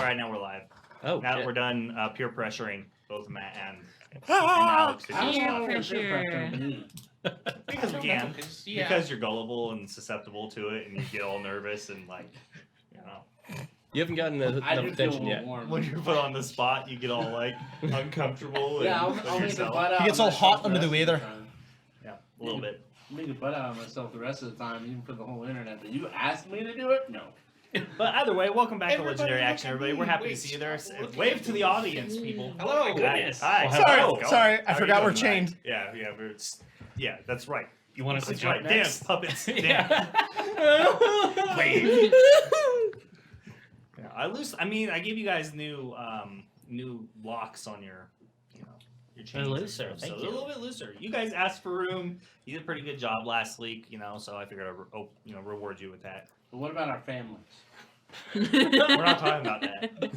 All right, now we're live. Oh, now that shit. we're done peer pressuring both Matt and Alex to do Peer stuff. pressure. Because we can. Because you're gullible and susceptible to it, and you get all nervous and You haven't gotten enough attention yet. when you're put on the spot, you get all uncomfortable. Yeah, and I'll make a butt out. He gets all hot under the weather. Yeah, a little bit. Make a butt out of myself the rest of the time, even for the whole internet. But you asked me to do it? No. But either way, welcome back to Legendary Action, everybody. We're happy to see you there. Wave to the audience, people. Hello, my goodness. Hi. Sorry, I How are forgot you we're doing chained. tonight? Yeah, that's right. You want us to That's jump right. next? Dance, puppets, dance. Yeah. Wave. I gave you guys new locks on your chains. They're looser, So thank they're a you. little bit looser. You guys asked for room. You did a pretty good job last week, so I figured I'd reward you with that. But what about our families? We're not talking about that.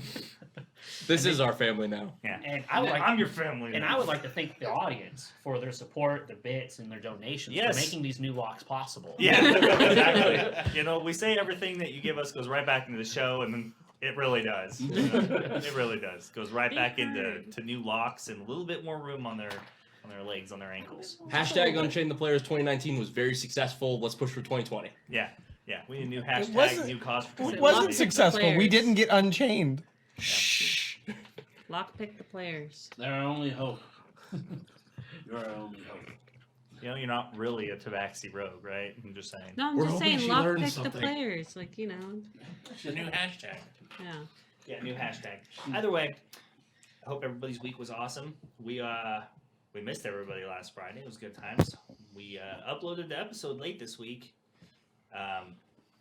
This is our family now. Yeah. And I would like, I'm your family. and I would like to thank the audience for their support, their bits, and their donations Yes. for making these new locks possible. Yeah, exactly. We say everything that you give us goes right back into the show, and then it really does. It really does. Goes right back into new locks and a little bit more room on their legs, on their ankles. Hashtag Unchain the Players 2019 was very successful. Let's push for 2020. Yeah. We need a new hashtag, wasn't- new cause for It 2020. wasn't successful. We Players. didn't get unchained. Shh. Lockpick the players. They're our only hope. You're our only hope. You're not really a Tabaxi rogue, right? I'm just saying. No, I'm We're just hoping saying she learns lockpick the something. players. Like, The new hashtag. yeah. Yeah, new hashtag. Either way, I hope everybody's week was awesome. We missed everybody last Friday. It was good times. We uploaded the episode late this week.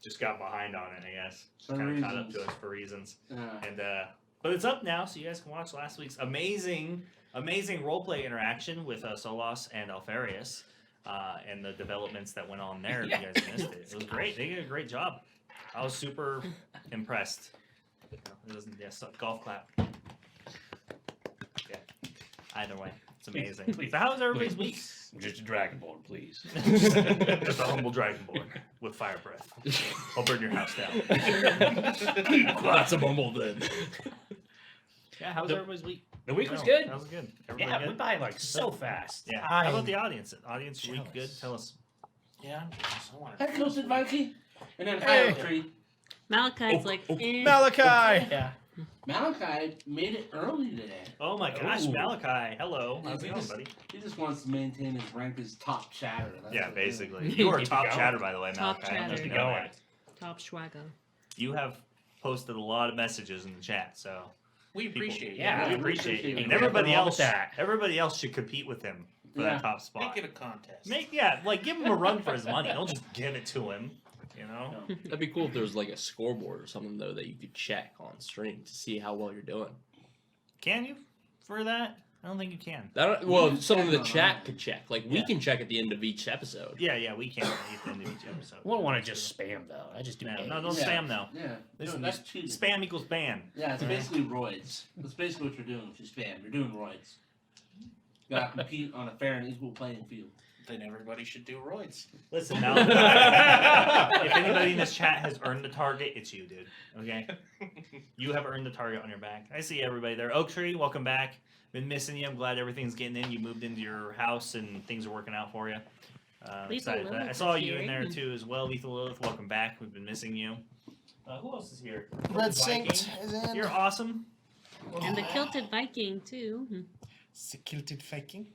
Just got behind on it, I guess. For Kind of caught up reasons. to us for reasons. Yeah. And but it's up now, so you guys can watch last week's amazing roleplay interaction with Solas and Alfarius, and the developments that went on there. If you guys missed it. It was great. They did a great job. I was super impressed. Golf clap. Yeah. Either way, it's amazing. Please. So how was everybody's week? Just a dragonborn, please. Just a humble dragonborn with fire breath. I'll burn your house down. Lots of bumble then. Yeah, how was everybody's week? The week was good. That was good. Yeah, Everybody it good? went by like so fast. Yeah. How about the audience? Audience week good? Jealous. Tell us. Yeah. Hey, Coasted Viking. And then Hey. Tree. Malachi's like, eh. Malachi. Yeah. Malachi made it early today. Oh my gosh, Ooh. Malachi. Hello. How's it He going, just- buddy? He just wants to maintain his rank as top chatter. That's Yeah, what basically. Keep You are it top going. chatter, by the way, Top Malachi. I don't know if chatter. you know Going. that. Top swaggo. You have posted a lot of messages in the chat, so We people- appreciate it. Yeah, we we appreciate appreciate it. it. And everybody Nothing wrong else, with that. everybody else should compete with him for Yeah. that top spot. Make it a contest. Give him a run for his money. Don't just give it to him. That'd be cool if there was like a scoreboard or something though that you could check on stream to see how well you're doing. Can you for that? I don't think you can. Well, can someone in the check on chat it. could check. Like we Yeah. can check at the end of each episode. Yeah, we can at the end of each episode. We don't want to just spam though. I just do No, A's. don't Yeah. spam though. Yeah. Listen, No, that's cheating. Spam equals ban. Yeah, it's Right. basically roids. That's basically what you're doing if you spam. You're doing roids. You gotta compete on a fair and equal playing field. Then everybody should do roids. Listen, now, if anybody in this chat has earned the target, it's you, dude. Okay? You have earned the target on your back. I see everybody there. Oak Tree, welcome back. Been missing you. I'm glad everything's getting in. You moved into your house and things are working out for you. Lethal Excited for that. I Lilith saw is you in here. there too as well. Lethal Lilith, welcome back. We've been missing you. Who else is here? Red Viking. Saint is in. You're awesome. And the kilted Viking, too. Kilted Viking.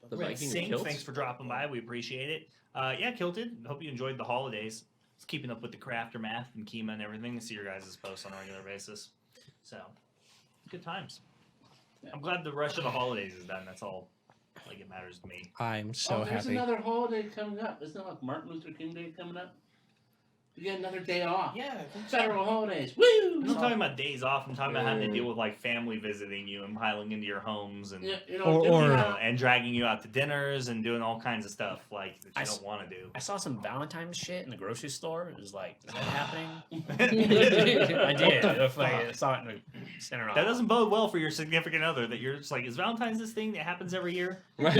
The Red Viking Sink, kills. thanks for dropping by. We appreciate it. Yeah, Kilted. Hope you enjoyed the holidays. Just keeping up with the crafter math and Kima and everything. I see your guys' posts on a regular basis. So, good times. I'm glad the rush of the holidays is done. That's all like it matters to me. I'm so there's happy. another holiday coming up. Isn't it like Martin Luther King Day coming up? You get another day off. Yeah. Federal holidays. Woo! I'm not talking about days off. I'm talking about having to deal with like family visiting you and piling into your homes and Yeah, you know, Or- and dragging you out to dinners and doing all kinds of stuff like that you don't want to do. I saw some Valentine's shit in the grocery store. It was like, is that happening? I did. I saw it in the center. That doesn't bode well for your significant other. That you're just like, is Valentine's this thing that happens every year? Right.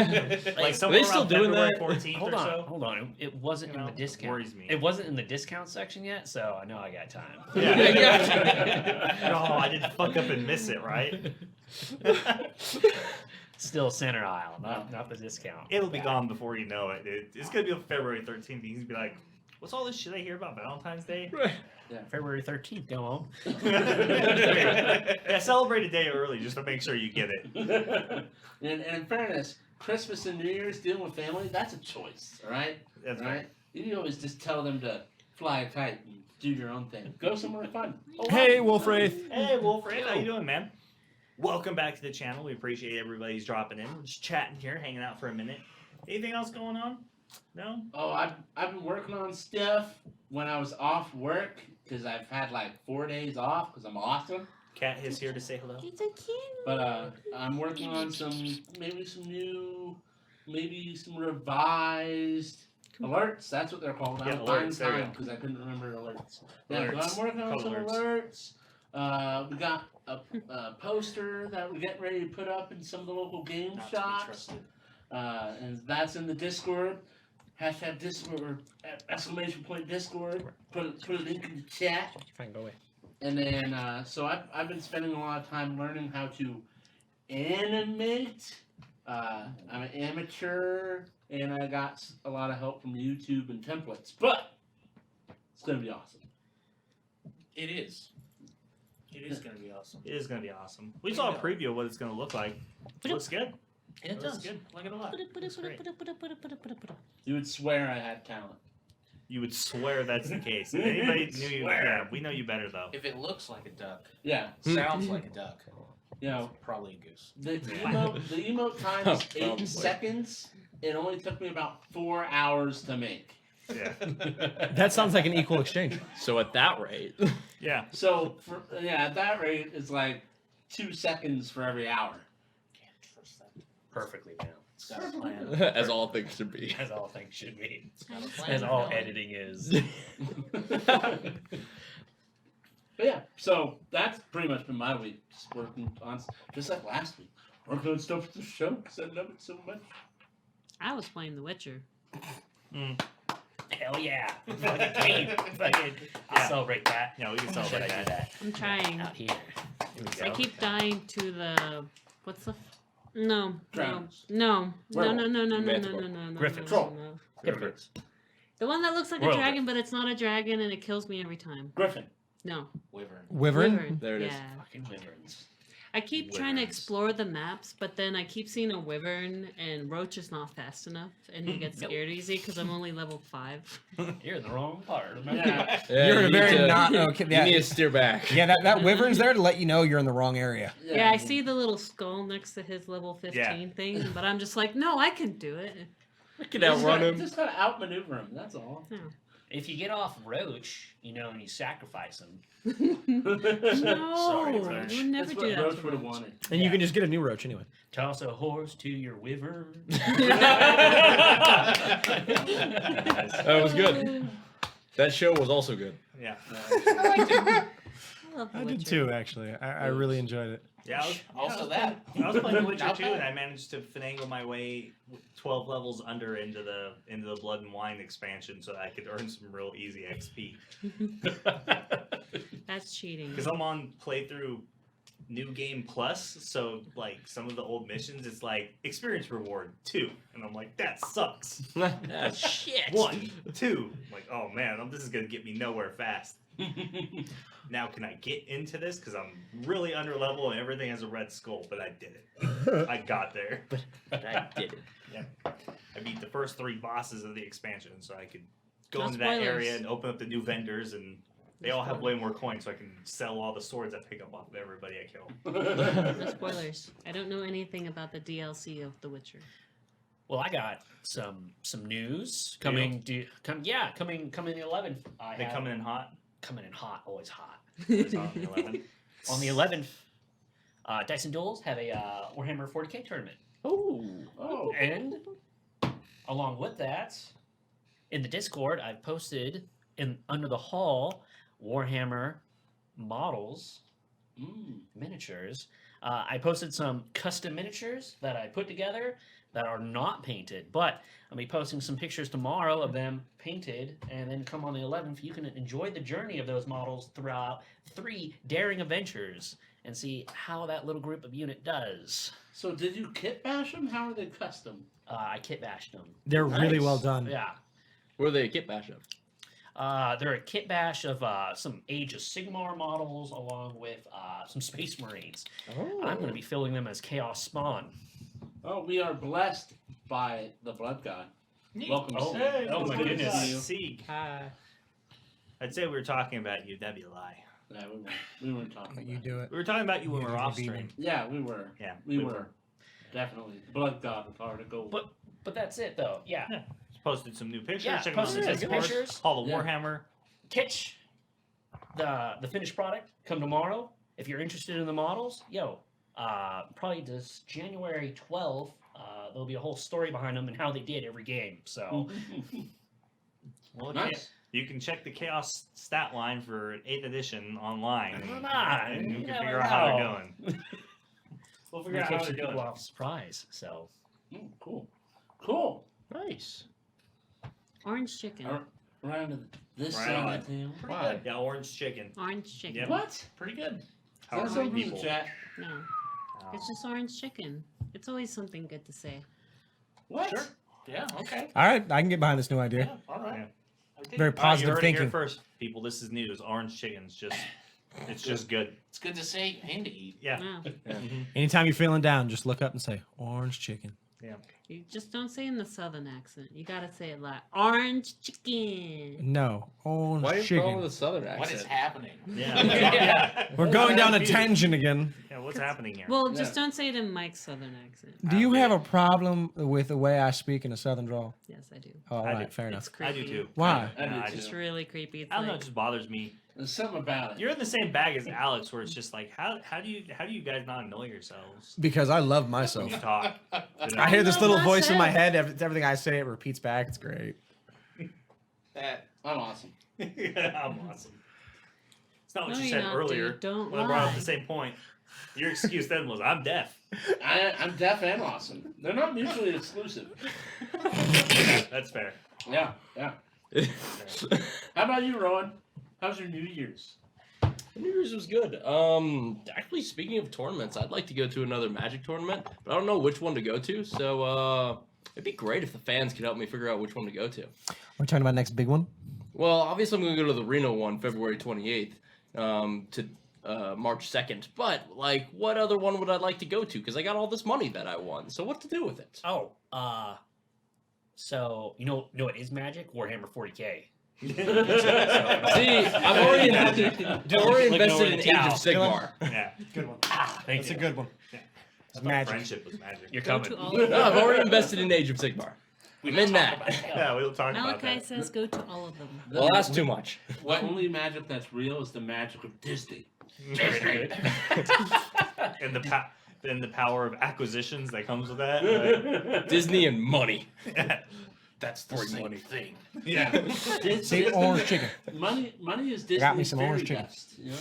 Like somewhere they still around doing February that? 14th Hold or on, so. hold on. It wasn't You know, in the discount. worries me. It wasn't in the discount section yet, so I know I got time. Yeah. Oh, I didn't fuck up and miss it, right? Still center aisle, not the discount. It'll be gone before you know it. It's gonna be on February 13th. He's gonna be like, "What's all this shit I hear about Valentine's Day?" February 13th, go on. Yeah, celebrate a day early just to make sure you get it. And in fairness, Christmas and New Year's dealing with family, that's a choice, all right? That's All right. right? You can always just tell them to fly a kite and do your own thing. Go somewhere fun. Oh, Hey, wow. Wolf Wraith. Hey, Wolfred, how you doing, man? Welcome back to the channel. We appreciate everybody's dropping in. We're just chatting here, hanging out for a minute. Anything else going on? No? Oh, I've been working on stuff when I was off work because I've had like 4 days off because I'm awesome. Cat is here to say hello. It's a kid. But I'm working on some revised alerts. That's what they're called. Yeah, I'm alerts, there you time go. because I couldn't remember alerts. Yeah, Alerts. so I'm working on Called some alerts. alerts. We got a poster that we're getting ready to put up in some of the local game Not to be shops. trusted. And that's in the Discord. Hashtag Discord, exclamation point Discord. Put a link in the chat. Fine, go away. And then, so I've been spending a lot of time learning how to animate. I'm an amateur, and I got a lot of help from YouTube and templates. But it's gonna be awesome. It is. It is gonna be awesome. It is gonna be awesome. We saw a preview of what it's gonna look like. It looks good. It looks does. good. Like it a lot. Put it, Looks great. You would swear I had talent. You would swear that's the case. If anybody knew you, Swear. yeah, we know you better though. If it looks like a duck, Yeah, sounds like a duck, you know it's probably a goose. the emote time is 8 Probably. seconds. It only took me about 4 hours to make. Yeah. That sounds like an equal exchange. So at that rate, Yeah. So at that rate, it's like 2 seconds for every hour. Perfectly balanced. It's got a plan. as all things should be. As all things should be. It's got a plan. As all Dylan. editing is. But yeah, so that's pretty much been my week. Just working on, just like last week, working on stuff for the show because I love it so much. I was playing The Witcher. Hell yeah. Fucking game. Fucking, I'll Yeah. celebrate that. Yeah, we can Should I celebrate do that. that? I'm trying. Out here. Here we I go. keep dying to the what's the no Dragons. no Manticore. no Griffin. Troll. Hypocrites. The one that looks like a Royal dragon, but it's not a dragon, and it kills me every time. Griffin. No, Wyvern. Wyvern? There it is. Yeah. Fucking wyverns. I keep trying to Wyverns. explore the maps, but then I keep seeing a wyvern, and Roach is not fast enough, and you get scared easy because I'm only level 5. You're in the wrong part. Remember? Yeah. Yeah, You're you in a need very to- not okay. You Yeah, need to steer back. yeah, that wyvern's there to let you know you're in the wrong area. Yeah, I see the little skull next to his level 15 Yeah. thing, but I'm just like, no, I can do it. I can outrun him. Just gotta outmaneuver him. That's all. If you get off Roach, and you sacrifice him. No, Sorry, you Roach. would never That's do what that. Roach to would have Roach. wanted. And you can just get a new roach anyway. Toss a horse to your wyvern. That was good. That show was also good. Yeah. I love The I Witcher. did too, actually. I really enjoyed it. Yeah, Also that. I was playing The Witcher Not too, bad. and I managed to finagle my way 12 levels under into the Blood and Wine expansion, so I could earn some real easy XP. That's cheating. Because I'm on playthrough New Game Plus, so like some of the old missions, it's like experience reward 2, and I'm like, that sucks. Ah, shit. 1, 2, I'm like, oh man, this is gonna get me nowhere fast. Now can I get into this? Because I'm really under level and everything has a red skull, but I did it. I got there. I did it. I beat the first 3 bosses of the expansion, so I could go No into that area spoilers. and open up the new vendors, and they all have way more coins, so I can sell all the swords I pick up off of everybody I kill. No spoilers. I don't know anything about the DLC of The Witcher. Well, I got some news coming. Coming the 11th. They coming in hot. Coming in hot, always hot. It's on the 11th. On the 11th, Dice and Duels have a Warhammer 40k tournament, Oh. Oh. and along with that, in the Discord, I've posted under the hall Warhammer models miniatures. I posted some custom miniatures that I put together that are not painted, but I'll be posting some pictures tomorrow of them painted, and then come on the 11th, you can enjoy the journey of those models throughout 3 daring adventures and see how that little group of unit does. So did you kit bash them? How are they custom? I kit bashed them. They're really well done. Yeah. Where are they a kit bash of? They're a kit bash of some Age of Sigmar models along with some Space Marines. I'm going to be filling them as Chaos Spawn. Oh, we are blessed by the Blood God. Welcome, Oh, Sieg. oh my goodness. Sieg. Hi. I'd say we were talking about you. That'd be a lie. Yeah, we weren't talking But about you do it. We were talking about you when we were You're off the stream. demon. Yeah, we were. Yeah, We were. Definitely. Blood God with heart of gold. But that's it, though. Yeah. Just posted some new pictures. Yeah, Check them out on posted the some Discord. pictures. Call the Yeah. Warhammer. Catch the finished product come tomorrow. If you're interested in the models, probably this January 12th, there'll be a whole story behind them and how they did every game. So Well, Nice. you can check the Chaos stat line for 8th edition online. Come on, And you you can never figure out how they're know. doing. We'll we're figure gonna out how catch they're some people doing. off surprise. So Cool. Cool. Nice. Orange chicken. Ar- Around to this Right side on. of the table. Why? Yeah, orange chicken. Orange chicken. Yep. What? Pretty good. How That's are something people? to chat. No, Oh. it's just orange chicken. It's always something good to say. What? Sure. Yeah. Okay. All right, I can get behind this new idea. Yeah. All right. Yeah. Okay. Very All right, you positive heard it here thinking. first, people. This is news. Orange chicken's it's just good. It's good to say and to eat. Yeah. Wow. Anytime you're feeling down, just look up and say orange chicken. You just don't say it in the southern accent. You gotta say it like orange chicken. No, orange Why are you chicken. calling with a southern accent? What is happening? Yeah. We're going down a tangent again. Yeah, what's happening here? Well, just don't say it in Mike's southern accent. Do you Okay. have a problem with the way I speak in a southern drawl? Yes, I do. Oh, all I right, do. fair It's enough. creepy. I do too. Why? I do I too. It's really creepy. It's I don't know. like, It just bothers me. There's something about it. You're in the same bag as Alex, where it's just like, how do you guys not annoy yourselves Because I love when myself. you talk? I hear this love little voice in my myself. head. Everything I say, it repeats back. It's great. That I'm awesome. I'm awesome. It's not what No, you you're said not, earlier dude. Don't when I brought up lie. the same point. Your excuse then was, I'm deaf. I'm deaf and awesome. They're not mutually exclusive. That's fair. Yeah, yeah. How about you, Rowan? How's your New Year's? New Year's was good. Actually, speaking of tournaments, I'd like to go to another Magic tournament, but I don't know which one to go to. So it'd be great if the fans could help me figure out which one to go to. We're talking about next big one. Well, obviously, I'm going to go to the Reno one, February 28th, to March 2nd. But like, what other one would I like to go to? Because I got all this money that I won. So what to do with it? oh, so you know what is Magic? Warhammer 40K. See, I've already invested in Age of Sigmar. Yeah. Good one. Thank That's you. a good one. I It's thought magic. Friendship was magic. You're Go coming. to all No, of them. I've already invested in Age of Sigmar. I'm in that. Yeah, we'll talk about Malachi that. says go to all of them. Well, that's too much. The only magic that's real is the magic of Disney. Very good. and the power of acquisitions that comes with that. Disney and money. that's the Bring same money. thing. Yeah. Say orange chicken. Money is Disney's Got me some fairy orange chicken. dust. You know?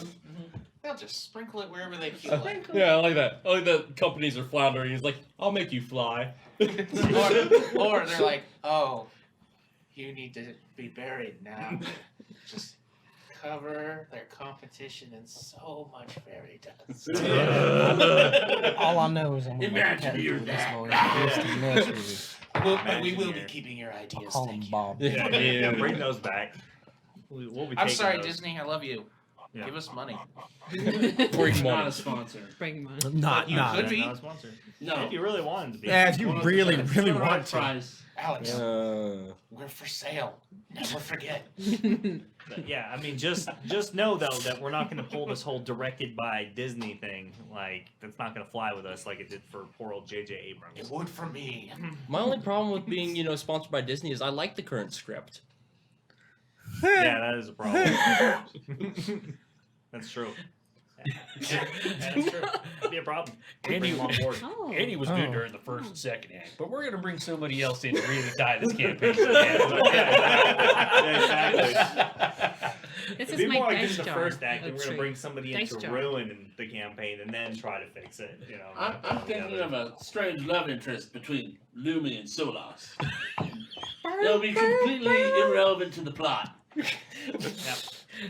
They'll just sprinkle it wherever they feel like. Yeah, I like that. I like that companies are floundering. He's like, I'll make you fly. or they're like, oh, you need to be buried now. Just cover their competition in so much fairy dust. All I know is I'm gonna Imagine make you're this that boy guy. just to mess with But we will be Imagineer. keeping your you. I'll ideas. call him Thank you. Bob. Yeah, bring those back. We'll be I'm taking sorry, those. Disney. I love you. Yeah. Give us money. Bring Not money. a sponsor. Bring money. Not, You not. could be. Not a sponsor. No. If you really wanted to be. Yeah, if you really, really Funeral want to. prize. Alex, we're for sale. Never forget. But yeah, I mean, just know though that we're not going to pull this whole directed by Disney thing. Like that's not going to fly with us like it did for poor old J.J. It Abrams. would for me. My only problem with being, sponsored by Disney is I like the current script. Yeah, that is a problem. That's true. That's true. That'd be a problem. Andy, Bring him on board. Oh. Andy was Oh. good during the first and second act, but we're gonna bring somebody else in to really tie this campaign. This It'd is be my more like dice this is the jar. first act, and of we're gonna tree. bring somebody in Dice to jar. ruin the campaign and then try to fix it. You know. I'm thinking of a strange love interest between Lumi and Solas. They'll be completely irrelevant to the plot.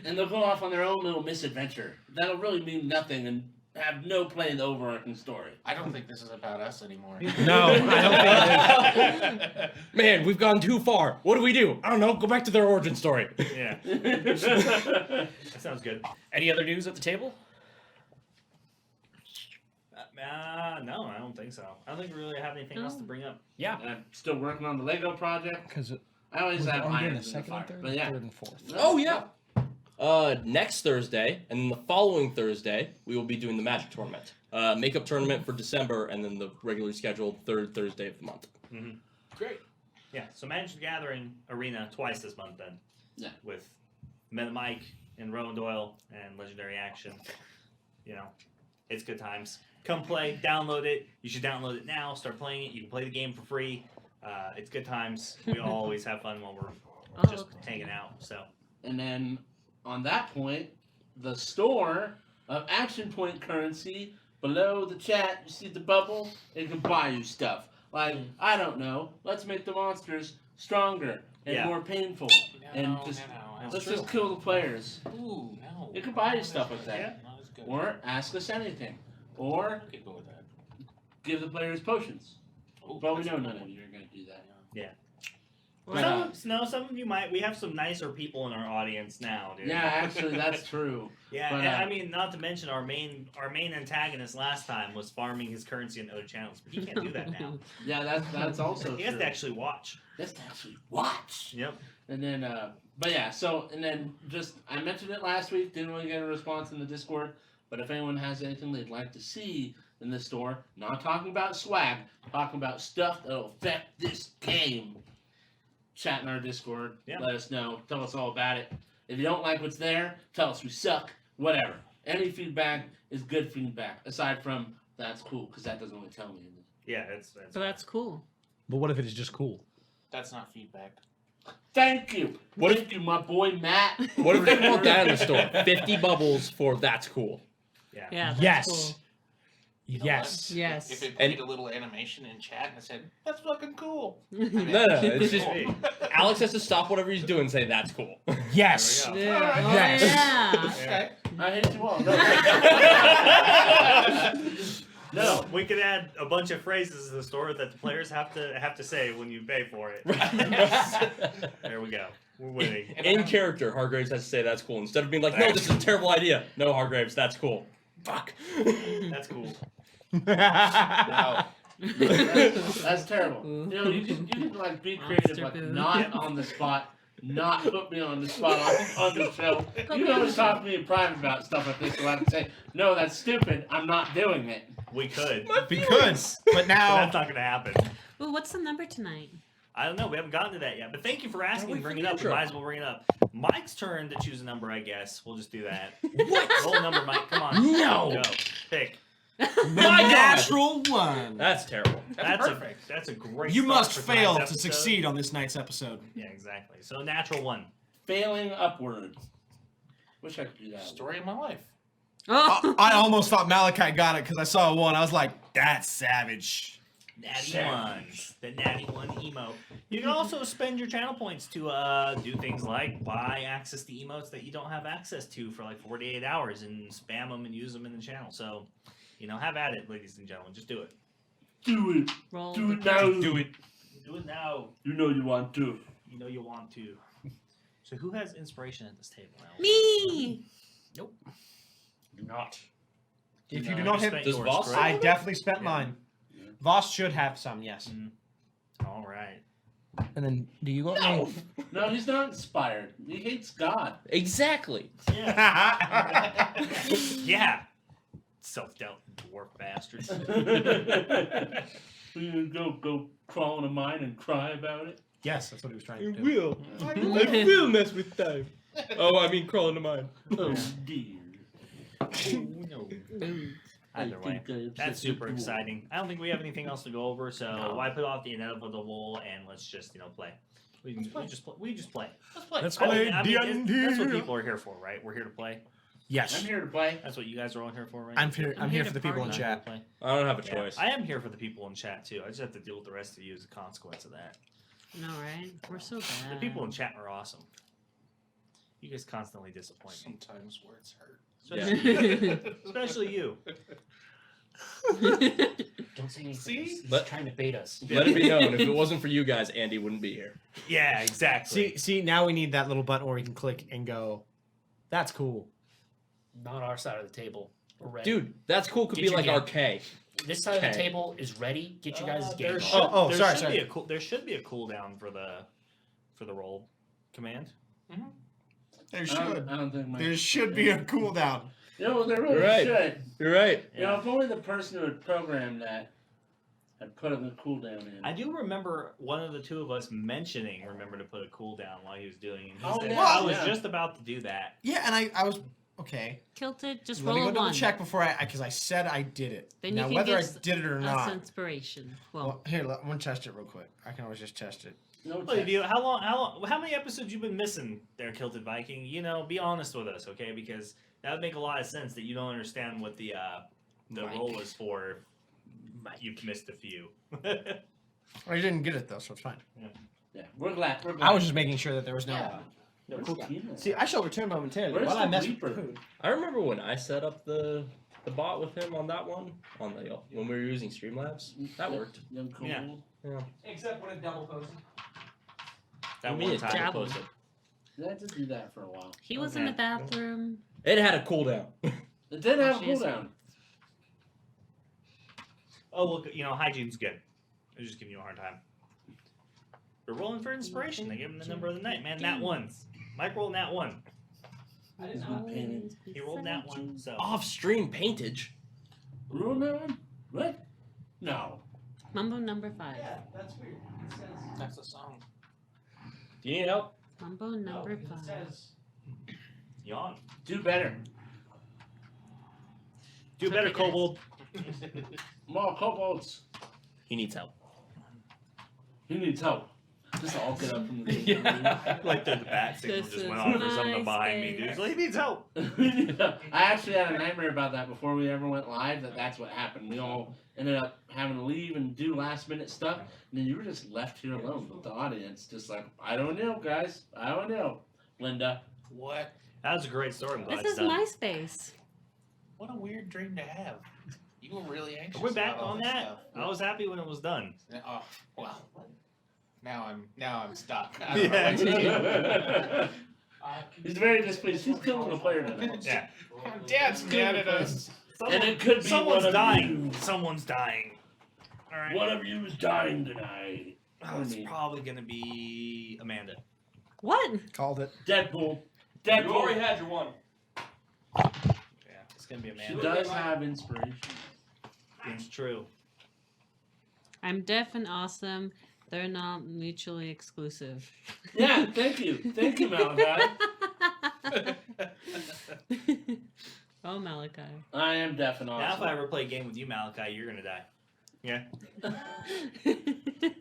And they'll go off on their own little misadventure. That'll really mean nothing and have no play in the overarching story. I don't think this is about us anymore. No, I don't think it is. Man, we've gone too far. What do? I don't know. Go back to their origin story. Yeah. That sounds good. Any other news at the table? No, I don't think so. I don't think we really have anything else to bring up. Yeah. I'm still working on the Lego project. Because I always have I'm doing the irons in the second and fire. third, But yeah. third and fourth. Oh, yeah. Next Thursday, and then the following Thursday, we will be doing the Magic Tournament. Makeup tournament for December, and then the regularly scheduled third Thursday of the month. Mm-hmm. Great. Yeah. So Magic the Gathering Arena twice this month then. Yeah. With Mike and Rowan Doyle and Legendary Action. You know, it's good times. Come play, download it. You should download it now. Start playing it. You can play the game for free. It's good times. We all always have fun while we're just hanging out. So. And then on that point, the store of Action Point currency below the chat, you see the bubble? It can buy you stuff. Like, I don't know, let's make the monsters stronger and more painful. And just let's just kill the players. Ooh, no. You can buy you stuff with that. Yeah. Not as good. Or ask us anything. Or I could go with that. give the players potions. Ooh, But we that's know a none good of one. you are going to do that. Some of you might. We have some nicer people in our audience now, dude. Yeah, actually, that's true. Yeah, But, and I mean, not to mention our main antagonist last time was farming his currency in other channels, but he can't do that now. Yeah, that's also He true. has to actually watch. He has to actually watch. Yep. And then, but yeah, so, and then just, I mentioned it last week, didn't really get a response in the Discord, but if anyone has anything they'd like to see in the store, not talking about swag, talking about stuff that'll affect this game, chat in our Discord, Yeah. let us know, tell us all about it. If you don't like what's there, tell us we suck, whatever. Any feedback is good feedback, aside from, that's cool, because that doesn't really tell me anything. Yeah, that's So that's cool. But what if it is just cool? That's not feedback. Thank you! What if- Thank you, my boy Matt! What if they want that in the store? 50 bubbles for that's cool. yeah. Yeah. That's Yes. Cool. You know Yes. what? Yes. If it And- played a little animation in chat and it said, that's fucking cool. No, it's just Cool. Alex has to stop whatever he's doing and say that's cool. Yes. There we Yeah. Alright. Oh, Yes. yeah. Okay. I hate you all. No. We could add a bunch of phrases to the store that the players have to say when you pay for it. There we go. We're winning. In character, Hargraves has to say that's cool instead of being like, no, this is a terrible idea. No, Hargraves, that's cool. Fuck. That's cool. Wow. That's terrible. Ooh. You know, you can like be creative, Monster but food. not Yep. on the spot. Not put me on the spot on the show. You can always talk to me in private about stuff like this, so I can say, no, that's stupid. I'm not doing it. We could. Because, but But now that's not going to happen. Well, what's the number tonight? I don't know. We haven't gotten to that yet. But thank you for asking. wait Bring for it the up. We intro. might as well bring it up. Mike's turn to choose a number, I guess. We'll just do that. What? Roll a number, Mike. Come on. No. Go. Pick. My natural one. That's terrible. That's perfect. That's a great You start must for fail tonight's to episode. succeed on this night's episode. Yeah, exactly. So natural one. Failing upward. Wish I could do that. Story of my life. Oh. I almost thought Malachi got it because I saw one. I was like, that's savage. Natty Savage. ones. The natty one emo. You can also spend your channel points to do things like buy access to emotes that you don't have access to for like 48 hours and spam them and use them in the channel. So, you know, have at it, ladies and gentlemen. Just do it. Do it. Roll. Do the it now. Do it. Do it now. You know you want to. You know you want to. So who has inspiration at this table now? Me. Do not. If No, you do not spent have, Does yours, Voss correct? I definitely spent Yeah. mine. Voss should have some, yes. All right. And then, do you go? No. No, he's not inspired. He hates God. Exactly. Yeah. Yeah. Self-doubt dwarf bastards. Go crawl in a mine and cry about it. Yes, that's what he was trying to do. will. I will mess with time. Oh, I mean crawl into mine. Oh dear. Oh, Either way, that's super exciting. I don't think we have anything else to go over, so why put off the inevitable and let's just play. We just play. Let's play. Let's I play mean, D&D. that's what people are here for, right? We're here to play. Yes. I'm here to play. That's what you guys are all here for, right? I'm here. I'm here for the people in party. chat. Play. I don't have a Yeah, choice. I am here for the people in chat too. I just have to deal with the rest of you as a consequence of that. No, right? We're so bad. The people in chat are awesome. You guys constantly disappoint me. Sometimes words hurt. Especially you. Don't say anything. See? He's Let- trying to bait us. Let it be known, if it wasn't for you guys, Andy wouldn't be here. Yeah, exactly. See, now we need that little button where we can click and go. That's cool. Not our side of the table. We're ready. Dude, that's cool. Could Get be your like game. arcade. This side of the Okay. table is ready. Get you guys' game there on. should, there sorry. Be there should be a cooldown for the roll command. There I don't think There should be a cooldown. No, there really Right. should. You're right. You know, if only the person who had programmed that had put the cooldown in. I do remember one of the two of us remember to put a cooldown while he was doing it. He Oh, said, yeah, I was yeah. just about to do that. Yeah, and I was okay. Kilted, just Let me roll go a double 1. check before because I said I did it. Then now you can whether I give did it or Us not. inspiration. Well, Well, here, I'm gonna test it real quick. I can always just test it. No Well, test. how many episodes you been missing there, Kilted Viking? You know, be honest with us, okay? Because that would make a lot of sense that you don't understand what the Mike. role is for. You've missed a few. I didn't get it though, so it's fine. Yeah, we're glad. We're glad. I was just making sure that there was no. Yeah. No Where's cooldown. Tina? See, I shall return momentarily. Where's While I the mess Reaper? with food. I remember when I set up the bot with him on that one, when we were using Streamlabs. That worked. Young cool. Yeah. Except when it double posted. That You one mean time it's I dabbled. posted. I had to do that for a while. he was in the bathroom. It had a cooldown. It did have a She is- cooldown. Oh, look, hygiene's good. They're just giving you a hard time. They're rolling for inspiration. They give him the number of the night. Man, nat ones. Mike rolled nat one. He's good painting. He rolled nat one. So Off-stream paintage. Rule that one? What? No. Mambo number 5. that's weird. It says. That's a song. Do you need help? Mambo number 5. yawn. Do better. Do better, Okay. Kobold. More kobolds. He needs help. Who needs help? Just all get up from the Yeah. Like the bat signal This just went is off for something nice, behind me, babe. dude. He's like, he needs help. I actually had a nightmare about that before we ever went live. That's what happened. We all ended up having to leave and do last minute stuff, and then you were just left here alone with the audience, just like, I don't know, guys. I don't know. Linda. What? That was a great story. I'm glad This it's is done. MySpace. What a weird dream to have. You were really anxious. Are we back about all on this that? stuff. I was happy when it was done. Oh, well. Now I'm stuck. I don't know what to do. He's very displeased. He's killing a player tonight. Yeah. Dad's mad at us. And it could be Someone's one of dying. you. Someone's dying. All right. One of you is dying tonight. Oh, it's probably gonna be Amanda. What? Called it. Deadpool. Deadpool. had your one. Yeah, it's gonna be She Amanda. does have inspiration. It's true. I'm deaf and awesome. They're not mutually exclusive. Yeah, thank you. Thank you, Malachi. Oh, Malachi. I am deaf and Now, if awesome. I ever play a game with you, Malachi, you're gonna die. Yeah.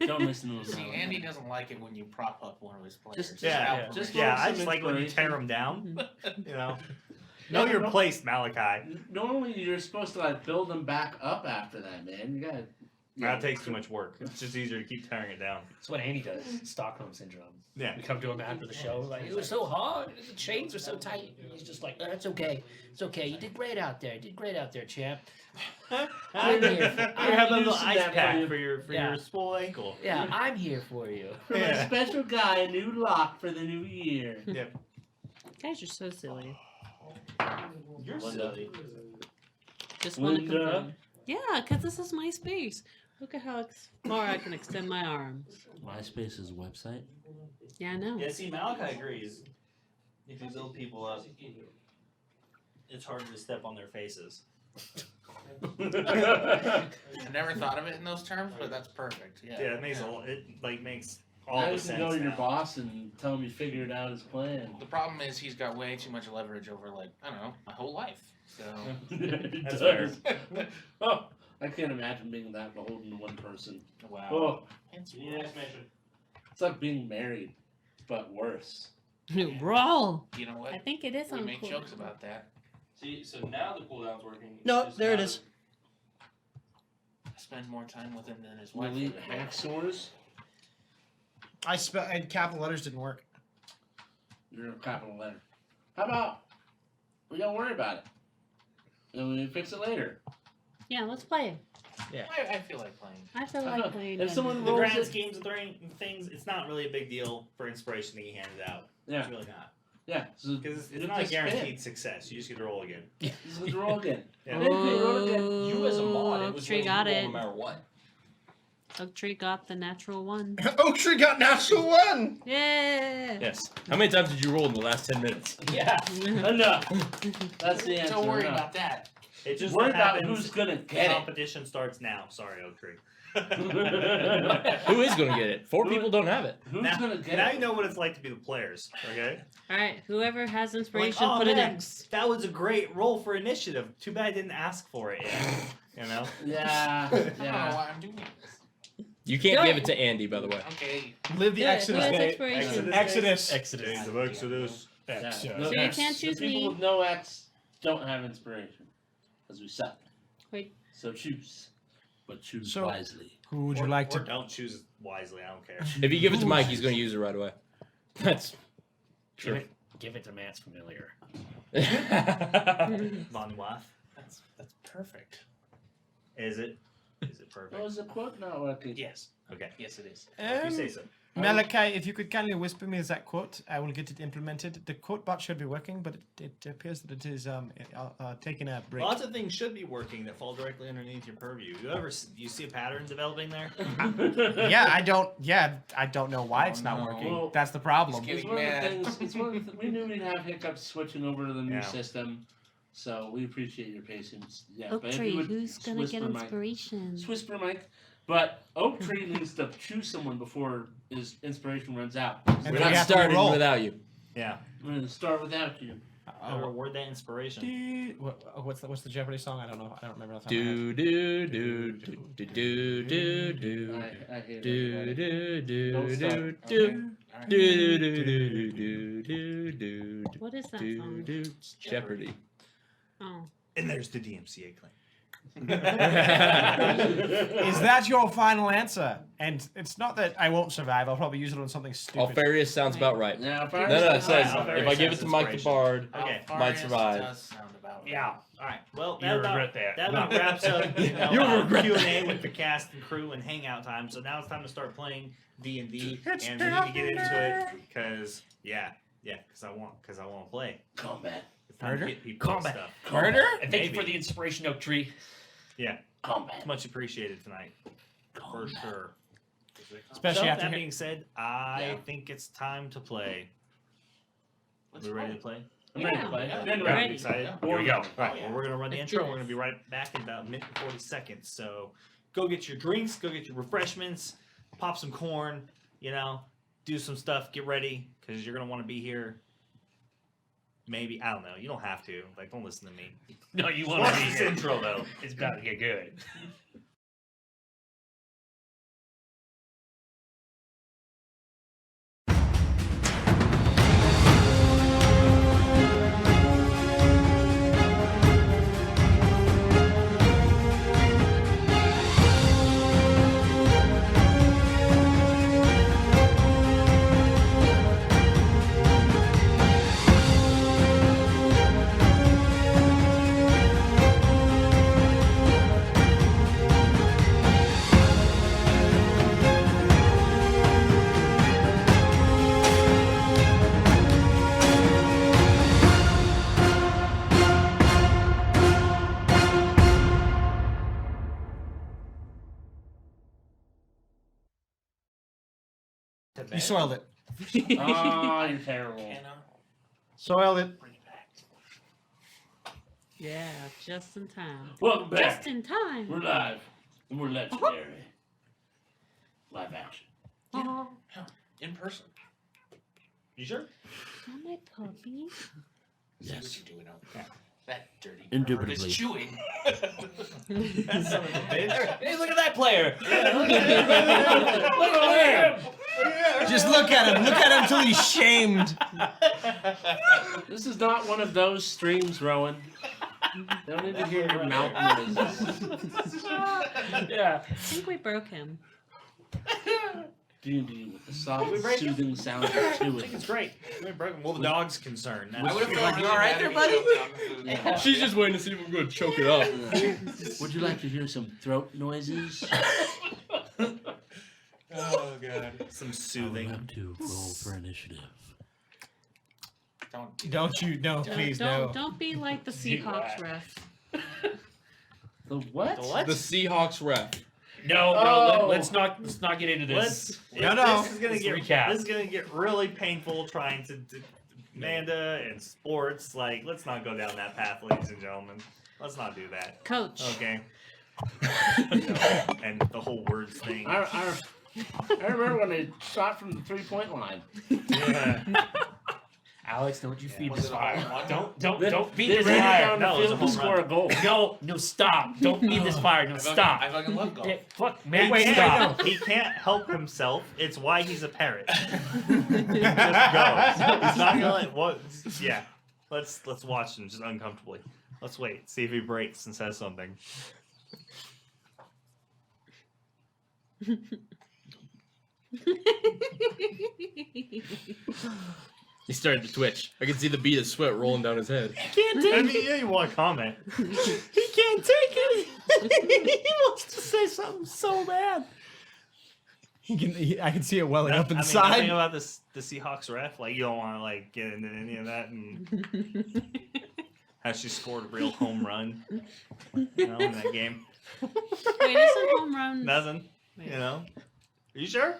Don't listen to him. See, Malachi. Andy doesn't like it when you prop up one of his players. Just- Yeah. Just Yeah, throw I some just like when you tear inspiration. them down. Mhm. You know. Know your place, Malachi. Normally, you're supposed to like build them back up after that, man. You gotta. That takes too much work. It's just easier to keep tearing it down. That's what Andy does. Stockholm syndrome. Yeah. We come to him after the show, like, it was so hard. The chains are so tight. He's just like, it's okay. It's okay. You did great out there. You did great out there, champ. I'm here. You have a little using ice that for pack you. for your Yeah. swole ankle. Yeah, I'm here for you. For my Yeah. special guy, a new lock for the new year. Yep. Guys, you're so silly. You're Linda. silly. Just want to Linda. confirm. Yeah, because this is my space. Look at how far I can extend my arms. MySpace's website. Yeah, I know. Yeah, see, Malachi agrees. If you build people up, it's harder to step on their faces. I never thought of it in those terms, but that's perfect. Yeah. Yeah, it makes all Now the you sense can go to your now. boss and tell him you figured out his plan. The problem is he's got way too much leverage over, like, I don't know, my whole life. So That's fair. Oh, I can't imagine being that beholden to one person. wow. Oh, It's it's like being married, but worse. Roll. You know what? I think it is We on make cool. jokes about that. See, so now the cooldown's working. No, It's there it not- is. I spend more time with him than his We wife. eat hacksaws. And capital letters didn't work. You're a capital letter. How about we don't worry about it, and we fix it later. Yeah, let's play. I feel like playing. I feel like playing. If someone The rolls grand it, schemes of things, it's not really a big deal for inspiration to get handed out. yeah, It's really not. yeah. So Because it's you not a just spin. guaranteed success. You just get to roll again. Just roll again. Yeah. Roll again. You as a mod, it Oak was Tree letting you got roll it. no matter what. Oak Tree got the natural one. Oak Tree got natural one. Yeah. Yes. How many times did you roll in the last 10 minutes? Yeah. Enough. That's the answer. Don't worry enough. about that. It just Worry about happens. who's gonna The get it. competition starts now. Sorry, Oak Tree. Who is going to get it? 4 people don't have it. Who's now, gonna get now it? you know what it's like to be the players. Okay. All right. Whoever has inspiration, oh, put an man, X. That was a great roll for initiative. Too bad I didn't ask for it yet. You know. Yeah, I don't know yeah. why I'm doing this. You can't Do give it. it to Andy, by the way. Okay. Live the Do it. Who Exodus has day. inspiration? Exodus. Exodus. Days of Exodus. Yeah. X. No, So you X. can't choose the people me. with no X don't have inspiration, because we suck. Wait. So choose, but choose So- wisely. Who would you Or- like or to? don't choose wisely. I don't care. If you give it to Mike, he's going to use it right away. That's true. Give it to Matt's familiar. Von Wath. That's perfect. Is it? Is it perfect? Oh, is the quote not working? Yes. Okay. Yes, it is. If you say so. Malachi, if you could kindly whisper me that quote, I will get it implemented. The quote bot should be working, but it appears that it is taking a break. Lots of things should be working that fall directly underneath your purview. You see a pattern developing there? Yeah, I don't know why it's not no. working. Well, That's the problem. Getting It's one of the mad. things. It's one of the, we knew we'd have hiccups switching over to the new Yeah. system, so we appreciate your patience. Yeah, Oak but if Tree, you would who's gonna whisper get Mike- inspiration? Whisper Mike. But Oak Tree needs to choose someone before his inspiration runs out. And We're then we not have to starting roll. without you. Yeah. We're gonna start without you. I'll reward that inspiration. What's the Jeopardy song? I don't know. I don't remember off the top of my head. Do do do do do do do I hate do everybody. do do Don't do start. do Alright. do do do do do do What is that do song? do. It's Jeopardy. Oh. And there's the DMCA claim. Is that your final answer? And it's not that I won't survive. I'll probably use it on something stupid. Alfarius sounds about right. Yeah, No, no, it says Alfarius if I give it has to Mike the inspiration. Bard, Okay. might Alfarius survive. Does sound about right. Yeah. All right. Well, You'll that about, regret that. that about wraps up You'll regret Q&A with the cast and crew and hangout time. So now it's time to start playing D&D, and we need to get into it because because I want to play. Combat. It's time Murder? to get people Combat. stuff. Murder? And thank you Maybe. for the inspiration, Oak Tree. Combat. It's much appreciated tonight, for sure. Especially So after that he- being said, I Yeah. think it's time to play. Let's We ready to play. play? I'm ready to Yeah. play. Yeah. Been Ready? ready. Excited? Yeah. Here we go. All right, yeah. well, we're gonna run the Let's intro. do We're gonna this. be right back in about a minute and 40 seconds. So, go get your drinks, go get your refreshments, pop some corn. Do some stuff. Get ready because you're gonna want to be here. Maybe I don't know. You don't have to. Like, don't listen to me. No, you want Watch to be this here. intro though. It's about to get good. You soiled it. Oh, you're terrible. Anna, Soiled it. bring it back. Yeah, just in time. Welcome back. Just in time. We're live. And we're legendary. Live action. Oh, In person. You sure? my puppy. See what you're doing out there. That dirty bird Indubitably. is chewing. That son of a bitch. Hey, look at that player. Look at him. Just look at him. Look at him until he's shamed. This is not one of those streams, Rowan. Don't need to hear your mouth noises. Yeah. I think we broke him. D&D with the soft, we break him? soothing sound to I think it. it's great. We're broken. Well, the dog's concerned. I would have felt Like, really you all right bad there, if buddy? he choked on the food. She's just waiting to see if I'm going to choke it up. Would you like to hear some throat noises? Oh god. Some soothing. to roll for initiative. Don't do Don't you? No, please, no. Don't be like the Do Seahawks that. ref. The what? The what? The Seahawks ref. No, Oh. let's not get into this. No. This is gonna Let's get recap. This is gonna get really painful trying to Amanda and sports. Like, let's not go down that path, ladies and gentlemen. Let's not do that. Coach. Okay. No, and the whole words thing. I remember when they shot from the 3-point line. Yeah. Alex, don't you feed Was this it a fire. home run? Don't feed They this ran it fire. down No, the it was a field to home score run. a goal. No, stop. Don't feed this fire. No, I stop. fucking love golf. Yeah, fuck, He man, wait, can't- stop. He can't help himself. It's why he's a parrot. He just goes. He's not gonna let what? Yeah. Let's watch him just uncomfortably. Let's wait. See if he breaks and says something. He started to twitch. I can see the bead of sweat rolling down his head. Can't take it. Yeah, you want to comment? He can't take it. He wants to say something so bad. I can see it welling up I mean, inside. nothing about this, the Seahawks ref. Like, you don't want to like get into any of that. And how she scored a real home run, you know, in that game. Wait, isn't home run? Nothing. You know. Are you sure?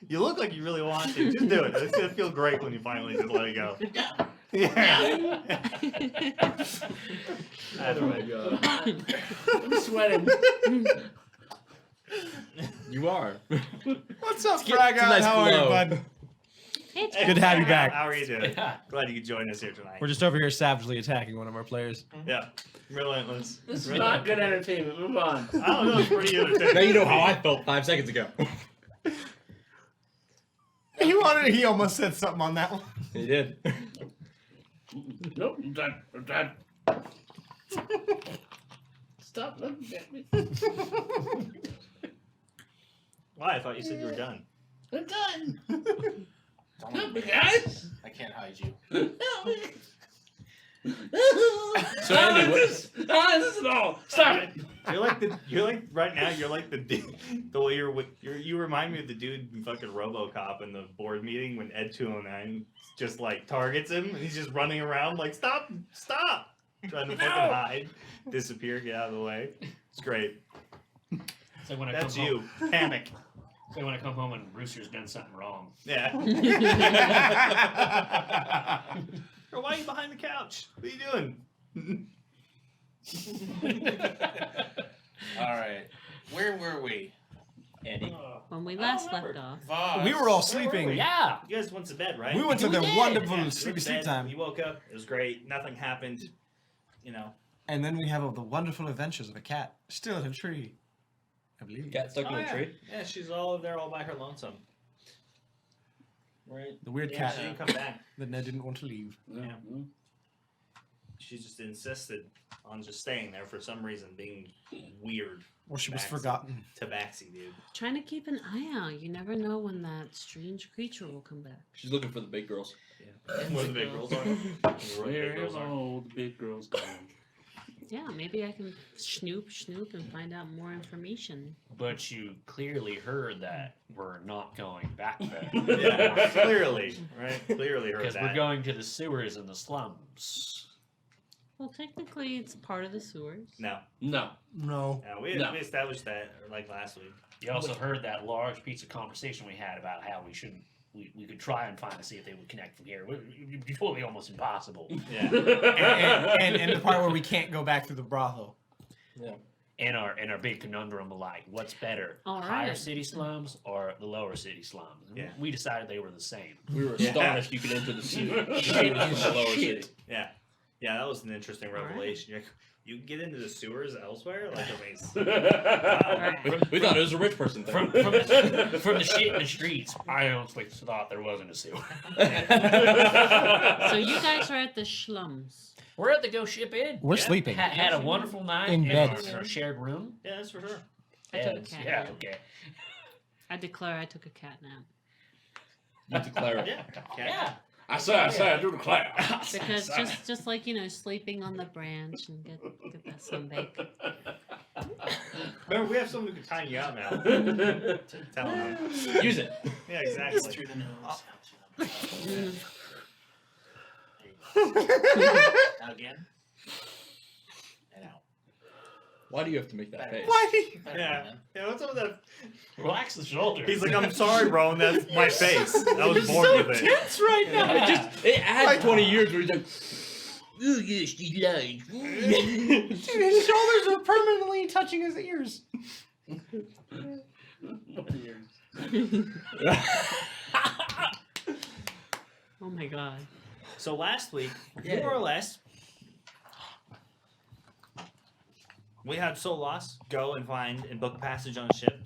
You look like you really want to. Just do it. It's gonna feel great when you finally just let it go. Yeah. Oh my god. I'm sweating. You are. What's up, It's a nice How are you, glow. bud? It's Good to have you back. How are you doing? Yeah. Glad you could join us here tonight. We're just over here savagely attacking one of our players. Yeah. Relentless. This is not good entertainment. Move on. I don't know. It's pretty entertaining. Now you know how I felt 5 seconds ago. He almost said something on that one. He did. Nope. I'm done. I'm done. Stop looking at me. Why? I thought you said you were done. I'm done. Don't Help make me, me- guys. I can't hide you. Help me. So, Andy, what- this is all. Stop it. You're like right now. You're like the dude. The way you remind me of the dude in fucking RoboCop in the board meeting when Ed 209 just like targets him and he's just running around like stop, trying to fucking hide, disappear, get out of the way. It's great. So when I That's come home, you. Panic. so when I come home and Rooster's done something wrong. Yeah. Girl, why are you behind the couch? What are you doing? Alright. Where were we? Andy. When we I last don't left remember. off. Voss. We were all Where were sleeping. we? Yeah. You guys went to bed, right? We went to the did. wonderful Yeah, sleepy went to sleep bed, time. You woke up. It was great. Nothing happened. You know. And then we have all the wonderful adventures of a cat still in a tree. I believe. Got stuck in a yeah. tree. Yeah, she's all there all by her lonesome. Right. The weird Yeah, cat she didn't come back. that Ned didn't want to leave. Yeah. She just insisted on just staying there for some reason, being weird. Or she was Tabaxi. forgotten. Tabaxi, dude. Trying to keep an eye out. You never know when that strange creature will come back. She's looking for the big girls. Where the big girls are. Where the big Where girls are. all the big girls gone? Yeah, maybe I can snoop and find out more information. But you clearly heard that we're not going back there. Yeah, clearly, right? Clearly heard Because that. we're going to the sewers and the slums. Well, technically, it's part of the sewers. No, No. No. we No. established that like last week. You also heard that large piece of conversation we had about how we shouldn't. We could try and find to see if they would connect from here. It'd be totally almost impossible. Yeah. And the part where we can't go back through the brothel. And our big conundrum of like, what's better, All higher right. city slums or the lower city slums? Yeah. We decided they were the same. We were Yeah. astonished you could enter the city from the lower city. Yeah. Yeah, that was an interesting All right. revelation. You can get into the sewers elsewhere? Like, amazing. We thought it was a rich person thing. From the shit in the streets, I honestly thought there wasn't a sewer. So you guys are at the slums. We're at the Go Ship Inn. We're Yeah. sleeping. Had a wonderful night In in bed. our shared room. Yeah, that's for sure. I took a Yes, cat yeah, nap. okay. I declare I took a cat nap. You declare it. Yeah. Yeah. I say, I do declare. Because just like, sleeping on the branch and get that sunbake. Remember, we have someone who can time you out now. Tell them. Use it. Yeah, exactly. Through the nose. Out again. And out. Why do you have to make that face? Better Yeah. man. Yeah, what's up with that? Relax the shoulders. He's like, I'm sorry, bro, and that's my face. I was born with it. Tense right now. It adds 20 years where he's like, Ooh, yes, she lied. Dude, his shoulders are permanently touching his ears. Oh my god. So last week, Yeah. more or less, we had Solas go and find and book passage on a ship.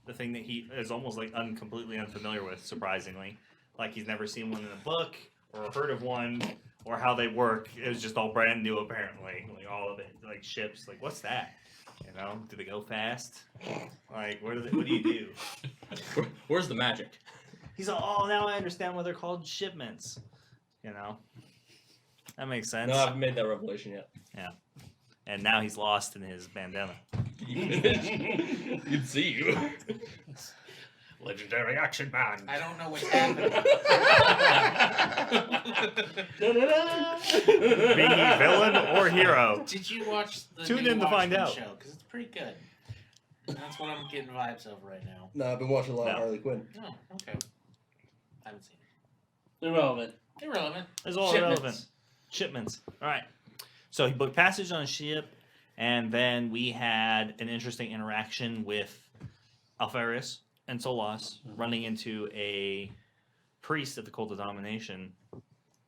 The thing that he is almost like completely unfamiliar with, surprisingly. Like he's never seen one in a book or heard of one or how they work. It was just all brand new, apparently. Like all of it, like ships. Like what's that? You know, do they go fast? Like what do you do? where's the magic? He's like, oh, now I understand why they're called shipments. You know, that makes sense. No, I haven't made that revelation yet. And now he's lost in his bandana. You'd see you. Legendary action man. I don't know what's happening. Being a villain or hero. Did you watch the Tune new in to find Watchmen out. show? Because it's pretty good. That's what I'm getting vibes of right now. No, I've been watching a lot No. of Harley Quinn. Oh, okay. I haven't seen it. Irrelevant. Irrelevant. It's all Shipments. relevant. Shipments. All right. So he booked passage on a ship, and then we had an interesting interaction with Alpharius and Solas running into a priest at the Cult of Domination.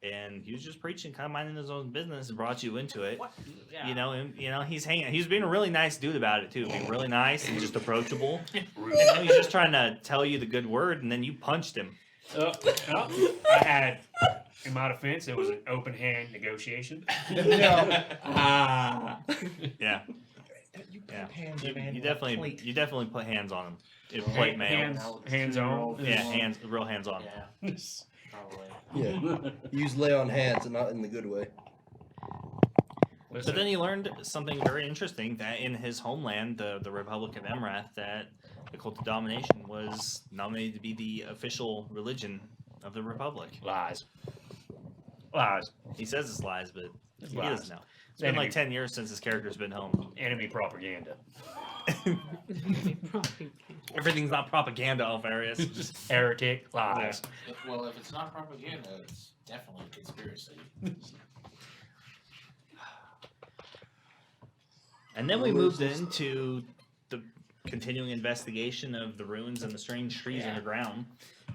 And he was just preaching, kind of minding his own business, and brought you into it. What? Yeah. You know, and, he's hanging. He's being a really nice dude about it too, being really nice and just approachable. And he's just trying to tell you the good word, and then you punched him. I had, in my defense, it was an open hand negotiation. Ah. Yeah, You Yeah. hands you definitely put hands on him. It plate mail. Hands on. Yeah, real hands on. Yeah, probably. Yeah. Use lay on hands and not in the good way. But then he learned something very interesting, that in his homeland, the Republic of Emrath, that the Cult of Domination was nominated to be the official religion of the Republic. Lies. He says it's lies, but he Lies. doesn't know. It's been like 10 years since his character's been home. Enemy propaganda. Everything's not propaganda, Alpharius. Just heretic lies. Well, if it's not propaganda, it's definitely a conspiracy. And then we moved into the continuing investigation of the ruins and the strange trees underground,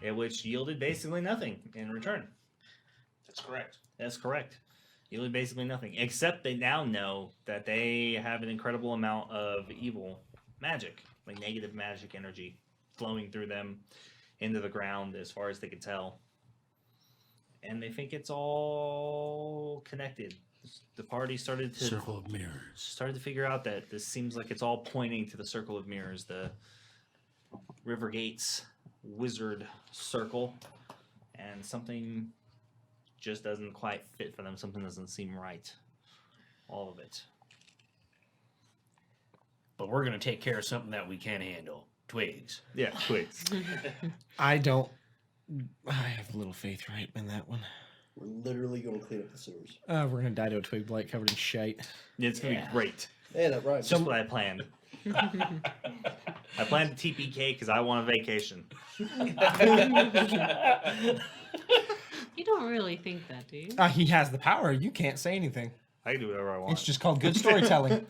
which yielded basically nothing in return. That's correct. That's correct. Yielded basically nothing, except they now know that they have an incredible amount of evil magic, like negative magic energy flowing through them into the ground as far as they can tell. And they think it's all connected. The party started to Circle of mirrors. figure out that this seems like it's all pointing to the Circle of Mirrors, the River Gates wizard circle, and something just doesn't quite fit for them. Something doesn't seem right. All of it. But we're going to take care of something that we can handle. Twigs. Yeah, twigs. I have little faith right in that one. We're literally going to clean up the sewers. We're gonna die to a twig blight covered in shite. It's gonna be great. Hey, that rhymes. Just what I planned. I planned the TPK because I want a vacation. You don't really think that, do you? He has the power. You can't say anything. I can do whatever I want. It's just called good storytelling.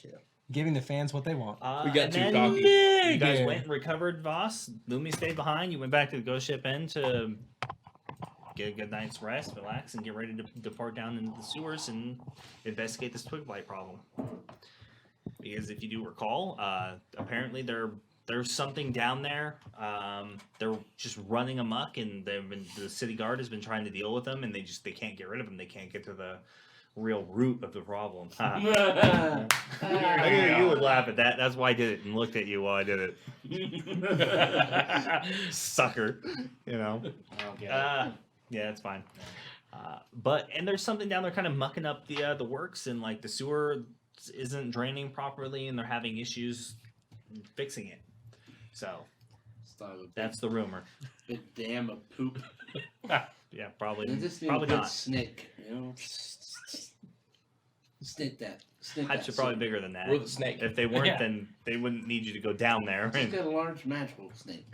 Yeah. Giving the fans what they want. We got and too then cocky. You guys Yeah. went and recovered Voss. Lumi stayed behind. You went back to the Ghost Ship Inn to get a good night's rest, relax, and get ready to depart down into the sewers and investigate this twig blight problem. Because if you do recall, apparently there's something down there. They're just running amok, and the city guard has been trying to deal with them, and they can't get rid of them. They can't get to the real root of the problem. I knew you would laugh at that. That's why I did it and looked at you while I did it. Sucker, you know. Yeah, it's fine. And there's something down there kind of mucking up the works, and like the sewer isn't draining properly, and they're having issues fixing it. So that's the rumor. Big dam of poop. Yeah, probably. They just need probably a good not. snake, you know. Snake that. Snake Pipes that are probably sewer. bigger than that. We're the snake. If they weren't, Yeah. then they wouldn't need you to go down there. Just get a large magical snake.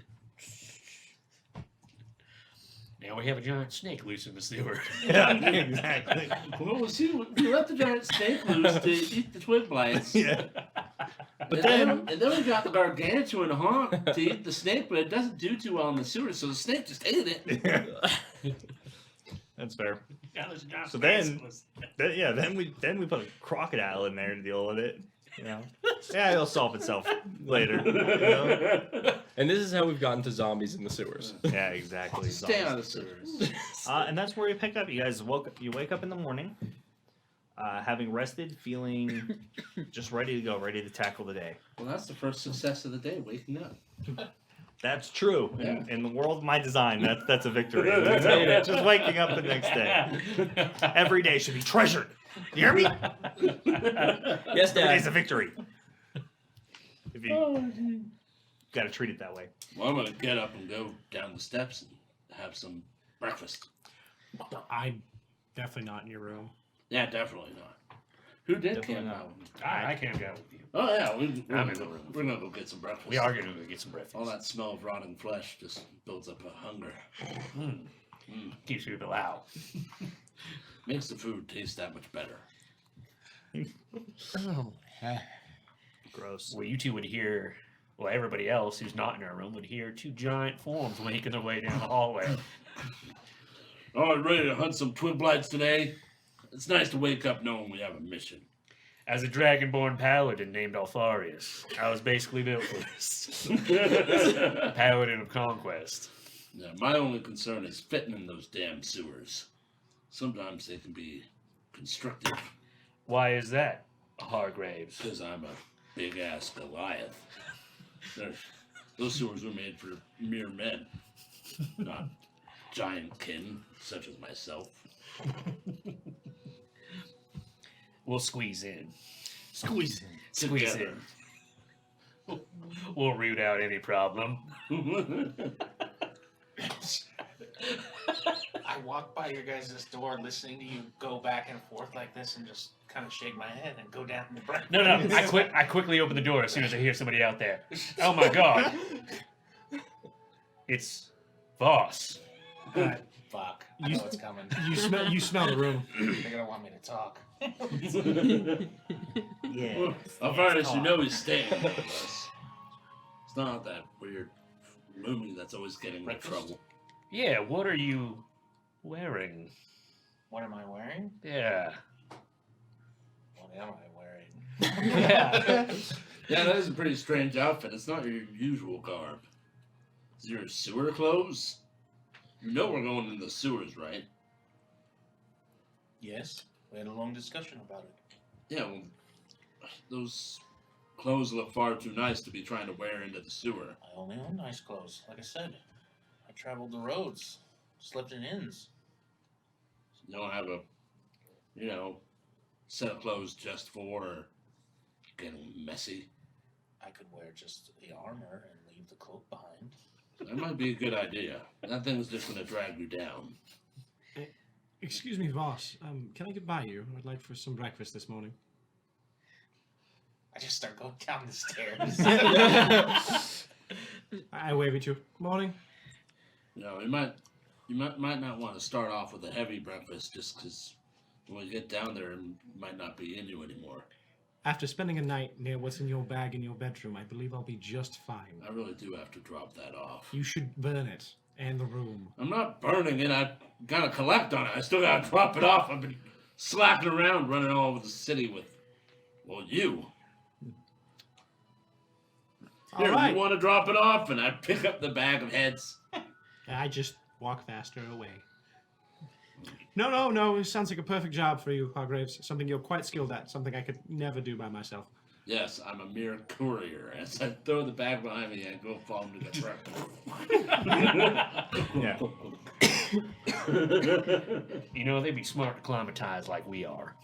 Now we have a giant snake loose in the sewer. Yeah, exactly. Well, we let the giant snake loose to eat the twig blights. Yeah. But then we got the gargantuan hawk to eat the snake, but it doesn't do too well in the sewer, so the snake just ate it. That's fair. Now there's a giant So snake then- loose. Then we put a crocodile in there to deal with it. You know. Yeah, it'll solve itself later. You know? And this is how we've gotten to zombies in the sewers. Yeah, exactly. Stay out of the sewers. And that's where you pick up. You guys you wake up in the morning, having rested, feeling just ready to go, ready to tackle the day. Well, that's the first success of the day, waking up. That's true. Yeah. In the world of my design, that's a victory. So, just waking up the next day. Every day should be treasured. You hear me? Yes, Every day's Dad. a victory. If you got to treat it that way. Well, I'm gonna get up and go down the steps and have some breakfast. I'm definitely not in your room. Yeah, definitely not. Who did Definitely camp not. out? I can't go with you. Oh yeah, I'm in the room. we're gonna go get some breakfast. We are going to go get some breakfast. All that smell of rotting flesh just builds up a hunger. Keeps people out. Makes the food taste that much better. Gross. Well, you two would hear, well, everybody else who's not in our room would hear two giant forms making their way down the hallway. All right, ready to hunt some twig blights today? It's nice to wake up knowing we have a mission. As a dragonborn paladin named Alfarius, I was basically built for this. Paladin of conquest. Yeah, my only concern is fitting in those damn sewers. Sometimes they can be constrictive Why is that, Hargraves? because I'm a big ass Goliath. Those sewers were made for mere men, not giant kin such as myself. We'll squeeze in. Squeeze in. Squeeze Together. in. We'll root out any problem. I walk by your guys' door listening to you go back and forth like this and just kind of shake my head and go down the breakfast. No, I quickly open the door as soon as I hear somebody out there. Oh my god. It's Voss. Fuck. I know it's coming. You smell the room. They're gonna want me to talk. Yeah. Well, Alfarius, you know he's staying with us. It's not that weird roomie that's always getting in Breakfast? trouble. Yeah, what are you wearing? What am I wearing? Yeah. What am I wearing? Yeah. Yeah, that is a pretty strange outfit. It's not your usual garb. Is your sewer clothes? You know we're going in the sewers, right? Yes. We had a long discussion about it. Yeah, well, those clothes look far too nice to be trying to wear into the sewer. I only own nice clothes. Like I said, I traveled the roads, slept in inns. You don't have a, set of clothes just for getting messy. I could wear just the armor and leave the cloak behind. That might be a good idea. That thing's just going to drag you down. Excuse me, Voss. Can I get by you? I'd like for some breakfast this morning. I just start going down the stairs. I wave at you. Morning. You might not want to start off with a heavy breakfast just because when we get down there, it might not be in you anymore. After spending a night near what's in your bag in your bedroom, I believe I'll be just fine. I really do have to drop that off. You should burn it And the room. I'm not burning it. I gotta collect on it. I still gotta drop it off. I've been slacking around, running all over the city with, well, you. All Here, right. you want to drop it off? And I pick up the bag of heads. I just walk faster away. No. It sounds like a perfect job for you, Hargraves. Something you're quite skilled at. Something I could never do by myself. Yes, I'm a mere courier. As I throw the bag behind me, I go fall into the truck. Yeah. You know, they'd be smart to climatize like we are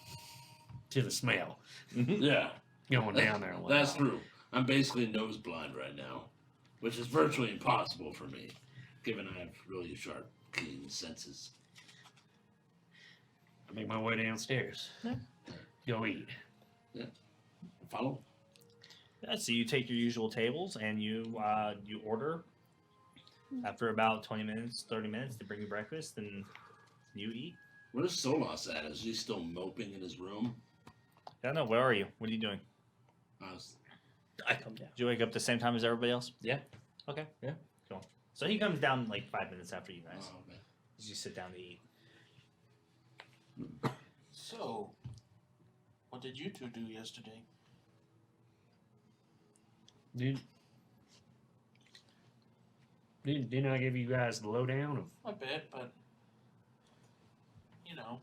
to the smell Yeah, going down there. And that's whatnot. true. I'm basically nose blind right now, which is virtually impossible for me, given I have really sharp, keen senses. I make my way downstairs. Go eat. Follow? Yeah, so you take your usual tables and you order. After about 20 minutes, 30 minutes, they bring you breakfast and you eat. Where's Solas at? Is he still moping in his room? I don't know. Where are you? What are you doing? I come down. Did you wake up the same time as everybody else? Yeah. Okay. Yeah. Cool. So he comes down like 5 minutes after you guys. Oh, man. As you sit down to eat. So, what did you two do yesterday? Didn't I give you guys the lowdown of? A bit, but you know,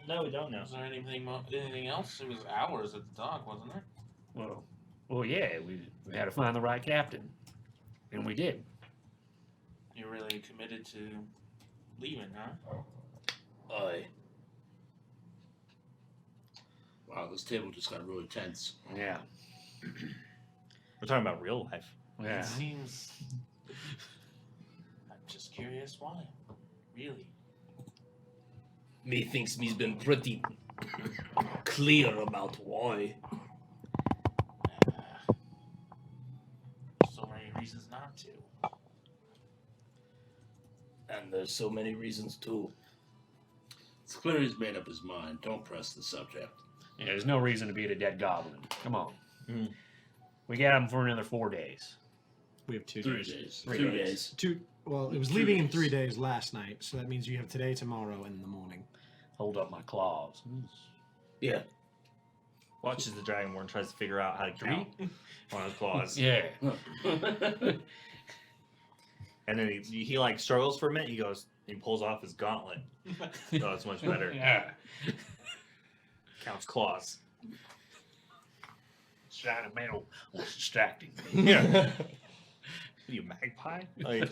No, we don't know. was there anything else? It was hours at the dock, wasn't it? Well, yeah. We had to find the right captain, and we did. You're really committed to leaving, huh? Aye. Wow, this table just got really tense. Yeah. We're talking about real life. Yeah. It seems. I'm just curious why. Really? Me thinks me's been pretty clear about why. So many reasons not to. And there's so many reasons too. It's clear he's made up his mind. Don't press the subject. Yeah, there's no reason to beat a dead goblin. Come on. Mhm. We got him for another 4 days. We have 2 3 days. days. 3 2 days. days. Two. Well, it was 2 leaving in days. 3 days last night, so that means you have today, tomorrow, and in the morning. Hold up my claws. Yeah. Watches the Dragonborn tries to figure out how to count on his claws. Yeah. And then he like struggles for a minute. He pulls off his gauntlet. Oh, it's much better. Yeah. Counts claws. Shiny metal was distracting me. Yeah. Are you a magpie? Like,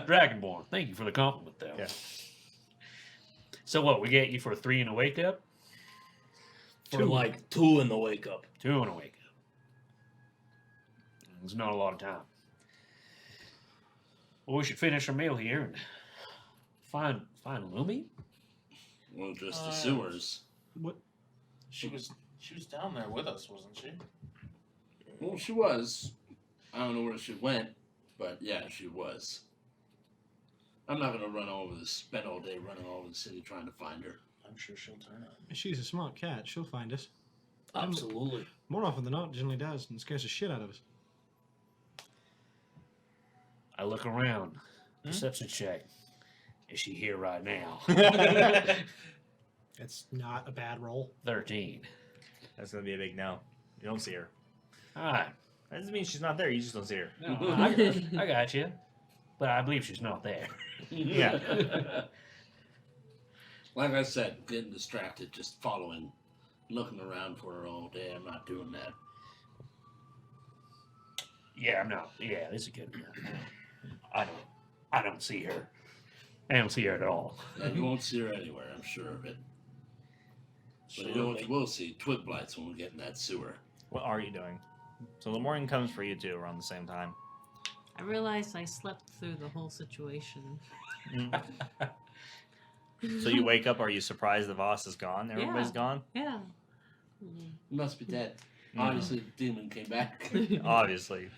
Dragonborn, thank you for the compliment, though. Yeah. So what? We get you for 3 in a wake up, For like 2 in the wake up. 2 in a wake up. There's not a lot of time. Well, we should finish our meal here and find Lumi. Well, just the sewers. She was down there with us, wasn't she? Well, she was. I don't know where she went, but yeah, she was. I'm not gonna spend all day running all over the city trying to find her. I'm sure she'll turn up. She's a smart cat. She'll find us. Absolutely. More often than not, generally does, and scares the shit out of us. I look around. Perception check. Is she here right now? It's not a bad roll. 13. that's gonna be a big no. You don't see her. All right. That doesn't mean she's not there. You just don't see her. No, I got you. But I believe she's not there. Yeah. Like I said, getting distracted, just following, looking around for her all day. I'm not doing that. Yeah, I'm not. Yeah, this is good. I don't see her. I don't see her at all. And you won't see her anywhere, I'm sure of it. But you know what you will see? Twig Blights when we get in that sewer. What are you doing? So the morning comes for you two around the same time. I realized I slept through the whole situation. So you wake up. Are you surprised the Voss is gone? Everybody's Yeah. gone. Yeah. You must be dead. Mhm. Obviously, the demon came back. Obviously.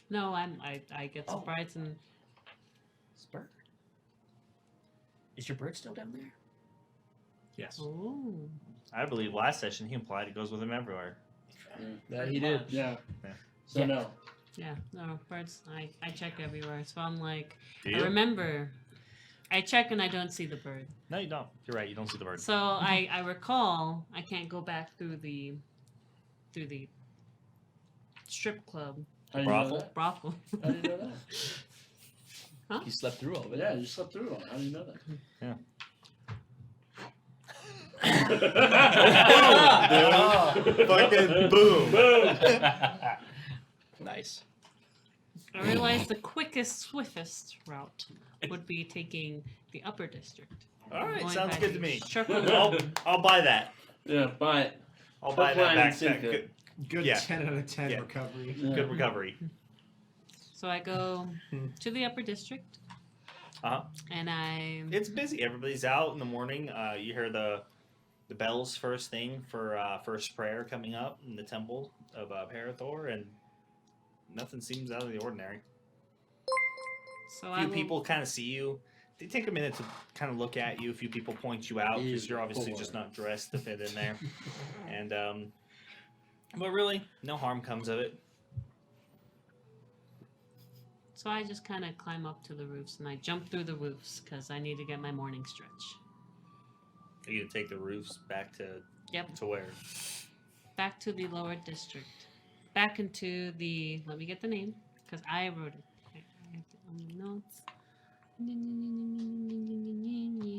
No, I get surprised and It's bird. Is your bird still down there? Yes. oh, I believe last session he implied it goes with him everywhere. That he did. Yeah. Yeah. So Yeah. no. Yeah, no, birds, I check everywhere. So I'm like, Do I you? remember, I check and I don't see the bird. No, you don't. You're right. You don't see the bird. So I recall I can't go back through the strip club How do you Brothel? know that? brothel. How do you know that? You slept through all of it. Yeah, you slept through it. How do you know that? Fucking boom. Nice. I realized the quickest, swiftest route would be taking the upper district. All right, Going sounds by good the to me. Circle I'll buy that. Yeah, but I'll buy Hook, that line, and backpack. sinker. Good, Good Yeah. 10 out of 10 Yeah. recovery. good recovery. So I go Hmm. to the upper district. Uh-huh. And I It's busy. Everybody's out in the morning. You hear the bells first thing for first prayer coming up in the temple of Parathor, and nothing seems out of the ordinary. so A I few will, people kind of see you. They take a minute to kind of look at you. A few people point you out because you're obviously just not dressed to fit in there. And but really, no harm comes of it. So I just kind of climb up to the roofs and I jump through the roofs because I need to get my morning stretch. Are you gonna take the roofs back to Yep. to where? Back to the lower district. Back into the. Let me get the name because I wrote it. I have it on the notes.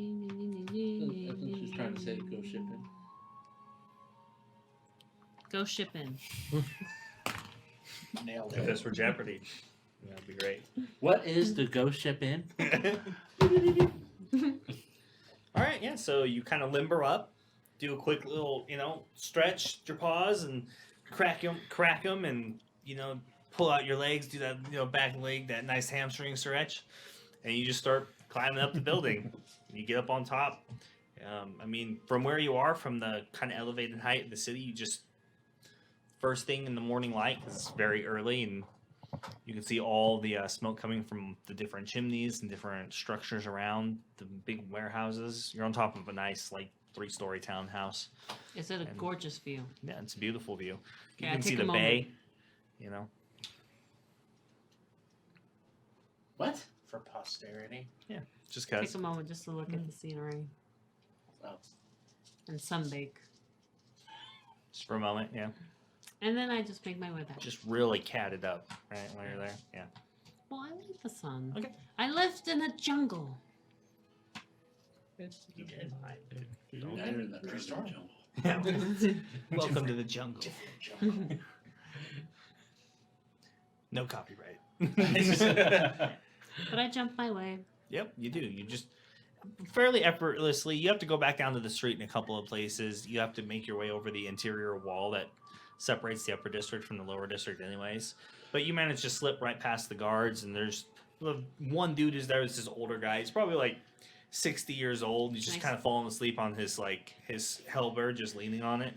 I think she's trying to say go shipping. Go shipping. Nailed If it. this were Jeopardy, that'd be great. What is the ghost ship in? All right, yeah. So you kind of limber up, do a quick little, stretch your paws and crack them, and pull out your legs, do that, back leg, that nice hamstring stretch, and you just start climbing up the building. You get up on top. From where you are, from the kind of elevated height of the city, you just first thing in the morning light, 'cause it's very early, and you can see all the smoke coming from the different chimneys and different structures around the big warehouses. You're on top of a nice, 3-story townhouse. Is it a And- gorgeous view? Yeah, it's a beautiful view. You Okay, I can see take the a moment. bay. What? For posterity. Just Take because. a moment just to look at the scenery Oh. and sunbake. Just for a moment, yeah. And then I just make my way back. Just really catted up, right, while you're there. Yeah. Well, I like the sun. Okay. I lived in a jungle. You did. Now you're in the prehistoric jungle. Welcome to the jungle. No copyright. But I jumped my way. Yep, you do. You just fairly effortlessly. You have to go back down to the street in a couple of places. You have to make your way over the interior wall that separates the upper district from the lower district, anyways. But you manage to slip right past the guards, and there's one dude who's there. It's this older guy. He's probably 60 years old. He's just Nice. kind of falling asleep on his halberd, just leaning on it.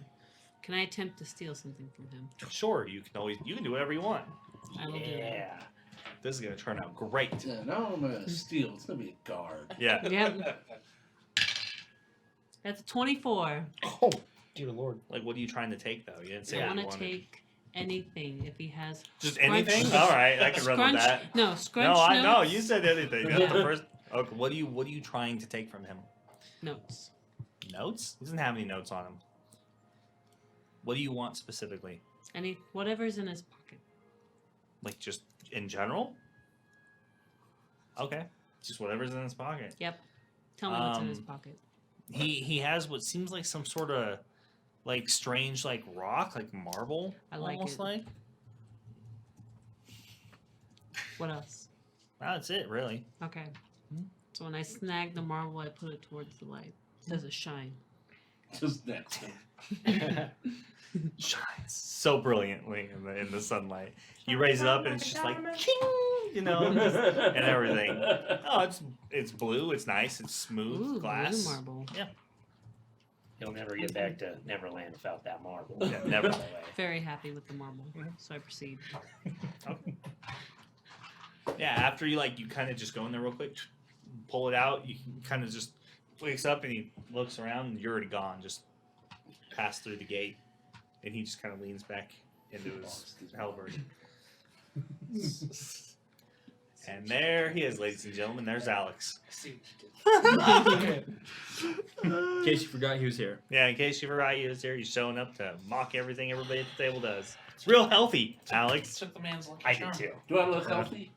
Can I attempt to steal something from him? Sure, you can do whatever you want. I will do that. Yeah. This is gonna turn out great. Yeah, now I'm gonna steal. It's gonna be a guard. Yeah. Yep. That's a 24. Oh, dear lord. What are you trying to take though? You didn't say I what you want to wanted. take anything if he has. Just scrunch- anything? All right, I can run with scrunch- that. No, scrunch No, I know notes. you said anything. That's the first. Okay, what are you trying to take from him? Notes. Notes? He doesn't have any notes on him. What do you want specifically? Whatever's in his pocket. Just in general? Okay, just whatever's in his pocket. Tell me what's in his Um, pocket. He has what seems like some sort of strange rock, marble. I like almost it. like. What else? That's it, really. Okay. Hmm? So when I snag the marble, I put it towards the light. Does it shine? Just next to him. Shines so brilliantly in the sunlight. You raise it up and it's just ching, and everything. Oh, it's blue. It's nice. It's smooth Ooh, glass. blue marble. You'll never get back to Neverland without that marble. Yeah, never. Very happy with the marble. So I proceed. Yeah, after you kind of just go in there real quick, pull it out. You kind of just wakes up and he looks around and you're already gone. Just pass through the gate, and he just kind of leans back into his halberd. And there he is, ladies and gentlemen. There's Alex. I see what you did. In case you forgot he was here. Yeah, in case you forgot he was here, he's showing up to mock everything everybody at the table does. It's real healthy, Alex. Took the man's lucky I charm. did too. Do I look healthy?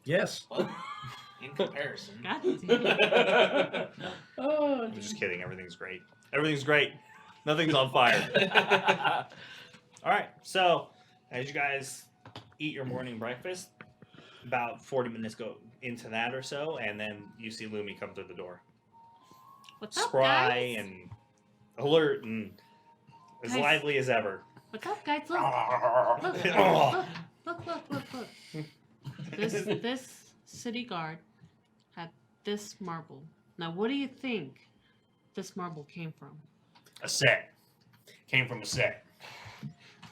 Yes. Well, in comparison. God damn. Oh, I'm just kidding. Everything's great. Everything's great. Nothing's on fire. All right. So, as you guys eat your morning breakfast, about 40 minutes go into that or so, and then you see Lumi come through the door. What's up, Spry guys? and alert and as Guys. lively as ever. What's up, guys? Look. Look. This city guard had this marble. Now, what do you think this marble came from? A set. Came from a set.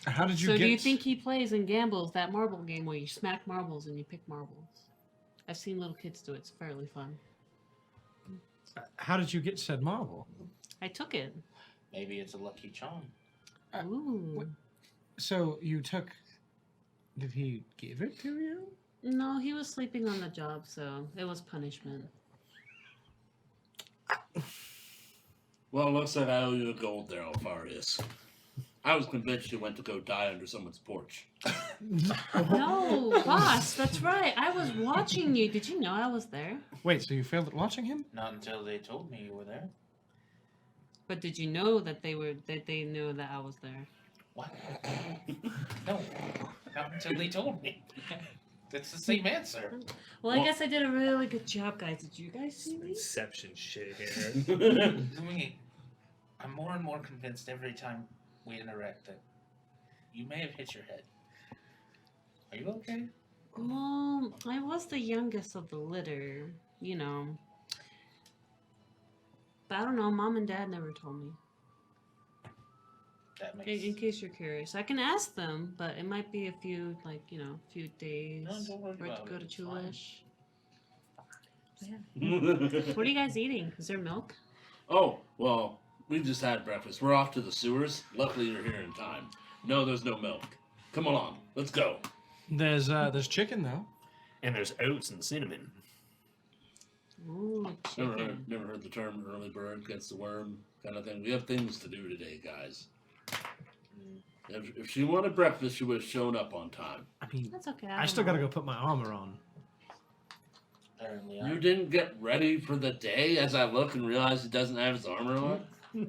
How did you So get? do you think he plays and gambles that marble game where you smack marbles and you pick marbles? I've seen little kids do it. It's fairly fun. How did you get said marble? I took it. Maybe it's a lucky charm. Ooh. So you took. Did he give it to you? No, he was sleeping on the job, so it was punishment. well, looks like I owe you a gold there, Alfarius. I was convinced you went to go die under someone's porch. No, boss, that's right. I was watching you. Did you know I was there? Wait, so you failed at watching him? Not until they told me you were there. But did you know that they knew that I was there? What? No. Not until they told me. That's the same answer. Well, I guess I did a really good job, guys. Did you guys see me? Inception shit here. Lumi, I'm more and more convinced every time we interact that you may have hit your head. Are you okay? Well, I was the youngest of the litter, you know. But I don't know, Mom and Dad never told me. That In makes case you're curious. I can ask them, but it might be a few, few days No, don't worry for it to about go it, to it's fine. Chulish. What are you guys eating? Is there milk? Oh, well, we just had breakfast. We're off to the sewers. Luckily, you're here in time. No, there's no milk. Come along. Let's go. There's chicken though. And there's oats and cinnamon. Ooh, chicken. Never heard the term early bird gets the worm kind of thing. We have things to do today, guys. If she wanted breakfast, she would have shown up on time. I mean, That's okay. I still gotta go put my armor on. apparently You didn't get ready for the day as I look and realize he doesn't have his armor on?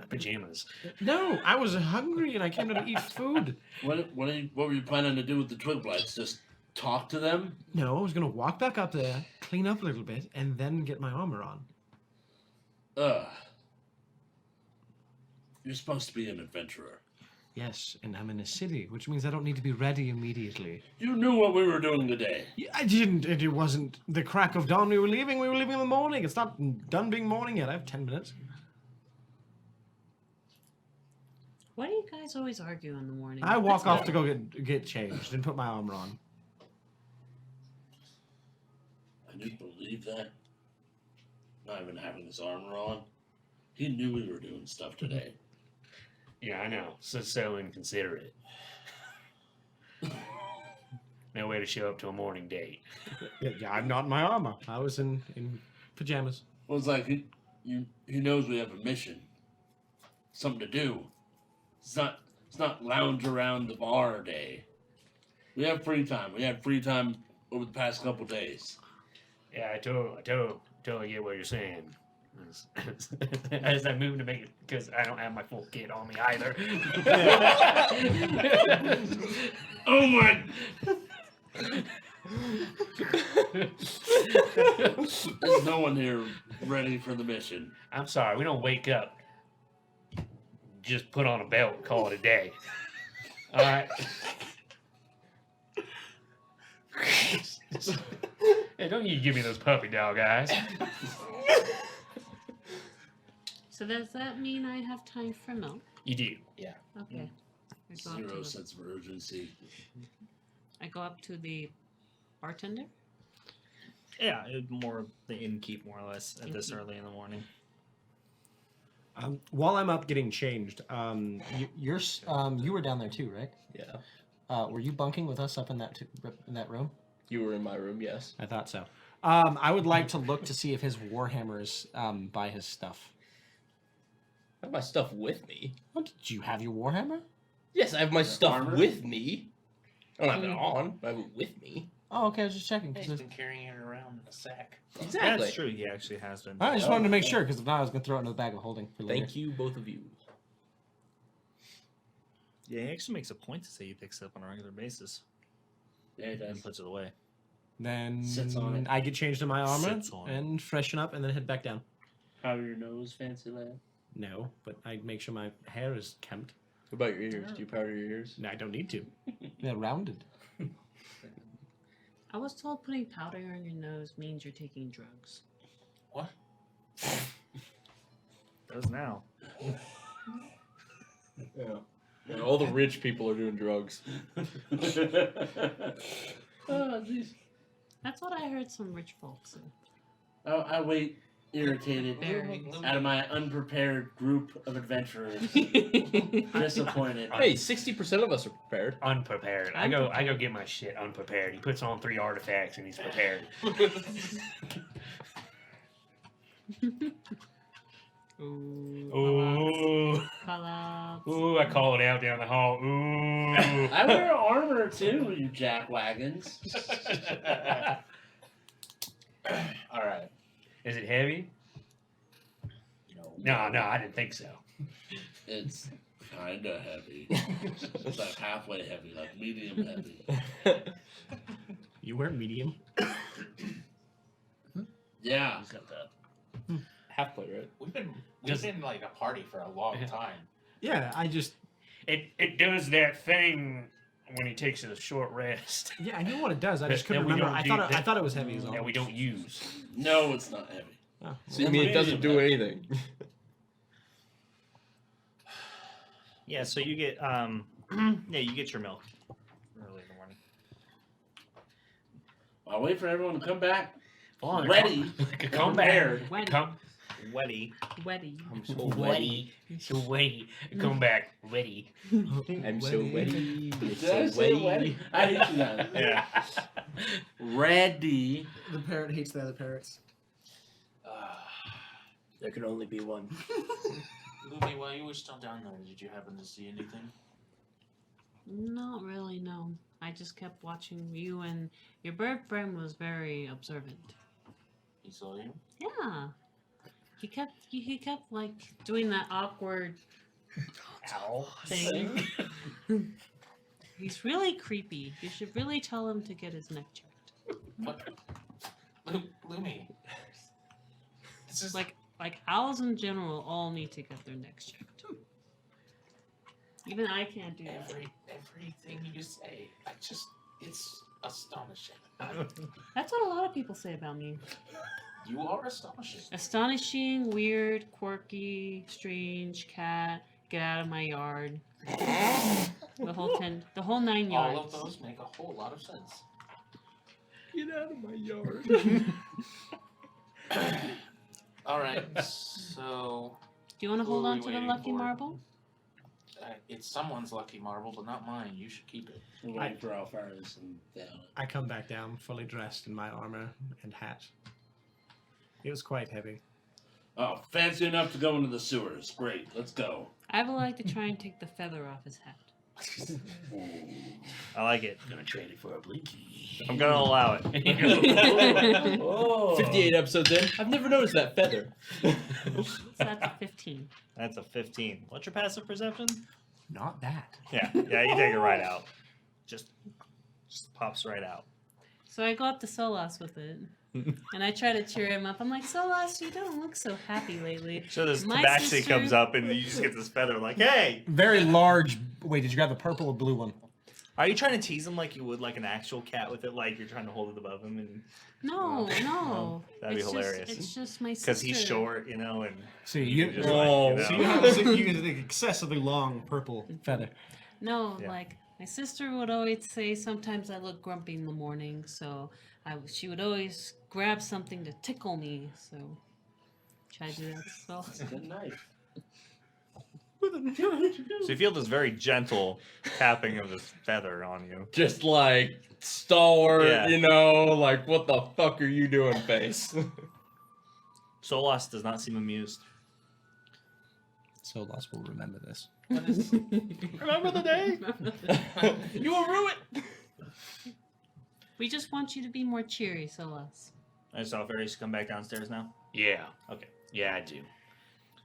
Pajamas. No, I was hungry and I came to eat food. What were you planning to do with the Twig Blights? Just talk to them? No, I was gonna walk back up there, clean up a little bit, and then get my armor on. You're supposed to be an adventurer. Yes, and I'm in a city, which means I don't need to be ready immediately. You knew what we were doing today. Yeah, I didn't. It wasn't the crack of dawn. We were leaving. We were leaving in the morning. It's not done being morning yet. I have 10 minutes. Why do you guys always argue in the morning? I walk That's off to go get changed and put my armor on. Can you believe that? Not even having his armor on. He knew we were doing stuff today. Yeah, I know. So inconsiderate. No way to show up to a morning date. Yeah, I'm not in my armor. I was in pajamas. Well, it's like he knows we have a mission, something to do. It's not lounge around the bar day. We have free time. We had free time over the past couple days. Yeah, I totally get what you're saying. As I move to make it, because I don't have my full kit on me either. Oh my! There's no one here ready for the mission. I'm sorry, we don't wake up, just put on a belt and call it a day. All right. Hey, don't you give me those puppy dog eyes. So does that mean I have time for milk? You do. Okay. Zero sense of urgency. I go up to the bartender. Yeah, more the innkeep, more or less, at this early in the morning. While I'm up getting changed, you were down there too, right? Yeah. were you bunking with us up in that room? You were in my room, yes. I thought so. I would like to look to see if his warhammer is by his stuff. I have my stuff with me. Oh, did you have your warhammer? Yes, I have my stuff armor? with me. I don't have it on, but I have it with me. Oh, okay. I was just checking. He's 'cause been carrying it around in a sack. Exactly. That's true. He actually has been. I just wanted to make sure because if not, I was going to throw it in the bag of holding for later. Thank you, both of you. Yeah, he actually makes a point to say he picks it up on a regular basis Yeah, it and does. puts it away. Then Sits on it. I get changed in my armor Sits on it. and freshen up and then head back down. Powder your nose, fancy lad. No, but I make sure my hair is kempt. What about your ears? Do you powder your ears? No, I don't need to. They're rounded. I was told putting powder in your nose means you're taking drugs. Does now. Yeah. And all the rich people are doing drugs. Oh, jeez. That's what I heard some rich folks say. Oh, I wait, irritated, Very. out of my unprepared group of adventurers. Disappointed. Hey, 60% of us are prepared. Unprepared. I go get my shit unprepared. He puts on 3 artifacts and he's prepared. Ooh. Ooh. Call-outs. Ooh, I call it out down the hall. Ooh. I wear armor too, you jackwagons. All right. Is it heavy? No, I didn't think so. It's kinda heavy. It's like halfway heavy, like medium heavy. You wear medium. Yeah. He's got the Half plate, right? We've been Does- like a party for a long time. Yeah, I just. It does that thing when he takes a short rest Yeah, I knew what it does. I just That couldn't we remember. don't I do thought. I that- thought it was heavy as all. that we don't use. No, it's not heavy. Oh, So you mean it doesn't do anything? Yeah, so you get you get your milk early in the morning. I'll wait for everyone to come back. Fine, Ready. Come back. Prepared. Wetty. Come. Wetty. Wetty. I'm so Wetty. So wetty. Come back. Ready. I'm so wetty. It's Did I so say wetty. wetty? I hate you guys. Yeah. Ready. The parrot hates the other parrots. There can only be one. Lumi, while you were still down there, did you happen to see anything? Not really, no. I just kept watching you, and your bird friend was very observant. He saw you? Yeah. He kept like doing that awkward Ow. thing. He's really creepy. You should really tell him to get his neck checked. What? Lumi. This is Like owls in general all need to get their necks checked. Even I can't do that. everything you say. It's astonishing. That's what a lot of people say about me. You are astonishing. Astonishing, weird, quirky, strange, cat, get out of my yard. The whole 9 yards. All of those make a whole lot of sense. Get out of my yard. All right, so Do you want to Who hold are on we to the waiting lucky for? marble? it's someone's lucky marble, but not mine. You should keep it. I'm waiting for Alfaris and down. I come back down, fully dressed in my armor and hat. It was quite heavy. Oh, fancy enough to go into the sewers. Great, let's go. I would like to try and take the feather off his hat. I like it. I'm gonna trade it for a blinky. I'm gonna allow it. Oh. 58 episodes in. I've never noticed that feather. So that's a 15. That's a 15. What's your passive perception? Not that. Yeah, you take it right out. Just pops right out. So I go up to Solas with it. And I try to cheer him up. I'm like, Solas, you don't look so happy lately. So this My tabaxi sister- comes up and you just get this feather like, hey! Very large. Wait, did you grab the purple or blue one? Are you trying to tease him like you would like an actual cat with it? Like you're trying to hold it above him and No, no. that'd be It's hilarious. Just, it's just my sister. because he's short, you know, and See, you you, just Oh. like, so you you know. have so you get the excessively long purple feather. No, Yeah. like my sister would always say sometimes I look grumpy in the morning, so she would always grab something to tickle me. So try to do that. So Good knife. So you feel this very gentle tapping of this feather on you. Just like stalwart, Yeah. you know, like what the fuck are you doing, face? Solas does not seem amused. Solas will remember this. Remember the day? You will ruin it. We just want you to be more cheery, Solas. I saw Fairies come back downstairs now. Yeah. Okay. Yeah, I do.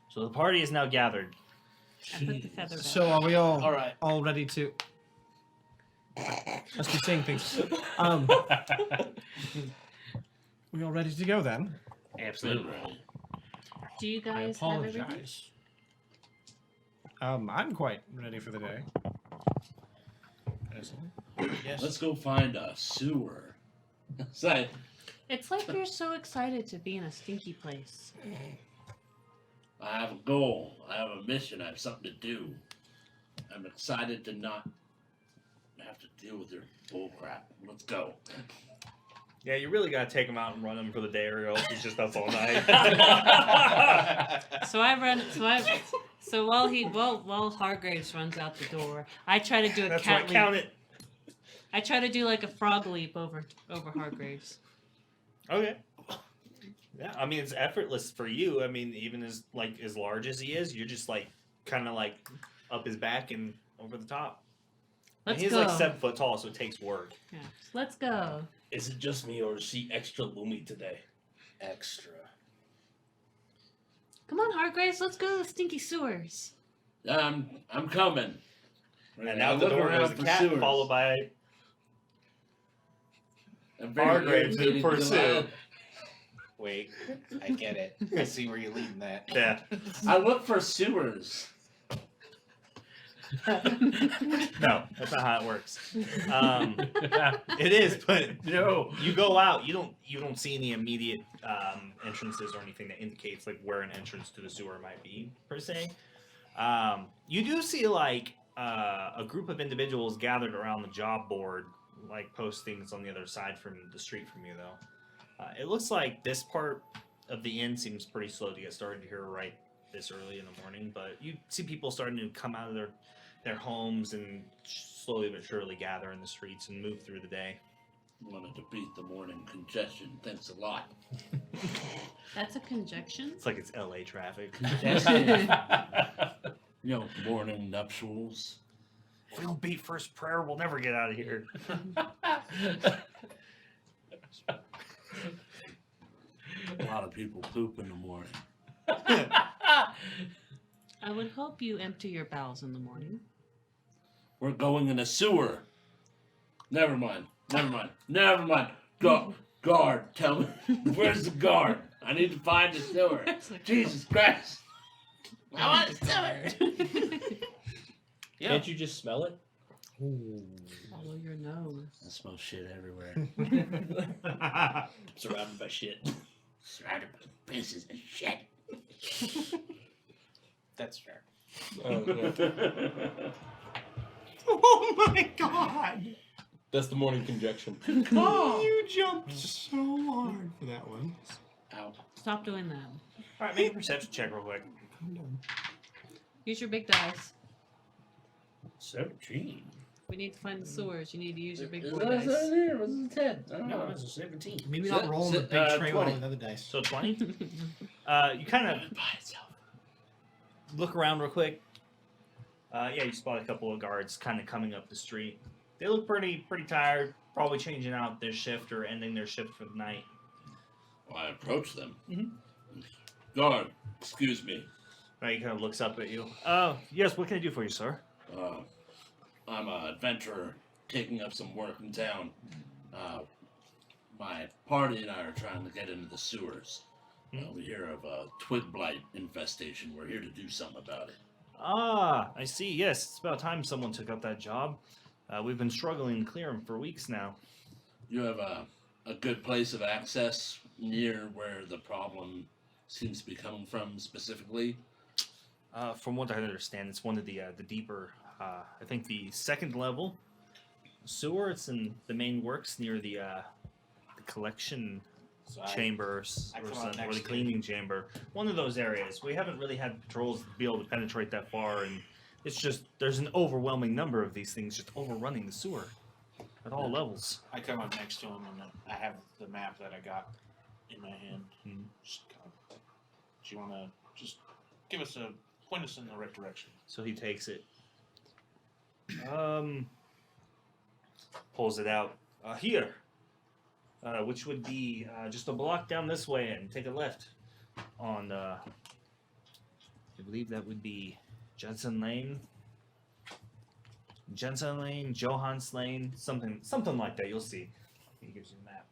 So the party is now gathered. I put the feather back. So are we all Alright. all ready to? Must be saying things. We all ready to go then? Absolutely. Do you I guys have everything? apologize. I'm quite ready for the day. Personally. Yes. Let's go find a sewer. Say, It's like you're so excited to be in a stinky place. I have a goal. I have a mission. I have something to do. I'm excited to not have to deal with your bullcrap. Let's go. Yeah, you really gotta take him out and run him for the day, or else he's just up all night. So I run. So while Hargraves runs out the door, I try to do a That's cat right. leap. Count it. I try to do like a frog leap over Hargraves. Okay. Yeah, I mean it's effortless for you. I mean, even as large as he is, you're just like kind of like up his back and over the top. And Let's he's go. like 7 foot tall, so it takes work. Yeah. Let's go. Is it just me or is she extra loomy today? Extra. Come on, Hargraves. Let's go to the stinky sewers. I'm coming. And out the Look door around goes the for cat, sewers. followed by I'm very Hargraves in irritated pursuit. Wait, I get it. I see where you're leading that. Yeah. I look for sewers. No, that's not how it works. It is, but no, you go out. You don't see any immediate entrances or anything that indicates like where an entrance to the sewer might be per se. You do see like a group of individuals gathered around the job board, like postings on the other side from the street from you, though. It looks like this part of the inn seems pretty slow to get started here right this early in the morning, but you see people starting to come out of their homes and slowly but surely gather in the streets and move through the day. Wanted to beat the morning congestion. Thanks a lot. That's a conjunction. It's like it's LA traffic. You know, morning nuptials. If we don't beat first prayer, we'll never get out of here. A lot of people poop in the morning. I would hope you empty your bowels in the morning. We're going in a sewer. Never mind. Guard, tell me. Where's the guard? I need to find the sewer. Jesus Christ. I want a sewer. Yeah. Can't you just smell it? Follow your nose. I smell shit everywhere. Surrounded by shit. Surrounded by pieces of shit. That's fair. Oh my god! That's the morning conjunction. Oh. You jumped so hard for that one. Ow. Stop doing that. All right, make a perception check real quick. Calm down. Use your big dice. 17. We need to find the sewers. You need to use your big Is boy that dice. here? Was it 10? I don't No, know. that's a 17. Maybe So- not roll so, the big tray 20. with other dice. So 20. You kind of look around real quick. Yeah, you spot a couple of guards kind of coming up the street. They look pretty tired. Probably changing out their shift or ending their shift for the night. Well, I approach them. Mhm. Guard, excuse me. Right, he kind of looks up at you. Yes, what can I do for you, sir? I'm an adventurer taking up some work in town. My party and I are trying to get into the sewers. We hear of a Twig Blight infestation. We're here to do something about it. Ah, I see. Yes, it's about time someone took up that job. We've been struggling to clear them for weeks now. You have a good place of access near where the problem seems to be coming from specifically? From what I understand, it's one of the deeper, I think the second level sewer. It's in the main works near the collection So chambers I or, come up something, or next the to cleaning chamber. One of those areas. We haven't really had patrols be able to penetrate that far, and it's just there's an overwhelming number of these things just overrunning the sewer at all levels. I come up next to him and I have the map that I got in my hand. Mhm. Just kind of, do you want to just give us point us in the right direction? So he takes it. Pulls it out. Here. Which would be just a block down this way and take a left on, I believe that would be Jensen Lane. Johans Lane, something like that. You'll see. He gives you the map.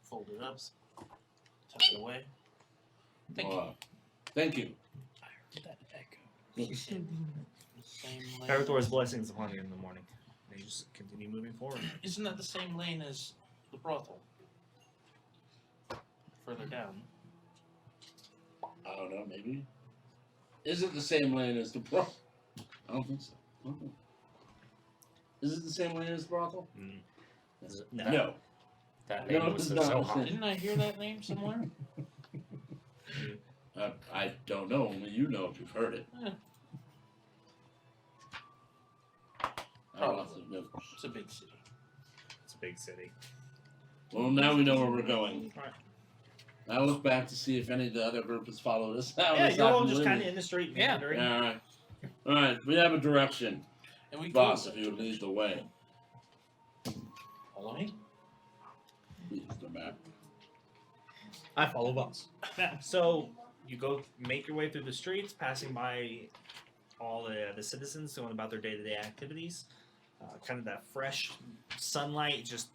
Fold it up, tuck it away. Thank you. Thank you. Same lane. Parathor's blessings upon you in the morning. And you just continue moving forward. Isn't that the same lane as the brothel? Further down. I don't know, maybe. Is it the same lane as the brothel? I don't think so. Mhm. Is it the same lane as the brothel? No. No. That No, name was it's so not. hard. Didn't I hear that name somewhere? I don't know. Only you know if you've heard it. Eh. I don't know. It's a big city. It's a big city. Well, now we know where we're going. Alright. I look back to see if any of the other group has followed us. Now Yeah, it's you're not all just familiar. kind of in the street Yeah. meandering. All right. All right. We have a direction, And we boss. go. If you would lead the way. Follow me. Use the map. I follow boss. Yeah, so you go make your way through the streets, passing by all the citizens going about their day-to-day activities. Kind of that fresh sunlight just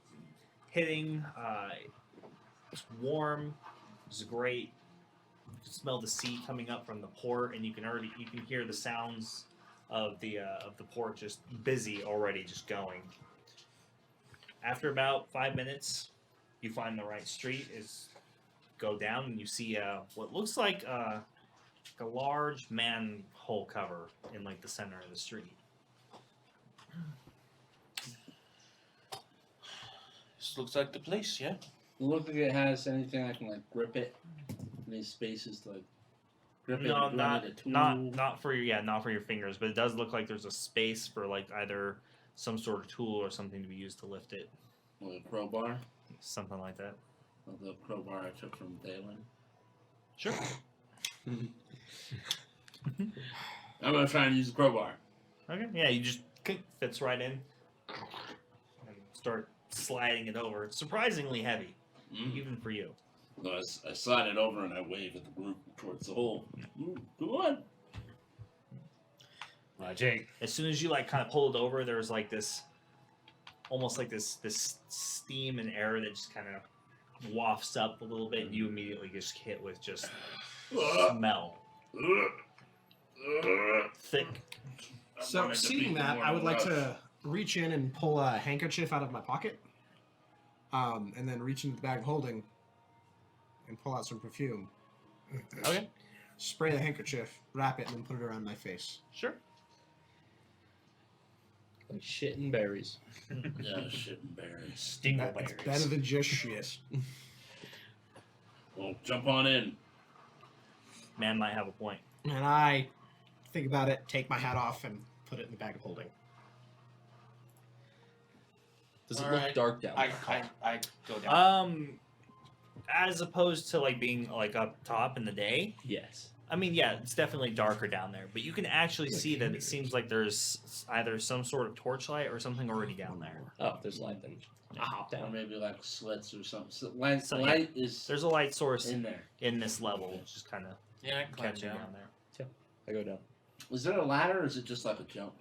hitting. It's warm. It's great. You can smell the sea coming up from the port, and you can hear the sounds of the port just busy already, just going. After about 5 minutes, you find the right street. Go down and you see what looks like a large manhole cover in like the center of the street. This looks like the place, yeah? Look like it has anything I can like grip it. Any spaces to like grip it. No, and not a tool. not for your fingers, but it does look like there's a space for like either some sort of tool or something to be used to lift it, With a crowbar. something like that. With the crowbar I took from Dalen. Sure. I'm gonna try and use the crowbar. Okay. Yeah, you just fits right in and start sliding it over. It's surprisingly heavy, even for you. So I slide it over and I wave at the group towards the hole. Ooh, come on. Jake. As soon as you like kind of pull it over, there's like this, almost like this steam and air that just kind of wafts up a little bit. And you immediately just hit with just smell, thick. So, seeing that, I would like to reach in and pull a handkerchief out of my pocket, and then reach into the bag of holding and pull out some perfume. Okay. Spray the handkerchief, wrap it, and then put it around my face. Sure. Like shit and berries. Yeah, shit and berries. It's Stingleberries. better than just shit. Well, jump on in. Man might have a point. And I think about it, take my hat off, and put it in the bag of holding. Does it All look right. dark down I there? go down. As opposed to like being like up top in the day. Yes. I mean, yeah, it's definitely darker down there, but you can actually see that it seems like there's either some sort of torchlight or something already down there. Oh, there's light then. I hop Or down. maybe like slits or something. So light, So, light is There's a light source in there. in this level, just kind of Yeah, I can climb catching down. down there. I go down. Is there a ladder or is it just like a jump?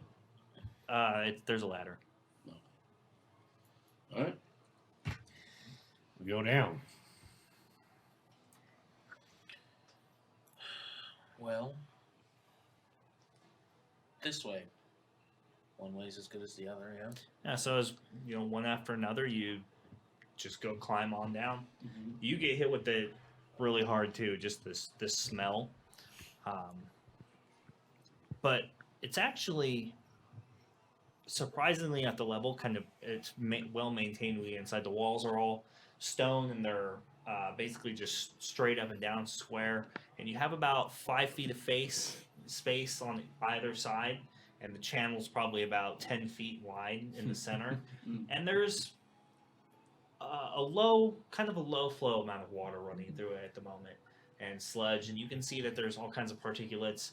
There's a ladder. Alright. We go down. Well, this way. One way's as good as the other, yeah. Yeah, so as you know, one after another, you just go climb on down. You get hit with it really hard too, just this smell. But it's actually surprisingly at the level, kind of it's well maintained. Inside the walls are all stone and they're basically just straight up and down square, and you have about 5 feet of space on either side, and the channel's probably about 10 feet wide in the center, and there's a low flow amount of water running through it at the moment, and sludge, and you can see that there's all kinds of particulates.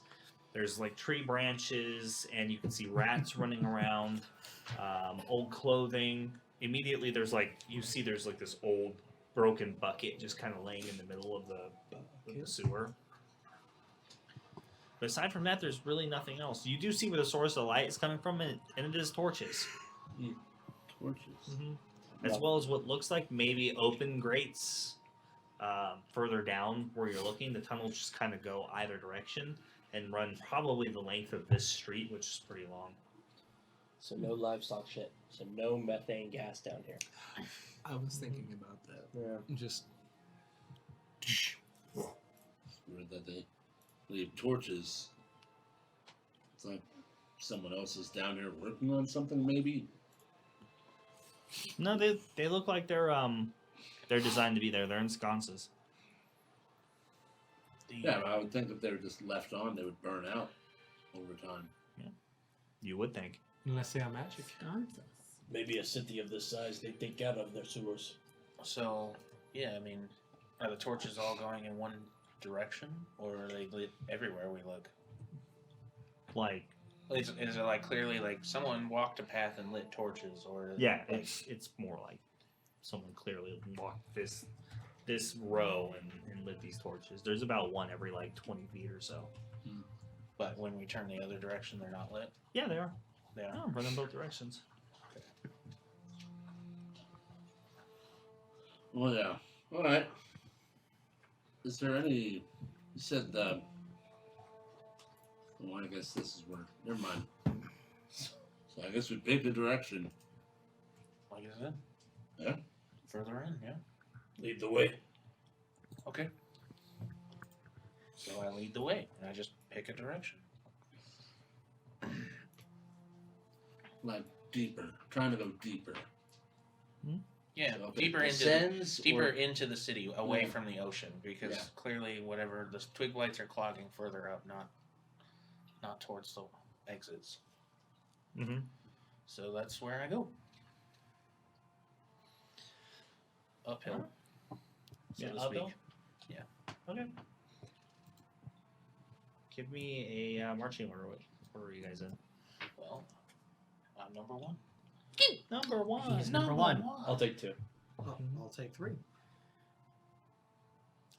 There's like tree branches, and you can see rats running around, old clothing. Immediately there's this old broken bucket just kind of laying in the middle of the sewer. But aside from that, there's really nothing else. You do see where the source of the light is coming from, and it is torches. Torches. As well as what looks like maybe open grates further down where you're looking. The tunnels just kind of go either direction and run probably the length of this street, which is pretty long. So no livestock shit. So no methane gas down here. I was thinking about that. Yeah. Just Weird that they leave torches. It's like someone else is down here working on something, maybe. No, they look like they're designed to be there. They're in sconces. Yeah, I would think if they were just left on, they would burn out over time. You would think. unless they are magic. Sconces. Maybe a city of this size they take out of their sewers. So, yeah, I mean, are the torches all going in one direction, or are they lit everywhere we look? Like, Is it like clearly like someone walked a path and lit torches, or yeah, like, it's more like someone clearly walked this row and lit these torches. There's about one every like 20 feet or so. but when we turn the other direction, they're not lit. Yeah, they are. They are. Oh, run in both directions. Well, yeah. All right. Is there any? You said well, I guess this is where. Never mind. So I guess we picked a direction. Like I said. Yeah. Further in, yeah. Lead the way. Okay. So I lead the way, and I just pick a direction. Like deeper. Trying to go deeper. Yeah, So if it deeper descends or- into the city, away Yeah. from the ocean, because Yeah. clearly whatever the twig blights are clogging further up, not towards the exits. Mm-hmm. So that's where I go. Uphill. So Yeah, to uphill? speak. Okay. Give me a marching order. What are you guys in? Well, I'm number one. Number one. He's number one. I'll take 2. I'll take 3.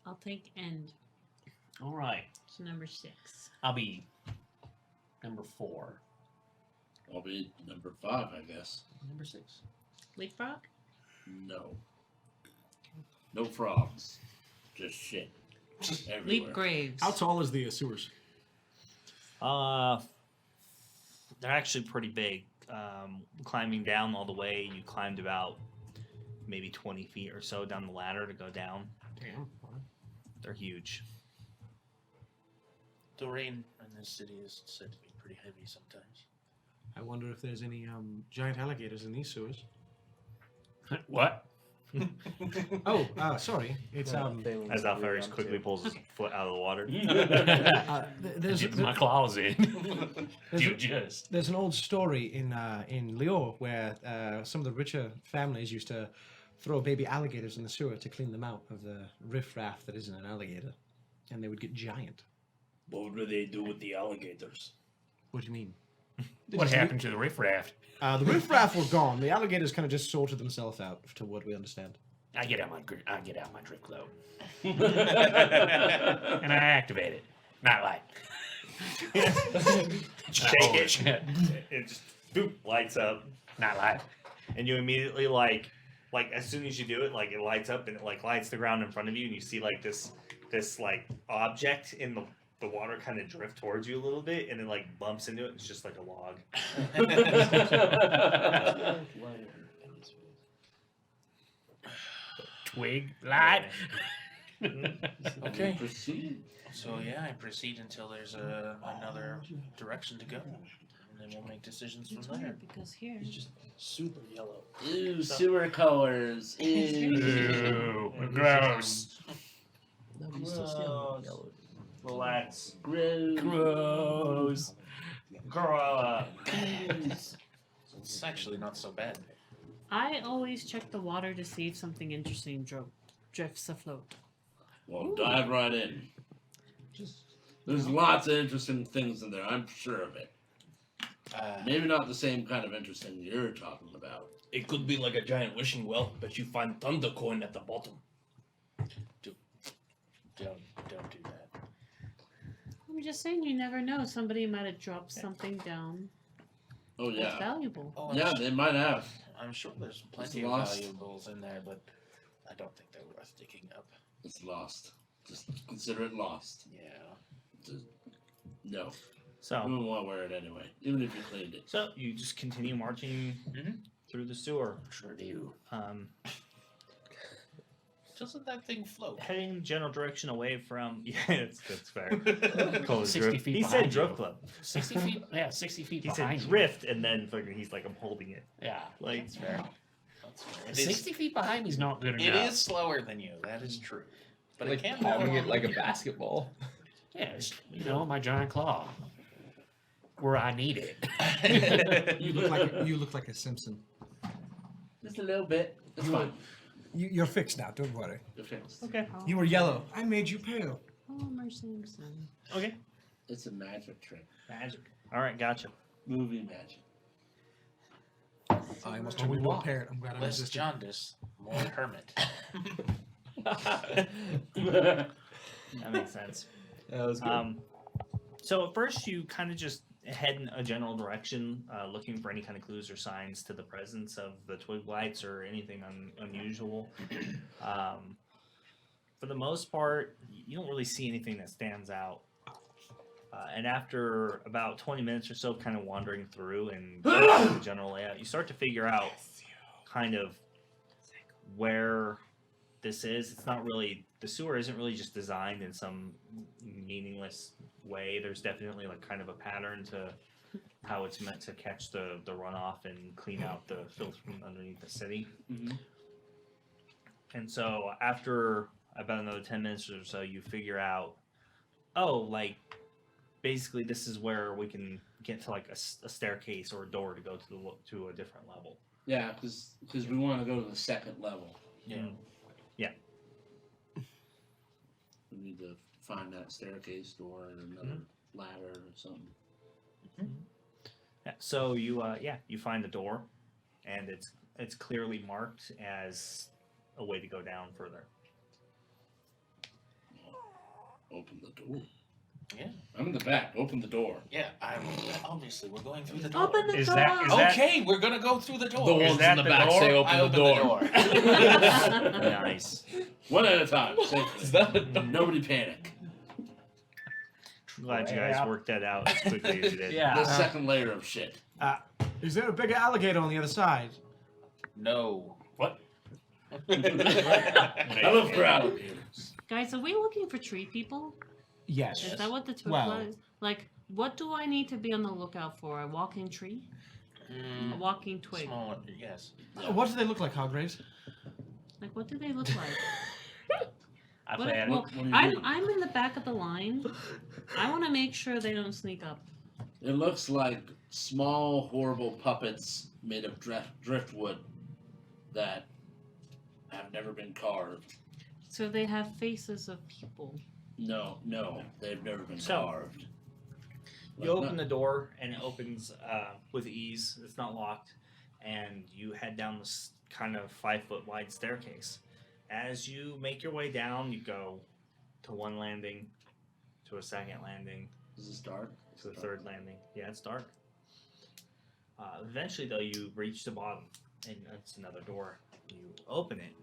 I'll take end. All right. So number 6. I'll be number 4. I'll be number 5, I guess. Number 6. Leapfrog? No. No frogs. Just shit. Everywhere. Leap graves. How tall is the sewers? They're actually pretty big. Climbing down all the way, you climbed about maybe 20 feet or so down the ladder to go down. Damn. They're huge. The rain in this city is said to be pretty heavy sometimes. I wonder if there's any giant alligators in these sewers. What? Oh, sorry. It's As Alpharius quickly pulls his foot out of the water. there's Get my claws in. there's an old story in Lyon where some of the richer families used to throw baby alligators in the sewer to clean them out of the riffraff that isn't an alligator, and they would get giant. What would they do with the alligators? What do you mean? What happened to the riffraff? The riffraff were gone. The alligators kind of just sorted themselves out, to what we understand. I get out my drip cloak. And I activate it. Not like. Shake it. It just boop, lights up. Not like. And you immediately like as soon as you do it, like it lights up and it like lights the ground in front of you, and you see like this like object in the water kind of drift towards you a little bit, and it like bumps into it. It's just like a log. Twig light. Okay. Proceed. So yeah, I proceed until there's another direction to go. And then we'll make decisions It's from there. weird because here. He's just super yellow. Ew, sewer colors. Ew. Gross. No, he's still yellow. Gross. Relax. Gross. Gross. Grow up. It's actually not so bad. I always check the water to see if something interesting drifts afloat. Well, dive right in. There's lots of interesting things in there. I'm sure of it. Maybe not the same kind of interesting you're talking about. It could be like a giant wishing well, but you find thunder coin at the bottom. Don't do that. I'm just saying, you never know. Somebody might have dropped something down Oh that's yeah. valuable. Oh, Yeah, they might have. I'm sure there's plenty It's of lost. valuables in there, but I don't think they're worth digging up. It's lost. Just consider it lost. Yeah. Just, no. You So, wouldn't want to wear it anyway, even if you cleaned it. so you just continue marching Mhm. through the sewer, Sure do. Doesn't that thing float? heading in the general direction away from. Yeah, that's fair. Call it 60 drift. feet He said behind drift you. club. 60 feet? Yeah, 60 feet He said behind you. drift, and then fucking he's like, I'm holding it. Yeah. Like, That's fair. That's fair. It 60 feet behind me's not good It enough. is slower than you. That is true. But like it can having move it like a basketball. Yeah, it's, my giant claw. Where I need it. You look like a Simpson. Just a little bit. It's fine. You're fixed now. Don't worry. You're fixed. okay. You were yellow. I made you pale. Homer Simpson. Okay. It's a magic trick. Magic. All right, gotcha. Movie magic. I almost Oh, turned we into a walk. parrot. I'm glad I Less resisted. jaundice, more hermit. That makes sense. That was good. So at first you kind of just head in a general direction, looking for any kind of clues or signs to the presence of the Twig Blights or anything unusual. For the most part, you don't really see anything that stands out. And after about 20 minutes or so, kind of wandering through and going through the general layout, you start to figure out kind of where this is. It's not really, the sewer isn't really just designed in some meaningless way. There's definitely like kind of a pattern to how it's meant to catch the runoff and clean out the filth from underneath the city. Mhm. And so after about another 10 minutes or so, you figure out, oh, like basically this is where we can get to like a staircase or a door to go to a different level. Yeah, because we want to go to the second level. Yeah. We need to find that staircase door and another ladder or something. Yeah, so you you find the door, and it's clearly marked as a way to go down further. Open the door. Yeah. I'm in the back. Open the door. Yeah, obviously we're going through the door. Open the Is door. that- is that- Okay, we're gonna go through the door. The Is ones that in the the back door? say I open open the door. Nice. One at a time. Safely. Is that a door? Nobody panic. Glad you guys worked that out as quickly as you did. Yeah. The second layer of shit. Is there a bigger alligator on the other side? No. What? I love for alligators. Guys, are we looking for tree people? Yes. Is that what the twig Well- is? Like, what do I need to be on the lookout for? A walking tree? A walking twig? Small, yes. What do they look like, Hargraves? Like, what do they look like? I What- play it. well, What do you I'm do? I'm in the back of the line. I want to make sure they don't sneak up. It looks like small, horrible puppets made of driftwood that have never been carved. So they have faces of people. No, they've never been So, carved. You open the door, and it opens with ease. It's not locked, and you head down this kind of 5-foot wide staircase. As you make your way down, you go to one landing, to a second landing, Is this dark? to the third landing. Yeah, it's dark. Eventually, though, you reach the bottom, and it's another door. You open it.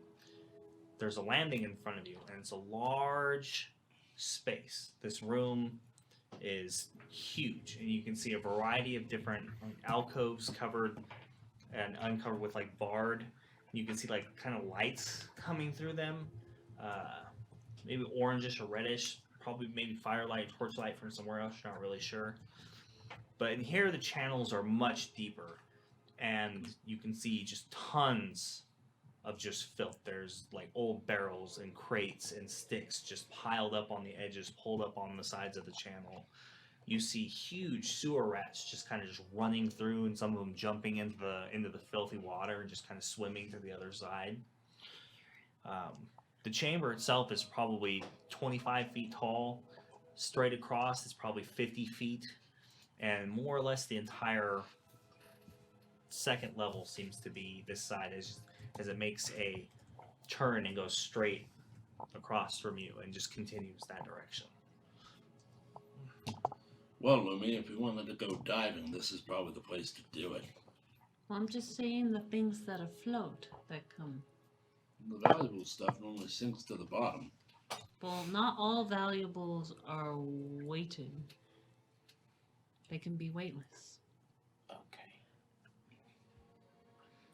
There's a landing in front of you, and it's a large space. This room is huge, and you can see a variety of different alcoves covered and uncovered with like barred. You can see like kind of lights coming through them, maybe orangish or reddish, probably maybe firelight, torchlight from somewhere else. You're not really sure. But in here, the channels are much deeper, and you can see just tons of just filth. There's like old barrels and crates and sticks just piled up on the edges, pulled up on the sides of the channel. You see huge sewer rats just kind of just running through, and some of them jumping into the filthy water and just kind of swimming to the other side. The chamber itself is probably 25 feet tall. Straight across, it's probably 50 feet, and more or less the entire second level seems to be this side as it makes a turn and goes straight across from you and just continues that direction. Well, Lumi, if you wanted to go diving, this is probably the place to do it. I'm just saying the things that afloat that come. The valuable stuff normally sinks to the bottom. Well, not all valuables are weighted. They can be weightless. Okay.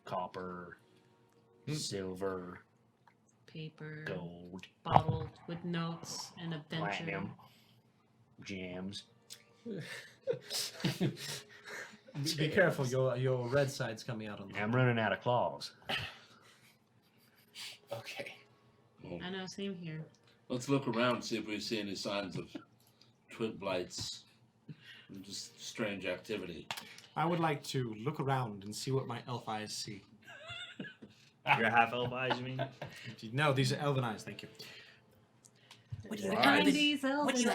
Copper, silver, Paper, gold, bottled with notes and adventure. platinum, gems. Be careful, your red side's coming out on the. I'm running out of claws. Okay. Well, I know, same here. let's look around and see if we see any signs of twig blights. And just strange activity. I would like to look around and see what my elf eyes see. Your half elf eyes, you mean? No, these are elven eyes, thank you. What do you Right.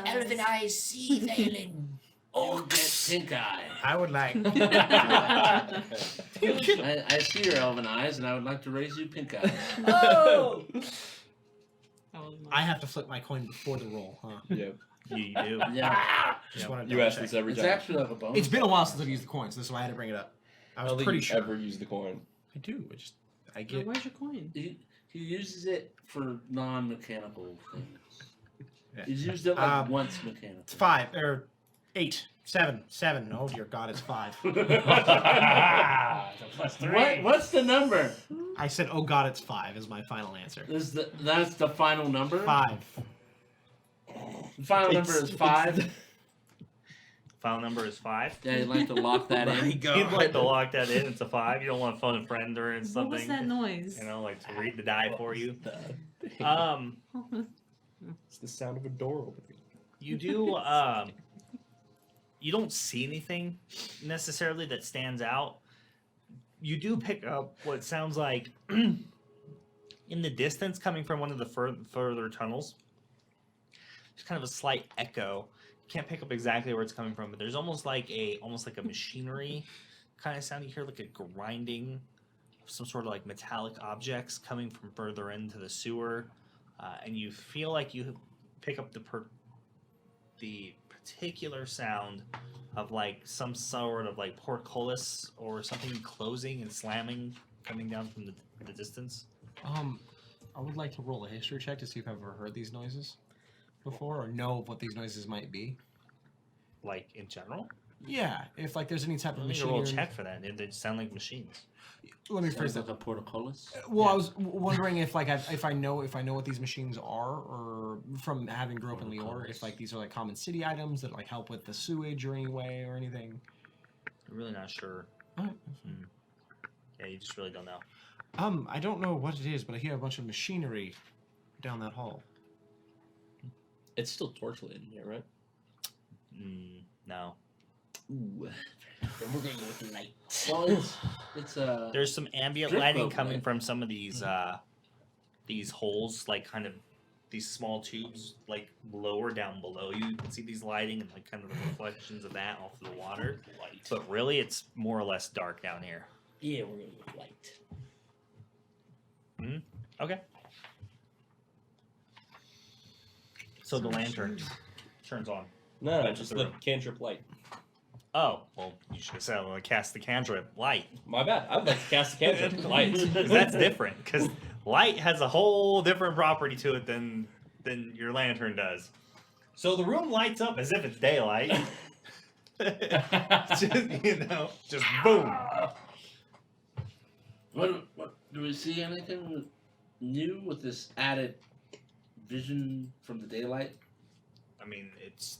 elven eyes see, Valen? Oh, get pink eye. I would like. I see your elven eyes, and I would like to raise you pink eyes. Oh! I have to flip my coin before the roll, huh? Yep. You do. Yeah. Just wanted to You double ask check. this every It's time. actually like a bonus. It's been a while since I've used the coins, so I had to bring it up. I I was don't think pretty you sure. ever use the coin. I do. I Now, get. where's your coin? He uses it for non-mechanical things. Yeah. He's used it like once It's mechanical. 5 or 8, 7, 7. Oh dear God, it's 5. What's the number? I said, oh God, it's 5 is my final answer. That's the final number? 5. The final number is 5. File number is 5. Yeah, you'd like to lock that in. You'd like to lock that in. It's a 5. You don't want to phone a friend or something. What was that noise? You know, like to read the die for you. It's the sound of a door opening. You do. You don't see anything necessarily that stands out. You do pick up what sounds like in the distance, coming from one of the further tunnels. There's kind of a slight echo. You can't pick up exactly where it's coming from, but there's almost like a machinery kind of sound. You hear like a grinding of some sort of like metallic objects coming from further into the sewer, and you feel like you pick up the particular sound of like some sort of like portcullis or something closing and slamming coming down from the distance. I would like to roll a history check to see if I've ever heard these noises before or know what these noises might be. Like in general? Yeah, if like there's any type of I need to machine. roll a check for that. They sound like machines. Let me phrase Sounds that. like a portcullis. Well, I was wondering if like if I know what these machines are, or from having grown up in Lior, if like these are like common city items that like help with the sewage or any way or anything. I'm really not sure. Alright. Yeah, you just really don't know. I don't know what it is, but I hear a bunch of machinery down that hall. It's still torchlit in here, right? No. Ooh. Then we're gonna go with light. Well, it's There's some ambient Drift lighting boat coming light. from some of these holes, like kind of these small tubes, like lower down below you. You can see these lighting and like kind of the reflections of that off of the water. Light. But really, it's more or less dark down here. Yeah, we're gonna go with light. Okay. So the lantern turns on. No, That's just the the room. cantrip light. Oh, well, you should have said I want to cast the cantrip light. My bad. I'd like to cast the cantrip light. 'Cause that's different. Because light has a whole different property to it than your lantern does. So the room lights up as if it's daylight. just, just boom. what do we see anything new with this added vision from the daylight? I mean, it's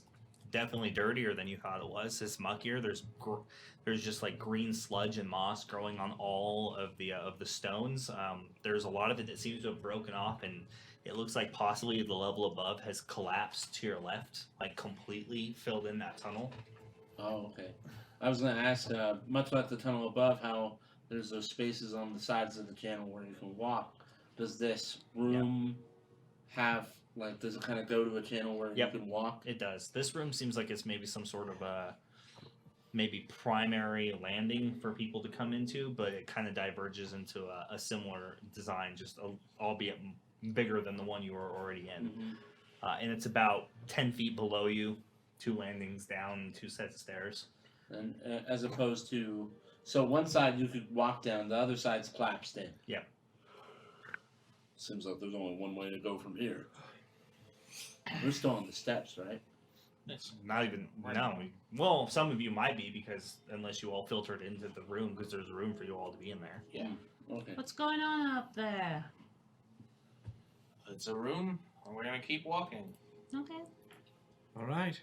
definitely dirtier than you thought it was. It's muckier. There's just like green sludge and moss growing on all of the stones. There's a lot of it that seems to have broken off, and it looks like possibly the level above has collapsed to your left, like completely filled in that tunnel. Oh, okay. I was going to ask, much like the tunnel above, how there's those spaces on the sides of the channel where you can walk. Does this room have, like, does it kind of go to a channel where you can walk? It does. This room seems like it's maybe some sort of maybe primary landing for people to come into, but it kind of diverges into a similar design, just albeit bigger than the one you were already in. And it's about 10 feet below you, 2 landings down, 2 sets of stairs. And as opposed to, so one side you could walk down, the other side's collapsed in. Yep. Seems like there's only one way to go from here. We're still on the steps, right? Not even, no. Well, some of you might be, because unless you all filtered into the room, because there's room for you all to be in there. Yeah. Okay. What's going on up there? It's a room, and we're gonna keep walking. Okay. All right.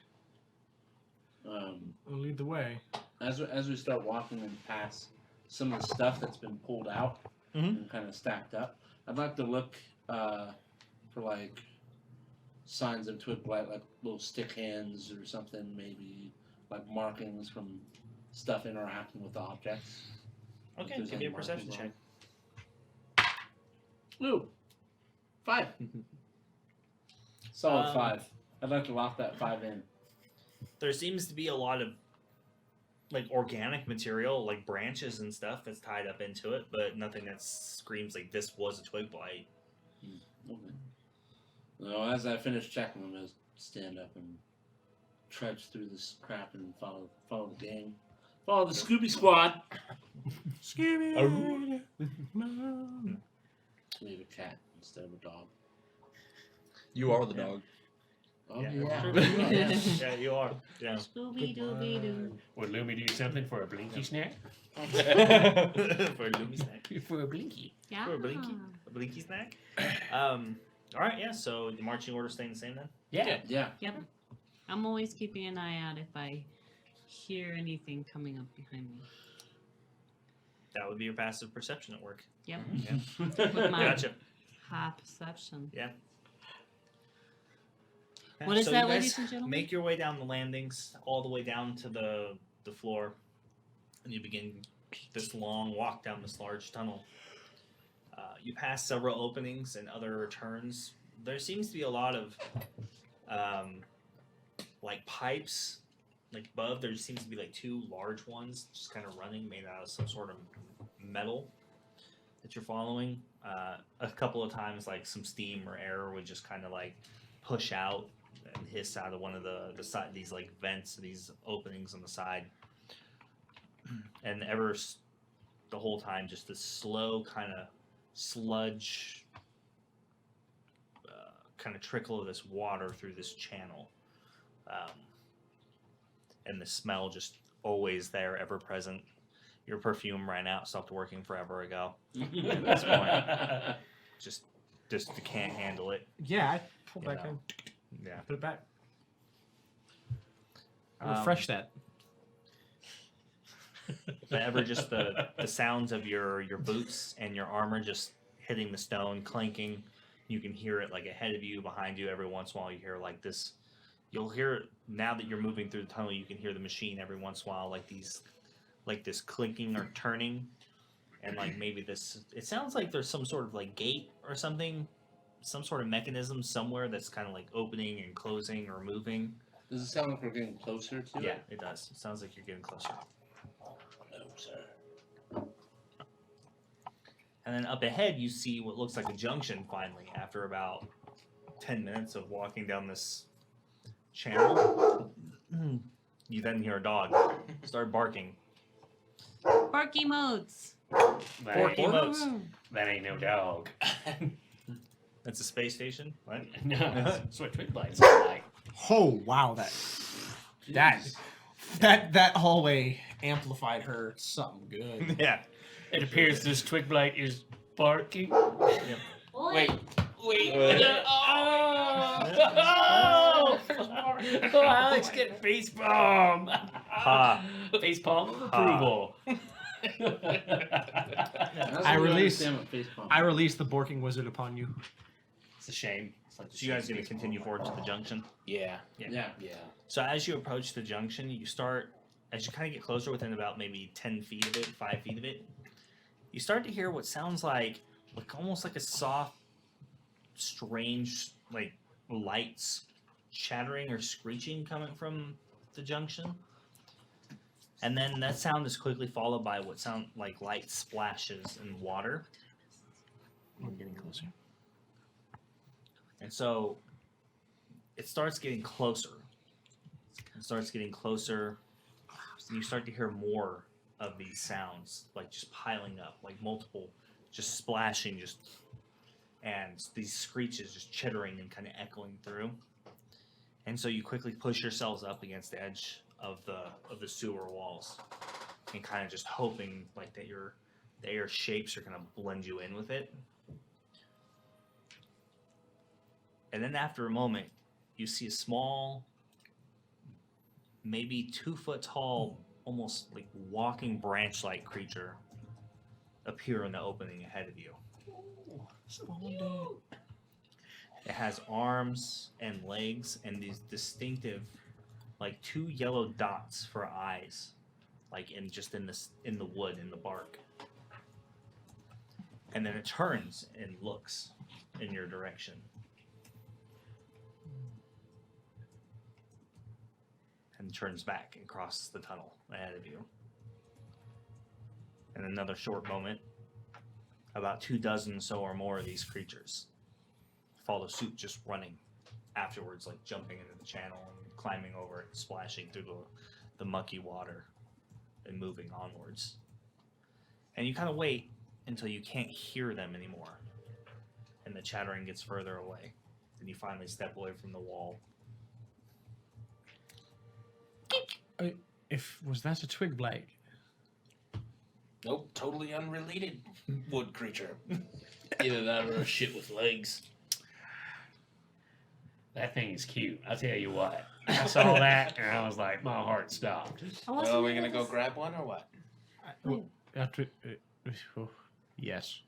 I'll lead the way. As we start walking and past some of the stuff that's been pulled out and kind of stacked up, I'd like to look for like signs of twig blight, like little stick hands or something, maybe like markings from stuff interacting with objects. Okay, If there's give me any a perception markings check. on it. Ooh, 5. Solid 5. I'd like to lock that 5 in. There seems to be a lot of like organic material, like branches and stuff that's tied up into it, but nothing that screams like this was a twig blight. Okay. Well, as I finish checking, I'm gonna stand up and trudge through this crap and follow the gang. Follow the Scooby Squad. Scooby. We have a cat instead of a dog. You are the dog. Oh Yeah. yeah. Yeah, you are. Yeah. Scooby Dooby Doo. Would Lumi do something for a blinky snack? For a Lumi snack. For a blinky. Yeah. For a blinky snack. All right, yeah. So the marching order staying the same then? Yeah. Yeah. Yep. I'm always keeping an eye out if I hear anything coming up behind me. That would be your passive perception at work. Yep. Yeah. With my Gotcha. high perception. Yeah. What is So that, you guys ladies and gentlemen? Make your way down the landings, all the way down to the floor, and you begin this long walk down this large tunnel. You pass several openings and other turns. There seems to be a lot of like pipes, like above. There seems to be like 2 large ones, just kind of running, made out of some sort of metal that you're following. A couple of times, like some steam or air would just kind of like push out and hiss out of one of the side, these like vents, these openings on the side, and the whole time just this slow kind of sludge kind of trickle of this water through this channel, and the smell just always there, ever present. Your perfume ran out, stopped working forever ago. At this point, just can't handle it. Yeah, I pull You back know. in. Yeah. Put it back. Refresh that. But ever just the sounds of your boots and your armor just hitting the stone, clanking. You can hear it like ahead of you, behind you. Every once in a while, you hear like this. You'll hear it now that you're moving through the tunnel. You can hear the machine every once in a while, like this clinking or turning, and like maybe this. It sounds like there's some sort of like gate or something, some sort of mechanism somewhere that's kind of like opening and closing or moving. Does it sound like we're getting closer to Yeah, it? it does. It sounds like you're getting closer. No, sir. And then up ahead, you see what looks like a junction finally, after about 10 minutes of walking down this channel. You then hear a dog start barking. Barky modes. Forky modes. That ain't no dog. That's a space station. What? No, that's what twig blights are like. Oh wow, that hallway amplified her something good. Yeah. It appears this twig blight is barking. Wait. Oh! Oh, Alex get face palm. Ha. Face palm of approval. I release facepalm. I release the Borking Wizard upon you. It's a shame. Like So you guys going to continue forward to the junction? Yeah. Yeah. So as you approach the junction, you start, as you kind of get closer within about maybe 10 feet of it, 5 feet of it, you start to hear what sounds like almost like a soft, strange, like lights chattering or screeching coming from the junction. And then that sound is quickly followed by what sound like light splashes in water. I'm getting closer. And so it starts getting closer. It starts getting closer. And you start to hear more of these sounds, like just piling up, like multiple, just splashing, and these screeches just chittering and kind of echoing through. And so you quickly push yourselves up against the edge of the sewer walls, and kind of just hoping like that the air shapes are going to blend you in with it. And then after a moment, you see a small, maybe 2 foot tall, almost like walking branch-like creature appear in the opening ahead of you. It has arms and legs and these distinctive, like 2 yellow dots for eyes, like in the wood, in the bark. And then it turns and looks in your direction. And turns back and crosses the tunnel ahead of you. In another short moment, about 24 so or more of these creatures follow suit, just running afterwards, like jumping into the channel and climbing over it, splashing through the mucky water and moving onwards. And you kind of wait until you can't hear them anymore, and the chattering gets further away. Then you finally step away from the wall. Was that a twig blight? Nope, totally unrelated wood creature. Either that or a shit with legs. That thing is cute. I'll tell you what. I saw that and I was like, my heart stopped. Well, are we gonna go grab one or what? Yes.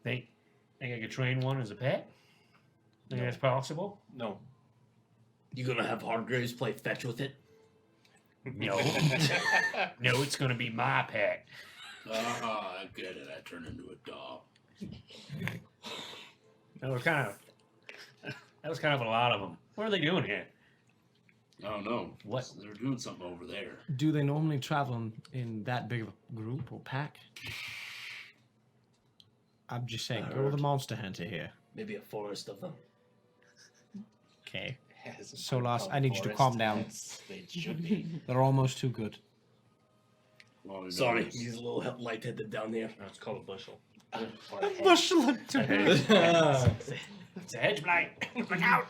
Think I could train one as a pet? Think that's possible? No. You gonna have Hargraves play fetch with it? No. No, it's gonna be my pet. I get it. I turn into a dog. That was kind of a lot of them. What are they doing here? I don't know. What? They're doing something over there. Do they normally travel in that big of a group or pack? I'm just saying, go the monster hunter here. Maybe a forest of them. Okay. Yes, Solas, I need you to calm down. They should be. They're almost too good. Well, we Sorry, know he's a little lightheaded down there. No, it's called a bushel. Or a head. Bushel It's a hedge blight. Look out!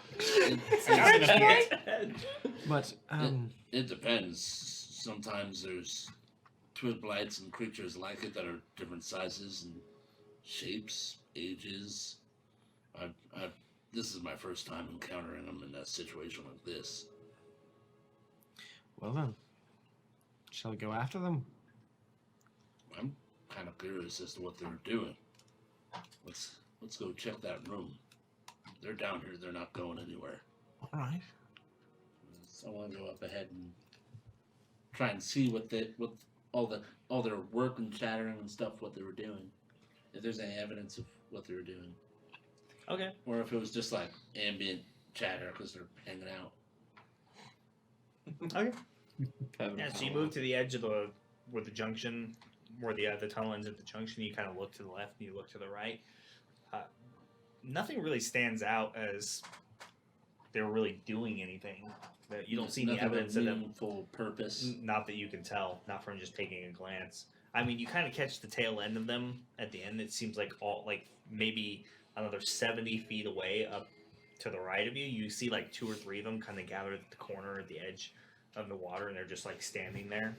But It depends. Sometimes there's twig blights and creatures like it that are different sizes and shapes, ages. This is my first time encountering them in a situation like this. well then, shall we go after them? I'm kind of curious as to what they're doing. Let's go check that room. They're down here. They're not going anywhere. All right. So I want to go up ahead and try and see what all their work and chattering and stuff, what they were doing. If there's any evidence of what they were doing, Okay. or if it was just like ambient chatter because they're hanging out. Okay. Yeah, so you move to the edge of where the junction, where the tunnel ends at the junction. You kind of look to the left and you look to the right. Nothing really stands out as they're really doing anything. You don't see any Nothing evidence of of them. meaningful purpose. Not that you can tell, not from just taking a glance. I mean, you kind of catch the tail end of them at the end. It seems like maybe another 70 feet away up to the right of you. You see like 2 or 3 of them kind of gathered at the corner at the edge of the water, and they're just like standing there,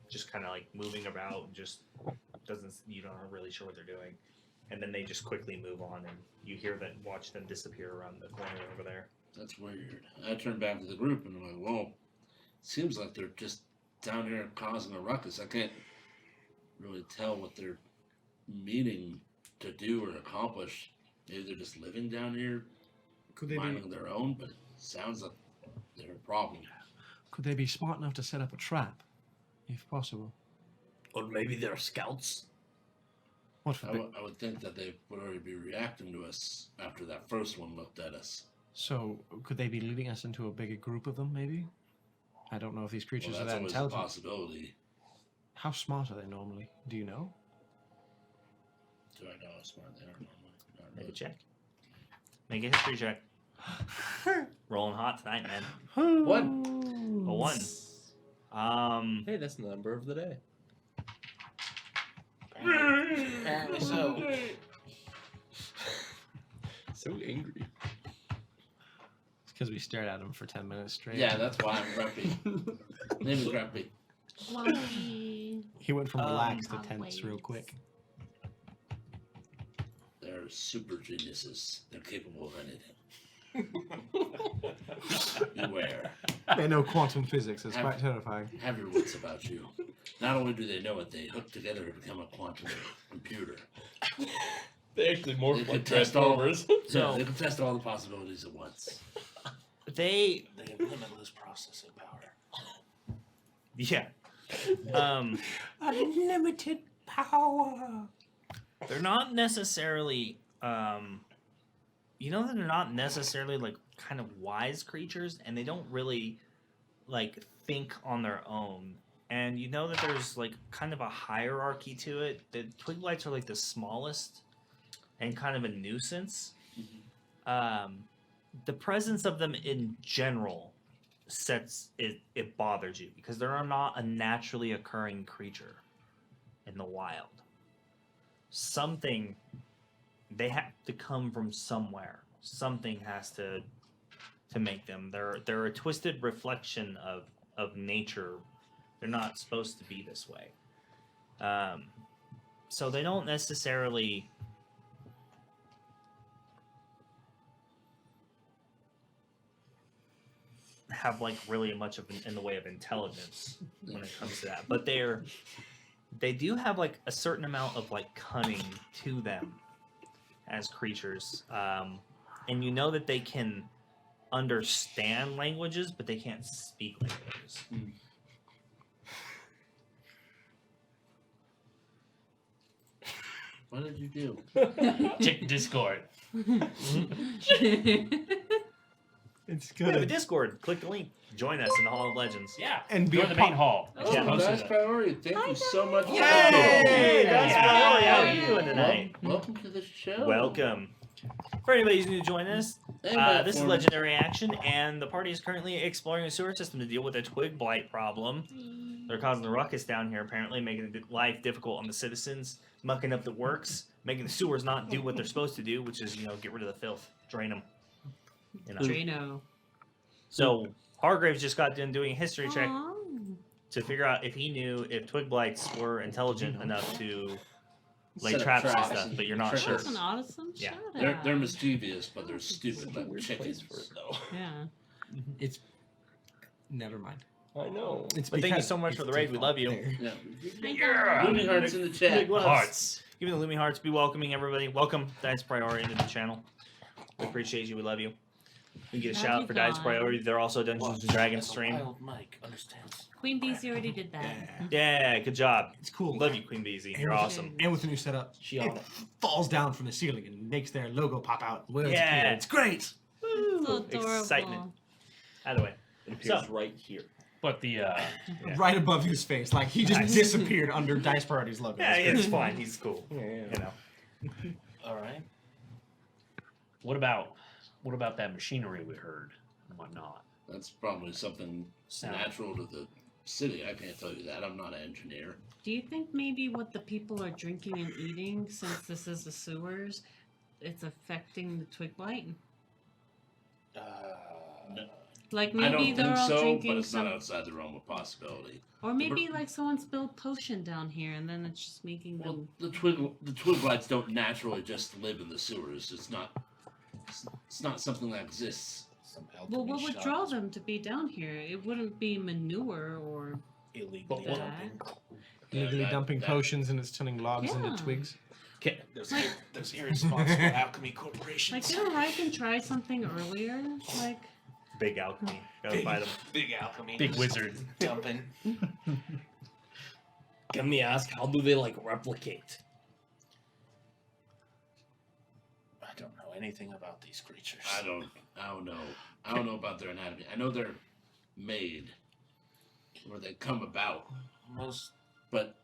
just kind of like moving about. And just you're not really sure what they're doing. And then they just quickly move on, and you watch them disappear around the corner over there. That's weird. I turned back to the group and I'm like, well, seems like they're just down here causing a ruckus. I can't really tell what they're meaning to do or accomplish. Maybe they're just living down here, Could they be? minding their own, but it sounds like they're a problem. Could they be smart enough to set up a trap, if possible? Or maybe they're scouts. What for? I would think that they would already be reacting to us after that first one looked at us. So could they be leading us into a bigger group of them? Maybe. I don't know if these creatures Well, are that's that always a intelligent. possibility. How smart are they normally? Do you know? Do I know how smart they are normally? Not Make a really. check. Make a history check. Rolling hot tonight, man. One. A 1. Hey, that's the number of the day. Apparently so. So angry. It's because we stared at him for 10 minutes straight. Yeah, that's why I'm grumpy. Name is grumpy. Chloe. He went from relaxed to I'll tense wait. real quick. They're super geniuses. They're capable of anything. Beware. They know quantum physics. It's Have- quite terrifying. Have your wits about you. Not only do they know it, they hook together to become a quantum computer. They actually They morph could like test all- Transformers. So- they can test all the possibilities at once. They, They have limitless processing power. yeah. Unlimited power. They're not necessarily, you know that they're not necessarily like kind of wise creatures, and they don't really like think on their own. And you know that there's like kind of a hierarchy to it. The Twig Blights are like the smallest and kind of a nuisance. The presence of them in general it bothers you because they're not a naturally occurring creature in the wild. Something, they have to come from somewhere. Something has to make them. They're a twisted reflection of nature. They're not supposed to be this way. So they don't necessarily have like really much of in the way of intelligence when it comes to that. But they do have like a certain amount of like cunning to them as creatures. And you know that they can understand languages, but they can't speak languages. What did you do? Check Discord. It's We have a good. Discord. Click the link. Join us in the Hall of Legends. Yeah. And be Go a to the main part- hall. Oh, Yeah, posted Nice it. priority. Thank you so much. for Yay! coming. That's Yeah. Priori. How are you doing tonight? Welcome to the show. Welcome. For anybody who's new to join us, And that this is for- Legendary Action, and the party is currently exploring a sewer system to deal with a twig blight problem. They're causing a ruckus down here, apparently, making life difficult on the citizens, mucking up the works, making the sewers not do what they're supposed to do, which is, get rid of the filth, drain them. Drano. So Hargraves just got done doing a history check Aw. to figure out if he knew if twig blights were intelligent enough to lay Set up traps and traps stuff, and but you're not trick sure. That's an awesome Yeah. shout They're out. mischievous, but they're stupid like Weird chickens. place for it, though. Yeah. It's. Never mind. I know. It's But thank you because so much it's for the raid. We default love you. there. Yeah. Yeah. Looney Hearts in the chat. Big loves. Hearts. Giving the Lumi Hearts, be welcoming everybody. Welcome Dice Priority into the channel. We appreciate you. We love you. You get a Love shout out you for Dice guys. Priority. They're also Dungeons and Dragons That's a stream. wild Mike understands. Queen Beezy already did that. Yeah, good job. It's cool. Love you, Queen Beezy. You're Yeah. awesome. And with the new setup, She it on it. falls down from the ceiling and makes their logo pop out. Words Yeah. appear. It's great. So Woo! adorable. Excitement. Either way. It appears So- right here. But the Yeah. Right above his face, like he just Nice. disappeared under Dice Priority's logo. Yeah, It's it's fine. He's cool. Yeah, You know. All right. what about that machinery we heard and whatnot? That's probably something natural to the city. I can't tell you that. I'm not an engineer. Do you think maybe what the people are drinking and eating, since this is the sewers, it's affecting the twig blight? No. Like I maybe don't they're think all so, but drinking it's some, not outside the realm of possibility. or maybe like someone spilled potion down here and then it's just making Well, them. the twig blights don't naturally just live in the sewers. It's not something that exists some Well, alchemy what would shops, draw them to be down here? It wouldn't be manure or. illegally But what- dumping. Illegally that- dumping that- potions and it's turning logs Yeah. into twigs. Those irresponsible alchemy corporations. Like, didn't Riken try something earlier? Like, Big alchemy. Gotta fight them. Big alchemy. Big just wizard. Dumping. Can me ask, how do they like replicate? I don't know anything about these creatures. I don't know. I don't know about their anatomy. I know they're made, or they come about, Most but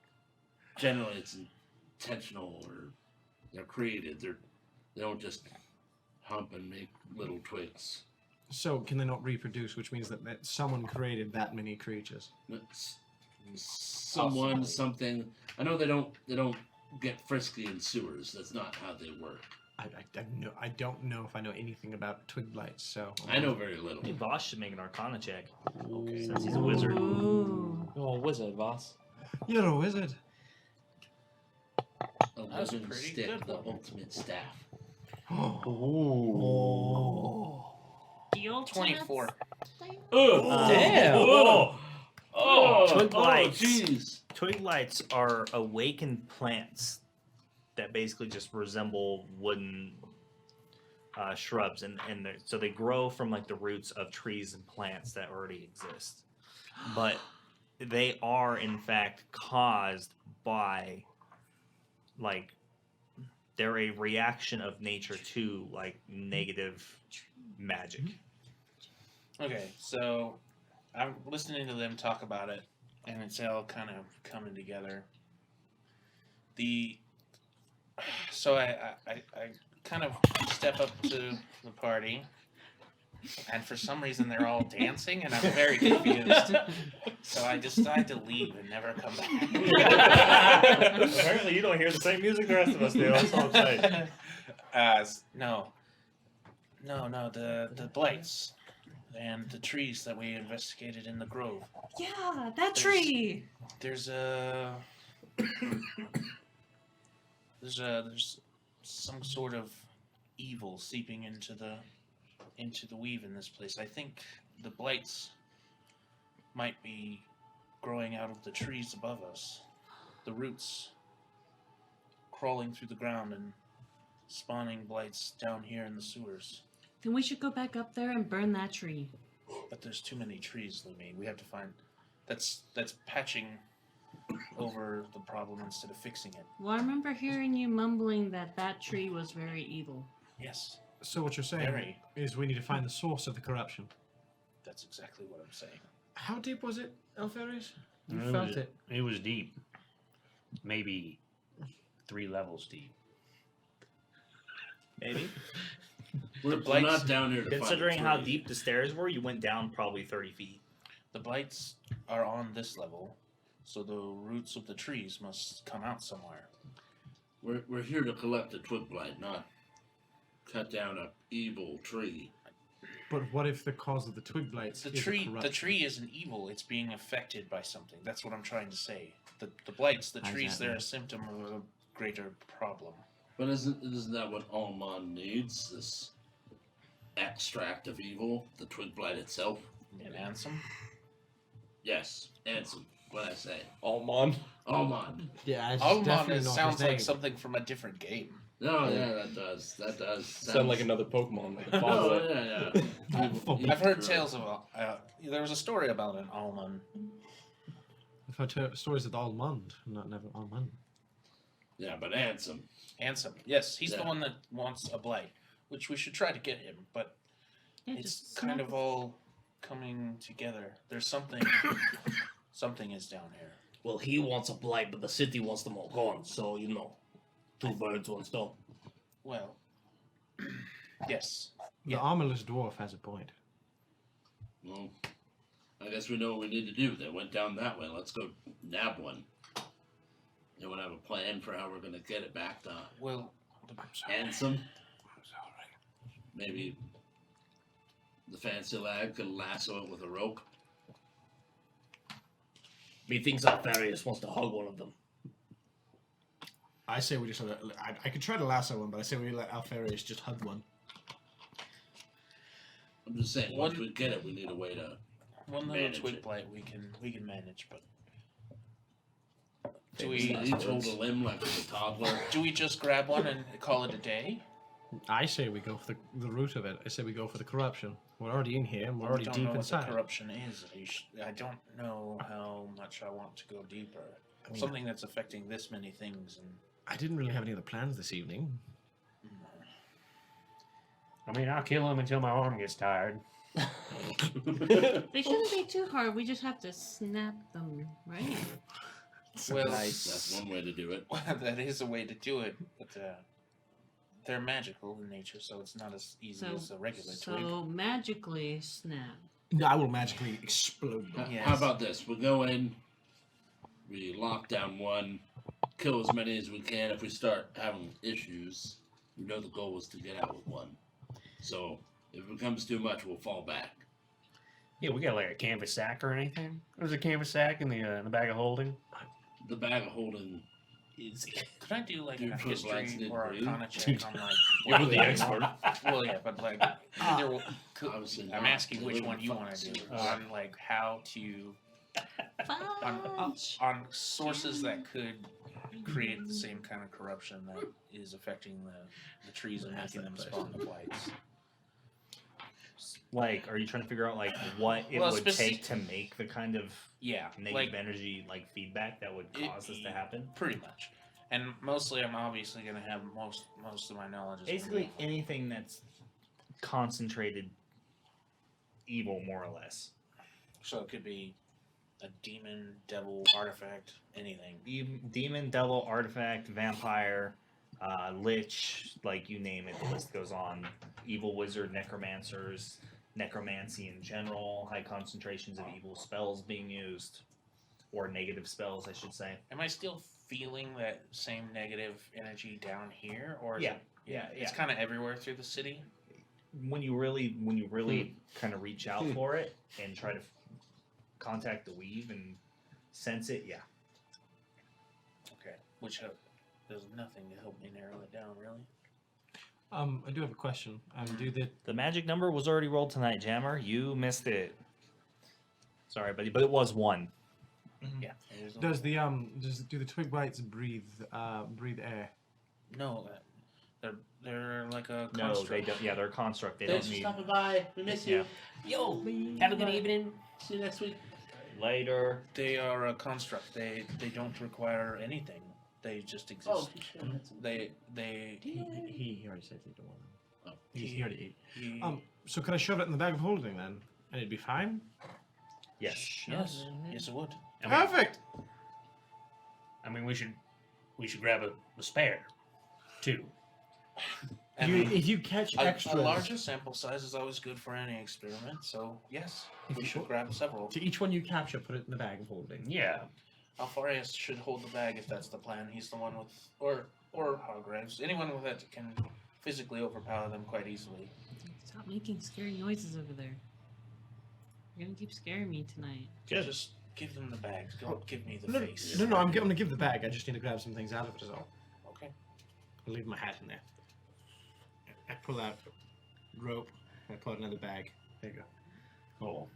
generally it's intentional, or they're created. They don't just hump and make little twigs. So can they not reproduce, which means that someone created that many creatures? It's someone, Possibly. something. I know they don't get frisky in sewers. That's not how they work. I don't know if I know anything about twig blights, so I know very little. Hey, Voss should make an Arcana check Okay. since he's a wizard. ooh. Oh, wizard, Voss. You're a wizard. A That's wooden pretty stick, good the one. ultimate staff. The ultimate 24. Oh, damn! Twig blights. jeez. Twig lights are awakened plants that basically just resemble wooden shrubs, and so they grow from like the roots of trees and plants that already exist. But they are in fact caused by like they're a reaction of nature to like negative magic. Okay, so I'm listening to them talk about it, and it's all kind of coming together. So I kind of step up to the party, and for some reason they're all dancing, and I'm very confused. So I decide to leave and never come back. Apparently, you don't hear the same music the rest of us do. That's all I'm saying. No, the blights and the trees that we investigated in the grove. Yeah, that There's- tree. There's some sort of evil seeping into the weave in this place. I think the blights might be growing out of the trees above us. The roots crawling through the ground and spawning blights down here in the sewers. Then we should go back up there and burn that tree. But there's too many trees, Lumi. We have to find. That's patching over the problem instead of fixing it. Well, I remember hearing you mumbling that that tree was very evil. Yes, So what you're saying very. is we need to find the source of the corruption. That's exactly what I'm saying. How deep was it, Alfarius? You It felt was- it. It was deep. Maybe 3 levels deep. Maybe. We're blights- not down here to find a Considering how tree. deep the stairs were, you went down probably 30 feet. The blights are on this level, so the roots of the trees must come out somewhere. We're here to collect a twig blight, not cut down a evil tree. But what if the cause of the twig blights The is tree, corruption? the tree isn't evil. It's being affected by something. That's what I'm trying to say. The blights, the How's trees, that they're mean? a symptom of a greater problem. But isn't that what Almond needs? This extract of evil, the twig blight itself? And Ansem? Yes, Ansem. What I say? Almond. Almond. Yeah, it's Almond definitely not sounds his like name. something from a different game. No, yeah, that does. That does. Sound like another Pokemon. Like a No, Fonzo. yeah. I've heard tales of. There was a story about an almond. I've heard stories of the Almond, not never Almond. Yeah, but Ansem. Ansem. Yes, he's the Yeah. one that wants a blight, which we should try to get him. But Yeah, it's just kind snap of all coming together. There's something. Something is down here. Well, he wants a blight, but the city wants them all gone. So, you know, 2 birds, 1 stone. Well, yes. The Yeah. armorless dwarf has a point. Well, I guess we know what we need to do. They went down that way. Let's go nab one. Anyone have a plan for how we're going to get it back to Well, Ansem? Maybe the fancy lad could lasso it with a rope. Methinks Alfarius wants to hug one of them. I say we just. I could try to lasso one, but I say we let Alfarius just hug one. I'm just saying, once we get it, we need a way to. One little Manage twig it. blight we can manage, but do He we told a limb like a toddler. do we just grab one and call it a day? I say we go for the root of it. I say we go for the corruption. We're already in here, and we're We already don't deep know what inside. the corruption is. I don't know how much I want to go deeper. I mean, Something that's affecting this many things, and I didn't really have any other plans this evening. I mean, I'll kill him until my arm gets tired. They shouldn't be too hard. We just have to snap them, right? well, That's one way to do it. that is a way to do it, but they're magical in nature, so it's not as easy as a regular twig. So magically snap. No, I will magically explode them. Yes. How about this? We go in, we lock down one, kill as many as we can. If we start having issues, we know the goal was to get out with one. So if it becomes too much, we'll fall back. Yeah, we got like a canvas sack or anything. There's a canvas sack in the bag of holding. The bag of holding. Could I do like Dude, a for Blights history did or breathe. arcana check on like? You're the expert. Well, yeah, but like either. Obviously I'm not. asking which one you want to do on like how to on sources that could create the same kind of corruption that is affecting the trees and making them spawn the blights. Like, are you trying to figure out like what it Well, would take to make the kind of Yeah, negative like energy like feedback that would cause this to happen? pretty much. And mostly, I'm obviously going to have most of my knowledge. Is Basically, anything that's concentrated evil, more or less. so it could be a demon, devil, artifact, anything. Demon, devil, artifact, vampire, lich, like you name it, the list goes on. Evil wizard, necromancers, necromancy in general, high concentrations of evil spells being used, or negative spells, I should say. Am I still feeling that same negative energy down here, or is Yeah, it, yeah, it's kind of everywhere through the city? When you really kind of reach out for it and try to contact the weave and sense it, yeah. Okay, which there's nothing to help me narrow it down, really. I do have a question. Do The magic number was already rolled tonight, Jammer. You missed it. Sorry, buddy, but it was 1. Yeah. there's do the twig blights breathe air? no, they're like a No, construct. they don't. Yeah, they're a construct. They Thanks don't for need. stopping by. We miss you. Yo, have a good evening. See you next week. Later. They are a construct. They don't require anything. They just exist. Oh, They He already said he don't want them. Oh, he already ate. he- So can I shove it in the bag of holding then, and it'd be fine? Yes. yes, yes, it would. Perfect. I mean, we should grab a spare, too. I mean, If you catch a extras, larger sample size is always good for any experiment. So yes, If we you should should. grab several. to each one you capture, put it in the bag of holding. Yeah. Alfarius should hold the bag if that's the plan. He's the one with, or Hargraves. Anyone with it can physically overpower them quite easily. Stop making scary noises over there. You're gonna keep scaring me tonight. Just give them the bags. Don't give me the No, face. no, I'm going to give the bag. I just need to grab some things out of it as all. Okay. I'll leave my hat in there. I pull out rope. I pull out another bag. There you go. Oh,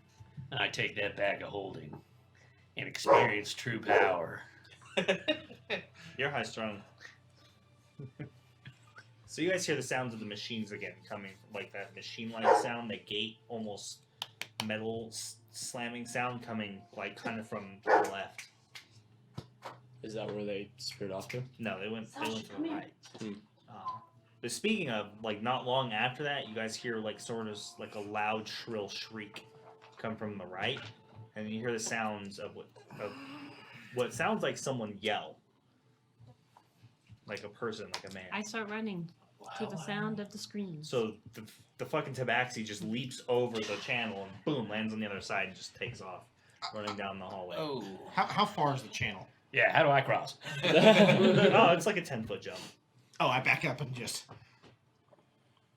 and I take that bag of holding and experience true power. You're high strung. So you guys hear the sounds of the machines again coming, like that machine-like sound, that gate almost metal slamming sound coming, like kind of from the left. Is that where they screwed off to? No, they went to come the here. right. But speaking of, like, not long after that, you guys hear like sort of like a loud, shrill shriek come from the right, and you hear the sounds of what sounds like someone yell, like a person, like a man. I start running to the sound of the screams. So the fucking tabaxi just leaps over the channel and boom, lands on the other side and just takes off, running down the hallway. Oh. How far is the channel? Yeah, how do I cross? Oh, it's like a 10-foot jump. Oh, I back up and just.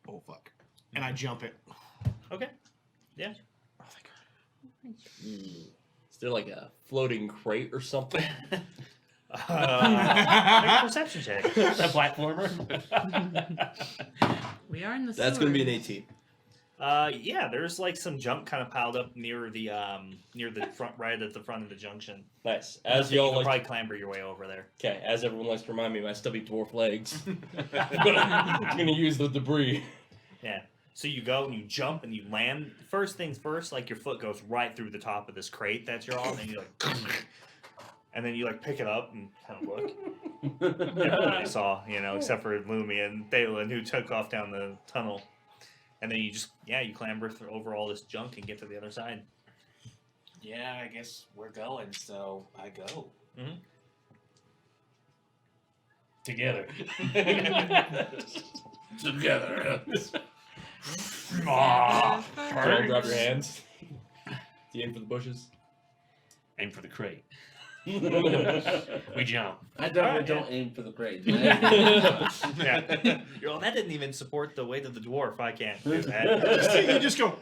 Oh fuck! And I jump it. Okay. Yeah. Oh thank God. Is there like a floating crate or something? Make a perception check. The platformer. We are in the That's going to be an sewers. 18. Yeah, there's like some junk kind of piled up near the front, right at the front of the junction. Nice. I As think you y'all can like. probably clamber your way over there. Okay, as everyone likes to remind me, my stubby dwarf legs. But I'm gonna use the debris. Yeah. So you go and you jump and you land. First things first, like your foot goes right through the top of this crate that you're on, and you like, and then you like pick it up and kind of look. Everybody saw, except for Lumi and Thalen, who took off down the tunnel. And then you you clamber over all this junk and get to the other side. Yeah, I guess we're going, so I go. Together. Together. Y'all grab your hands. Do you aim for the bushes? Aim for the crate. We jump. I definitely don't aim for the crate. Yeah. That didn't even support the weight of the dwarf. I can't do that. You just go.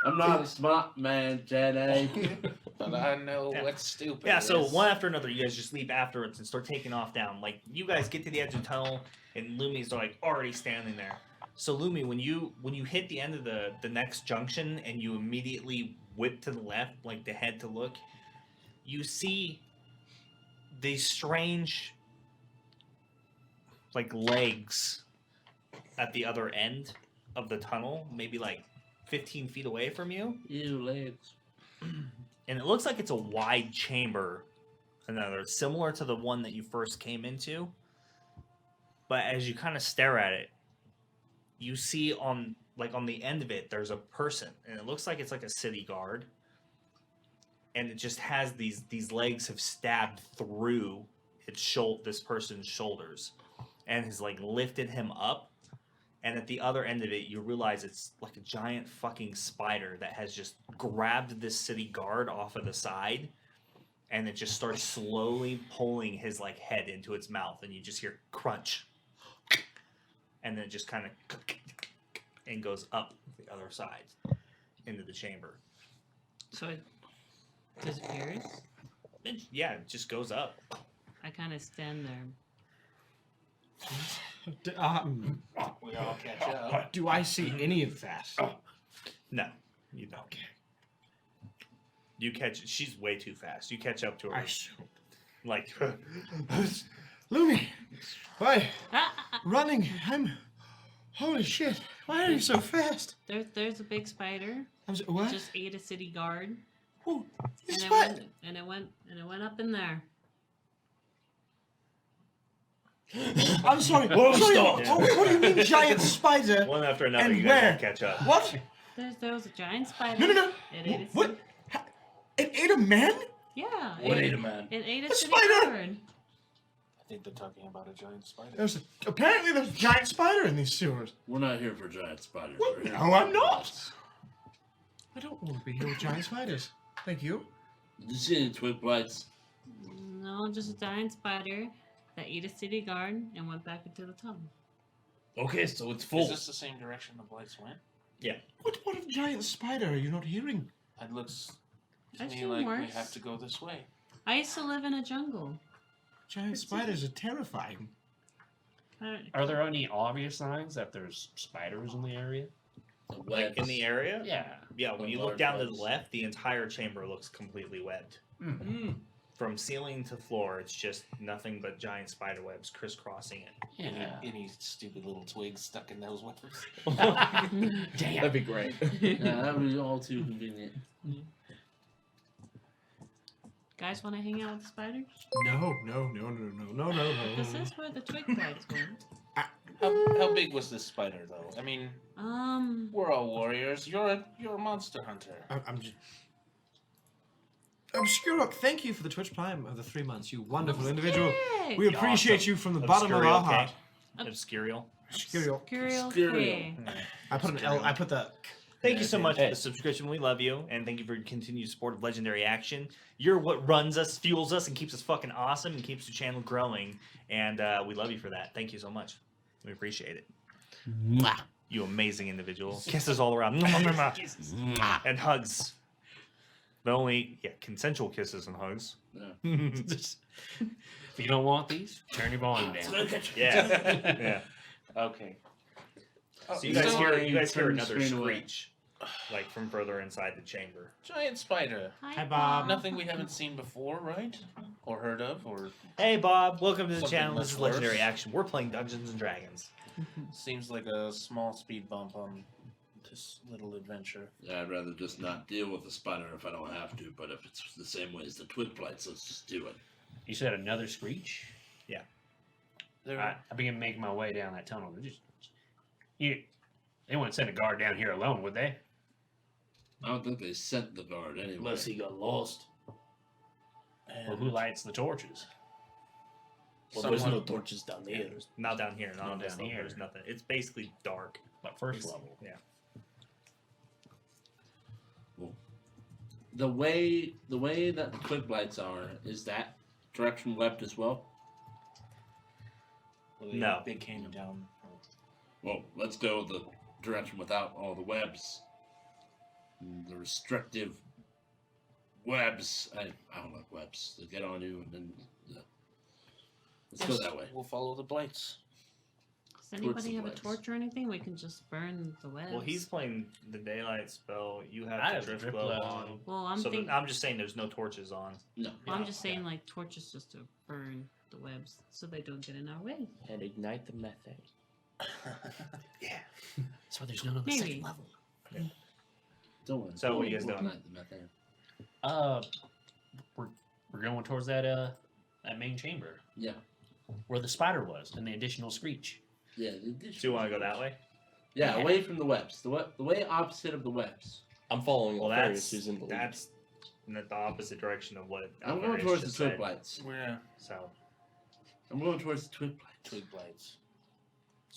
I'm not a smart man, Jedi. But I know what's stupid. Yeah, so is. one after another, you guys just leap afterwards and start taking off down. Like, you guys get to the edge of the tunnel, and Lumi's like already standing there. So Lumi, when you hit the end of the next junction and you immediately whip to the left, like the head to look, you see these strange like legs at the other end of the tunnel, maybe like 15 feet away from you. Ew, legs. And it looks like it's a wide chamber, another similar to the one that you first came into. But as you kind of stare at it, you see on the end of it, there's a person, and it looks like it's like a city guard. And it just has these legs have stabbed through this person's shoulders, and has like lifted him up. And at the other end of it, you realize it's like a giant fucking spider that has just grabbed this city guard off of the side, and it just starts slowly pulling his like head into its mouth, and you just hear crunch, and then it just kind of and goes up the other side into the chamber. So it disappears. It just goes up. I kind of stand there. We all catch up. Do I see any of that? No, you don't. Okay. You catch. She's way too fast. You catch up to her. Like, Lumi, why? Ah, Running. Holy shit. Why are you so fast? there's a big spider. What? Just ate a city guard. Whoa, And it's it fine. went up in there. I'm sorry. Whoa, sorry. stop. What do you mean, giant spider? one after another, And you guys all where? catch up. What? There was a giant spider. No. It ate a What? city- It ate a man? Yeah. What ate a man? It ate a A city spider! guard. I think they're talking about a giant spider. Apparently there's a giant spider in these sewers. We're not here for giant spiders. What? We're here No, I'm not. I don't want to be here with giant spiders. Thank you. Did you see any twig blights? No, just a giant spider that ate a city guard and went back into the tunnel. Okay, so it's Is full. this the same direction the Blights went? What a giant spider are you not hearing? It looks to I've me seen like we worse. have to go this way. I used to live in a jungle. Giant spiders are terrifying. Are there any obvious signs that there's spiders in the area? The Like webs. in the area? Yeah. Yeah, when The you look large down to ones. the left, the entire chamber looks completely webbed. From ceiling to floor, it's just nothing but giant spider webs crisscrossing it. Yeah. Any stupid little twigs stuck in those webs. Damn. That'd be great. Yeah, that would be all too convenient. Guys want to hang out with the spiders? No. This is where the twig blights went. How big was this spider, though? I mean, we're all warriors. You're a monster hunter. I'm just. Obscurok, thank you for the Twitch Prime of the 3 months. You wonderful individual. Yay! We appreciate Awesome. you from the bottom of our heart. Obscurial. Obscurok. Curial. Curial. I put an L. I put the. Thank you so much Hey. for the subscription. We love you, and thank you for your continued support of Legendary Action. You're what runs us, fuels us, and keeps us fucking awesome, and keeps the channel growing. And we love you for that. Thank you so much. We appreciate it. Mwah. You amazing individual. Kisses all around. And hugs. The only consensual kisses and hugs. If you don't want these, turn your volume down. Yeah. Yeah. Okay. So you guys hear Sorry, another turn the screen away. screech like from further inside the chamber. Giant spider. Hi, Bob. Nothing we haven't seen before, right? Or heard of, or Hey, Bob. Welcome to the Something channel. This much is Legendary worse. Action. We're playing Dungeons and Dragons. seems like a small speed bump on this little adventure. Yeah, I'd rather just not deal with the spider if I don't have to, but if it's the same way as the twig blights, let's just do it. You said another screech? There, I begin making my way down that tunnel. They wouldn't send a guard down here alone, would they? I don't think they sent the guard anyway. Unless he got lost. Well, who lights the torches? Well, there's no torches down there. Not down here. Not Not on this down level. here. There's nothing. It's basically dark. Like first level. Yeah. The way that the twig blights are, is that direction webbed as well? No. They came down. Well, let's go the direction without all the webs. The restrictive webs. I don't like webs. They get on you and then. Let's go that way. We'll follow the blights. Does Towards anybody the have a lights. torch or anything? We can just burn the webs. Well, he's playing the daylight spell. You have I the have drift drift glow glow. on. Well, I'm So thinking. I'm just saying there's no torches on. No. I'm just saying, like, torches just to burn the webs so they don't get in our way. And ignite the methane. Yeah. That's why there's none on the Maybe. second level. Don't worry. So what are you guys We'll doing? ignite the methane. We're going towards that main chamber Yeah. where the spider was and the additional screech. Yeah. Do you want to go that way? Yeah, away from the webs. The way opposite of the webs. I'm following Well, Alfarius, that's who's in the lead. that's in the opposite direction of what I'm going Alfarius towards the just twig said. blights. We're So I'm going towards the twig blights. twig blights.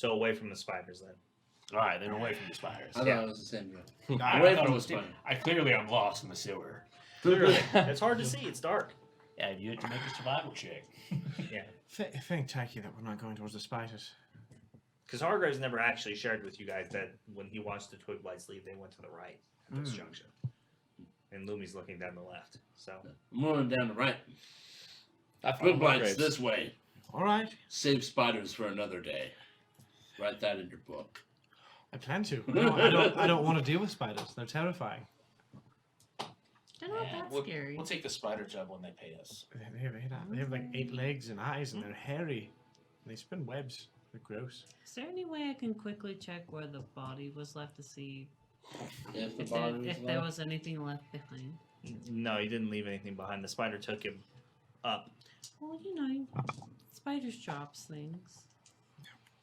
away from the spiders then. All right, then away from the spiders. I thought it was the same guy. I Away thought from it was the spider. I clearly am lost in the sewer. Clearly, it's hard to see. It's dark. Yeah, you have to make a survival check. Yeah, Think, Taki, that we're not going towards the spiders. because Hargraves never actually shared with you guys that when he watched the twig blights leave, they went to the right at this junction, and Lumi's looking down the left. So I'm going down the right. I Twig found blights Graves. this way. All right, Save spiders for another day. Write that in your book. I plan to. No, I don't want to deal with spiders. They're terrifying. They're not that We'll, scary. we'll take the spider job when they pay us. They have like 8 legs and eyes, and they're hairy. They spin webs. They're gross. Is there any way I can quickly check where the body was left to see If the if there, body was if there left. was anything left behind? no, he didn't leave anything behind. The spider took him up. Well, you know, spiders drops things.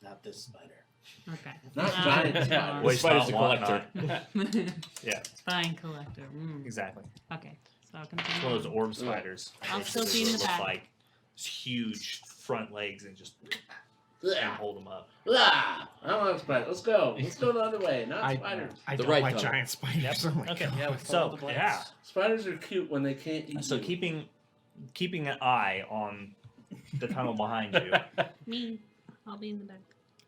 Not this spider. Okay. Not Ah, giant it's spiders. fine. Waste Spider's not, a want collector. not. Yeah, Spine collector. Mm. exactly. Okay, so I'll It's continue. one of those on. orb spiders. I'll still Basically be in what the it looks back. like huge front legs and just Yeah. hold them up. Ah, I don't like spiders. Let's go. Let's go the other way. Not spiders. I The don't right like tunnel. giant spiders. Yep. Oh my Okay. God. Yeah, we So, follow the blights. yeah. Spiders are cute when they can't eat So you. keeping an eye on the tunnel behind you, Me. I'll be in the back.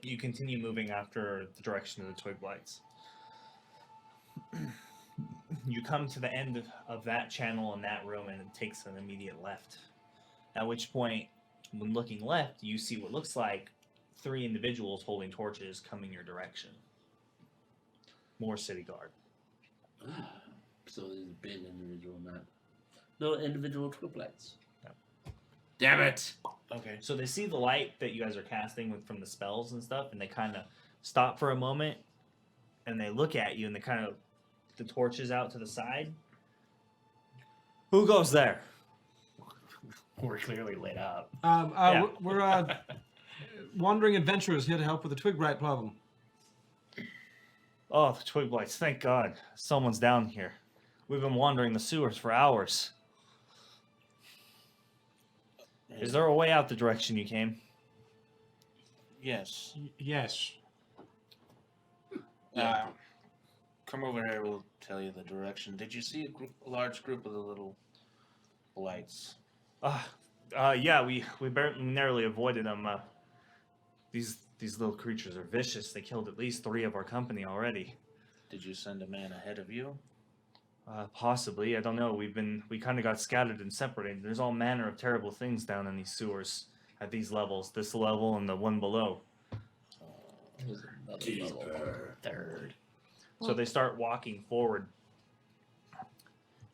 you continue moving after the direction of the twig blights. You come to the end of that channel in that room, and it takes an immediate left. At which point, when looking left, you see what looks like 3 individuals holding torches coming your direction. More city guard. So there's a big individual, not little individual twig blights. Damn it! Okay. So they see the light that you guys are casting from the spells and stuff, and they kind of stop for a moment, and they look at you, and they kind of the torches out to the side. Who goes there? We're clearly lit up. Yeah. We're wandering adventurers here to help with the twig blight problem. Oh, the twig blights! Thank God, someone's down here. We've been wandering the sewers for hours. Is there a way out the direction you came? Yes. Yes. Come over here. We'll tell you the direction. Did you see a large group of the little blights? Yeah, we narrowly avoided them. These little creatures are vicious. They killed at least 3 of our company already. Did you send a man ahead of you? Possibly. I don't know. We kind of got scattered and separated. There's all manner of terrible things down in these sewers at these levels. This level and the one below. There's another level. Deeper. Third. So they start walking forward.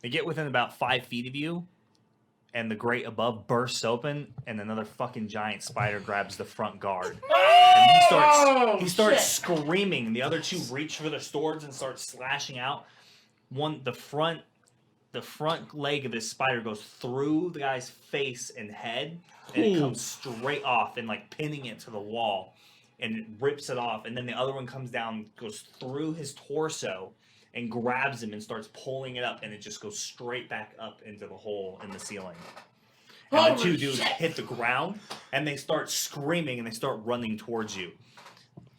They get within about 5 feet of you, and the grate above bursts open, and another fucking giant spider grabs the front guard. And he starts screaming, and the other two reach for their swords and start slashing out. The front leg of this spider goes through the guy's face and head, and it comes straight off and like pinning it to the wall, and it rips it off. And then the other one comes down, goes through his torso, and grabs him and starts pulling it up, and it just goes straight back up into the hole in the ceiling. And the two dudes hit the ground, and they start screaming, and they start running towards you.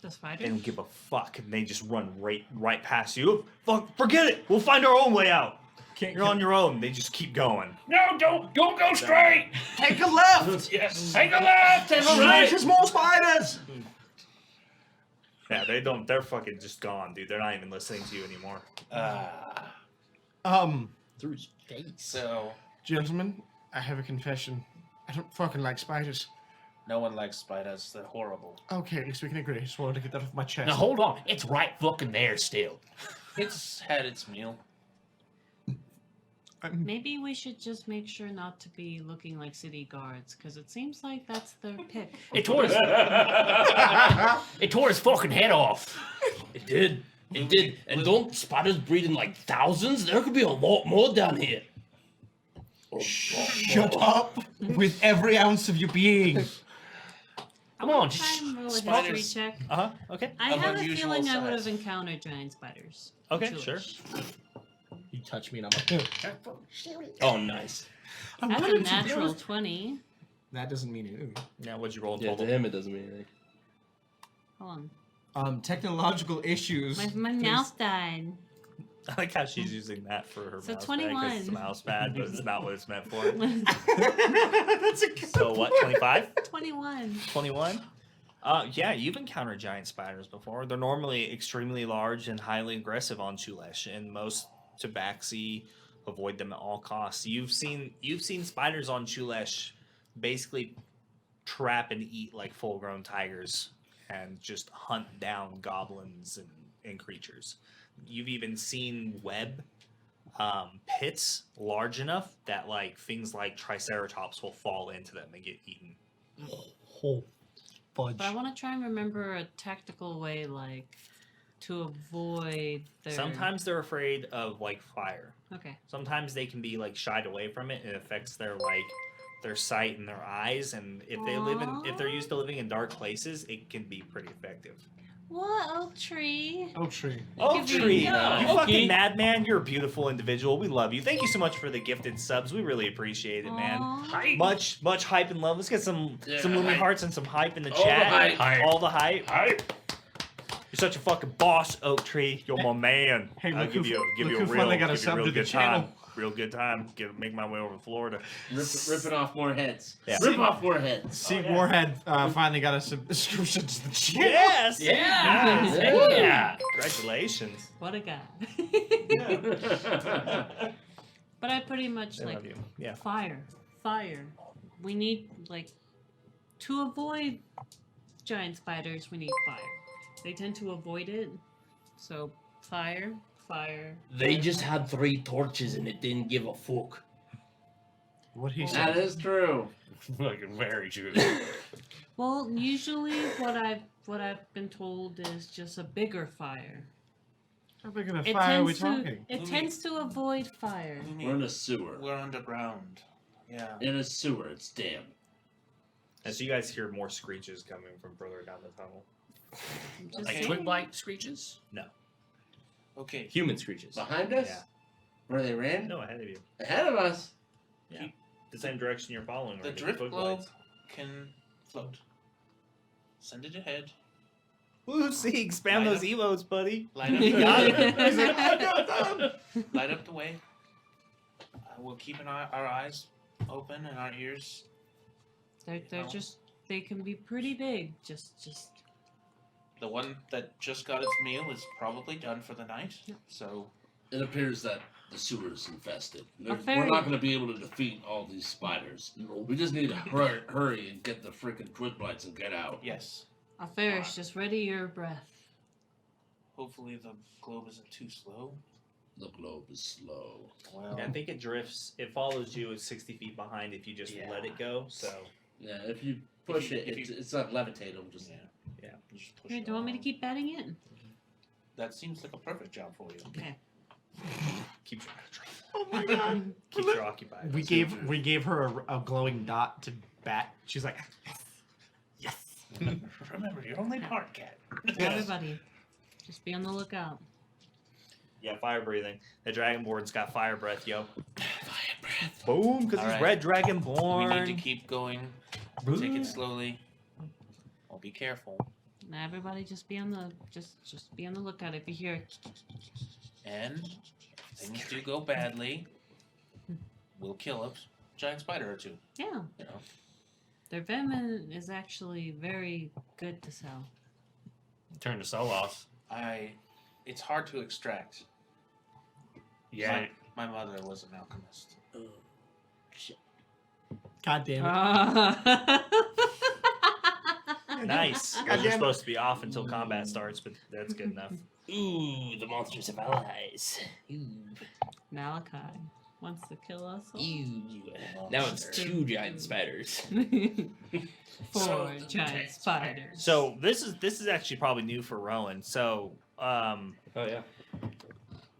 The spider? They don't give a fuck, and they just run right past you. Fuck, forget it. We'll find our own way out. You're on your own. They just keep going. No, don't go straight. Take a left! Yes. Take a left. Take a right. There's more spiders! Yeah, they don't. They're fucking just gone, dude. They're not even listening to you anymore. Through his face. So Gentlemen, I have a confession. I don't fucking like spiders. no one likes spiders. They're horrible. Okay, at least we can agree. I just wanted to get that off my chest. Now hold on, it's right fucking there still. It's had its meal. Maybe we should just make sure not to be looking like city guards, because it seems like that's their pick. It tore his fucking head off. It did. It did. And don't spiders breed in like thousands? There could be a lot more down here. Shut up with every ounce of your being. Come on, Try just and roll a spiders. history check. Okay. I Of have a unusual feeling I would have size. encountered giant spiders. Okay, Jewish. sure. You touch me and I'm like, Oh, nice. That's a willing to natural do it. 20. That doesn't mean anything. Now, what'd you roll Yeah, total? to him it doesn't mean anything. Hold on. Technological issues. My mouse died. I like how she's using that for her So mouse pad 'cause it's a 21. mouse pad, but it's not what it's meant for. That's a good So what, 25? 21. 21? Yeah, you've encountered giant spiders before. They're normally extremely large and highly aggressive on Chulesh, and most tabaxi avoid them at all costs. You've seen spiders on Chulesh basically trap and eat like full-grown tigers and just hunt down goblins and creatures. You've even seen web pits large enough that like things like triceratops will fall into them and get eaten. whole fudge. But I want to try and remember a tactical way, like, to avoid their... Sometimes they're afraid of like fire. Okay. Sometimes they can be like shied away from it. It affects their their sight and their eyes, and if they're used to living in dark places, it can be pretty effective. What, oak tree? Oak tree. Oak tree, Yeah. you Okay. fucking madman! You're a beautiful individual. We love you. Thank you so much for the gifted subs. We really appreciate it, man. Aw. Much hype and love. Let's get some Yeah, Lumi hype. hearts and some hype in the All the chat. hype. All the hype. Hype. You're such a fucking boss, Oak Tree. You're my man. Hey, I'll look give who- you look a who real, finally got a give you sub real to the good time. channel. Real good time. Make my way over to Florida. Ripping off more heads. Yeah. Rip off more heads. See, yeah. Warhead finally got a subscription to the channel. Yes. Yeah. Yes. Heck yeah. Congratulations. What a guy. But I pretty much, I like, love you. Yeah. fire. We need, like, to avoid giant spiders, we need fire. They tend to avoid it, so fire. They just had 3 torches and it didn't give a fuck. What he That said. is true. Fucking very true. Well, usually what I've been told is just a bigger fire. How big of a It fire are we tends to talking? it tends to avoid fire. We're in a sewer. We're underground. Yeah. In a sewer. It's damp. And so you guys hear more screeches coming from further down the tunnel. I'm just Like saying. twig blight screeches? Okay. Human screeches. Behind us? Yeah. Where they ran? No, ahead of you. Ahead of us. The same direction you're following. The right? drift Twig globe lights. can float. Send it ahead. Woo, see, spam Light those up. emotes, buddy. Light up You the got way. it. Light up the way. We'll keep our eyes open and our ears. They're just they can be pretty big. Just The one that just got its meal is probably done for the night. So It appears that the sewer is infested. We're very- not going to be able to defeat all these spiders. We just need to hurry and get the freaking twig blights and get out. yes. Ferris, just ready your breath. Hopefully the globe isn't too slow. The globe is slow. Well, Yeah, I think it drifts. It follows you at 60 feet behind if you just let it go. So Yeah, if you push you- it, if it's like levitating. Just yeah. You just push Here, it do you want me to along. keep batting in? That seems like a perfect job for you. Okay. keeps Oh my god. keeps you occupied. We gave her a glowing dot to bat. She's like, yes. Remember, you're only part cat. Everybody, just be on the lookout. Yeah, fire breathing. The dragonborn's got fire breath, yo. Fire breath. Boom, because All he's right. red We dragonborn. need to keep going. Take it slowly. Well, be careful. Now everybody, just be on the just be on the lookout. If you hear, And if things do go badly, we'll kill a giant spider or two. yeah, You know. their venom is actually very good to sell. Turn to Solos. It's hard to extract. Yeah. My mother was an alchemist. God damn it. Nice. God You're damn it. supposed to be off until combat starts, but that's good enough. Ooh, the monsters have allies. Ooh. Malachi wants to kill us all. Now it's 2 giant spiders. 4 giant spiders. So this is actually probably new for Rowan. So Oh yeah.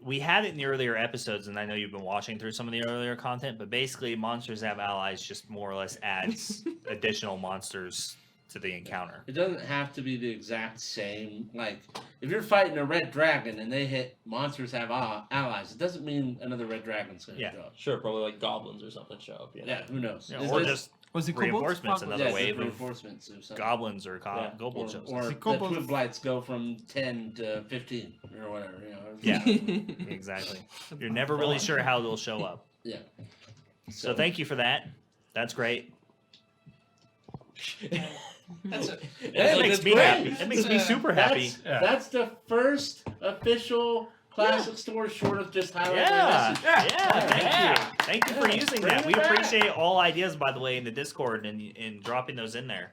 we had it in the earlier episodes, and I know you've been watching through some of the earlier content, but basically Monsters Have Allies just more or less adds additional monsters to the encounter. It doesn't have to be the exact same. Like, if you're fighting a red dragon and they hit monsters have allies, it doesn't mean another red dragon's going to Yeah. show up. Sure, probably like goblins or something show up. You know? Yeah, who knows? Yeah, Is or this- just Was it reinforcements, kobolds? another yeah, wave just of reinforcements or something. goblins or Yeah. kobold shows. Or The the kobolds- Twig Blights go from 10 to 15 or whatever. You know. Yeah. Exactly. You're never really sure how they'll show up. Yeah. So thank you for that. That's great. That's a, That makes me great. happy. That makes me super happy. That's the first official classic store short of just highlighting Yeah, message. yeah. Thank you for Yeah, using bring that. it We back. appreciate all ideas, by the way, in the Discord and dropping those in there.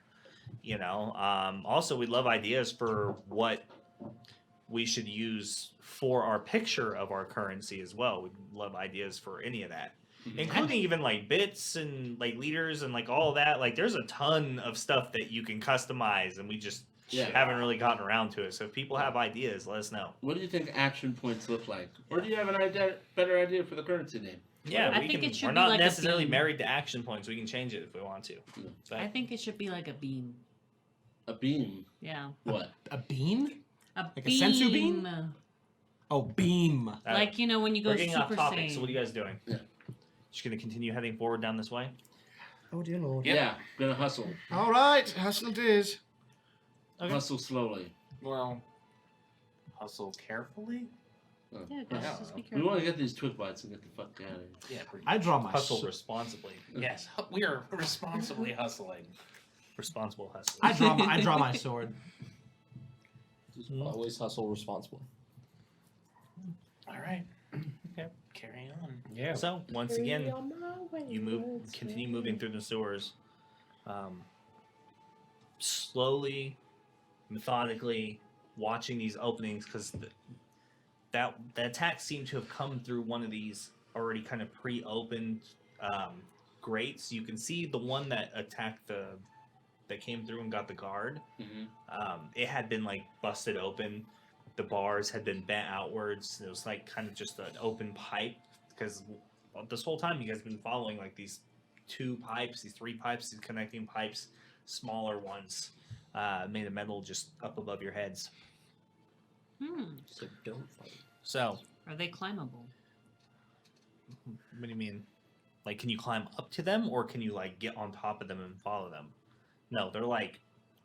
You know, also we'd love ideas for what we should use for our picture of our currency as well. We'd love ideas for any of that, including even like bits and like leaders and like all of that. Like, there's a ton of stuff that you can customize, and we just Yeah. haven't really gotten around to it. So if people have ideas, let us know. What do you think action points look like? Or do you have an idea, better idea for the currency name? Yeah, I we think can. it should We're be not like a necessarily beam. married to action points. We can change it if we want to. But I think it should be like a beam. A beam. Yeah, What? A bean? a Like a beam. sensu bean? Oh, beam. Like, you know, when you go we're getting off Super topic. Saiyan. So what are you guys doing? Yeah. Just gonna continue heading forward down this way. Oh dear lord. Yep. Yeah, gonna hustle. All right, hustle it is. Okay. Hustle slowly. well, hustle carefully. Yeah, Yeah. just be We careful. want to get these Twig Blights and get the fuck out of here. Yeah, pretty I draw my Hustle sword. responsibly. Yes, we are responsibly hustling. Responsible hustle. I draw my sword. Just always hustle responsibly. All right. Okay. Carry on. Yeah. So once again, you continue moving through the sewers, slowly, methodically, watching these openings because the attacks seem to have come through one of these already kind of pre-opened grates. You can see the one that attacked that came through and got the guard. Mm-hmm. It had been like busted open. The bars had been bent outwards. It was like kind of just an open pipe because this whole time you guys have been following like these 2 pipes, these 3 pipes, these connecting pipes, smaller ones made of metal just up above your heads. So don't fight. So, Are they climbable? what do you mean? Like, can you climb up to them or can you like get on top of them and follow them? No, they're like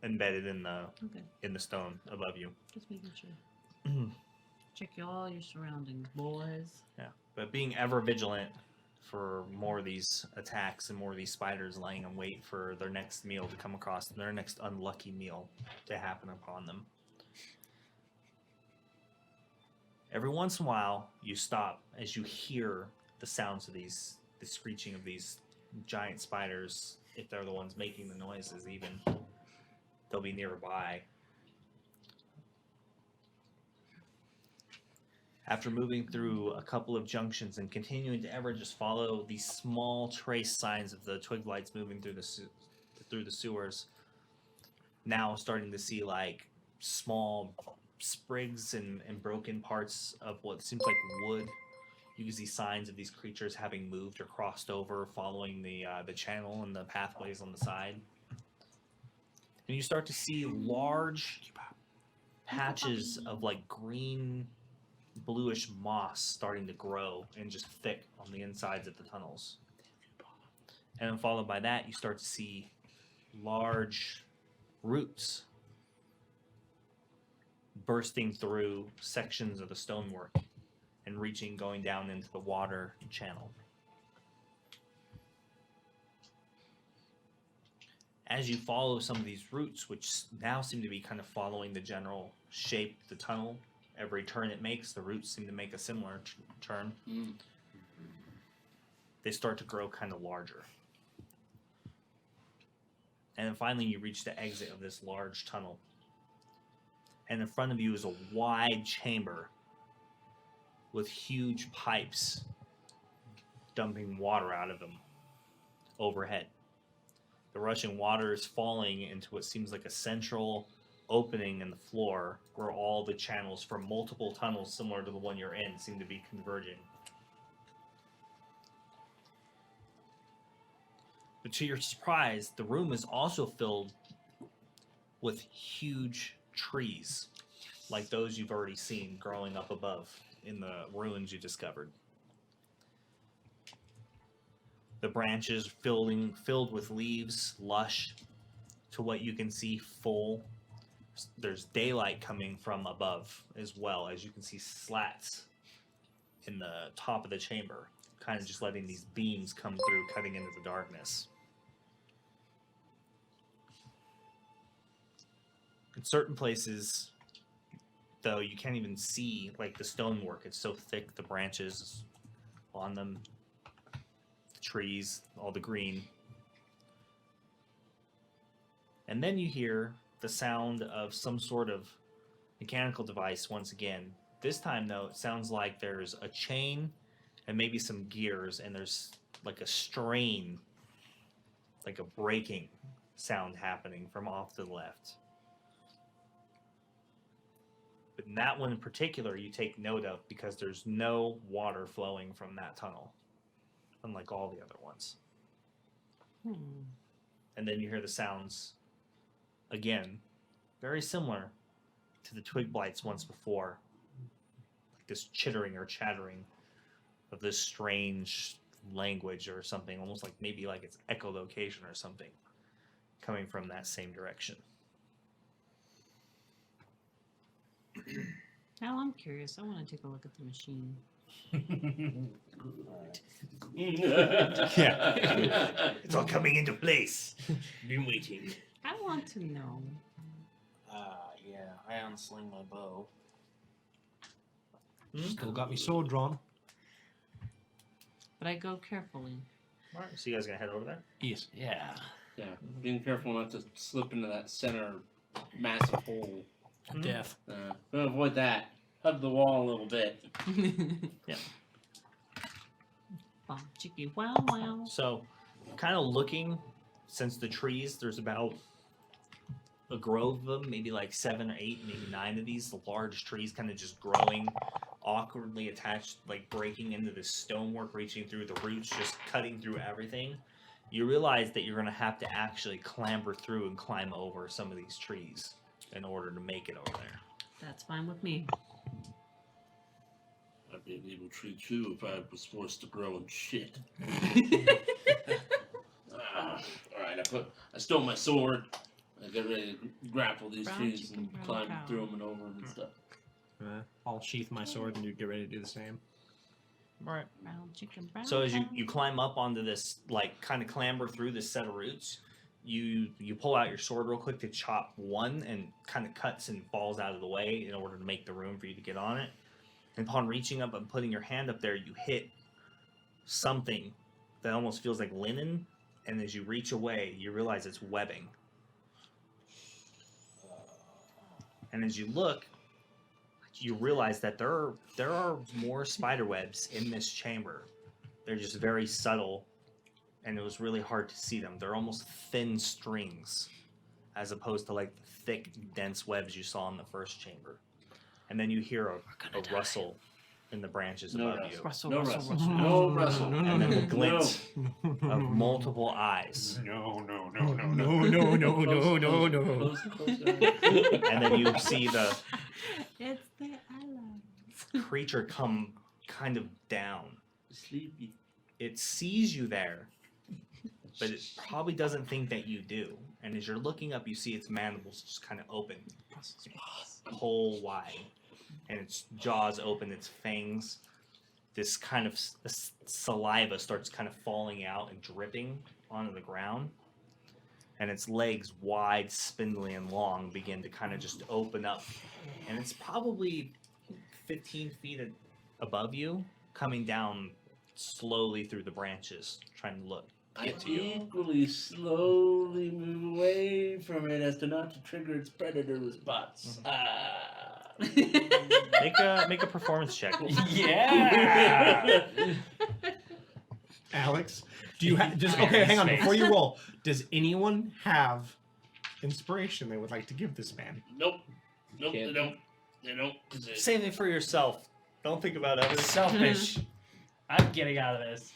embedded in the Okay, stone above you. just making sure. Check all your surroundings, boys. But being ever vigilant for more of these attacks and more of these spiders laying in wait for their next meal to come across, their next unlucky meal to happen upon them. Every once in a while, you stop as you hear the sounds of the screeching of these giant spiders, if they're the ones making the noises even. They'll be nearby. After moving through a couple of junctions and continuing to ever just follow these small trace signs of the twig blights moving through the sewers, now starting to see like small sprigs and broken parts of what seems like wood. You can see signs of these creatures having moved or crossed over, following the channel and the pathways on the side. And you start to see large patches of like green, bluish moss starting to grow and just thick on the insides of the tunnels. And then followed by that, you start to see large roots bursting through sections of the stonework and going down into the water channel. As you follow some of these roots, which now seem to be kind of following the general shape of the tunnel, every turn it makes, the roots seem to make a similar turn. They start to grow kind of larger. And then finally you reach the exit of this large tunnel. And in front of you is a wide chamber with huge pipes dumping water out of them overhead. The rushing water is falling into what seems like a central opening in the floor where all the channels from multiple tunnels similar to the one you're in seem to be converging. But to your surprise, the room is also filled with huge trees, like those you've already seen growing up above in the ruins you discovered. The branches filled with leaves, lush to what you can see full. There's daylight coming from above as well, as you can see slats in the top of the chamber, kind of just letting these beams come through, cutting into the darkness. In certain places, though, you can't even see like the stonework. It's so thick, the branches on them, the trees, all the green. And then you hear the sound of some sort of mechanical device once again. This time, though, it sounds like there's a chain and maybe some gears, and there's like a strain, like a breaking sound happening from off to the left. But in that one in particular, you take note of because there's no water flowing from that tunnel, unlike all the other ones. And then you hear the sounds, again, very similar to the twig blights once before. Like this chittering or chattering of this strange language or something, almost like maybe like it's echolocation or something, coming from that same direction. Now I'm curious. I want to take a look at the machine. Yeah. It's all coming into place. Been waiting. I want to know. Yeah, I unsling my bow. Still got me sword drawn. But I go carefully. Alright, so you guys gonna head over there? Yes. Yeah. Yeah, being careful not to slip into that center massive hole. Death. To avoid that, hug the wall a little bit. Yeah. Wow, chicky, wow, wow. So, kind of looking, since the trees, there's about a grove of them, maybe like 7 or 8, maybe 9 of these large trees kind of just growing, awkwardly attached, like breaking into this stonework, reaching through the roots, just cutting through everything. You realize that you're going to have to actually clamber through and climb over some of these trees in order to make it over there. That's fine with me. I'd be an evil tree too if I was forced to grow in shit. Alright, I stole my sword. I get ready to grapple these Brown trees chicken, and brown climb cow. through them and over them and stuff. I'll sheath my sword and you get ready to do the same. Right. Brown chicken, brown So as cow. you climb up onto this, like, kind of clamber through this set of roots, you pull out your sword real quick to chop one, and kind of cuts and falls out of the way in order to make the room for you to get on it. And upon reaching up and putting your hand up there, you hit something that almost feels like linen, and as you reach away, you realize it's webbing. And as you look, you realize that there are more spider webs in this chamber. They're just very subtle, and it was really hard to see them. They're almost thin strings, as opposed to like the thick, dense webs you saw in the first chamber. And then you hear a rustle in the branches above you, Rustle, No rustle, Russell. rustle. No Russell. and then the No. glint of multiple eyes. No, no. Close, closer. And then you see the It's the allies. creature come kind of down. Sleepy. It sees you there, but it probably doesn't think that you do. And as you're looking up, you see its mandibles just kind of open, whole wide, and its jaws open, its fangs. This kind of saliva starts kind of falling out and dripping onto the ground, and its legs, wide, spindly, and long, begin to kind of just open up. And it's probably 15 feet above you, coming down slowly through the branches, trying to look. I Get to you. equally slowly move away from it as to not to trigger its predator response. Make a performance check. Yeah. Alex, do you have? Just- Okay, hang on. Space. Before you roll, does anyone have inspiration they would like to give this man? Nope. Nope, Can't. they don't. They don't. 'Cause it- Save it for yourself. Don't think about others. Selfish. I'm getting out of this.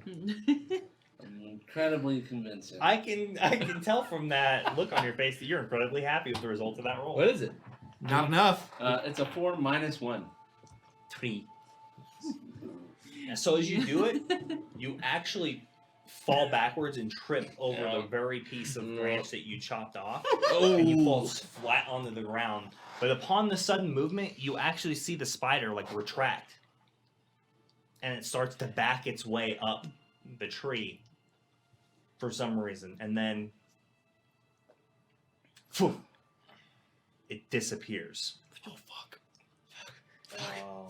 I'm incredibly convincing. I can tell from that look on your face that you're incredibly happy with the result of that roll. What is it? Not enough. It's a 4 minus 1. 3. So as you do it, you actually fall backwards and trip over the very piece of branch that you chopped off, and you fall flat onto the ground. But upon the sudden movement, you actually see the spider like retract, and it starts to back its way up the tree for some reason, and then phew, it disappears. Oh fuck. Oh,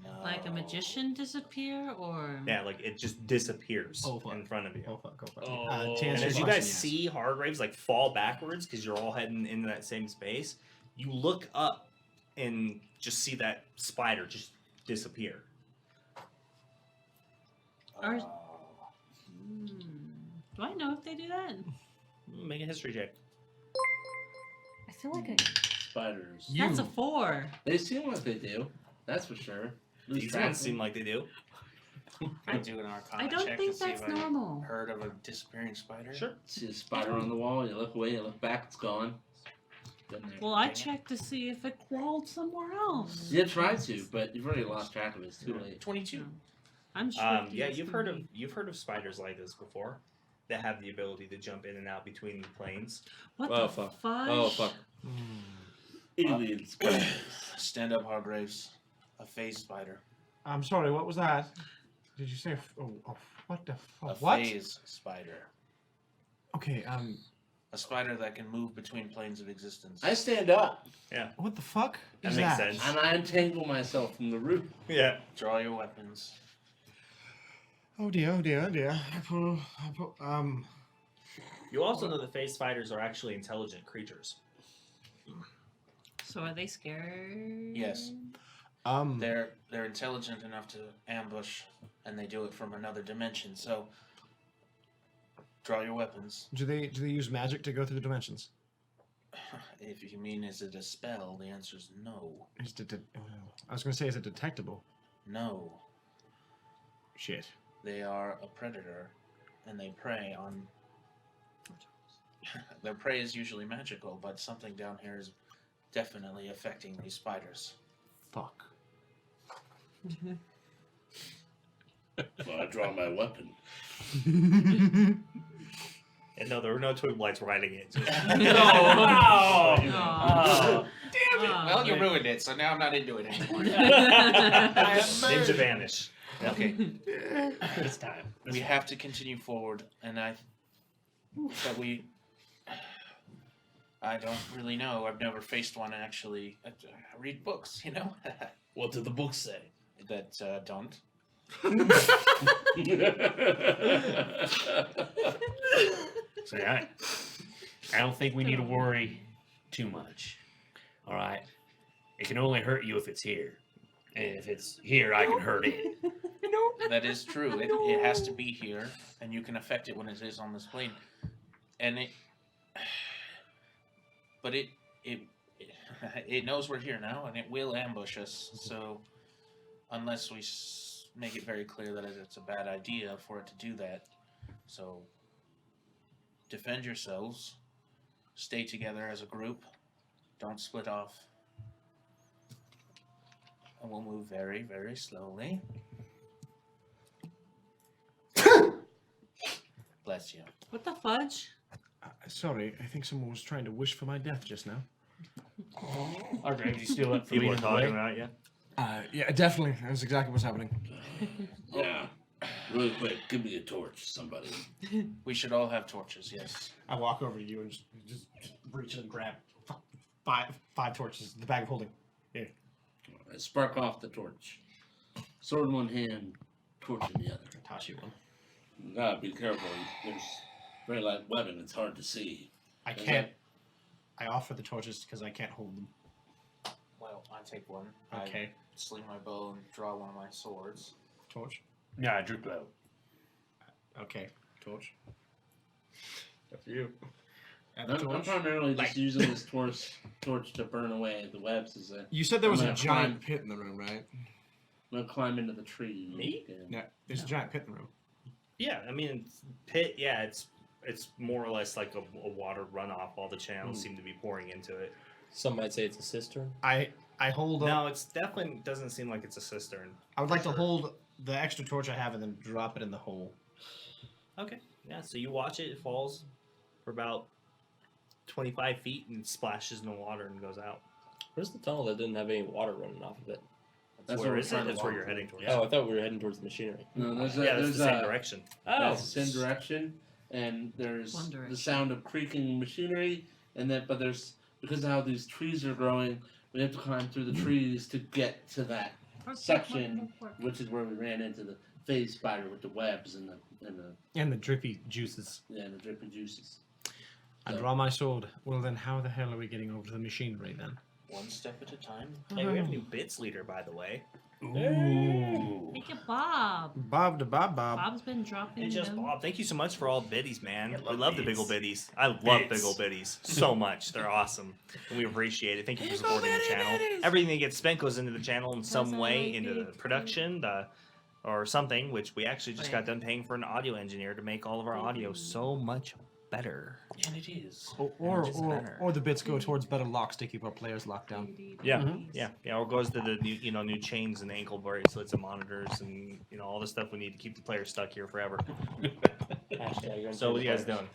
no. Like a magician disappear, or Yeah, like it just disappears Oh, fuck. in front of you. Oh fuck. Oh. To And answer as your you question, guys yes. see Hargraves like fall backwards because you're all heading into that same space, you look up and just see that spider just disappear. Or- do I know if they do that? Make a history check. I feel like Spiders. that's a 4. They seem like they do. That's for sure. At least These ones seem like they do. I do an Arcana I don't check think to see that's if I normal. heard of a disappearing spider. Sure. See a spider on the wall, you look away, you look back, it's gone. Been there. Well, I checked to see if it crawled somewhere else. You tried to, but you've already lost track of it. It's too late. 22. I'm sure. Yeah, you've heard of spiders like this before that have the ability to jump in and out between planes. What Oh, the fuck. fudge? Oh fuck. Alien spiders. Stand up, Hargraves. A phase spider. I'm sorry. What was that? Did you say? What the A fuck? What? phase spider. Okay. A spider that can move between planes of existence. I stand up What the fuck That is makes that? sense. and I untangle myself from the root. Yeah. Draw your weapons. Oh dear. Oh dear. Oh dear. You also know that phase spiders are actually intelligent creatures. So are they scared? Yes. They're intelligent enough to ambush, and they do it from another dimension. So, draw your weapons. Do they use magic to go through the dimensions? If you mean, is it a spell? The answer is no. I was going to say, is it detectable? No. Shit. They are a predator, and they prey on. Their prey is usually magical, but something down here is definitely affecting these spiders. Fuck. Well, I draw my weapon. And no, there were no twig blights riding it. Just... Oh. Damn it! Oh, Well, you okay. ruined it, so now I'm not into it anymore. Ninja vanish. Okay, This time. we have to continue forward, and I don't really know. I've never faced one actually. I read books, you know, What did the book say? that don't. So I don't think we need to worry too much. All right. It can only hurt you if it's here. And if it's here, I can hurt it. That is true. It has to be here, and you can affect it when it is on this plane. And but it knows we're here now, and it will ambush us. So unless we make it very clear that it's a bad idea for it to do that, so defend yourselves, stay together as a group, don't split off, and we'll move very, very slowly. Bless you. What the fudge? Sorry, I think someone was trying to wish for my death just now. Our Graves, you steal it from People me are talking about you. Yeah, definitely. That's exactly what's happening. Yeah. Really quick, give me a torch, somebody. We should all have torches, yes. I walk over to you and just reach and grab five torches, the bag of holding. I spark off the torch. Sword in one hand, torch in the other. Toss you one. God, be careful. There's very light weapon. It's hard to see. I can't. I offer the torches because I can't hold them. Well, I take one. Okay. I sling my bow and draw one of my swords. Torch. Yeah, I drew blow. Okay. Torch. That's you. And I'm primarily just using this torch to burn away the webs. You said there was I'm a gonna giant pit in the room, right? I'm gonna climb into the tree. Me? And Yeah. There's a giant pit in the room. Yeah, I mean, pit. Yeah, it's more or less like a water runoff. All the channels seem to be pouring into it. Some might say it's a cistern. I hold. No, it's definitely doesn't seem like it's a cistern. I would like to hold the extra torch I have and then drop it in the hole. Okay. Yeah. So you watch it. It falls for about 25 feet and splashes in the water and goes out. Where's the tunnel that didn't have any water running off of it? That's where what is we're it? trying to That's where walk you're through. heading towards. Oh, I thought we were heading towards the machinery. No, there's Yeah, that's there's the same direction. That's the same direction, and there's One the direction. sound of creaking machinery, and then but there's because of how these trees are growing, we have to climb through the trees to get to that section, which is where we ran into the phase spider with the webs and And the drippy juices. the dripping juices. I So- draw my sword. Well, then how the hell are we getting over to the machinery then? One step at a time. Hey, we have a new bits leader, by the way. Ooh. Make it Bob. Bob to Bob. Bob's been dropping Hey, just them. Bob, thank you so much for all the biddies, man. I We love love the bits. big ol' biddies. I love Bits. big ol' biddies so much. They're awesome, and we appreciate it. Thank you for supporting the channel. Everything that gets spent goes into the channel in some That's way, all into the big. production, or something. Which we actually just got Right. done paying for an audio engineer to make all of our audio so much better. And it is. Or, just or, better. or the bits go towards better locks to keep our players locked down. Yeah, yeah. Or goes to the new chains and ankle bracelets and monitors and all the stuff we need to keep the players stuck here forever. So what are you guys doing?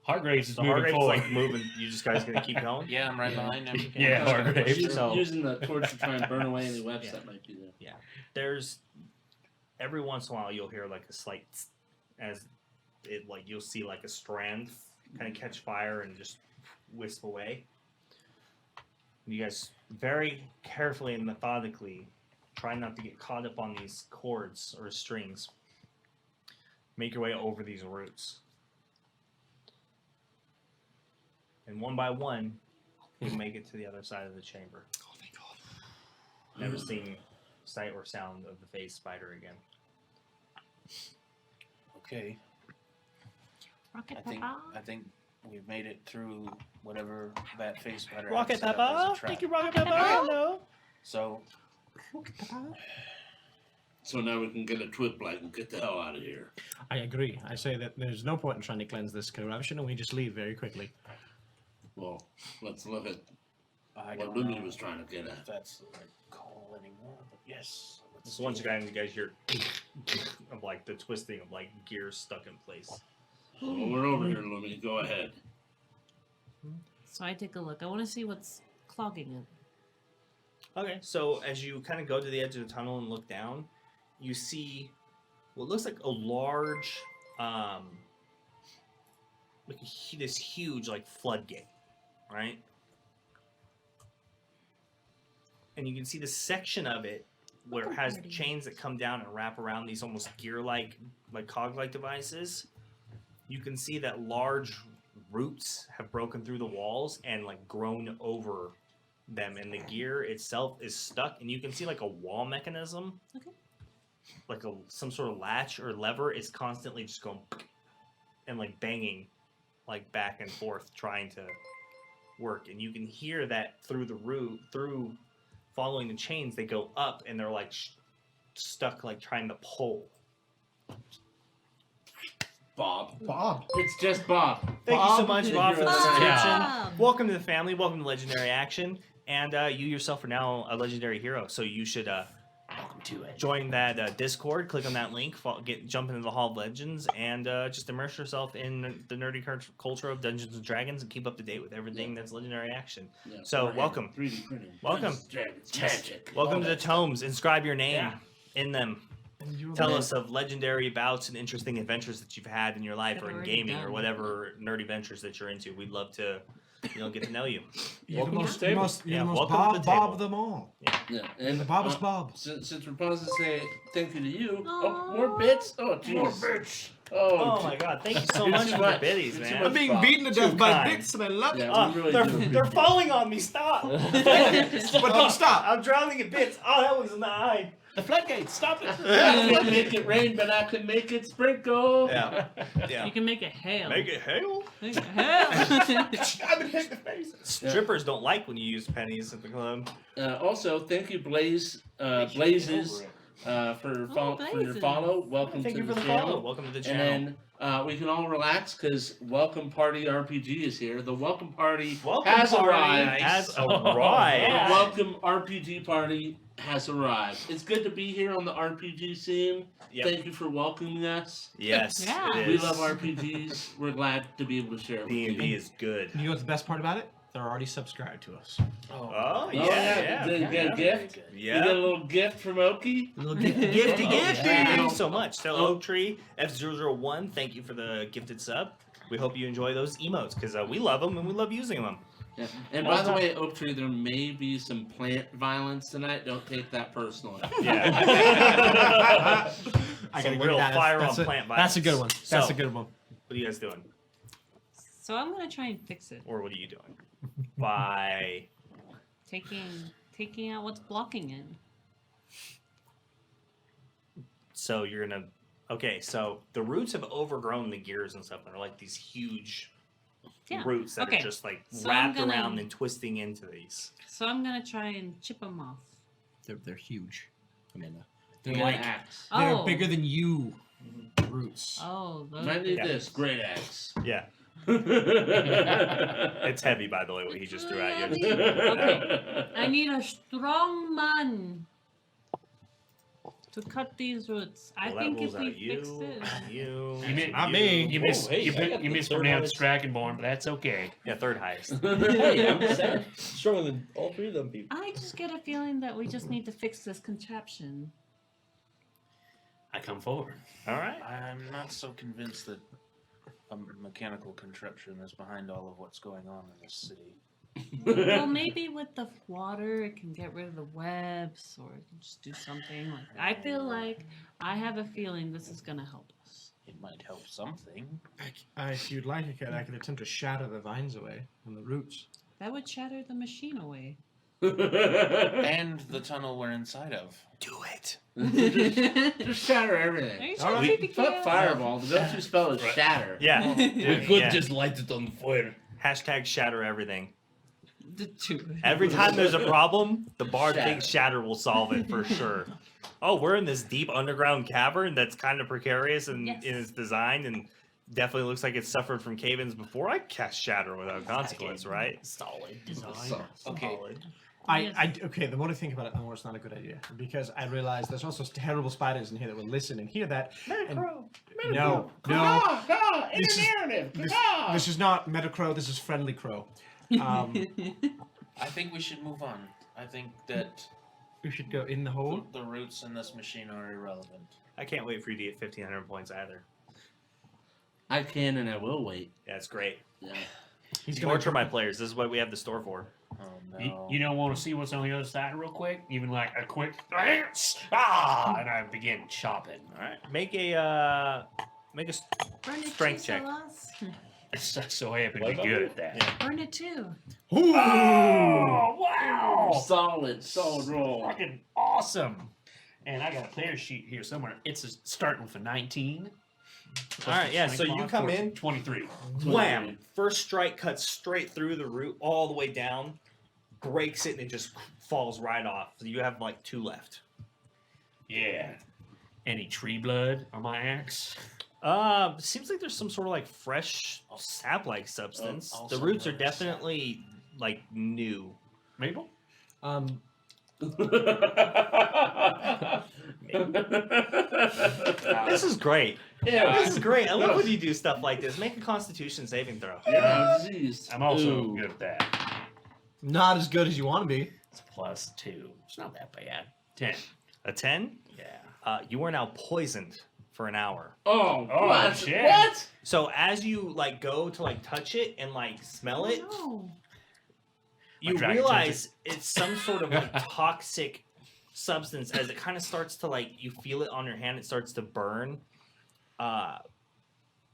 Hargraves is So moving Hargrave's forward. like moving. You just guys gonna keep going? Yeah, I'm right Yeah. behind him. Yeah, Hargraves. Using the torch to try and burn away any webs Yeah. that might be there. There's every once in a while you'll hear like a slight as it like you'll see like a strand kind of catch fire and just wisp away. You guys very carefully and methodically try not to get caught up on these cords or strings. Make your way over these roots. And one by one, you make it to the other side of the chamber. Oh, thank God. Never seen sight or sound of the phase spider again. Okay. Rocket I Papa. think we've made it through whatever that face spider had Rocket set up as a Peppa! trap. Thank you, Rocket Peppa! Peppa! Hello! So So now we can get a twig blight and get the hell out of here. I agree. I say that there's no point in trying to cleanse this corruption, and we just leave very quickly. Well, let's look at I what don't Lumini know was trying to get if at. that's the right call anymore, but yes. let's So once do it. you guys hear of like the twisting of like gears stuck in place. Well, we're over here, Lumini. Go ahead. So I take a look. I want to see what's clogging it. Okay, so as you kind of go to the edge of the tunnel and look down, you see what looks like a large, this huge like floodgate, right? And you can see the section of it where it has Party. chains that come down and wrap around these almost gear-like, like cog-like devices. You can see that large roots have broken through the walls and like grown over them, and the gear itself is stuck, and you can see like a wall mechanism, like some sort of latch or lever is constantly just going and like banging, like back and forth, trying to work, and you can hear that through through following the chains. They go up, and they're like stuck, like trying to pull. Bob. It's just Bob. Thank you so much, Bob, for the subscription. Bob. Welcome to the family. Welcome to Legendary Action. And you yourself are now a legendary hero, so you should Welcome to it. join that Discord. Click on that link. Jump into the Hall of Legends, and just immerse yourself in the nerdy culture of Dungeons and Dragons, and keep up to date with everything that's Legendary Action. Yeah, So, overhead, welcome. 3D printing. Welcome. Dragons, magic. Welcome all to the that. tomes. Inscribe your name in them. And you're Tell the- us of legendary bouts and interesting adventures that you've had in your life, I've or in already gaming, or done. whatever nerdy ventures that you're into. We'd love to, get to know you. You're Welcome the to most, the you're table. most, you're Yeah, the most welcome to Bob, the Bob table. of them all. Yeah, and The Bob is Bob. Since we're pausing to say thank you to you. Aw. Oh, more bits? Oh, jeez. More bitch. Oh my god, thank you so You're much too for the much. biddies, You're too man. much. being beaten to death by bits, and I love Yeah, we really they're, do. they're falling on me, stop! But don't stop. I'm drowning in bits. Oh, that one's in the eye. The floodgates, stop it. I can't make it rain, but I can make it sprinkle. Yeah. Yeah. You can make it hail. Make it hail? Make it hail. I've been hit in the face. Strippers don't like when you use pennies at the club. Also, thank you, Blazes, for your Blazes. follow. Welcome Thank to you for the channel. follow. Welcome to the channel. And then we can all relax because Welcome Party RPG is here. The Welcome Party Welcome has party arrived. Has The arrived. Welcome RPG Party has arrived. It's good to be here on the RPG scene. Yep. Thank you for welcoming us. Yes, Yeah. it We is. love RPGs. We're glad to be able to share it with you. D&D is good. You know what's the best part about it? They're already subscribed to us. Oh, yeah, yeah. Did you get a gift? Yeah. You got a little gift from Oki? Little gifty. Thank you so much. So Oak Tree F001, thank you for the gifted sub. We hope you enjoy those emotes because we love them and we love using them. Yeah. And by the way, Oak Tree, there may be some plant violence tonight. Don't take that personally. Yeah. I Some gotta real give that. fire That's on a- plant That's a good one. violence. That's So- a good one. What are you guys doing? So I'm gonna try and fix it. Or what are you doing? By Taking out what's blocking it. so you're gonna so the roots have overgrown the gears and stuff. They're like these huge Yeah. roots that Okay. are just like So I'm wrapped gonna- around and twisting into these. So I'm gonna try and chip them off. They're huge, Amanda. You They're got like an axe. they're Oh. bigger than you. Roots. Oh, those. Might need Yeah. this. Great axe. Yeah. it's It's heavy, by the way, what he just threw at you. Okay. I need a strong man to cut these roots. I Well, that think rules if we out you, fix it. you, Not me. You, mispronounced Dragonborn, but that's okay. Yeah, third highest. Hey, I'm just saying. Stronger than all three of them people. I just get a feeling that we just need to fix this contraption. I come forward. All right. I'm not so convinced that a mechanical contraption is behind all of what's going on in this city. Well, maybe with the water, it can get rid of the webs, or it can just do something like that. I feel like I have a feeling this is gonna help us. It might help something. If you'd like, I could attempt to shatter the vines away and the roots. That would shatter the machine away. And the tunnel we're inside of. Do it. Just shatter Are everything. you All sure, right. baby Fuck girl? fireball. The go-to spell is shatter. Yeah. We Dude, could yeah. just light it on fire. Hashtag shatter everything. The two. Every time there's a problem, the bard Shatter. thinks shatter will solve it for sure. Oh, we're in this deep underground cavern that's kind of precarious in Yes. its design and definitely looks like it's suffered from cave-ins before. I cast shatter without consequence, right? Solid design. Okay. Okay, the more I think about it, the more it's not a good idea. Because I realize there's also terrible spiders in here that will listen and hear that. And no. In This the is- narrative. This is not Metacrow, this is Friendly Crow. I think we should move on. I think that We should go in the hole. the roots in this machine are irrelevant. I can't wait for you to get 1,500 points either. I can and I will wait. Yeah, it's great. Yeah. He's gonna Torture my players. This is what we have the store for. Oh You, no. you don't want to see what's on the other side real quick? Even like a quick glance? And I begin chopping. All right. Make a Burn it Strength too, check. Silas. I so happen to What be about good you? at that. Burn it too. Oh, wow! roll. Solid roll. Fucking awesome. And I got a player sheet here somewhere. It's starting with a 19. All right, yeah. So you 25, come in, 23. wham! First strike cuts straight through the root, all the way down, breaks it, and it just falls right off. So you have like 2 left. Yeah. Any tree blood on my axe? Seems like there's some sort of like fresh sap-like substance. I'll The send roots are her a sap. definitely like new. Mabel? This is great. Yeah. This is great. I love when you do stuff like this. Make a Constitution saving throw. Yeah, diseased. I'm also Ooh. good at that. Not as good as you want to be. It's +2. It's not that bad. 10. A 10. Yeah. You are now poisoned for an hour. Oh, Oh, what? shit. What? So as you like go to like touch it and like smell it, No. you dragon realize it's some sort of like toxic substance. As it kind of starts to like, you feel it on your hand, it starts to burn.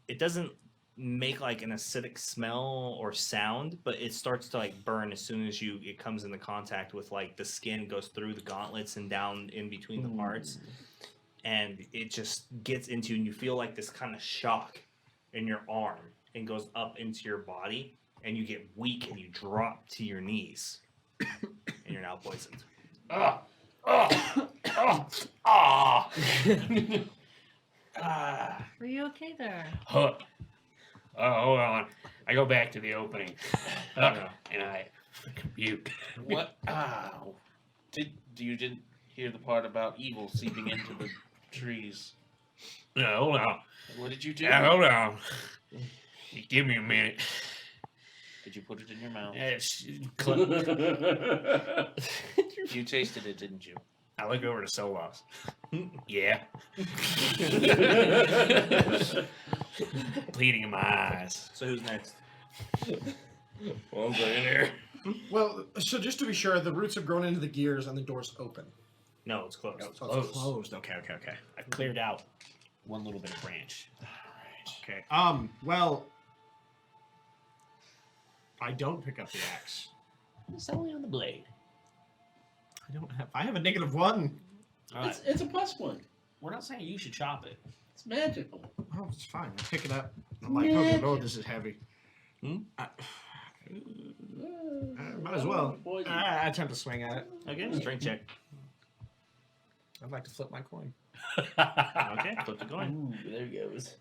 It doesn't make like an acidic smell or sound, but it starts to like burn as soon as it comes into contact with like the skin, goes through the gauntlets and down in between the parts, and it just gets into you, and you feel like this kind of shock in your arm and goes up into your body, and you get weak and you drop to your knees, and you're now poisoned. Ah. Ah. Ah. Ah. Are you okay there? Huh. Oh, hold on. I go back to the opening. And I puke. What? Ow. You didn't hear the part about evil seeping into the trees? No, hold on. What did you do? Yeah, hold on. Give me a minute. Did you put it in your mouth? You tasted it, didn't you? I look over to Solos. Yeah. Bleeding in my eyes. So who's next? One second here. Well, so just to be sure, the roots have grown into the gears and the door's open. No, it's closed. No, it's Oh, closed. it's closed. Okay, okay, okay. I cleared out one little bit of branch. Okay. Well, I don't pick up the axe. It's only on the blade. I have a -1. All right. It's a +1. We're not saying you should chop it. It's magical. Oh, it's fine. I pick it up. I'm like, oh lord, this is heavy. Might as well. Poison. I attempt to swing at it. Okay, strength check. I'd like to flip my coin. Okay, flip the coin. Ooh, there goes.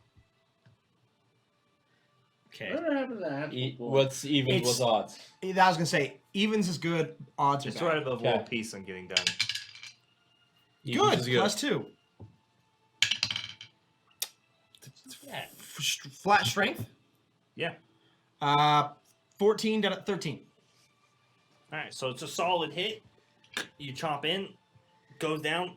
Okay. Whatever happened to that? What's even? It's- What's odds? I was gonna say evens is good, odds are It's bad. right above Okay. world peace on getting done. Evens Good, is +2. Yeah. Flat strength. Yeah. 14 down at 13. All right, so it's a solid hit. You chomp in, goes down,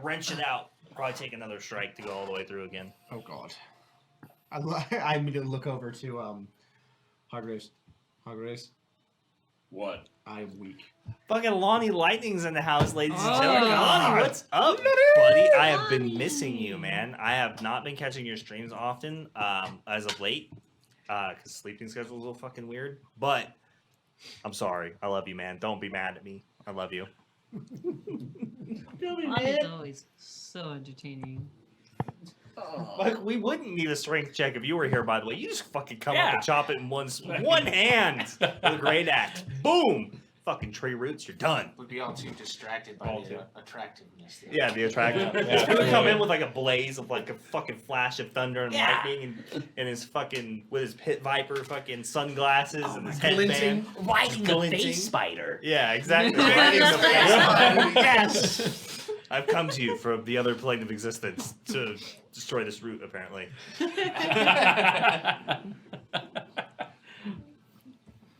wrench it out. Probably take another strike to go all the way through again. Oh god. I immediately look over to Hargraves. Hargraves, What? I'm weak. Fucking Lonnie Lightning's in the house, ladies and Oh, gentlemen. God. Lonnie, what's up, buddy? I have been missing you, man. I have not been catching your streams often as of late because sleeping schedule's a little fucking weird. But I'm sorry. I love you, man. Don't be mad at me. I love you. Lonnie's always so entertaining. Like, we wouldn't need a strength check if you were here, by the way. You just fucking come up Yeah. and chop it in one hand with a great axe. Boom! Fucking tree roots, you're done. Would be all too distracted by All the too. attractiveness. There. Yeah, the attraction. Yeah. He's gonna come in with like a blaze of like a fucking flash of thunder and Yeah. lightning and his fucking, with his pit viper fucking sunglasses and his Glinting. headband. Riding the Glinting. face spider. Yeah, exactly. Riding the face. Yes. I've come to you from the other plane of existence to destroy this root, apparently.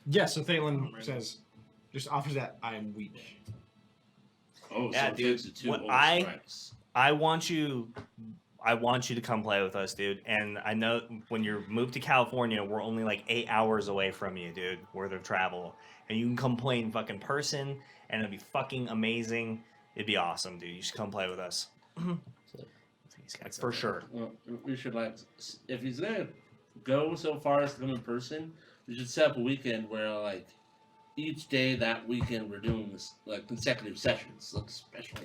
Yeah, so Thalen says, just offers that I am weak. Oh, Yeah, so dude, it takes the 2 what old I- strikes. I want you to come play with us, dude. And I know when you're moved to California, we're only like 8 hours away from you, dude, worth of travel. And you can come play in fucking person, and it'll be fucking amazing. It'd be awesome, dude. You should come play with us. Like, for sure. Well, we should if he's gonna go so far as to come in person, we should set up a weekend where each day that weekend we're doing this like consecutive sessions, like special.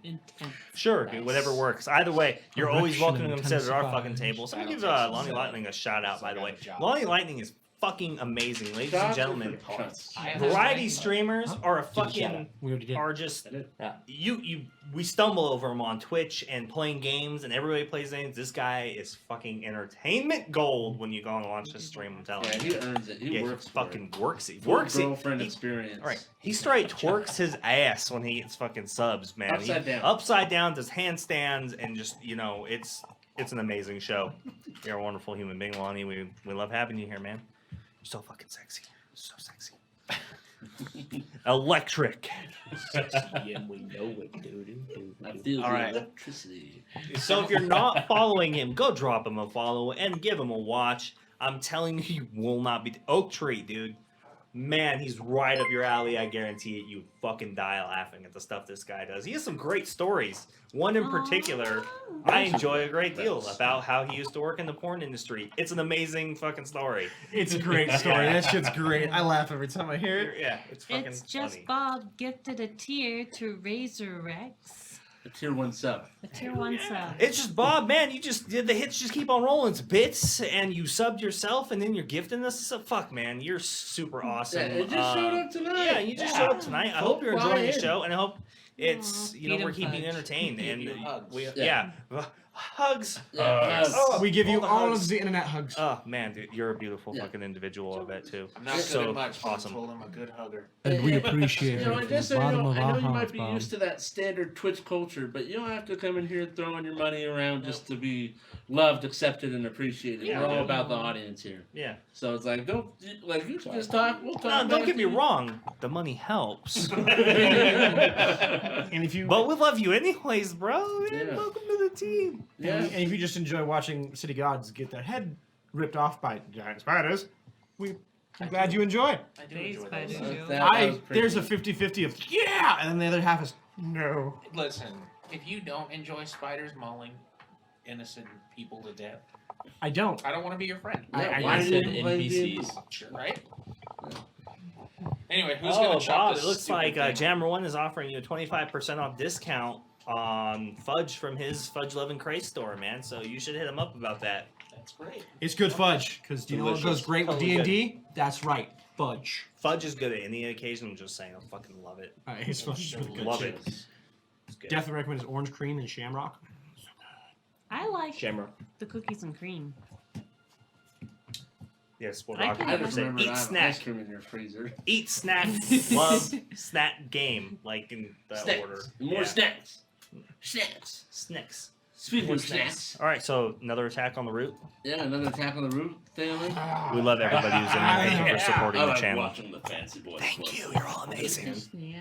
Intense. Sure, dude, whatever works. Either way, you're always welcome to come sit at our Intensifies. fucking table. So I'm gonna give Battle Lonnie Texas Lightning a shout out, by the way. job. Lonnie Lightning is fucking amazing, ladies and gentlemen. I Variety streamers are a fucking We already did. are just Yeah. we stumble over him on Twitch and playing games, and everybody plays games. This guy is fucking entertainment gold when you go and watch this stream. I'm telling Yeah, you. he earns it. He Yeah, works he for fucking it. works it. Full Works it. girlfriend He- experience. All right, he straight twerks his ass when he gets fucking subs, man. Upside down. Upside down, does handstands, and just it's an amazing show. You're a wonderful human being, Lonnie. We love having you here, man. You're so fucking sexy. So sexy. Electric. Yeah, we know it, dude. I feel All the right. electricity. So if you're not following him, go drop him a follow and give him a watch. I'm telling you, you will not be Oak Tree, dude. Man, he's right up your alley. I guarantee it. You fucking die laughing at the stuff this guy does. He has some great stories. One in particular, I enjoy a great deal about how he used to work in the porn industry. It's an amazing fucking story. It's a great story. That shit's great. I laugh every time I hear it. Yeah, it's fucking It's just funny. Bob gifted a tier to Razor Rex. A tier 1 sub. A tier 1 sub. It's just Bob, man. You just the hits just keep on rolling. It's bits, and you subbed yourself, and then you're gifting us. So fuck, man, you're super awesome. Yeah, it just showed up tonight. Yeah, you just showed up tonight. I hope you're Fly enjoying the in. show, and I hope it's Aw, we're feed 'em keeping you fudge. entertained and you hugs. we Yeah. hugs. Yeah, Oh, We give you all the all hugs. of the internet hugs. Oh man, dude, you're a beautiful Yeah. fucking individual. I bet too. I'm not good So at much, but awesome. I told him a good hugger. And we appreciate You know, it I from just the so you bottom know, of I our know you might hearts, be Bob. used to that standard Twitch culture, but you don't have to come in here throwing your money around just to be loved, accepted, and appreciated. Yeah, We're all yeah. about the audience here. Yeah. So it's like, don't like you can just talk. We'll talk. No, don't back get me to you. wrong. The money helps, And if you but we love you anyways, bro. Man, Yeah. welcome to the team. Yeah. and if you just enjoy watching city gods get their head ripped off by giant spiders, I'm glad you enjoy it. I do Phase enjoy spider those. joke. That was pretty There's a good. 50-50 of yeah, and then the other half is no. Listen, if you don't enjoy spiders mauling innocent people to death, I don't. I don't want to be your friend. Yeah, I why said didn't you play NPCs. D&D? Right? Anyway, who's Oh, gonna chop Bob, this it looks stupid like thing? Jammer One is offering you a 25% off discount on fudge from his Fudge Lovin' Craze store, man. So you should hit him up about that. That's great. It's good fudge because do you know what Delicious. goes great with Totally D&D? That's right, fudge. Fudge is good at any occasion. I'm just saying, I fucking love it. His fudge is really good. Love shit. it. It's good. Definitely recommend his orange cream and shamrock. I like Shamrock. the cookies and cream. Yes, what I Rocky can I Paper just said. remember Eat I have snack. ice cream in your freezer. Eat snack. Love snack game. Like in that Snacks. order. More Yeah. snacks. Snacks. Snacks. Speaking More of snacks. All right, so another attack on the root. Yeah, another attack on the root family. We love everybody who's in there. Thank you for supporting I the like channel. watching the fancy boys. Thank you. You're all amazing. Yeah.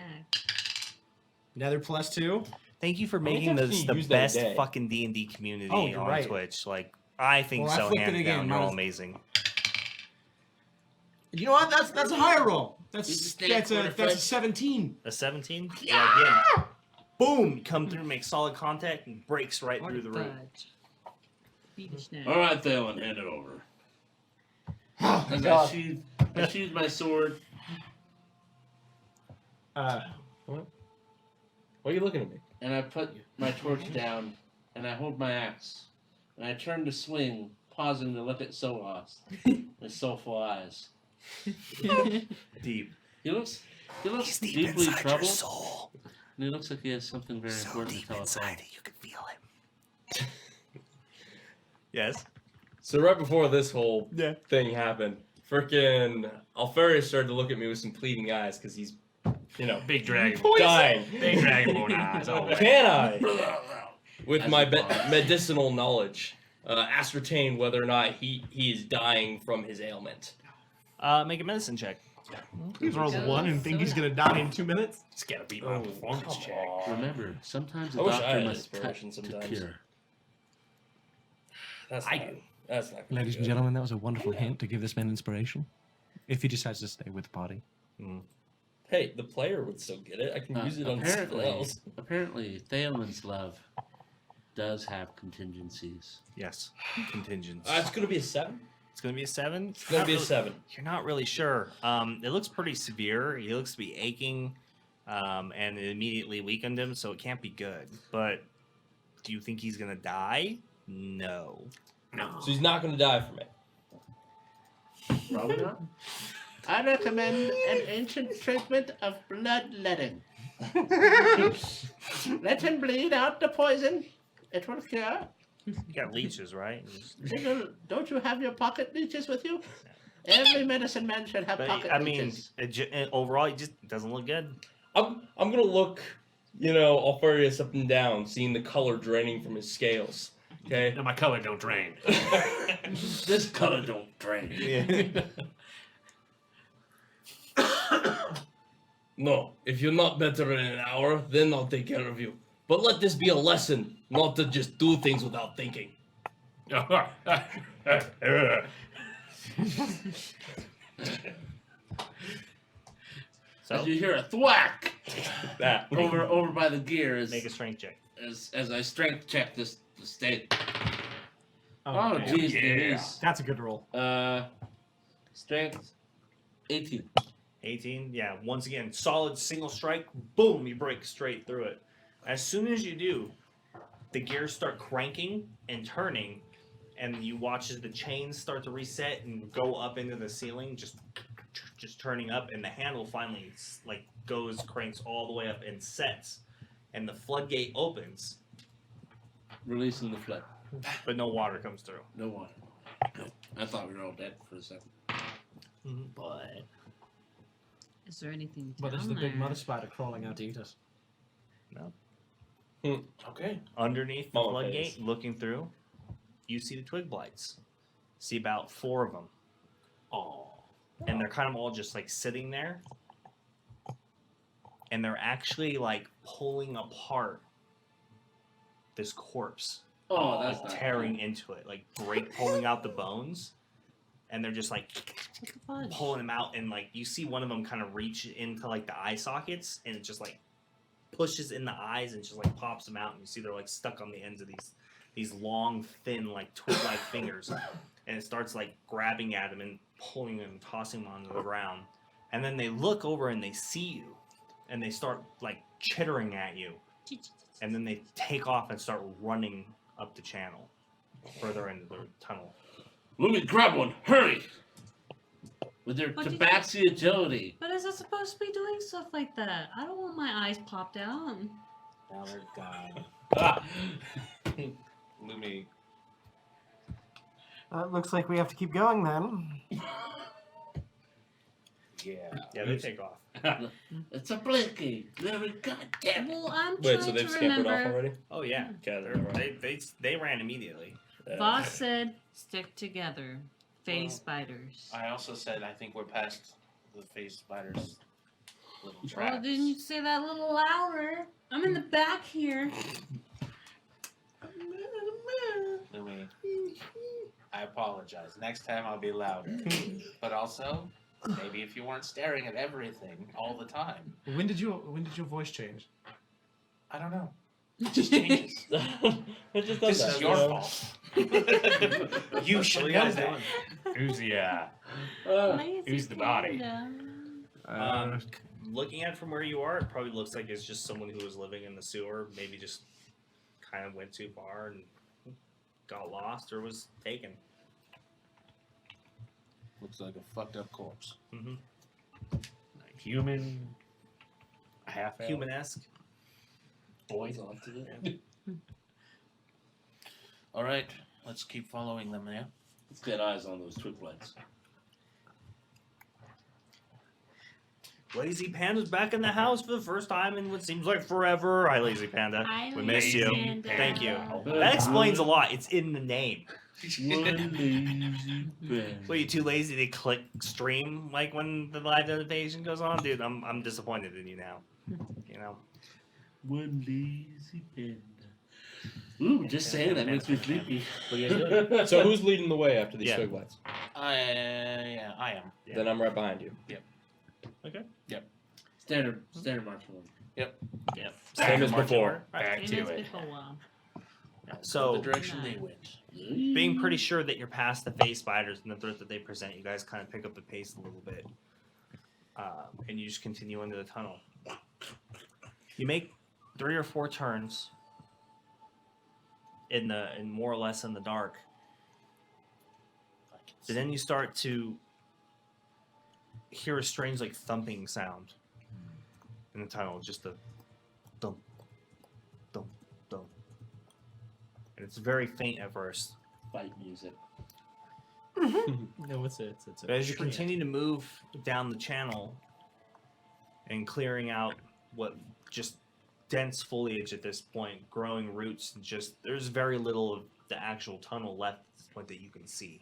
Another +2. Thank you for many making times this do you the use that a best day? fucking D&D community Oh, you're on right. Twitch. Like, I think Well, I so, flipped it hands again. down. You're all Mine's- amazing. You know what? That's a higher roll. You just That's stay that's for a the that's a fudge. 17. A 17? Yeah, again. Boom! Come through, make solid contact, and breaks right Or through the root. fudge. Eat a snack. All right, Thalen, hand it over. Oh, As God. I sheathe my sword. Why are you looking at me? And I put my torch down, and I hold my axe, and I turn to swing, pausing to look at Solas with soulful eyes. Deep. He looks deeply troubled, and he looks like he has something very important to tell us all. you can feel it. Yes? So right before this whole Yeah. thing happened, frickin' Alfarius started to look at me with some pleading eyes because he's, Big dragon. dying. Big dragonborn eyes. Can I, with As my he bonds. medicinal knowledge, ascertain whether or not he is dying from his ailment? Make a medicine check. He rolls a 1 and think he's gonna die in 2 minutes. It's gotta beat my performance check. Remember, sometimes I a wish I doctor had must cut inspiration to sometimes. cure. That's I not, do. That's not. Ladies and good. gentlemen, that was a wonderful hint to give this man inspiration. If he decides to stay with the party. Hey, the player would still get it. I can use it on something else. Apparently, Thalen's love does have contingencies. Yes. Contingents. It's gonna be a 7. It's gonna be a 7. It's gonna be a 7. You're not really sure. It looks pretty severe. He looks to be aching, and it immediately weakened him, so it can't be good. But do you think he's gonna die? No. No. So he's not gonna die from it. Probably not. I recommend an ancient treatment of bloodletting. Let him bleed out the poison. It will cure. You got leeches, right? Don't you have your pocket leeches with you? Every medicine man should have But pocket I mean, leeches. overall, he just doesn't look good. I'm gonna look, Alfarius up and down, seeing the color draining from his scales. Okay. No, my color don't drain. This color don't drain. Yeah. No, if you're not better in an hour, then I'll take care of you. But let this be a lesson, not to just do things without thinking. So As you hear a thwack That. over by the gear make a strength check. as I strength check this state. Oh, okay. jeez, Yeah. Denise. That's a good roll. Strength 18. 18. Yeah. Once again, solid single strike. Boom! You break straight through it. As soon as you do, the gears start cranking and turning, and you watch as the chains start to reset and go up into the ceiling, just turning up, and the handle finally cranks all the way up and sets, and the floodgate opens, Releasing the flood. but no water comes through. No water. No. I thought we were all dead for a second. But Is there anything But there's down the big there? mother spider crawling out to eat us. Okay. underneath the Mama floodgate, face. looking through, you see the twig blights. See about 4 of them. Oh. And they're kind of all just sitting there, and they're actually pulling apart this corpse, Oh, that's not tearing into it, pulling out the bones, and they're just Fudge. pulling them out, and you see one of them kind of reach into the eye sockets, and it just pushes in the eyes and just pops them out, and you see they're stuck on the ends of these long, thin twig-like fingers, and it starts grabbing at them and pulling them, tossing them onto the ground, and then they look over and they see you, and they start chittering at you, and then they take off and start running up the channel, further into the tunnel. Lumi, grab one! Hurry! With their But did you- tabaxi agility. But is it supposed to be doing stuff like that? I don't want my eyes popped out. Now they're gone. Lumi. It looks like we have to keep going then. Yeah. Yeah, they take off. It's a blinky. Very goddamn. Well, I'm Wait, trying so they've to scampered off remember. already? Oh yeah, Okay, then they ran immediately. Boss said, "Stick together, phase spiders." I also said I think we're past the phase spider's little Well, traps. didn't you say that a little louder? I'm in the back here. Lumi, I apologize. Next time I'll be louder. But also, maybe if you weren't staring at everything all the time. When did your voice change? I don't know. It just changes. I just This is your fault. You should know that. Who's the Lazy who's the body? panda. Looking at it from where you are, it probably looks like it's just someone who was living in the sewer, maybe just kind of went too far and got lost or was taken. Looks like a fucked up corpse. Human, half Human-esque. boy. All right, let's keep following them. Yeah. Let's get eyes on those twig blights. Lazy Panda's back in the house for the first time in what seems like forever. Hi, Lazy Panda. Hi, We missed Lazy you. Panda. Thank you. That explains a lot. It's in the name. Were you too lazy to click stream when the live notification goes on? Dude, I'm disappointed in you now. You know? One lazy panda. Ooh, just saying that makes me sleepy. What are you guys doing? So who's leading the way after these Yeah. twig blights? I am. Yeah. Then I'm right behind you. Standard marching order. Yeah. Same as Marching before. order. Back It to is it. before. So the direction they went. being pretty sure that you're past the phase spiders and the threat that they present, you guys kind of pick up the pace a little bit, and you just continue into the tunnel. You make 3 or 4 turns in more or less in the dark, and then you start to hear a strange like thumping sound in the tunnel, just a thump, thump, thump, and it's very faint at first. Fight music. No, it's But as you continue to move down the channel and clearing out what just dense foliage at this point, growing roots, and just there's very little of the actual tunnel left at this point that you can see.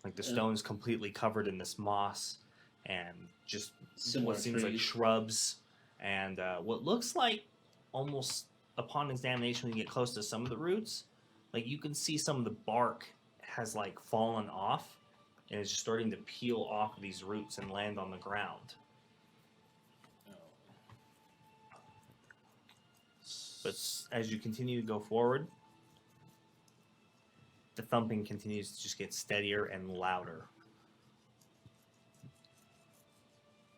Like the stone's completely covered in this moss and just Similar what seems like trees. shrubs and what looks like almost upon examination when you get close to some of the roots, like you can see some of the bark has like fallen off and is just starting to peel off of these roots and land on the ground. But as you continue to go forward, the thumping continues to just get steadier and louder.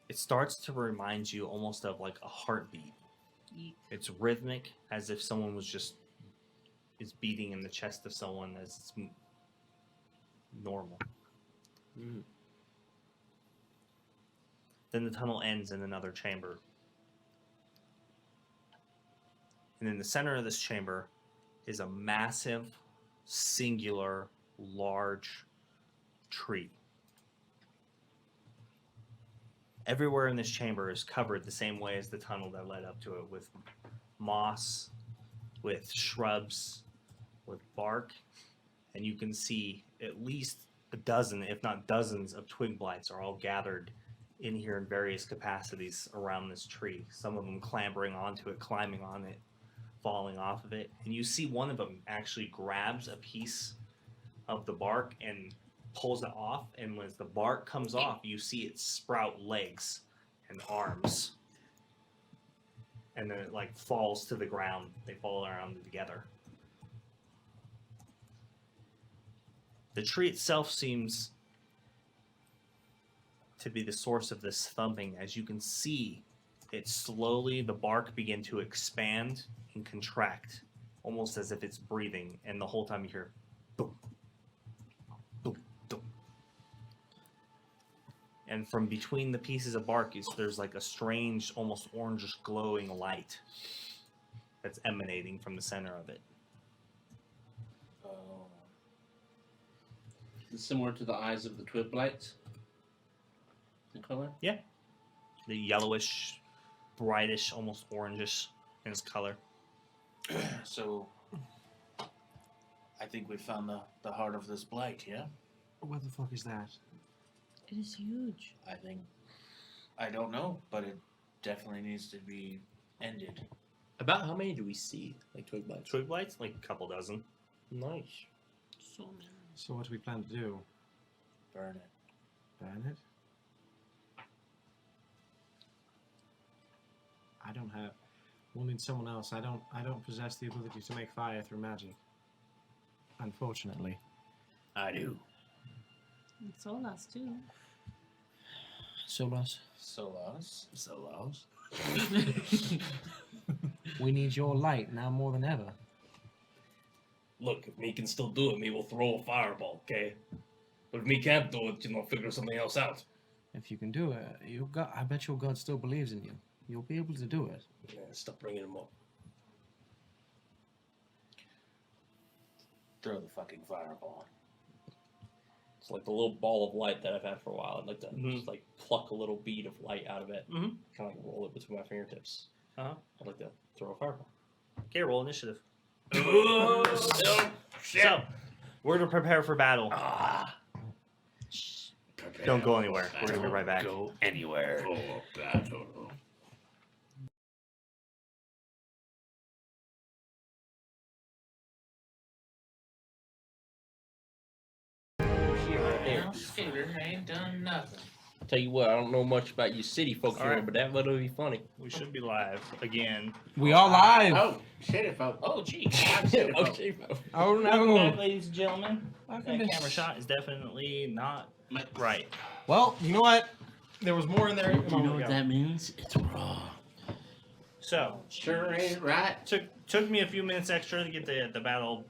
It starts to remind you almost of like a heartbeat. Yeet. It's rhythmic, as if someone is beating in the chest of someone as it's normal. Then the tunnel ends in another chamber. And in the center of this chamber is a massive, singular, large tree. Everywhere in this chamber is covered the same way as the tunnel that led up to it, with moss, with shrubs, with bark, and you can see at least a dozen, if not dozens, of twig blights are all gathered in here in various capacities around this tree. Some of them clambering onto it, climbing on it, falling off of it, and you see one of them actually grabs a piece of the bark and pulls it off, and as the bark comes off, you see it sprout legs and arms, and then it like falls to the ground. They fall around together. The tree itself seems to be the source of this thumping. As you can see, it slowly, the bark begin to expand and contract, almost as if it's breathing, and the whole time you hear boom, boom, boom. And from between the pieces of bark, there's like a strange, almost orangish glowing light that's emanating from the center of it. It's similar to the eyes of the twig blights in color. The yellowish, brightish, almost orangish in its color. So, I think we found the heart of this blight, yeah? What the fuck is that? It is huge. I don't know, but it definitely needs to be ended. About how many do we see? Like twig blights? Twig blights, like a couple dozen. Nice. So many. So what do we plan to do? Burn it. Burn it? I don't have. We'll need someone else. I don't possess the ability to make fire through magic. Unfortunately. I do. And Solas too. Solas. Solas. Solas. We need your light now more than ever. Look, if me can still do it, me will throw a fireball, okay? But if me can't do it, figure something else out. If you can do it, I bet your god still believes in you. You'll be able to do it. Yeah, stop bringing him up. Throw the fucking fireball. It's like the little ball of light that I've had for a while. I'd like to Mhm. just like pluck a little bead of light out of it. Mhm. Kind of like roll it between my fingertips. Uh-huh. I'd like to throw a fireball. Okay, roll initiative. Oh, So, we're to prepare for battle. Don't go anywhere. We're gonna be right back. Go anywhere. For battle. Now, Skater ain't done nothing. Tell you what, I don't know much about you city folk All here, right. but that would be funny. We should be live again. We are live. Oh, shit it, folks. Oh, gee. Oh, shit. Oh Welcome back, no. ladies and gentlemen. Welcome That to- camera shot is definitely not right. Well, you know what? There was more in there. You know what that means? It's raw. So, Sure ain't right. took me a few minutes extra to get the battle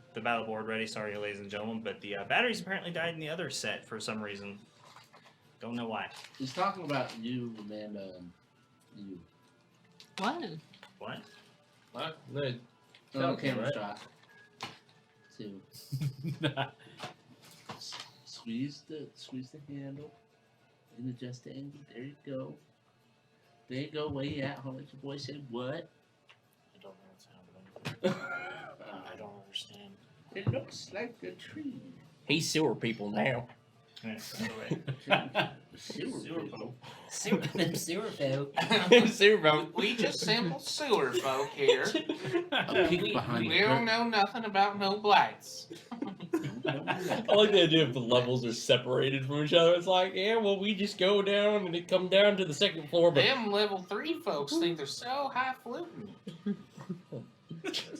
board ready. Sorry, ladies and gentlemen, but the batteries apparently died in the other set for some reason. Don't know why. He's talking about you, Amanda, and you. What? What? No, Oh, Okay, camera right. shot. Two. Squeeze the handle and adjust the angle. There you go. There you go. Where you at? Hold on. Your boy said what? I don't know what's happening. I don't understand. It looks like a tree. he's sewer people now. Yeah, by the way. Sewer folk. Sewer folk. Sewer folk. We just simple sewer folk here. A peek behind We the don't know nothing about no blights. I like the idea if the levels are separated from each other. It's like, yeah, well, we just go down and it come down to the second floor, but Them level 3 folks think they're so highfalutin.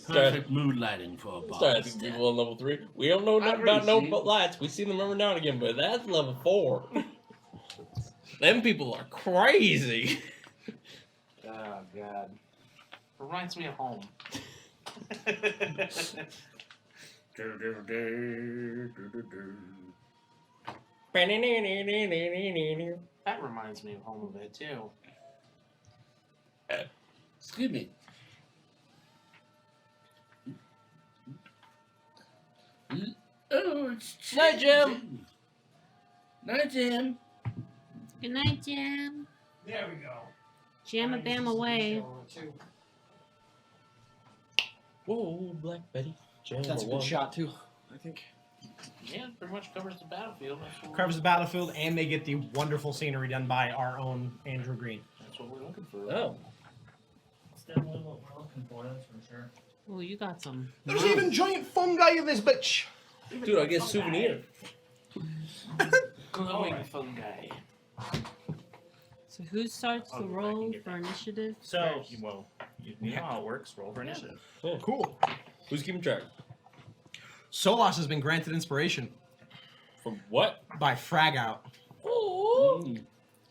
Perfect mood lighting for a boss. start asking people on level 3. We don't know nothing agree, about no see? but lights. We see them every now and again, but that's level 4. Them people are crazy. Oh, God. Reminds me of home. That reminds me of home a bit too. Excuse me. Oh, it's Night, Jim. Night, Jim. Good night, Jam. There we go. Jam a bam away. Whoa, Black Betty. Jam That's a one. good shot too. I think Yeah, it pretty much covers the battlefield. covers the battlefield, and they get the wonderful scenery done by our own Andrew Green. That's what we're looking for. Oh. That's definitely what we're looking for, that's for sure. Oh, you got some. There's even giant fungi in this bitch. Dude, I get souvenir. Glowing fungi. So who starts I'll the go back and roll get for back. initiative? So, well, you know how it works. Roll for initiative. Cool. Who's keeping track? Solas has been granted inspiration From what? by Frag Out. Ooh.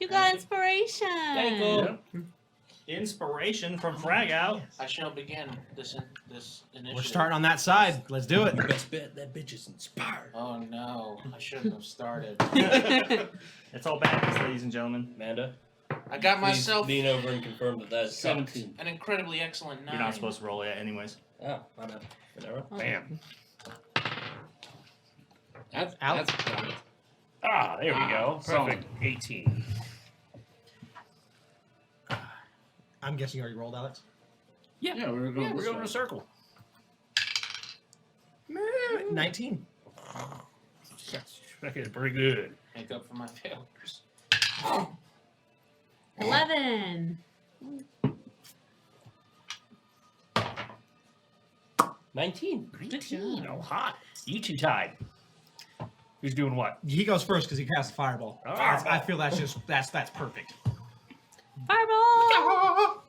You got inspiration. Thank you. Inspiration from Frag Out. I shall begin this initiative. We're starting on that side. Let's do it. Best bet, that bitch is inspired. Oh no, I shouldn't have started. It's all bad, ladies and gentlemen. Amanda, I got please myself lean over and confirm that that's 17. an incredibly excellent 9. You're not supposed to roll it anyways. Oh, my bad. Whatever. Bam. That's Alex. Ah, there we go. solid. Perfect. 18. I'm guessing you already rolled, Alex. Yeah, we're going. Yeah, we're this going in way. a circle. 19. That is pretty good. Make up for my failures. 11. 19. 19. Oh, hot. You two tied. Who's doing what? He goes first because he cast a fireball. Oh. I feel that's perfect. Fireball.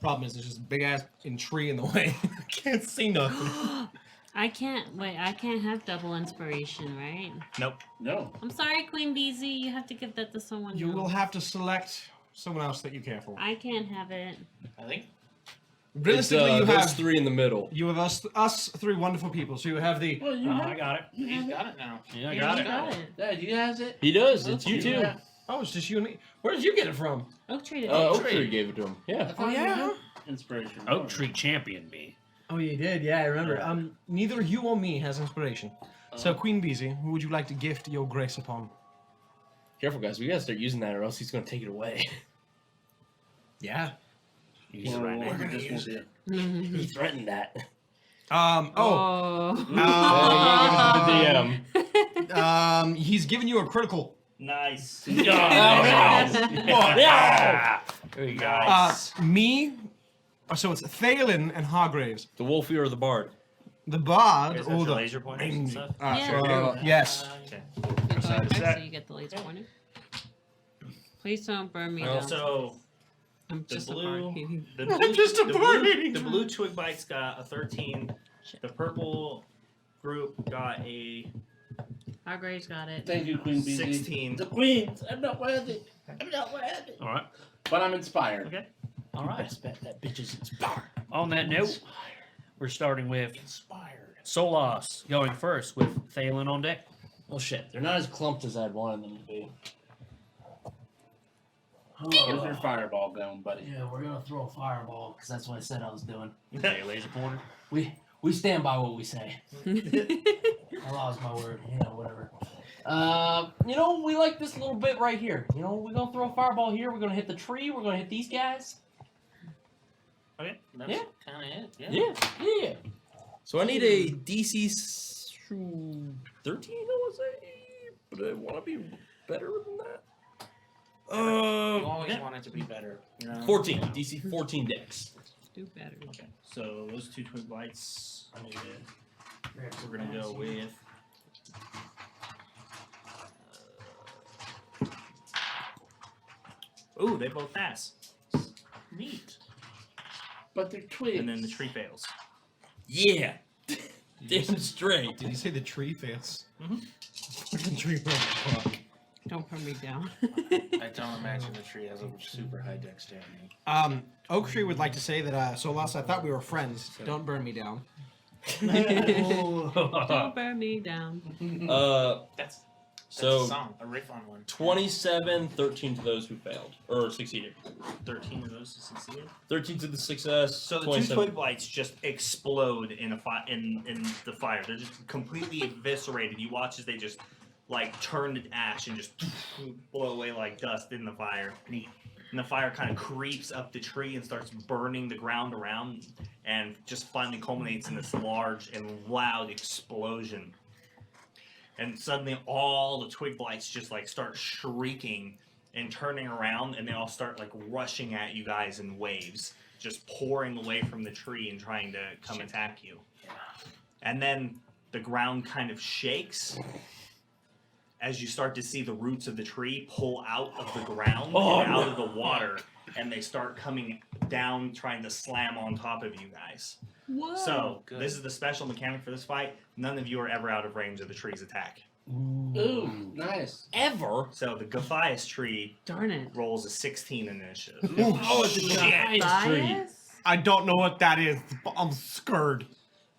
Problem is, there's just a big ass tree in the way. I can't see nothing. I can't have double inspiration, right? Nope. No. I'm sorry, Queen BZ. You have to give that to someone You else. will have to select someone else that you care for. I can't have it. I think. Realistically, you those have 3 in the middle. you have us three wonderful people. So you have the Well, you Oh, have I got it. He's got it now. Yeah, I Yeah, got you it. got it. Yeah, you has it. He does. It's you too. Yeah. oh, it's just you and me. Where did you get it from? Oak tree. Did Oak it. Tree gave it to him. I Yeah. thought you yeah? had inspiration. Oak Tree championed me. Oh, you did. Yeah, I remember. Yeah. Neither you or me has inspiration. So Queen Beezy, who would you like to gift your grace upon? Careful, guys. We gotta start using that, or else he's gonna take it away. Yeah. Use it right now. We're gonna use it. He threatened that. Oh. The DM. He's giving you a critical. Nice. Yeah. There you go. Nice. Me. So it's Thalen and Hargraves. The Wolf Ear of the Bard. The bard Is or that the laser pointers and stuff? Yeah. sure. Yes. Okay. You go over, Set. so you get the laser pointer. Please don't burn me down. Also, I'm the just blue- a bar eating. the blue, just a the bird blue, eating the one. blue Twig Bites got a 13. Shit. The purple group got a Our Gray's got it. Thank you, Queen Bee. 16. The queens. I'm not worthy. I'm not worthy. All right. But I'm inspired. Okay. All right. bet that bitch is inspired. On that note, we're starting with Inspired. Solas going first with Thalen on deck. Oh shit, they're not as clumped as I'd wanted them to be. Where's your fireball going, buddy? Yeah, we're gonna throw a fireball because that's what I said I was doing. Okay, laser pointer. We stand by what we say. I lost my word. Whatever. We like this little bit right here. We're gonna throw a fireball here. We're gonna hit the tree. We're gonna hit these guys. Okay. That's Yeah. kind of it. Yeah. So I need a DC 13, I want to say, but I want to be better than that. You always want it to be better. 14. DC 14 dex. Do better. Okay. So those 2 Twig Bites. We're gonna go with. Ooh, they both pass. Neat. But they're twigs. And then the tree fails. Yeah. Damn straight. Did you say the tree fails? Mhm. Fucking tree fails. Fuck. Don't put me down. I don't imagine the tree has a super high dexterity. Oak Tree would like to say that, Solas, I thought we were friends. Don't burn me down. Don't burn me down. That's So a song, a riff on one. 27, 13 to those who failed or succeeded. 13 of those succeeded. 13 to the success. So the 27. 2 Twig Blights just explode in in the fire. They're just completely eviscerated. You watch as they just turn to ash and just blow away like dust in the fire. And the fire kind of creeps up the tree and starts burning the ground around, and just finally culminates in this large and loud explosion. And suddenly all the Twig Blights just start shrieking and turning around, and they all start rushing at you guys in waves, just pouring away from the tree and trying to come attack you. And then the ground kind of shakes as you start to see the roots of the tree pull out of the ground and out of the water, and they start coming down trying to slam on top of you guys. Whoa. So, good. this is the special mechanic for this fight. None of you are ever out of range of the tree's attack. Ooh, nice. Ever? So, the Gophias tree Darn it. rolls a 16 initiative. Oh, it's a giant tree. Bias? I don't know what that is, but I'm scared.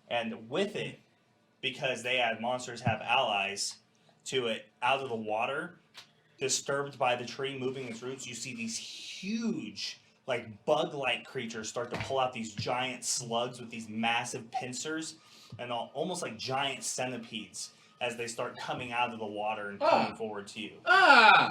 And with it, because they had monsters have allies to it, out of the water, disturbed by the tree moving its roots, you see these huge, bug-like creatures start to pull out these giant slugs with these massive pincers, and almost like giant centipedes as they start coming out of the water and coming forward to you. Ah!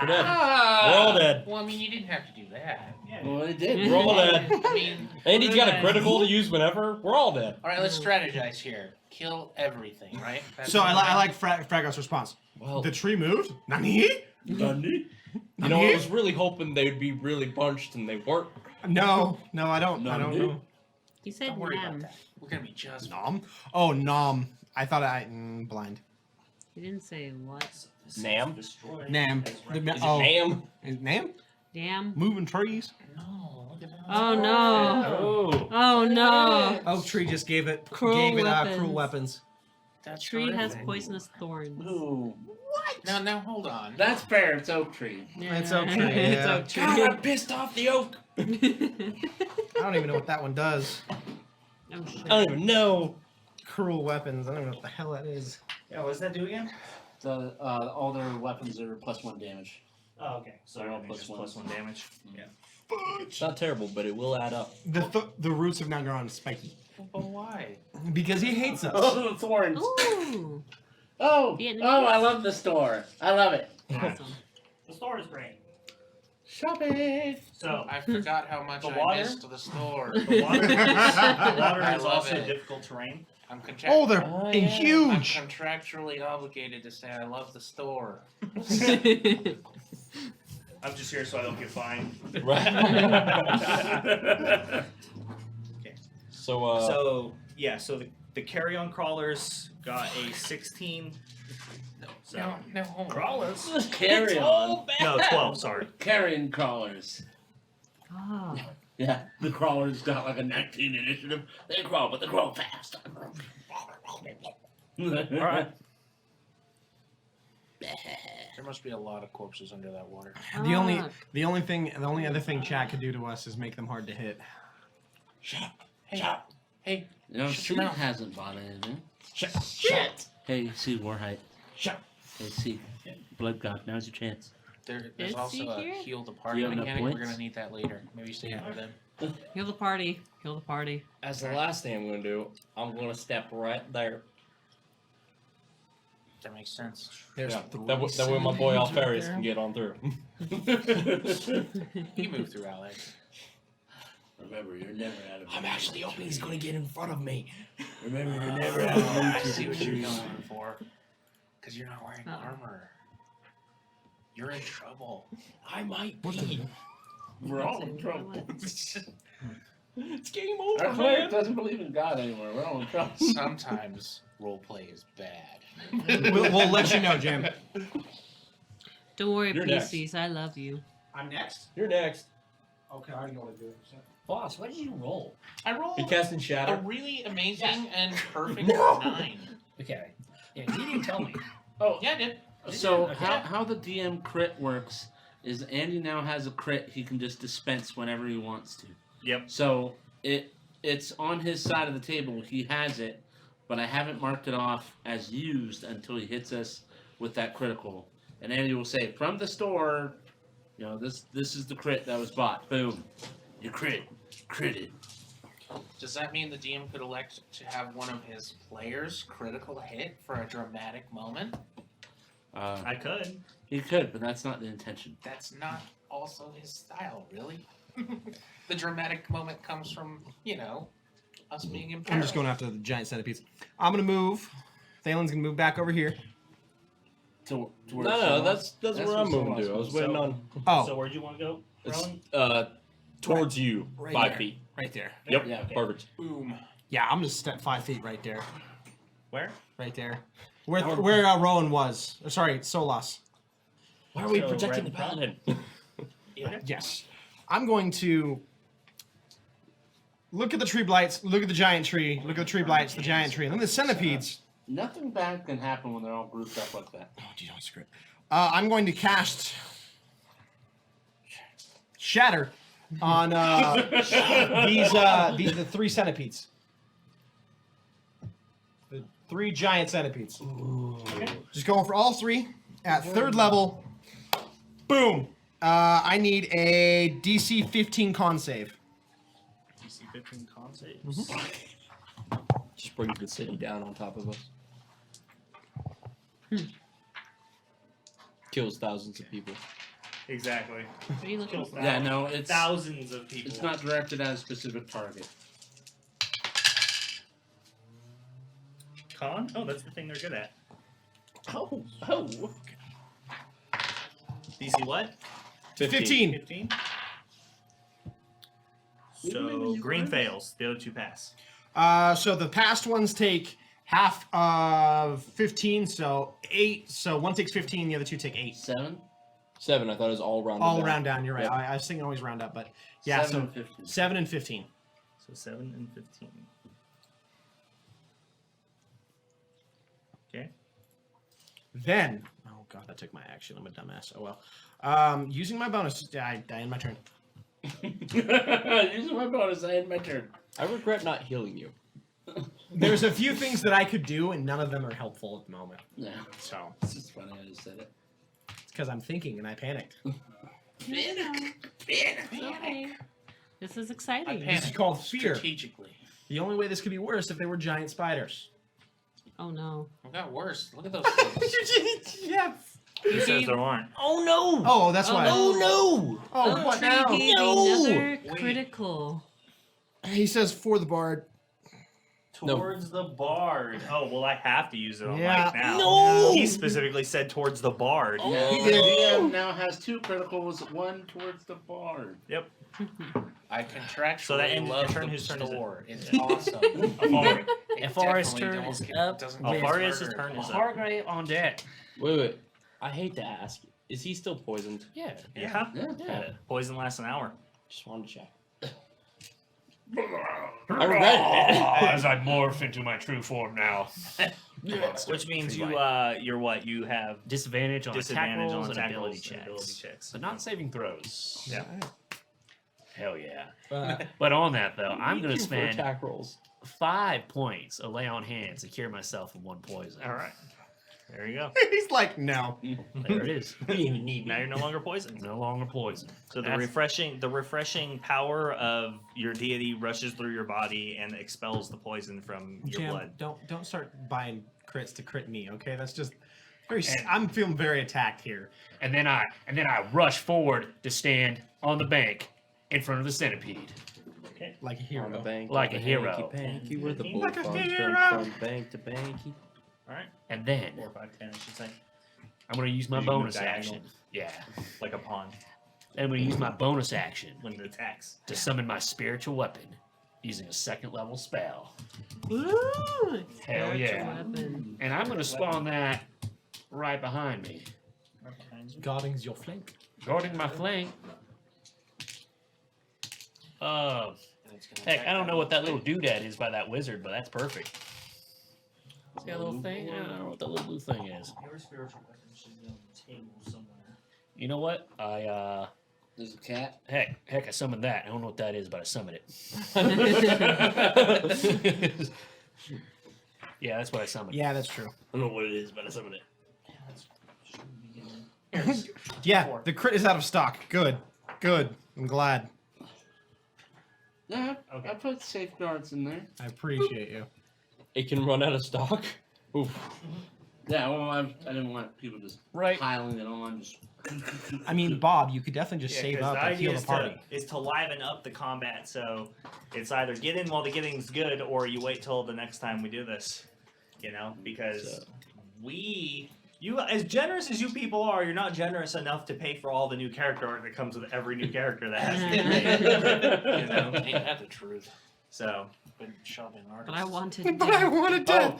We're dead. Ah! We're all dead. Well, I mean, you didn't have to do that. Well, it did. We're all dead. I mean, Andy's got a critical to use whenever. We're all dead. all right, let's strategize here. Kill everything, right? That's So I the plan? like Fragos' response. Well, The tree moved? Nani? you know, I was really hoping they'd be really bunched, and they weren't. No, I don't Nani? know. He said Don't worry nam. about that. We're gonna be just. Nom? Oh, nom. I thought blind. He didn't say what. Nam? Nam. Is it Oh, Nam? is Nam? Damn. Moving trees. No, look at that. Oh no. Oh. Oh no. Oak Tree just gave it Cruel cruel weapons. weapons. That's Tree has terrific. poisonous thorns. Ooh. Now, hold on. That's fair. It's Oak Tree. It's Oak Tree, It's yeah. Oak Tree. God, I'm pissed off the oak. I don't even know what that one does. Oh shit. I don't even know. Cruel weapons. I don't know what the hell that is. Yeah, what does that do again? The all their weapons are +1 damage. Oh, okay. So They're all everything just +1. +1 damage. Yeah. It's not terrible, but it will add up. The roots have now gone spiky. But why? Because he hates us. Oh, the thorns. Ooh. Oh, Vietnamese. oh, I love the store. I love it. Awesome. The store is great. Shopping. So, I forgot how much The I water? missed the store. the water, the water I is love also it. difficult terrain. I'm Oh, they're Oh, and yeah. I'm huge. contractually obligated to say I love the store. I'm just here so I don't get fined. Right. Okay. So, So yeah, so The carry-on crawlers got a 16. So, No, hold on. Crawlers. Carry on. no, 12. Sorry. Carrion crawlers. Ah. Yeah, the crawlers got like a 19 initiative. They crawl, but they crawl fast. Alright. There must be a lot of corpses under that water. The only other thing chat could do to us is make them hard to hit. Hey, You know, Shut your Steve mouth. hasn't bought anything. Shit. Hey, see, Warhite. Shut. Hey, see, Blood God, now's your chance. there's Is also he a here? heal the Do party you have enough mechanic. We're points? gonna need that later. Maybe stay for them. Heal the party. Heal the party. As the last thing I'm going to do, I'm going to step right there. That makes sense. There's Yeah, three that way my boy centipedes right Alfarius there. can get on through. You move through, Alex. Remember, you're never out of. I'm actually hoping he's going to get in front of me. Remember, you're never out Oh, I of. see what you're going for. Because you're not wearing armor. You're in trouble. I might be. We're all in trouble. It's game over, Our cleric doesn't believe in God anymore. We're all in trouble. Sometimes roleplay is bad. we'll let you know, Jim. Don't worry, You're next. PCs. I love you. I'm next. You're next. Okay, I already know what to do. Boss, what did you roll? I rolled You casting a Shadow? really amazing and perfect No. 9. Okay. Yeah, you didn't tell me. Oh, Yeah, I did. so Okay. how the DM crit works is Andy now has a crit he can just dispense whenever he wants to. Yep. So it's on his side of the table. He has it, but I haven't marked it off as used until he hits us with that critical. And Andy will say, from the store, you know, this is the crit that was bought. Boom. You critted. Does that mean the DM could elect to have one of his players critical hit for a dramatic moment? I could. He could, but that's not the intention. That's not also his style, really. The dramatic moment comes from, us being in peril. I'm just going after the giant centipedes. I'm gonna move. Thalen's gonna move back over here. To No, that's That's where I'm what moving to. Solas I was was. waiting So- on. Oh, So where'd you want to go, It's, Rowan? towards you, Right 5 there. feet. right there. Yep, Yeah, okay. perfect. Boom. Yeah, I'm gonna step 5 feet right there. Where? Right there. Where Rowan was. Sorry, Solas. Why are we So, protecting the right in front. paladin? Yes. I'm going to look at the tree blights, look at the giant tree, look at the tree blights, the giant tree, and then the centipedes. Nothing bad can happen when they're all grouped up like that. Oh, geez, don't screw it. I'm going to cast Shatter on the 3 centipedes. The 3 giant centipedes. Just going for all 3 at 3rd level. Boom. I need a DC 15 con save. DC 15 con saves. Just bring the city down on top of us. Kills thousands of people. Exactly. What are you looking Kills for? Yeah, no, it's thousands of people. it's not directed at a specific target. Con? Oh, that's the thing they're good at. Oh. DC what? 15. 15? So green fails. The other 2 pass. So the past ones take half of 15, so 8. So one takes 15, the other 2 take 8. 7? 7, I thought it was all rounded All down. around down, you're right. Yep. I was thinking always round up, but yeah, 7 so and 15. 7 and 15. So 7 and 15. Okay. Then, oh god, that took my action. I'm a dumbass. Oh well. Using my bonus, I end my turn. Using my bonus, I had my turn. I regret not healing you. There's a few things that I could do, and none of them are helpful at the moment. Yeah, So it's just funny I just said it. it's because I'm thinking and I panicked. Okay. This is I exciting. This is panicked called fear. strategically. The only way this could be worse if they were giant spiders. Oh no. It got worse. Look at those things. Yes. Who says there aren't? Oh no! Oh, that's why. Oh, no! Oh, what Tree now? gave No! another Wait. critical. He says for the bard. Towards the bard. Oh, well, I have to use it on Yeah. Mike now. No! He specifically said towards the bard. Oh. Yeah, the DM now has 2 criticals, 1 towards the bard. Yep. I contractually So that ends your love turn. the Whose turn is it? store. It's awesome. Alfari- It Alfari's definitely turn is doesn't- up. doesn't With- get Alfarius' murdered. turn is up. Hargrave on deck. Wait. I hate to ask. Is he still poisoned? Yeah. Yeah. Yeah. Poison lasts an hour. Just wanted to check. I read it. As I morph into my true form now. Which means you're what? You have Disadvantage on attack rolls and attack ability rolls and ability checks. checks. But not saving throws. Yeah. Hell yeah. Uh, But on that though, I'm gonna You for spend attack rolls. 5 points of lay on hands to cure myself of 1 poison. All right. There you go. He's like, no. There it is. You didn't even need Now me. you're no longer poisoned. No longer poison. So the That's- refreshing power of your deity rushes through your body and expels the poison from your Jam, blood. don't start buying crits to crit me, okay? That's just very. And- I'm feeling very attacked here. And then I rush forward to stand on the bank in front of the centipede. Like a On the hero. bank, Like on a the hero. Hanky, where the bull Like a comes hero. from bank to banky. All right. And then 4, 5, 10, I should say. I'm gonna use my You can move bonus diagonal. action. Yeah. Like a pawn Then I'm gonna use my bonus action when it attacks. to summon my spiritual weapon using a 2nd level spell. Ooh, Hell spiritual yeah. weapon. And I'm gonna spawn that right behind me. Guarding's your flank. Guarding my flank. And it's gonna Heck, attack I don't that know what that one. little doodad is by that wizard, but that's perfect. See that little thing? I don't know what that little blue thing is. Your spiritual weapon should be on the table somewhere. You know what? There's a cat. Heck, I summoned that. I don't know what that is, but I summoned it. Yeah, that's what I summoned. Yeah, that's true. I don't know what it is, but I summoned it. Yeah, the crit is out of stock. Good. I'm glad. Yeah, Okay. I put safeguards in there. I appreciate you. It can run out of stock. Oof. Yeah, well, I didn't want people just Right. piling it on. Just I mean, Bob, you could definitely just save 'cause up the and idea heal the party. is to liven up the combat. So it's either get in while the getting's good, or you wait till the next time we do this. You know, because you as generous as you people are, you're not generous enough to pay for all the new character art that comes with every new character that has to be made. You know, Ain't that the truth? so Been shoving artists. But I wanted But I to. wanted to.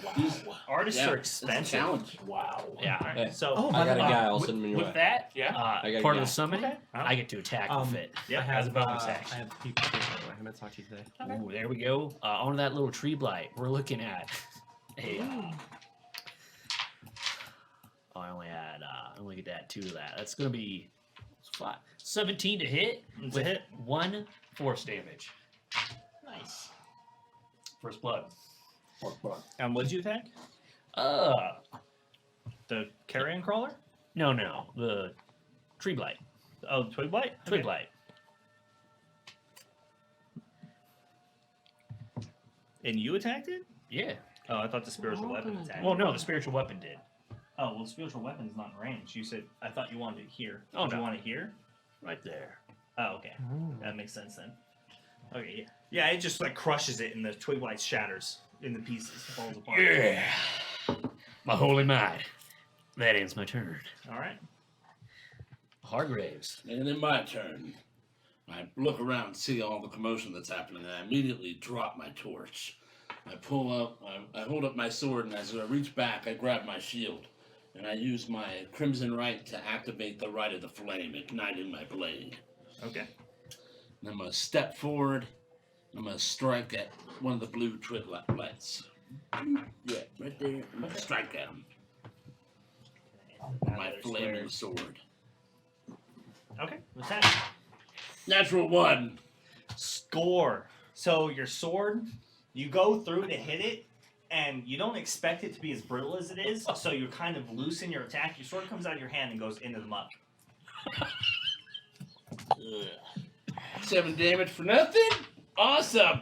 artists Yeah, are it's a expensive. challenge. Wow. Yeah. All right. Hey. So Oh, I got a guy. I'll with, send him your with way. that, Yeah. I got a part of guy. the summon, Okay. I get to attack with it. Yeah, I as a have, bonus I action. have people. I'm gonna talk to you today. Ooh, there we go. On that little tree blight, we're looking at a. I only get to add 2 to that. That's gonna be 17 to hit It's a with hit. 1 force damage. Nice. First blood. And what'd you attack? The carrion crawler? No, the tree blight. Oh, the twig blight. Twig Okay. blight. And you attacked it? Yeah. Oh, I thought the spiritual weapon attacked. Well, no, the spiritual weapon did. Oh, well, the spiritual weapon's not in range. You said I thought you wanted it here. Oh, Did you no. want it here? Right there. Oh, okay. That makes sense then. Okay, yeah. Yeah, it just like crushes it and the twig blight shatters into pieces, falls apart. Yeah. My holy might. That ends my turn. All right. Hargraves. And then my turn. I look around, see all the commotion that's happening, and I immediately drop my torch. I pull up, I hold up my sword, and as I reach back, I grab my shield, and I use my Crimson Rite to activate the Rite of the Flame, igniting my blade. Okay. And I'm going to step forward, I'm going to strike at one of the blue twig lights. Yeah, right there. I'm going to strike at him. My flaming sword. Okay. What's that? Natural 1. Score. So your sword, you go through to hit it, and you don't expect it to be as brittle as it is, so you kind of loosen your attack. Your sword comes out of your hand and goes into the muck. 7 damage for nothing? Awesome!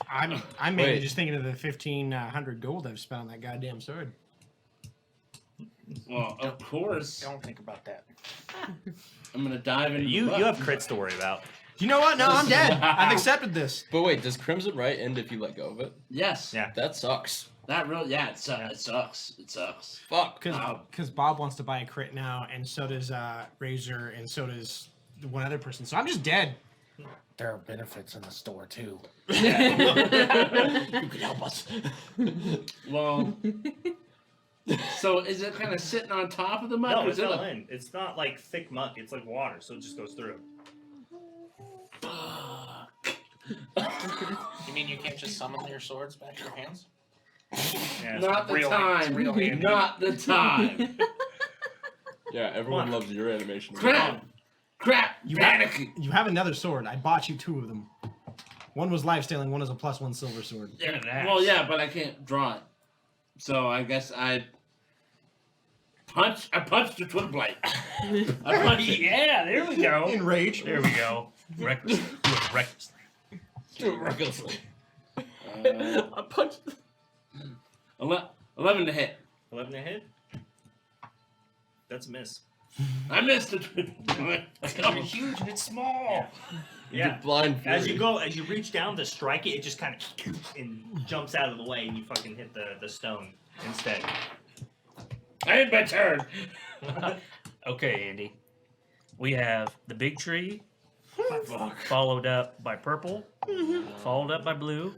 I'm mainly Wait. just thinking of the 1,500 gold I've spent on that goddamn sword. Well, of course, Don't think about that. I'm gonna dive into You the you muck. have crits to worry about. You know what? No, I'm dead. I've accepted this. But wait, does Crimson Right end if you let go of it? Yes. Yeah. That sucks. That really, yeah, it sucks. It sucks. Fuck. Because Bob wants to buy a crit now, and so does Razor, and so does one other person. So I'm just dead. There are benefits in the store too. You can help us. Well, so is it kind of sitting on top of the mud? No, or it's is it not like- in. It's not like thick muck. It's like water, so it just goes through. You mean you can't just summon your swords back to your hands? Yeah, it's Not the real- time. it's real handy. Not the time. Yeah, everyone What? loves your animation. Crap! You Panicking. You have another sword. I bought you 2 of them. One was life stealing. One is a +1 silver sword. Well, yeah, but I can't draw it. So I guess I punched the Twig Blight. I punched it. Yeah, there we go. In rage. There we go. Recklessly. Do it recklessly. Do it recklessly. I punched 11 to hit. 11 to hit. That's a miss. I missed it. It's gonna be huge and it's small. You Yeah. get blind As fury. you reach down to strike it, it just kind of and jumps out of the way, and you fucking hit the stone instead. I had my turn. Okay, Andy. We have the big tree, followed up by purple, followed up by blue,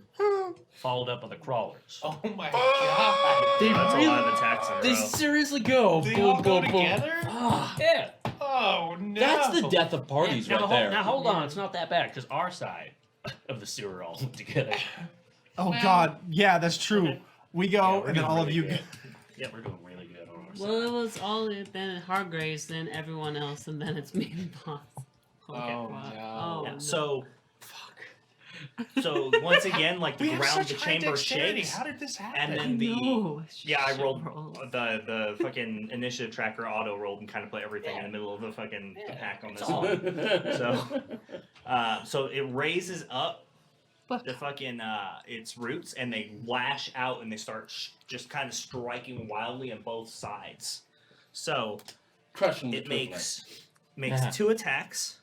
followed up by the crawlers. Oh my god. That's a lot of attacks in a They row. seriously go. They boom, all go boom, boom. together? Ah, Yeah. Oh no. that's the death of parties now, right there. Now hold on, it's not that bad because our side of the sewer all went together. Oh Well- God, yeah, that's true. Okay. We Yeah, go, we're and then doing all of really you. good. Yeah, we're doing really good on our side. Well, it was all then Hargraves, then everyone else, and then it's me and Boss. Oh, wow. no. Oh, Yeah, no. so once again, like the We have ground, such the high chamber dexterity. shakes, How did this happen? and then the No, it's just yeah, I shit rolled rolls. the fucking initiative tracker auto rolled and kind of put everything in the middle of the fucking attack on this all. one. So it raises up Fuck. the fucking its roots, and they lash out, and they start just kind of striking wildly on both sides. So Crushing the it Twig makes Yeah. 2 attacks.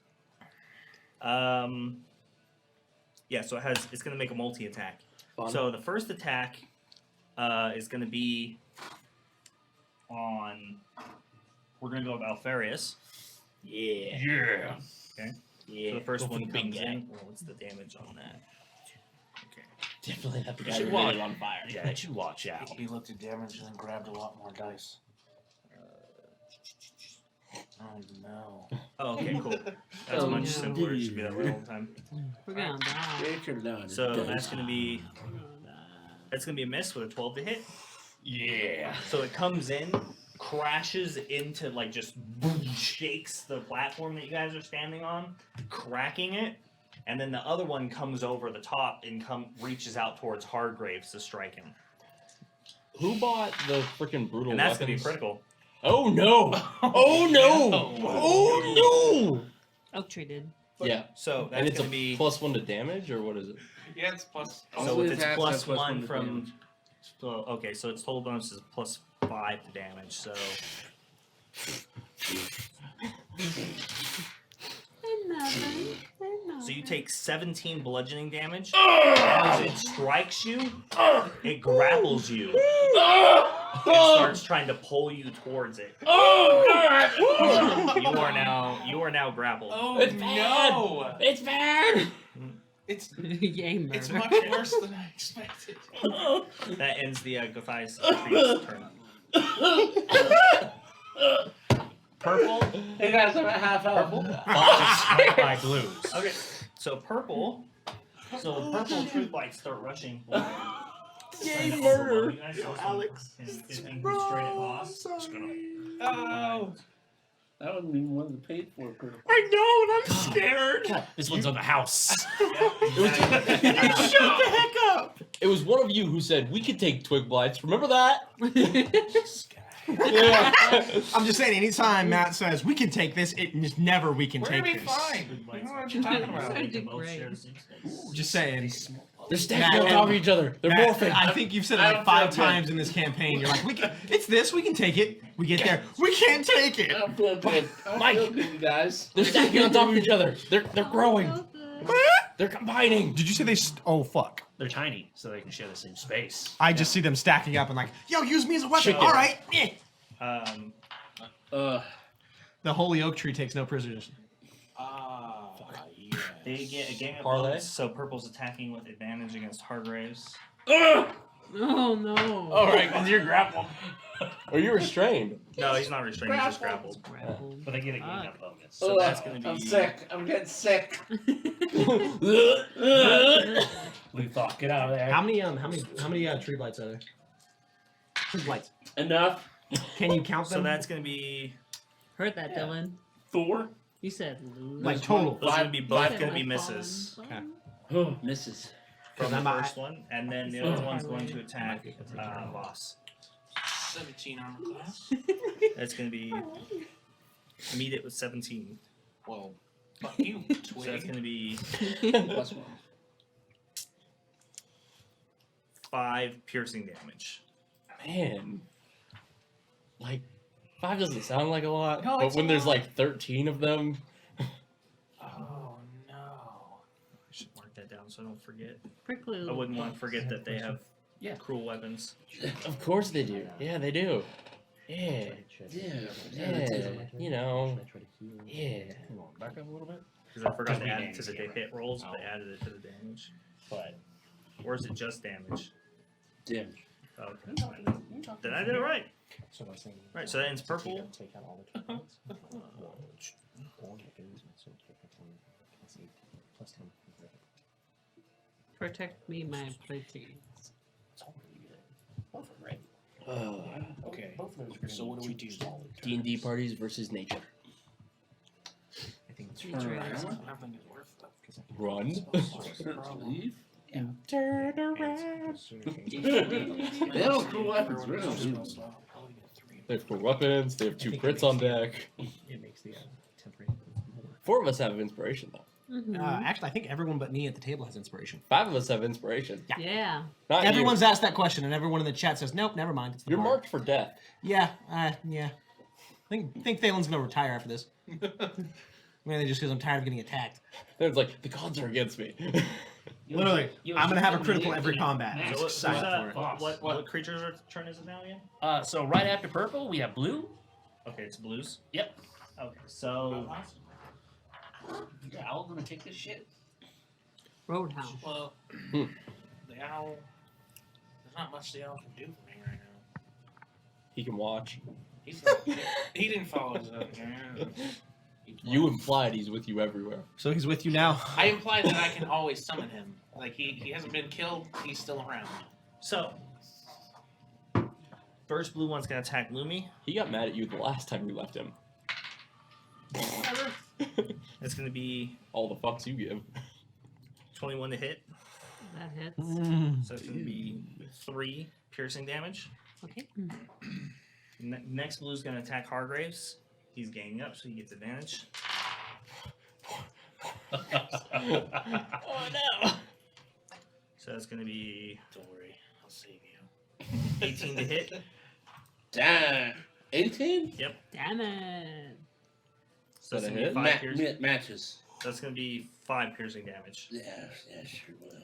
Yeah, so it's gonna make a multi attack. Fun. So the first attack is gonna be on. We're gonna go with Alfarius. Yeah. Yeah. Yeah. So the first Go for one the big comes guy. in. Well, what's the damage on that? Okay. Definitely have the You guy should who watch. really on fire. Yeah, it should watch out. He looked at damage and then grabbed a lot more dice. Oh no. Oh, okay, cool. That's Oh, much no. simpler. It should be that way all the time. We're gonna die. So that's gonna be a miss with a 12 to hit. Yeah. So it comes in, crashes into like just boom, shakes the platform that you guys are standing on, cracking it, and then the other one comes over the top and reaches out towards Hargraves to strike him. Who bought the freaking brutal And that's gonna be weapons? critical. Oh no! Oh no! Oh Oak Tree did. no! Yeah. So And that's it's gonna a be +1 to damage, or what is it? Yeah, it's plus. so All if it's attacks plus have one to from damage. so okay, so its total bonus is +5 to damage. So so you take 17 bludgeoning damage. As it strikes you, it grapples you. It starts trying to pull you towards it. Oh God! You are now grappled. Oh It's no! It's bad! It's Yay, murder. it's much worse than I expected. That ends the Gothias priest's turn. Purple. Hey guys, I'm at half health. Strike by blues. Okay, so purple. So the purple Twig Blights start rushing. Yay, murder! Alex. Straight at boss. Oh. That wasn't even one of the paid for critical. I know, and I'm scared. This one's on the house. It was one of you who said, we could take Twig Blights. Remember that? Yeah. I'm just saying, anytime Matt says we can take this, it is never we can We're take gonna be this. fine. You know what you're talking about. I did great. Just saying. They're stacking on top of each other. They're Matt, morphing. I think you've said it I like don't 5 feel good. times in this campaign. You're like, it's this, we can take it. We get there, we can't take it. I don't feel good. I don't Mike. feel good, you guys. They're stacking on top of each other. They're growing. They're combining. Did you say they? Oh fuck! They're tiny, so they can share the same space. I just see them stacking up and like, yo, use me as a weapon. Chicken. All right. The holy oak tree takes no prisoners. Yes. They get a gang of Parlay? bullets, so purple's attacking with advantage against Hargraves. Oh no. All right, because you're grappled. Or you restrained. No, he's not restrained. He's just grappled. Grappled. But they get a gang Fuck. up bonus. So that's gonna be. I'm sick. I'm getting sick. Luthor, get out of there. How many tree blights are there? Tree blights. Enough. Can you count them? So that's gonna be. Heard that, Dylan. 4. You said like total. Those are gonna be both Said gonna be like misses fallen. Misses. from the I'm not- first one, and then the other one's going to attack Boss. 17 armor class. That's gonna be. Meet it with 17. Well, fuck you, So that's Twig. gonna be +1. 5 piercing damage. Man. Like, 5 doesn't sound like a lot, No, but it's when a there's lot. like 13 of them, Oh no. I should mark that down so I don't forget. Prickly I little wouldn't want to forget that they have Yeah. cruel weapons. of course they do. Yeah, they do. Yeah. Yeah. You know. Yeah. Back up a little bit. Because I forgot Because to we add it named to the it. hit rolls, but they added it to the damage. But Or is it just damage? Damage. Okay. Then I did it right. So I was saying, Right, so that ends purple. Take out all the targets. protect me, my pretty. Okay. So what do we do? D&D parties versus nature. Three trails. Nothing is worth it. Run. Leave. Turn around. They have cool weapons, really. They have cool weapons. They have 2 crits on deck. It makes the temporary. 4 of us have inspiration though. Mhm. Actually, I think everyone but me at the table has inspiration. 5 of us have inspiration. Yeah. Not Everyone's you. asked that question, and everyone in the chat says, "Nope, never mind." It's the You're bard." marked for death. Yeah, yeah. I think Thalen's gonna retire after this. Mainly just because I'm tired of getting attacked. Then it's like the gods are against me. Literally, I'm gonna have a critical every combat. I'm So just what, excited for it. what creature's turn is it now again? so right after purple, we have blue. Okay, it's blues. Yep. Okay, so Yeah, Owl's gonna take this shit. Roadhouse. Well, Hmm. the owl. There's not much the owl can do for me right now. He can watch. He's not, he didn't follow his own. You implied he's with you everywhere. So he's with you now. I implied that I can always summon him. Like he hasn't been killed. He's still around. so first blue one's gonna attack Lumi. He got mad at you the last time you left him. It's gonna be All the fucks you give. 21 to hit. That hits. So it's gonna be 3 piercing damage. Okay. Next blue's gonna attack Hargraves. He's ganging up, so he gets advantage. Oh no! So that's gonna be Don't worry, I'll save you. 18 to hit. Damn. 18? Damn it. So that's Is that gonna a be hit? 5 piercing. Matches. That's gonna be 5 piercing damage. Yeah, sure will.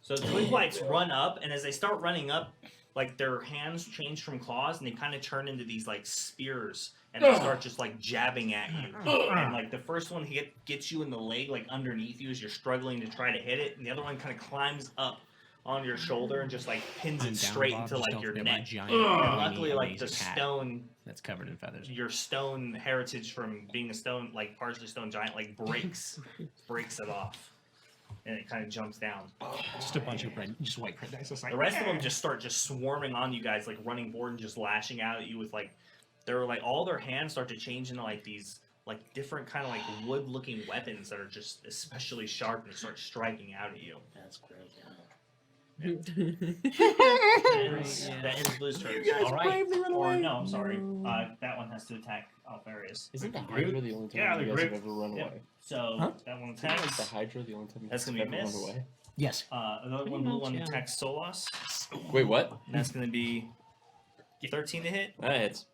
So Twig Blights run up, and as they start running up, like their hands change from claws, and they kind of turn into these like spears, and they start just like jabbing at you. And like the first one gets you in the leg, like underneath you, as you're struggling to try to hit it, and the other one kind of climbs up on your shoulder and just like pins it straight into like your neck. And luckily, like the stone that's covered in feathers. your stone heritage from being a stone, like partially stone giant, like breaks it off, and it kind of jumps down. Just a bunch of just white crit dice. It's like, The rest of them just start swarming on you guys, like running forward and just lashing out at you with like, they're like all their hands start to change into like these like different kind of like wood-looking weapons that are just especially sharp and start striking out at you. That's great. That ends Blue's turn. All right. Or no, I'm sorry. That one has to attack Alfarius. Isn't the Hydra the only time Yeah, you the guys have grip. ever run Yep. away? So Huh? that one Isn't like the attacks. Hydra the only time you That's guys gonna have be ever miss. run away? Yes. Another Pretty one blue much, one yeah. attacks Solas. Wait, what? And that's gonna be 13 to hit. That hits.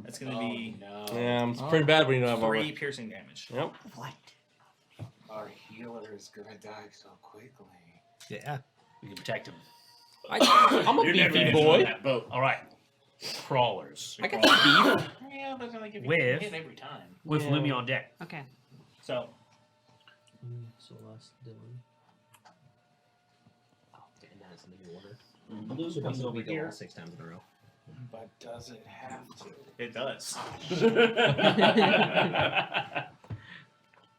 That's gonna be no. Yeah, it's pretty bad when you don't have 3 armor. piercing damage. Yep. Our healer. is gonna die so quickly. Yeah. We can protect him. I'm a You're never beefy gonna boy. on that boat. All right. Crawlers. I got some beef. Yeah, but like if you With- get hit every time. With Yeah. Lumi on deck. Okay. So, So last Dylan. Oh, damn, that's in the order. Blue So comes we over go here. all 6 times in a row. But does it have to? It does.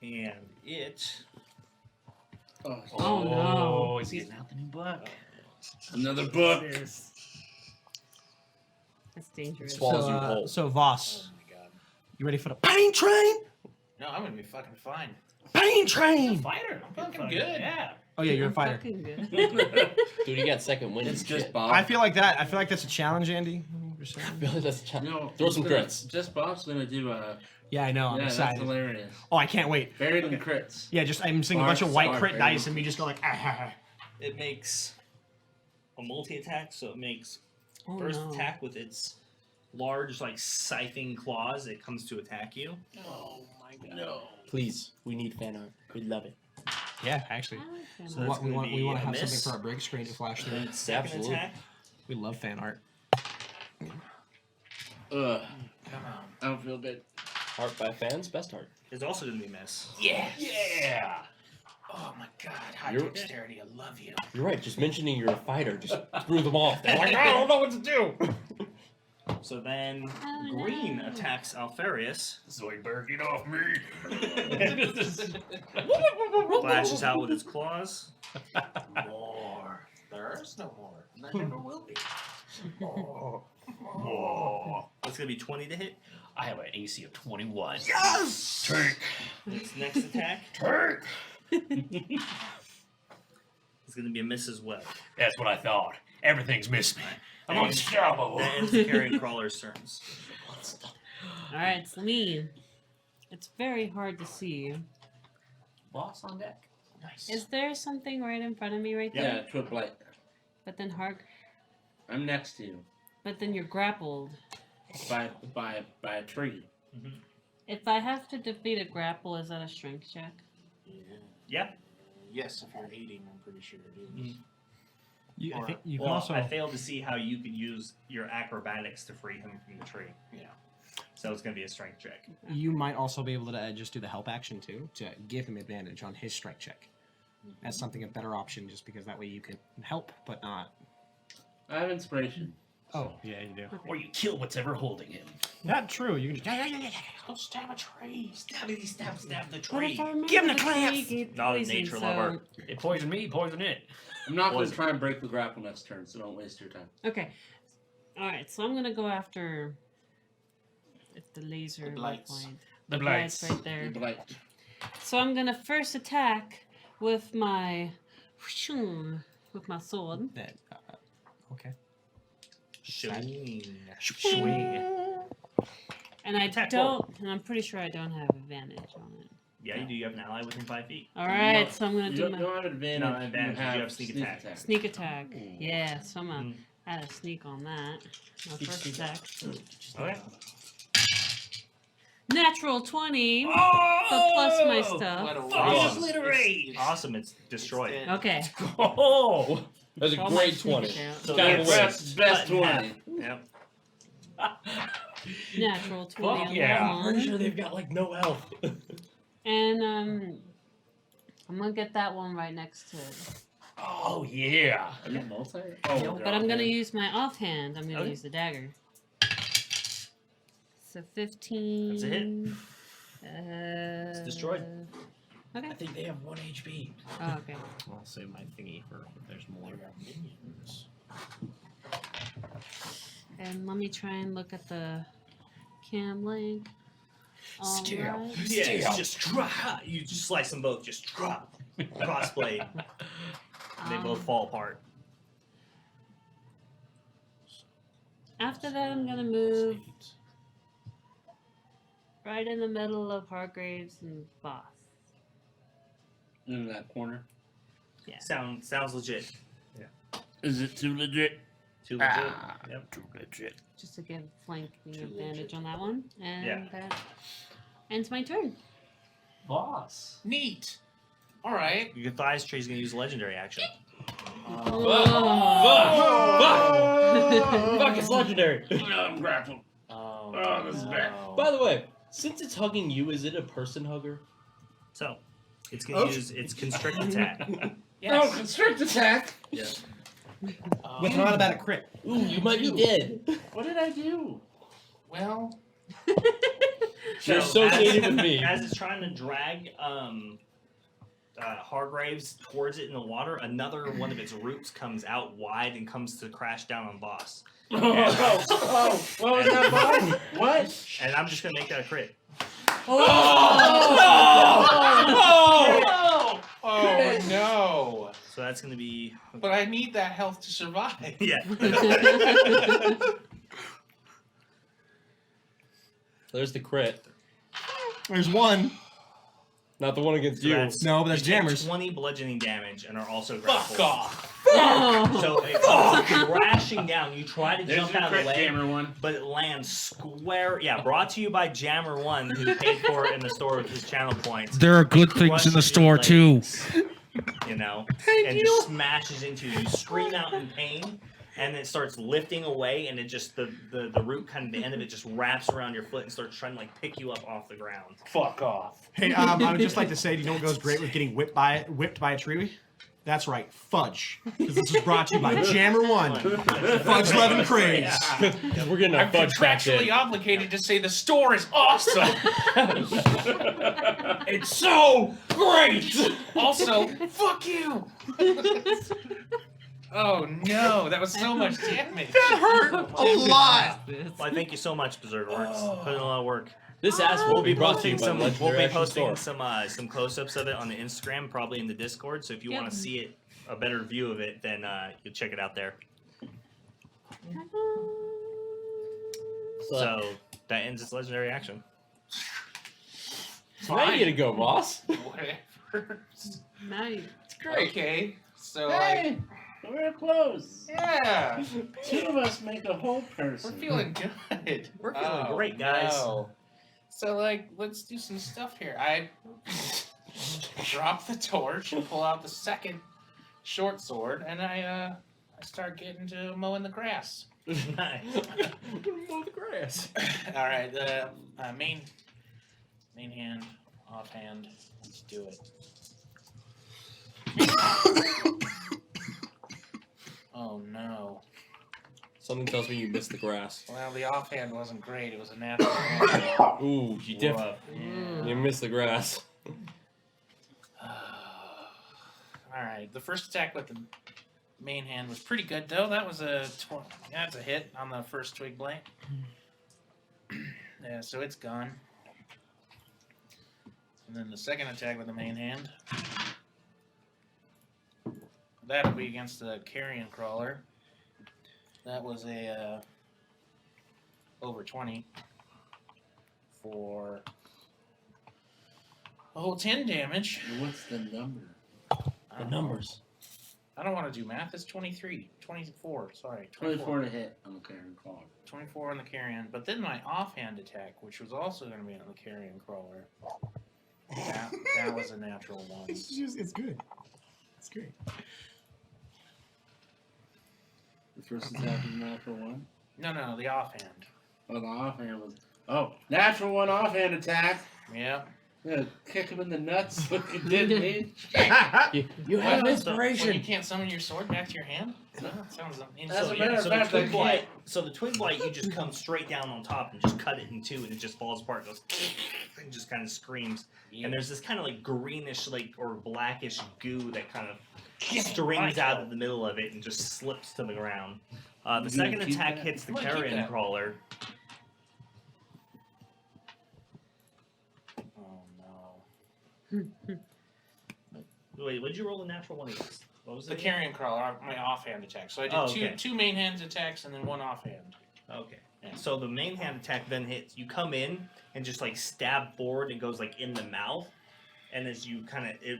And it. Oh, no. He's getting out the new book. Another book. That's dangerous. Swallows you whole. So Voss, Oh my god. you ready for the pain train? No, I'm gonna be fucking fine. Pain train! Fighter. I'm Fucking good. Yeah. Oh yeah, you're a I'm fighter. fucking good. Dude, you got second wind. It's and just shit. Bob. I feel like that. I feel like that's a challenge, Andy. I feel like that's a challenge. No, Throw some he's gonna- crits. Just Bob's gonna do Yeah, I know. I'm yeah, that's excited. hilarious. Oh, I can't wait. Buried in crits. Yeah, just I'm seeing a bunch of white Star crit Baron. dice, and me just go like, ah. It makes a multi-attack, so it makes Oh, first no. attack with its large, like scything claws. It comes to attack you. Oh my god. No. Please, we need fan art. We'd love it. Yeah, actually. I like that So one. that's we gonna want be to a have miss. something for our break screen to flash And through. then its second Absolutely. attack. We love fan art. Ugh. Come on. I don't feel good. Art by fans, best art. Is also going to be a miss. Yes. Yeah. Oh my god. High You're- dexterity. I love you. You're right. Just mentioning you're a fighter just threw them off. They're like, I don't know what to do. So then Oh, green no. attacks Alfarius. Zoidberg, get off me. Flashes out with its claws. More. There's no more. There never will be. That's going to be 20 to hit. I have an AC of 21. Yes! Take. Its next attack Take. is going to be a miss as well. That's what I thought. Everything's missed me. I'm unstoppable. That ends the carrion crawler's turns. All right, it's me. It's very hard to see. Boss on deck. Nice. Is there something right in front of me right there? Yeah, Twig Blight. But then I'm next to you. but then you're grappled. By a tree. If I have to defeat a grapple, is that a strength check? Yeah. Yes, if you're eating, I'm pretty sure it is. You, I Or- think you can well, also. I failed to see how you could use your acrobatics to free him from the tree. Yeah. So it's going to be a strength check. You might also be able to just do the help action too to give him advantage on his strike check. As something a better option, just because that way you can help, but not. I have inspiration. Oh, yeah, you do. Or you kill what's ever holding him. Not true. You can just. Go stab a tree. Stab the But if I remember Give him the tree clamps! gave Not a poison, nature so- lover. It poisoned me, poison it. I'm not going Was to it? try and break the grapple next turn, so don't waste your time. Okay. Alright, so I'm gonna go after if the laser The will Blights. find- The Blights Blights. right there. Blight. So I'm gonna first attack with my sword. That, okay. Swing. And I Attack and I'm pretty sure I don't have advantage on it. Yeah, you do. You have an ally within 5 feet. Alright, so I'm gonna You do don't, my you don't have advantage. No, advantage, you have sneak attack. sneak attack. Yeah, so I'm gonna Mm. add a sneak on that. My first attack. Okay. Natural 20. Oh! But plus my stuff. What a Awesome. waste. Obliterate! Awesome, it's destroyed. dead. Okay. Oh, that's a So all my great sneak 20. attack. So Kind of that's Best cut in half. 20. Yep. Natural 20 Fuck on yeah. that I'm pretty one. sure they've got like no health. And I'm gonna get that one right next to it. Oh, yeah. Are you multi? Oh, No, they're but I'm gonna offhand. use my offhand. I'm gonna Okay. use the dagger. So 15. That's a hit. It's destroyed. Okay. I think they have 1 HP. Oh, okay. I'll save my thingy for if there's more. And let me try and look at the cam link. Scale. Alright. Yeah, it's just drop. You just slice them both. Just drop. Crossblade. And they both fall apart. After that, I'm gonna move right in the middle of Hargraves and Boss. In that corner. Yeah. Sounds legit. Is it too legit? Too legit. Ah, Yep. too legit. Just to give flanking Too advantage legit. on that one. And Yeah. that ends my turn. Boss. Neat. All right. Your Thighs tree is going to use legendary action. Fuck, it's legendary. I'm grappled. Oh, this is bad. By the way, since it's hugging you, is it a person hugger? So, it's going to use its constrict attack. Oh, Yes. constrict attack. Yeah. With an automatic crit. Ooh, you might be dead. What did I do? Well, You're associated as, with me. As it's trying to drag Hargraves towards it in the water, another one of its roots comes out wide and comes to crash down on Boss. Oh, what was that, boss? What? And I'm just going to make that a crit. oh no. So that's going to be... But I need that health to survive. Yeah. There's the crit. There's one. Not the one against you. No, but that's you take jammers. 20 bludgeoning damage and are also Fuck grappled. off. So it comes crashing down. You try to There's jump your out of the crit, way, Jammer one. but it lands square. Yeah, brought to you by Jammer One, who paid for it in the store with his channel points. There are good things in the Crushes your store too. legs, You know, and just smashes into you. You scream out in pain, and it starts lifting away, and it just the root kind of the end of it just wraps around your foot and starts trying to like pick you up off the ground. Fuck off. Hey, I would just like to say, do you know what goes great with getting whipped by a tree? That's right, fudge. Because this was brought to you by Jammer One. Fudge Levin Craze. We're getting our I'm fudge back contractually in. obligated to say the store is awesome. It's so great! Also, fuck you. Oh no, that was so much damage. That hurt a lot. Well, thank you so much, Berserk Works. Put in a lot of work. This ass will We'll be brought to you posting by some. We'll Legendary be Action posting Store. some close-ups of it on the Instagram, probably in the Discord. So if you want to see it, a better view of it, then you'll check it out there. So that ends its legendary action. So now you get to go, boss. Whatever. Nice. It's great. Okay, so Hey, we're close. yeah, Two of us make a whole we're person. feeling good. We're feeling great, guys. No. So like, let's do some stuff here. I drop the torch and pull out the second short sword, and I start getting to mowing the grass. Nice. Mow the grass. All right, the main hand, offhand. Let's do it. Oh no. Something tells me you missed the grass. Well, the offhand wasn't great. It was a natural one. Ooh, you did. You missed the grass. Alright, the first attack with the main hand was pretty good, though. That was that's a hit on the first Twig Blight. Yeah, so it's gone. And then the second attack with the main hand. That'll be against the Carrion Crawler. That was a over 20 for a whole 10 damage. What's the number? I The don't know. numbers. I don't want to do math. It's 23. 24, sorry. 24 to hit on the Carrion Crawler. 24 on the carrion. But then my offhand attack, which was also going to be on the carrion crawler, that was a natural one. It's good. It's great. The first attack was natural one. No, the offhand. Oh, the offhand was. Oh, natural one offhand attack. Yeah. Yeah, kick him in the nuts like you did me. You have When you inspiration. can't summon your sword back to your hand? That sounds As a insane. matter of So fact, the I twig blight, can't. so the twig blight, you just come straight down on top and just cut it in two, and it just falls apart, goes and just kind of screams. And there's this kind of like greenish, like or blackish goo that kind of strings out of the middle of it and just slips to the ground. The You second gonna keep attack that? hits the I'm gonna keep carrion that. crawler. Oh no. Wait, what did you roll a natural one against? What was The it? carrion crawler, my offhand attack. So I did Oh, okay. two main hand attacks and then one offhand. Okay. Yeah. So the main hand attack then hits. You come in and just like stab forward and goes like in the mouth, and as you kind of it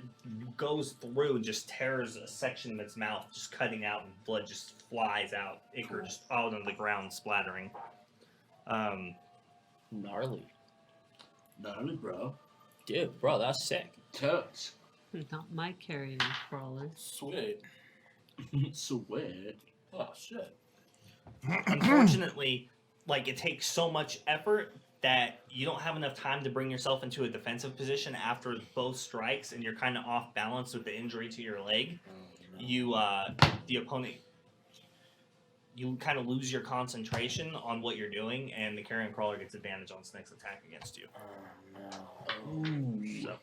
goes through and just tears a section of its mouth, just cutting out, and blood just flies out. Ichor just out on the ground, splattering. Gnarly. Gnarly, bro. Dude, bro, that's sick. Totes. Not my carrion crawler. Sweet. Sweat. Oh shit. Unfortunately, like it takes so much effort that you don't have enough time to bring yourself into a defensive position after both strikes, and you're kind of off balance with the injury to your leg. You, the opponent, you kind of lose your concentration on what you're doing, and the carrion crawler gets advantage on its next attack against you. So.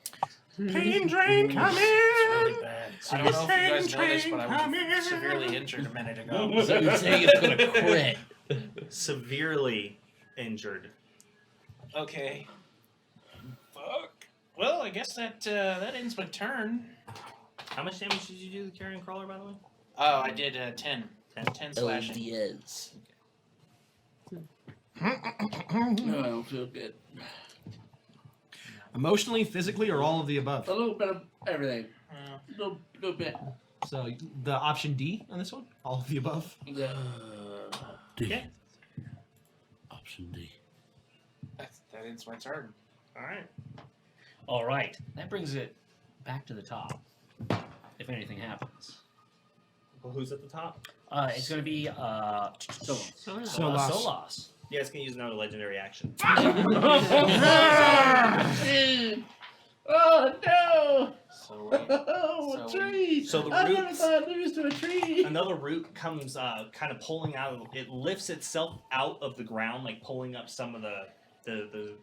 Pain drain coming! It's really bad. I don't know if you guys Pain noticed, but I was train severely injured a minute ago. So you're saying it's gonna crit? Severely injured. Okay. Fuck. Well, I guess that ends my turn. How much damage did you do to the carrion crawler, by the way? Oh, I did 10. 10 slashing. LDS. No, I don't feel good. Emotionally, physically, or all of the above? A little bit of everything. Yeah. Little bit. So the option D on this one? All of the above? D. Okay. Option D. That ends my turn. Alright. All right. That brings it back to the top. If anything happens. Well, who's at the top? It's going to be Solas. Solas. You guys can use another legendary action. Oh no! So, Oh, a tree! So the I never roots- thought I'd lose to a tree. Another root comes kind of pulling out of it, lifts itself out of the ground, like pulling up some of the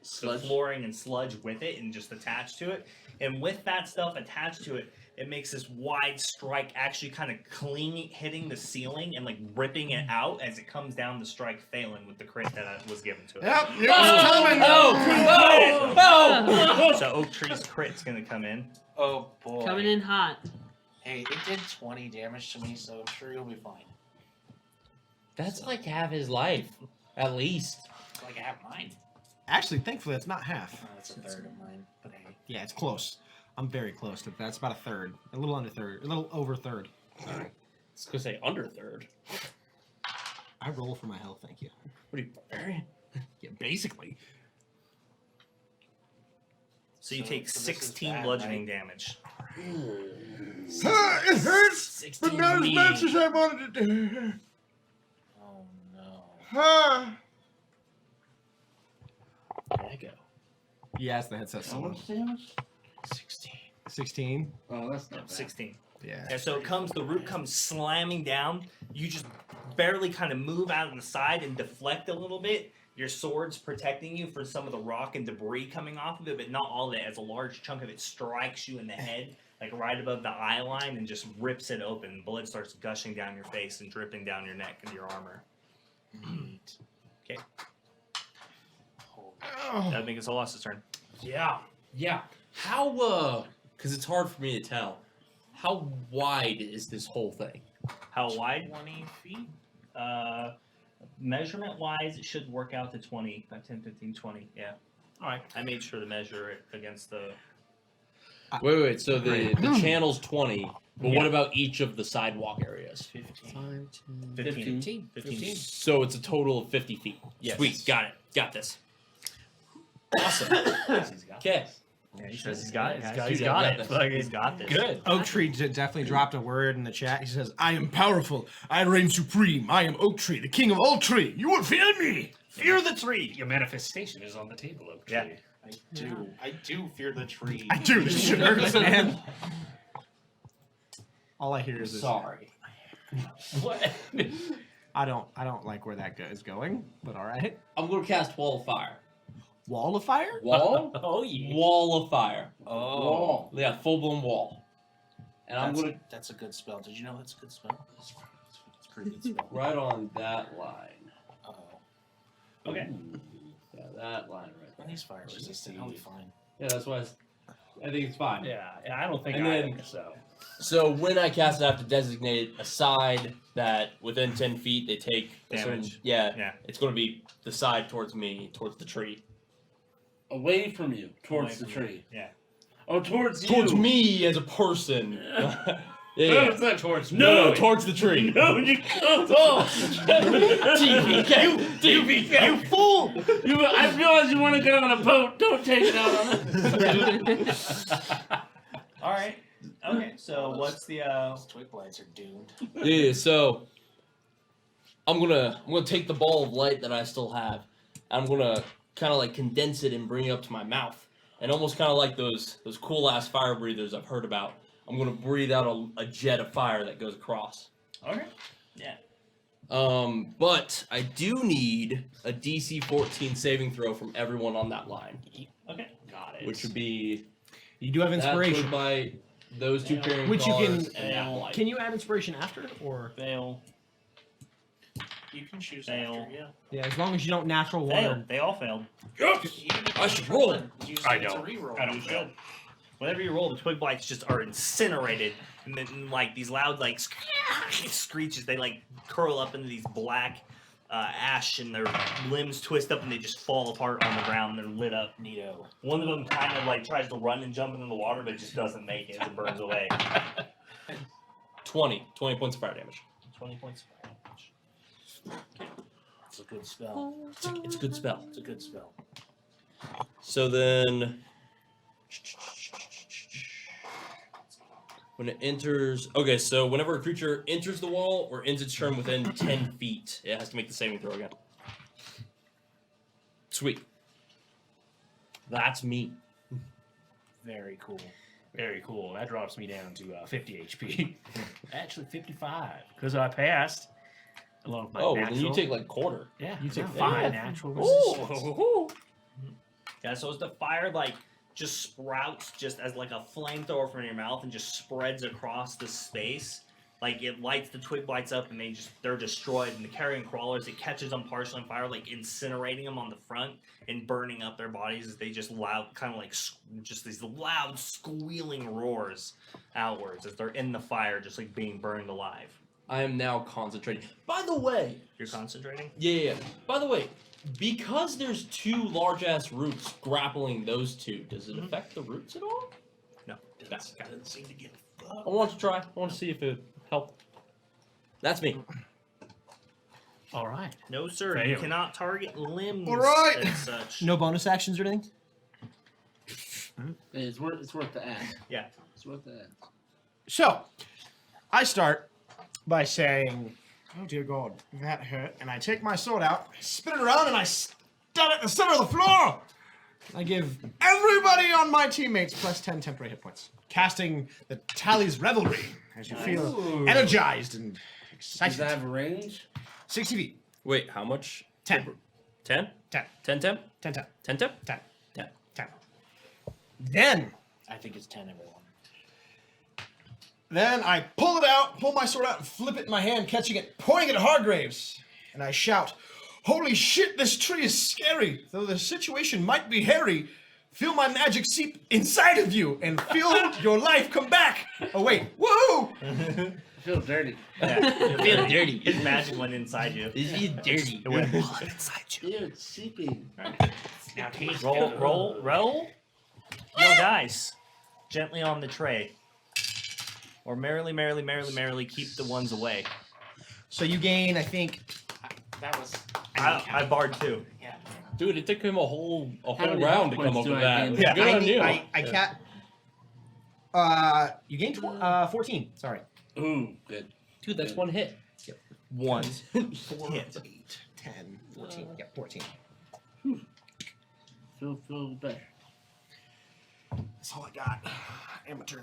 Sludge. flooring and sludge with it and just attached to it. And with that stuff attached to it, it makes this wide strike, actually kind of clean, hitting the ceiling and like ripping it out as it comes down the strike, failing with the crit that was given to it. Yep, it was coming! No! So Oak Tree's crit's gonna come in. oh boy. Coming in hot. Hey, it did 20 damage to me, so I'm sure you'll be fine. That's like half his life, at least. It's like I have mine. Actually, thankfully, it's not half. Oh, that's a third of mine. But hey. Yeah, it's close. I'm very close to that. It's about a third. A little under third. A little over third. I was gonna say under third. I roll for my health, thank you. What are you, barbarian? Yeah, basically. So you So- take so this is 16 bad, bludgeoning damage. It hurts, 16 but not as me. much as I wanted to do. Oh no. There I go. Yes, the headset How solo. much damage? 16. 16. Oh, that's not bad. 16. Yeah. And so the root comes slamming down. You just barely kind of move out of the side and deflect a little bit. Your sword's protecting you from some of the rock and debris coming off of it, but not all of it, as a large chunk of it strikes you in the head, like right above the eye line, and just rips it open. Blood starts gushing down your face and dripping down your neck and your armor. Okay. That makes it Solas' turn. Yeah. How, because it's hard for me to tell. How wide is this whole thing? How wide? 20 feet? Measurement wise, it should work out to 20, about 10, 15, 20. Yeah. Alright. I made sure to measure it against the. Wait. So the channel's 20, but Yeah. what about each of the sidewalk areas? 15. 15. So it's a total of 50 feet. Yes. Sweet. Got it. Got this. Awesome. Okay. Yeah, he says he's got it. He's guys. he's got it. He's got this. Good. Oak Tree definitely dropped a word in the chat. He says, I am powerful. I reign supreme. I am Oak Tree, the king of all tree. You will fear me. Fear the tree. Your manifestation is on the table, Oak Tree. Yeah. I do fear the tree. I do. This shit hurts, man. All I hear is this. Sorry. What? I don't like where that is going, but all right. I'm going to cast Wall of Fire. Wall of fire? Wall? Oh, yeah. Wall of Fire. Oh. Yeah, full-blown wall. And I'm going to That's a good spell. Did you know that's a good spell? It's a pretty good spell. right on that line. Uh-oh. Okay. Yeah, that line right there. He's fire resistant. I'll be fine. Yeah, that's why I think it's fine. Yeah, I don't think And I then- think so. So when I cast it, I have to designate a side that within 10 feet they take a certain. Damage. Yeah, Yeah. it's going to be the side towards me, towards the tree. Away from you, towards Away the from you. tree. Yeah. Oh, towards you. Towards me as a person. No, yeah. it's not towards me. No, towards the tree. No, you can't. Oh. TPK. You fool! I realize you want to get on a boat. Don't take it out on it. All right. Okay, so what's the Those twig blights are doomed. Yeah, so I'm gonna take the ball of light that I still have. I'm gonna kind of like condense it and bring it up to my mouth, and almost kind of like those cool ass fire breathers I've heard about. I'm gonna breathe out a jet of fire that goes across. Okay. Yeah. But I do need a DC 14 saving throw from everyone on that line, Okay. Got it. which would be You do have that inspiration. Twig Bite, those two pairing Which you cards, can- and the Acolyte. Can you add inspiration after, or fail. You can choose Fail. after, yeah. yeah, as long as you don't natural one? Failed. They all failed. Even if I you should roll roll. it, use I it to don't. reroll. I don't fail. Whenever you roll, the twig blights just are incinerated, and then like these loud like screeches, they like curl up into these black ash, and their limbs twist up, and they just fall apart on the ground. They're lit up. Neato. One of them kind of like tries to run and jump into the water, but just doesn't make it. It burns away. 20 points of fire damage. 20 points of fire damage. It's a good spell. It's a good spell. It's a good spell. So then, when it enters, okay, so whenever a creature enters the wall or ends its turn within 10 feet, it has to make the saving throw again. Sweet. That's me. Very cool. Very cool. That drops me down to 50 HP. Actually, 55 because I passed. Along with my Oh, natural. then you take like quarter. Yeah, you take 5 yeah. natural. Ooh. Yeah, so as the fire like just sprouts just as like a flamethrower from your mouth and just spreads across the space, like it lights the twig blights up and they're destroyed, and the carrion crawlers, it catches them partially on fire, like incinerating them on the front and burning up their bodies as they just kind of like just these loud squealing roars outwards as they're in the fire, just like being burned alive. I am now concentrating. By the way, You're concentrating? yeah. By the way, because there's two large ass roots grappling those two, does it affect the roots at all? No. Doesn't seem to give a fuck. I want to try. I want to see if it help. That's me. All right. No, sir. You Fail. cannot target limbs All right. and such. No bonus actions or anything? Hey, it's worth the ask. Yeah. It's worth the ask. So, I start by saying, "Oh dear God, that hurt," and I take my sword out, spin it around, and I stab it in the center of the floor. I give everybody on my teammates plus 10 temporary hit points, casting the Tally's Revelry as you feel energized and Does excited. that have a range? 60 feet. Wait, how much? 10. 10? 10. 10 10? 10, 10, 10 10? 10, 10. 10. I think it's 10, everyone. Then I pull it out, pull my sword out, and flip it in my hand, catching it, pointing it at Hargraves. And I shout, "Holy shit, this tree is scary. Though the situation might be hairy, feel my magic seep inside of you and feel your life come back. Oh, wait. Woo! I feel dirty. Yeah. You feel dirty. His magic went inside you. You feel dirty. It went inside you. Ew, it's seeping. Now, Kate's Roll your dice gently on the tray. Or merrily keep the ones away. So you gain, I think, That was. I barred two. Yeah. Dude, it took him a whole many round to hit come points up do with I that. gain? Good on you. I can't. You gain 14. Sorry. Ooh, good. Dude, that's one hit. One. 4, 8, 10, 14. Yeah, 14. Feel better. That's all I got. Amateur.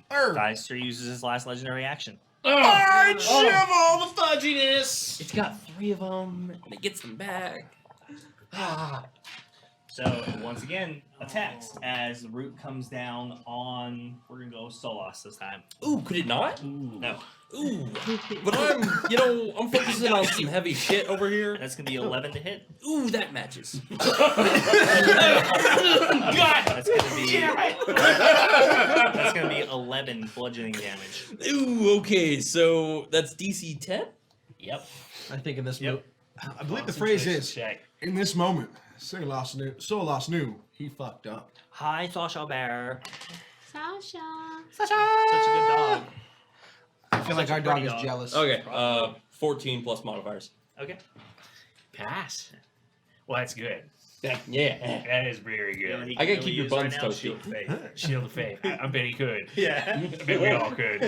Dicer uses his last legendary action. I shove all the fudginess. It's got 3 of them, and it gets them back. So once again, attacks as the root comes down on. We're gonna go Solas this time. Ooh, could it not? No, Ooh. But I'm focusing on some heavy shit over here. that's gonna be 11 to hit. Ooh, that matches. That's gonna be. That's gonna be 11 bludgeoning damage. Ooh, okay, so that's DC 10? Yep. I think in this Yep. I believe the phrase is, Check. in this moment, Solas knew he fucked up. Hi, Sasha Bear. Sasha. Such a good dog. I feel like Such a our dog pretty is dog. jealous. Okay, 14 plus modifiers. Okay. Pass. Well, that's good. Yeah. That is very You know, good. he I can gotta keep really your use right buns now? toasty. Shield of Faith. Shield of Faith. I bet he could. Yeah. I bet we all could.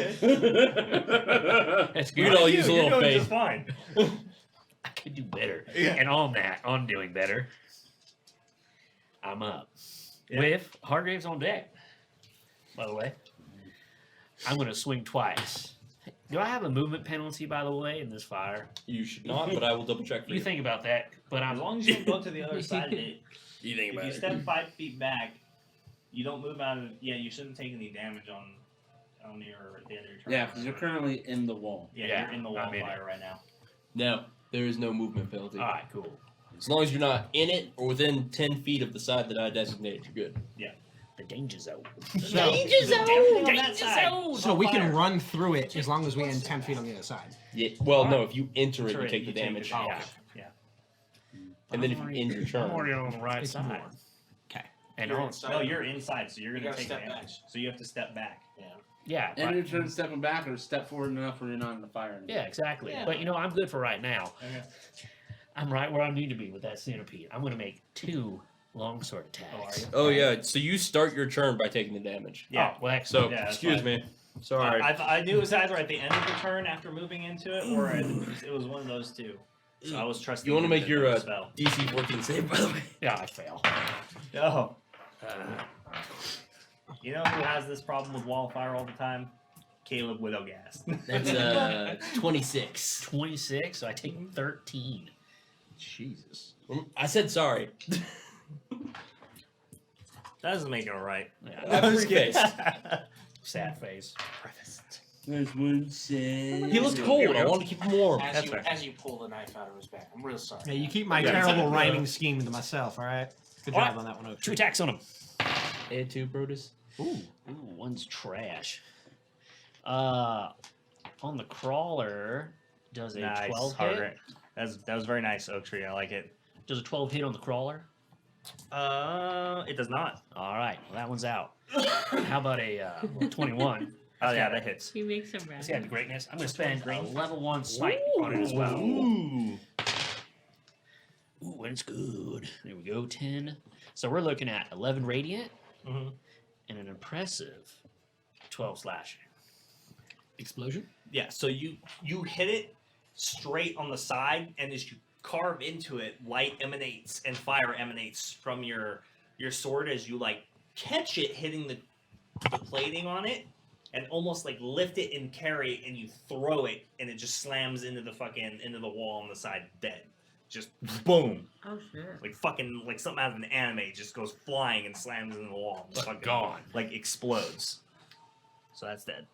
That's We good. could all use a You're little doing faith. just fine. I could do better. Yeah. And on doing better, I'm up. Yeah. With Hargraves on deck, by the way. I'm going to swing twice. Do I have a movement penalty, by the way, in this fire? You should not, but I will double check for You you. think about that, but As I'm long as you don't go to the other side of it. You think If about you it. step 5 feet back, you don't move out of. Yeah, you shouldn't take any damage on your the end of your turn. Yeah, because you're currently in the wall. Yeah, you're in the I'm in wildfire right now. No, there is no movement penalty. all right. Cool. As long as you're not in it or within 10 feet of the side that I designated, you're good. The danger zone. So- Danger zone. Definitely on that Danger side. zone. So we can fire. run through it as long as we're in 10 feet on the other side. Yeah. Well, Alright. no, if you enter it, Enter you it, take the you take damage. the damage. Yeah. And then if you end your I'm already turn, on the right It's side. more. Okay. And You're on, inside. No, you're inside, so you're You gonna gotta take step damage. back. So you have to step back. yeah. End but- your turn stepping back or step forward enough where you're not in the fire anymore. Yeah, exactly. Yeah. But I'm good for right now. Okay. I'm right where I need to be with that centipede. I'm going to make 2 longsword attacks. oh yeah, so you start your turn by taking the damage. Yeah. Oh, well, So Yeah, that's excuse fine. me, sorry. I knew it was either at the end of the turn after moving into it, or it was one of those two. So I was trusting. You wanna him make to your, do the uh, spell? DC 14 save, by the way. Yeah, I fail. Oh. You know who has this problem with wildfire all the time? Caleb Widowgast. That's 26. 26, so I take 13. Jesus. I said sorry. That doesn't make it alright. Yeah, I'm free-faced. sad face. There's one save. He looks cold. I wanted to keep him warm. That's fair. As you pull the knife out of his back, I'm real sorry. Yeah, you keep my Yeah. terrible rhyming scheme to myself, alright? Good Alright. job on that one, Oak 2 Tree. attacks on him. Add 2, Brutus. Ooh, one's trash. On the crawler, does a Nice. 12 hit? Harder. That was very nice, Oak Tree. I like it. Does a 12 hit on the crawler? It does not. All right, well, that one's out. How about a 21? Oh yeah, that hits. He makes a Let's have the random. greatness. I'm going to spend a level 1 smite on it as well. Ooh. Ooh, and it's good. There we go, 10. So we're looking at 11 radiant Mhm. and an impressive 12 slashing. Explosion? Yeah. So you hit it straight on the side, and as you carve into it, light emanates and fire emanates from your sword as you like catch it hitting the plating on it, and almost like lift it and carry it, and you throw it, and it just slams into the wall on the side, dead. Just boom. Oh shit. Like fucking like something out of an anime, it just goes flying and slams into the wall. And fucking, gone. Like explodes. So that's dead.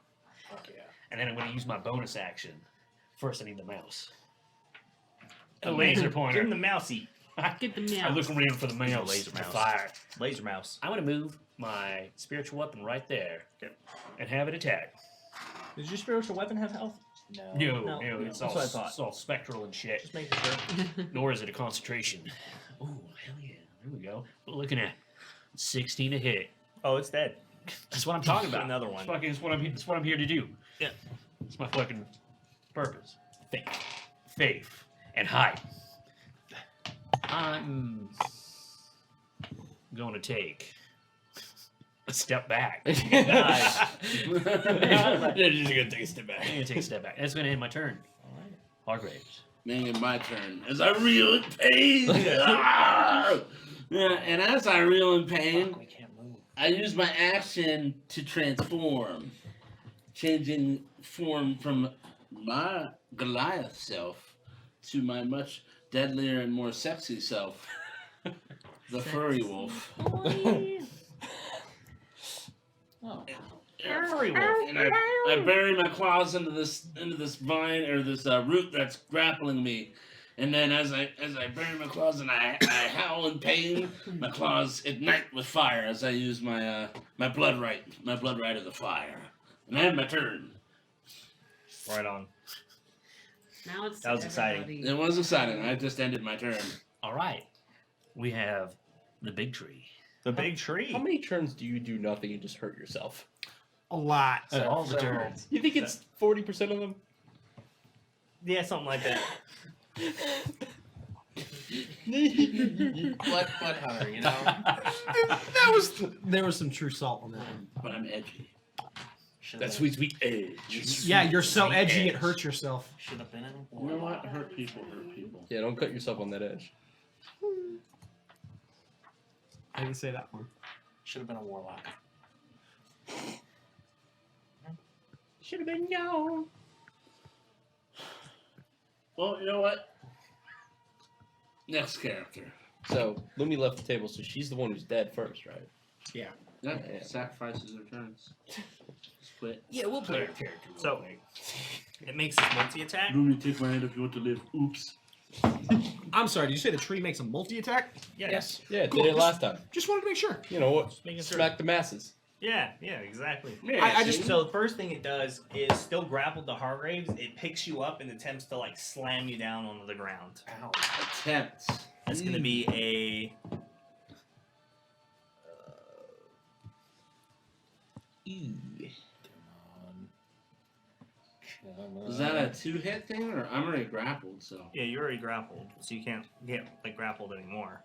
Fuck yeah. And then I'm going to use my bonus action. First, I need the mouse. The laser pointer. Give him the mousey. Get the I mouse. look around for the mouse. laser to mouse. fire. Laser mouse. I'm going to move my spiritual weapon right there and have it attack. Does your spiritual weapon have health? No, it's That's all, what I thought. it's all spectral and shit. Just making sure. Nor is it a concentration. Ooh, hell yeah. There we go. We're looking at 16 to hit. Oh, it's dead. That's what I'm talking about. Another one. That's what I'm here to do. Yeah. It's my fucking purpose. Faith. And height. I'm going to take a step back. Nice. You're just gonna take a step back. I'm going to take a step back. That's going to end my turn. Hargraves. Making my turn as I reel in pain. Ah! Yeah, and as I reel in pain, We can't move. I use my action to transform, changing form from my Goliath self to my much deadlier and more sexy self, the furry wolf. Furry wolf. And I bury my claws into this vine or this root that's grappling me. And then as I bury my claws and I howl in pain, my claws ignite with fire as I use my blood right of the fire. And I have my turn. Right on. Now it's That was exciting. everybody. It was exciting. I just ended my turn. All right. We have the big tree. The big tree. How many turns do you do nothing and just hurt yourself? A lot. All the turns. You think it's 40% of them? Yeah, something like that. Blood hunter, you know. There was some true salt on that one. But I'm edgy. Should've That been- sweet edge. Yeah, you're so Sweet edgy it edge. hurts yourself. Should have been in You know what? warlock. Hurt people, hurt people. Yeah, don't cut yourself on that edge. I didn't say that one. Should have been a warlock. Should have been yo. Well, you know what? Next character. So Lumi left the table, so she's the one who's dead first, right? Yeah, Yeah. sacrifices their turns. Split. Yeah, we'll play Player character. So it makes this multi-attack. Lumi, take my hand if you want to live. Oops. I'm sorry, did you say the tree makes a multi-attack? Yes. Yeah, it Cool, did it just- last time. Just wanted to make sure. You know what? Making sure. Smack the masses. Yeah, exactly. I just So the first thing it does is still grappled to Hargraves. It picks you up and attempts to like slam you down onto the ground. Ow. Attempts. That's gonna be a. Come on. Is that a 2-hit thing, or I'm already grappled? So Yeah, you're already grappled, so you can't get like grappled anymore.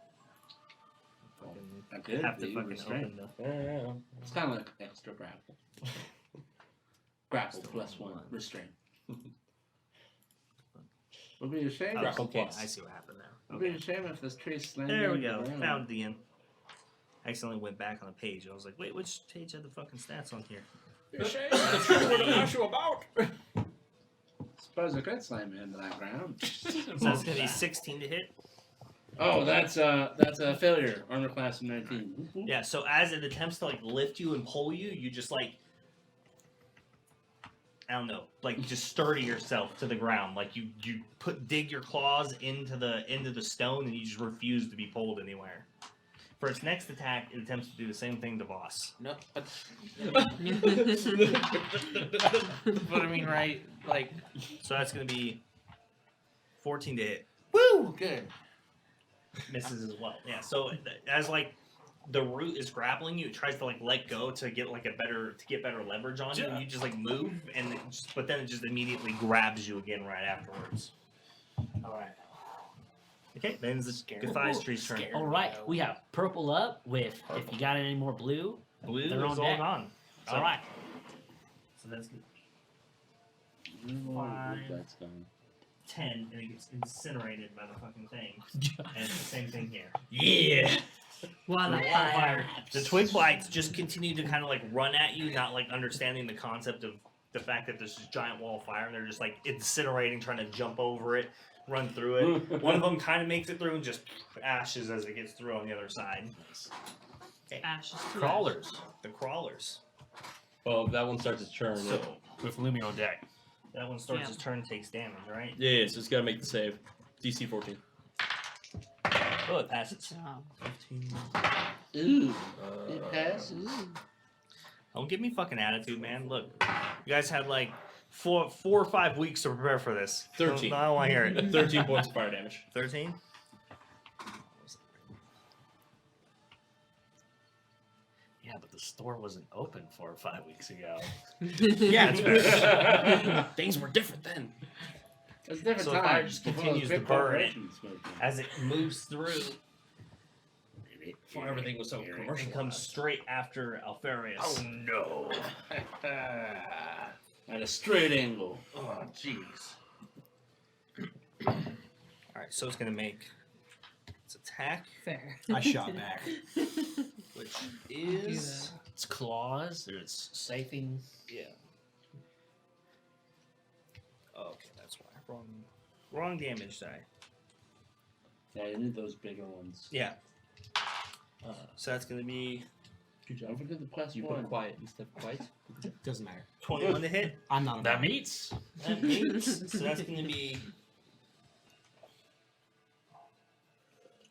Fucking I did. have to be fucking restrained. open the. Yeah. It's kind of like extra grapple. Grapple plus 1 restraint. Would be a shame. Oh, Grapple okay, plus. I see what happened there. Would be a shame if this tree slammed. There we into go. the ground. Found the end. Accidentally went back on the page. I was like, wait, which page had the fucking stats on here? The tree would have asked you about. Suppose I could slam it into that ground. So that's gonna be 16 to hit. Oh, that's a failure. Armor class of 19. Yeah. So as it attempts to like lift you and pull you, you just like. I don't know, like just sturdy yourself to the ground. Like you dig your claws into the stone and you just refuse to be pulled anywhere. For its next attack, it attempts to do the same thing to Voss. No, but I mean, right? Like, So that's gonna be 14 to hit. woo, good. Misses as well. Yeah. So as like the root is grappling you, it tries to like let go to get like better leverage on you, and you just like move, and but then it just immediately grabs you again right afterwards. All right. Okay, then it's Guthi's tree's turn. All right, we have purple up with. If you got any more blue, Blue They're is on all deck. gone. So, all right. So that's good. That's gone. 10, and it gets incinerated by the fucking thing. And it's the same thing here. Yeah. Wildfire. The twig blights just continue to kind of like run at you, not like understanding the concept of the fact that there's this giant wall of fire, and they're just like incinerating, trying to jump over it, run through it. One of them kind of makes it through and just ashes as it gets through on the other side. Ashes to Crawlers. The crawlers. Well, that one starts its turn. So with Lumi on deck. that one starts Yeah. his turn, takes damage, right? Yeah, so it's got to make the save. DC 14. Oh, it passes. job. 15. Ooh, it passes. Don't give me fucking attitude, man. Look, you guys had like four or 5 weeks to prepare for this. 13. I don't want to hear it. 13 points of fire damage. 13? Yeah, but the store wasn't open 4 or 5 weeks ago. Yeah, Things were different then. It's a different So the time. fire just Before continues those to big burn it. corporations moved in. As it moves through, Before everything was so commercial. it comes straight after Alfarius. Oh no. At a straight angle. Oh jeez. Alright, so it's going to make its attack, Fair. I shot back. which is... It's claws, or it's scything. Yeah. Okay, that's why. Wrong damage die. Yeah, you need those bigger ones. Yeah. So that's going to be Don't forget the plus You one. put quiet instead of quiet. Doesn't matter. 21 to hit. I'm not. That meets. That means, so that's going to be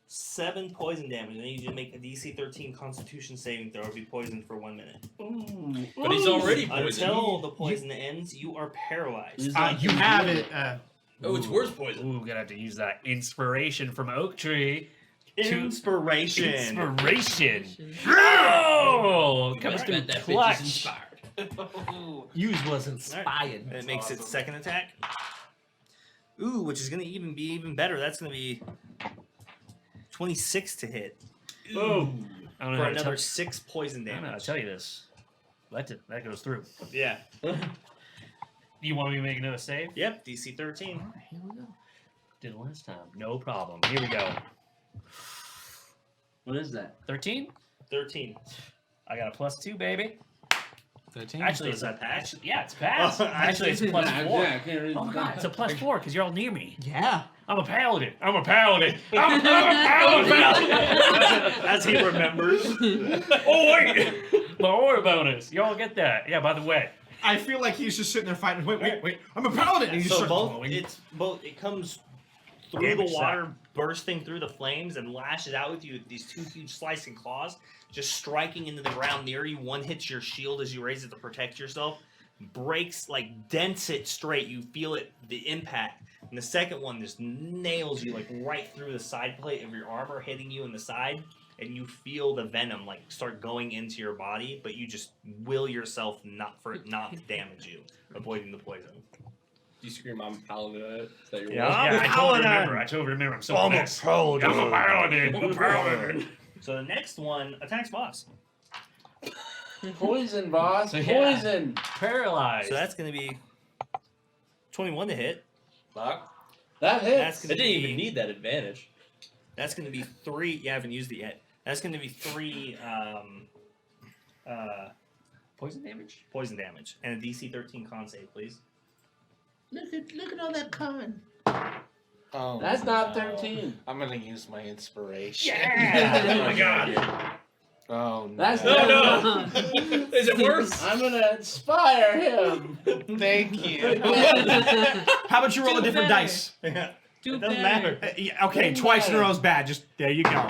7 poison damage. And then you just make a DC 13 Constitution saving throw or be poisoned for 1 minute. Ooh. But he's already poisoned. Until the poison ends, you are paralyzed. You have it. Oh, it's worse poison. Ooh, gonna have to use that inspiration from Oak Tree. Inspiration. Inspiration. Oh, comes I to bet that bitch is clutch. inspired. Use was inspired. And it makes its second attack. Ooh, which is going to be even better. That's going to be 26 to hit Boom. I don't know for how to another tell, 6 poison I don't know how to damage. tell you this. That goes through. Yeah. You want me to make another save? Yep. DC 13. All right, here we go. Did it last time. No problem. Here we go. What is that? 13? 13. I got a +2, baby. 13. Actually, So it's is that pass? Yeah, it's pass. Oh, Actually, it's +4. Yeah, I can't read Oh my god, it's a +4 because you're all near me. Yeah. I'm a paladin. I'm a paladin. I'm a paladin. As he remembers. Oh wait, my aura bonus. Y'all get that? Yeah. By the way, I feel like he's just sitting there fighting. Wait. I'm a paladin. And he just So starts both glowing. it comes through Damage the water, bursting through the flames, and lashes out with you with these 2 huge slicing claws, just striking into the ground near you. One hits your shield as you raise it to protect yourself, breaks, like dents it straight. You feel it, the impact. And the second one just nails you like right through the side plate of your armor, hitting you in the side, and you feel the venom like start going into your body, but you just will yourself not for it not to damage you, avoiding the poison. Do you scream, I'm a paladin at it? Is that your Yeah. word? I'm a I totally paladin. remember. I totally remember. I'm so I'm a pissed. paladin. I'm a paladin. I'm a paladin. So the next one attacks boss. Poison, boss. So, yeah. Poison. Paralyzed. So that's going to be 21 to hit. Fuck. That hits. That's I going to didn't be even need that advantage. That's going to be 3. You haven't used it yet. That's going to be 3 poison damage. poison damage and a DC 13 con save, please. Look at all that con. Oh, That's not no. 13. I'm gonna use my inspiration. Yeah. Oh my god. Oh, That's no. No, Is it worse? I'm gonna inspire him. Thank you. How about you roll Do a different better. dice? Do It doesn't better. matter. Yeah, okay, twice in a row is bad. Just there you go.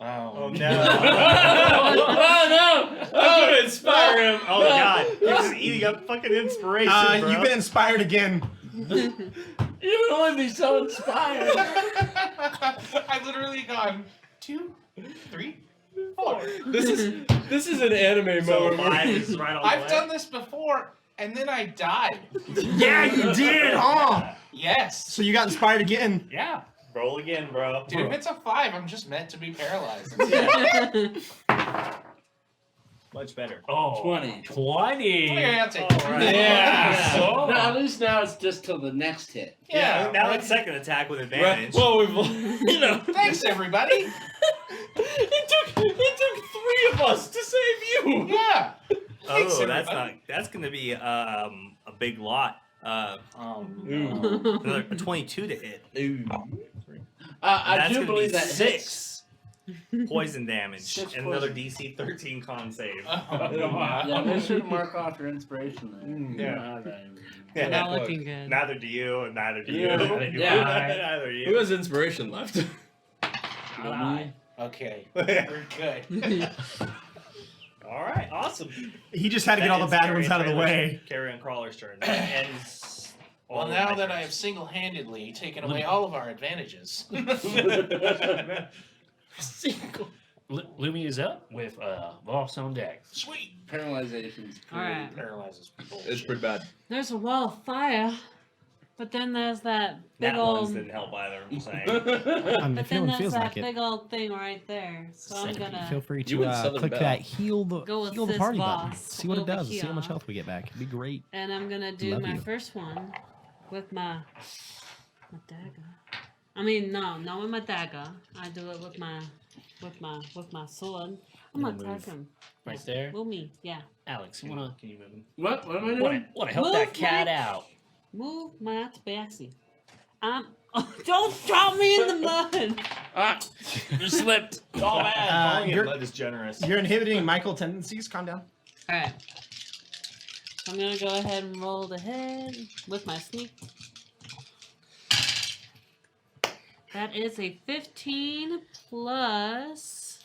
Oh, no. Oh no! I'm gonna inspire him. Oh god. You're just eating up fucking inspiration, bro. You've been inspired again. You would only be so inspired. I literally gone 2, 3, 4. This is an anime So moment. 5 is right on the I've way. done this before, and then I died. Yeah, you did, huh? Yes. So you got inspired again. Yeah. Roll again, bro. Dude, if it's a 5, I'm just meant to be paralyzed. Much better. Oh. 20. 20. Okay, I'll take All it. right. Yeah. No, at least now it's just till the next hit. Yeah, now right. it's second attack with Right. advantage. Well, we've you know. Thanks, everybody. It took 3 of us to save you. Yeah. Thanks, Oh, that's everybody. not. That's gonna be a big lot. Oh, Another 22 to hit. I That's do gonna believe be that 6 poison damage 6 and another poison. DC 13 con save. Oh, come on. Yeah, make sure to mark off your inspiration there. Yeah. All right. Yeah. Not looking good. Neither do you, and neither do you. Yeah. Neither do Yeah. I. Neither do Who you. has inspiration left? Okay, we're good. All right, awesome. He just had to get all the bad ones out of the way. Carrion Crawler's turn. That ends. all Well, of now my that I have turns. single-handedly taken away all of our advantages. Lumi is up with Voss on deck. Sweet. Paralyzation's All right. Paralyzes people. It's pretty bad. There's a wall of fire, but then there's that big That ones old. didn't help either. I'm saying. But then there's that big old thing right there. So I'm gonna Feel free You to and Southern click Belle. that heal the Go with heal the this party button. boss See what it over does. See how much here. health we get back. It'd be great. and I'm gonna do Love my you. first one with my dagger. I mean, no, not with my dagger. I do it with my sword. I'm gonna Move attack him. Right there. Move me, yeah. Alex, you wanna Can you move him? What? What am I doing? wanna help Move that cat my- out? Move my tabaxi. Don't drop me in the mud. You slipped. Oh man, calling it you're- mud is generous. You're inhibiting Michael tendencies. Calm down. All right. So I'm gonna go ahead and roll the head with my sneak. That is a 15 plus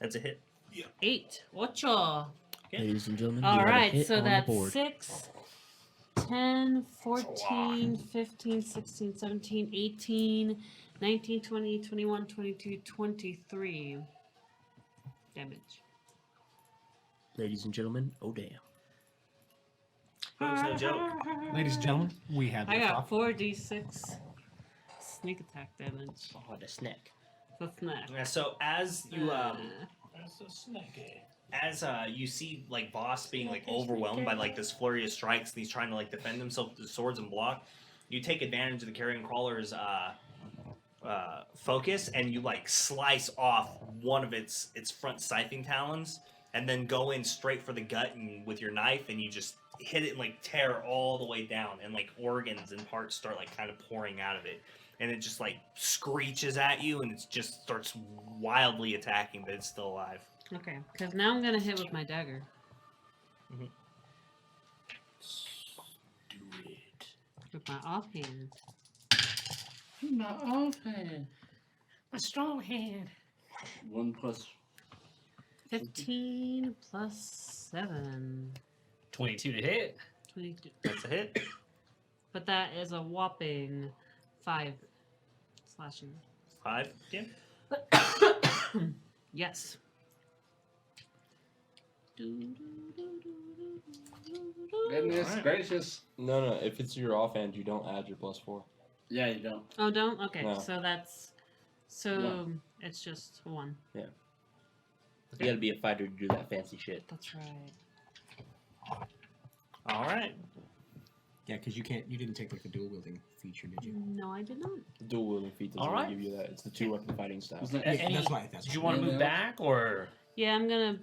That's a hit. 8. Ocho. Ladies and gentlemen, All right, so that's 6, 10, 14, 15, 16, 17, 18, 19, 20, 21, 22, 23 damage. Ladies and gentlemen, oh damn. It was no joke. Ladies and gentlemen, we had I this got off. 4d6 sneak attack damage. Oh, the snack. So The snack. Yeah, so as you That's a snacky. as you see like Boss being like overwhelmed by like this flurry of strikes, and he's trying to like defend himself with the swords and block, you take advantage of the carrion crawler's focus, and you like slice off one of its front scything talons, and then go in straight for the gut and with your knife, and you just hit it and like tear all the way down, and like organs and parts start like kind of pouring out of it, and it just like screeches at you, and it just starts wildly attacking, but it's still alive. Okay, because now I'm gonna hit with my dagger. Mhm. Do it. With my offhand. Not offhand. My strong hand. 1 plus. 15 plus 7. 22 to hit. 22. That's a hit. But that is a whopping 5 slashing. 5. Yeah. Yes. Goodness Alright. gracious. No. If it's your offhand, you don't add your +4. Yeah, you don't. Oh, don't? Okay, No. so that's. So it's just 1. You gotta be a fighter to do that fancy shit. That's right. All right. Yeah, because you didn't take like the dual wielding feature, did you? No, I did not. The dual wielding feat doesn't All really right. give you that. It's the 2-weapon fighting style. Was that- Any- That's why. That's Did you why. want to Yeah, move no. back or? Yeah, I'm gonna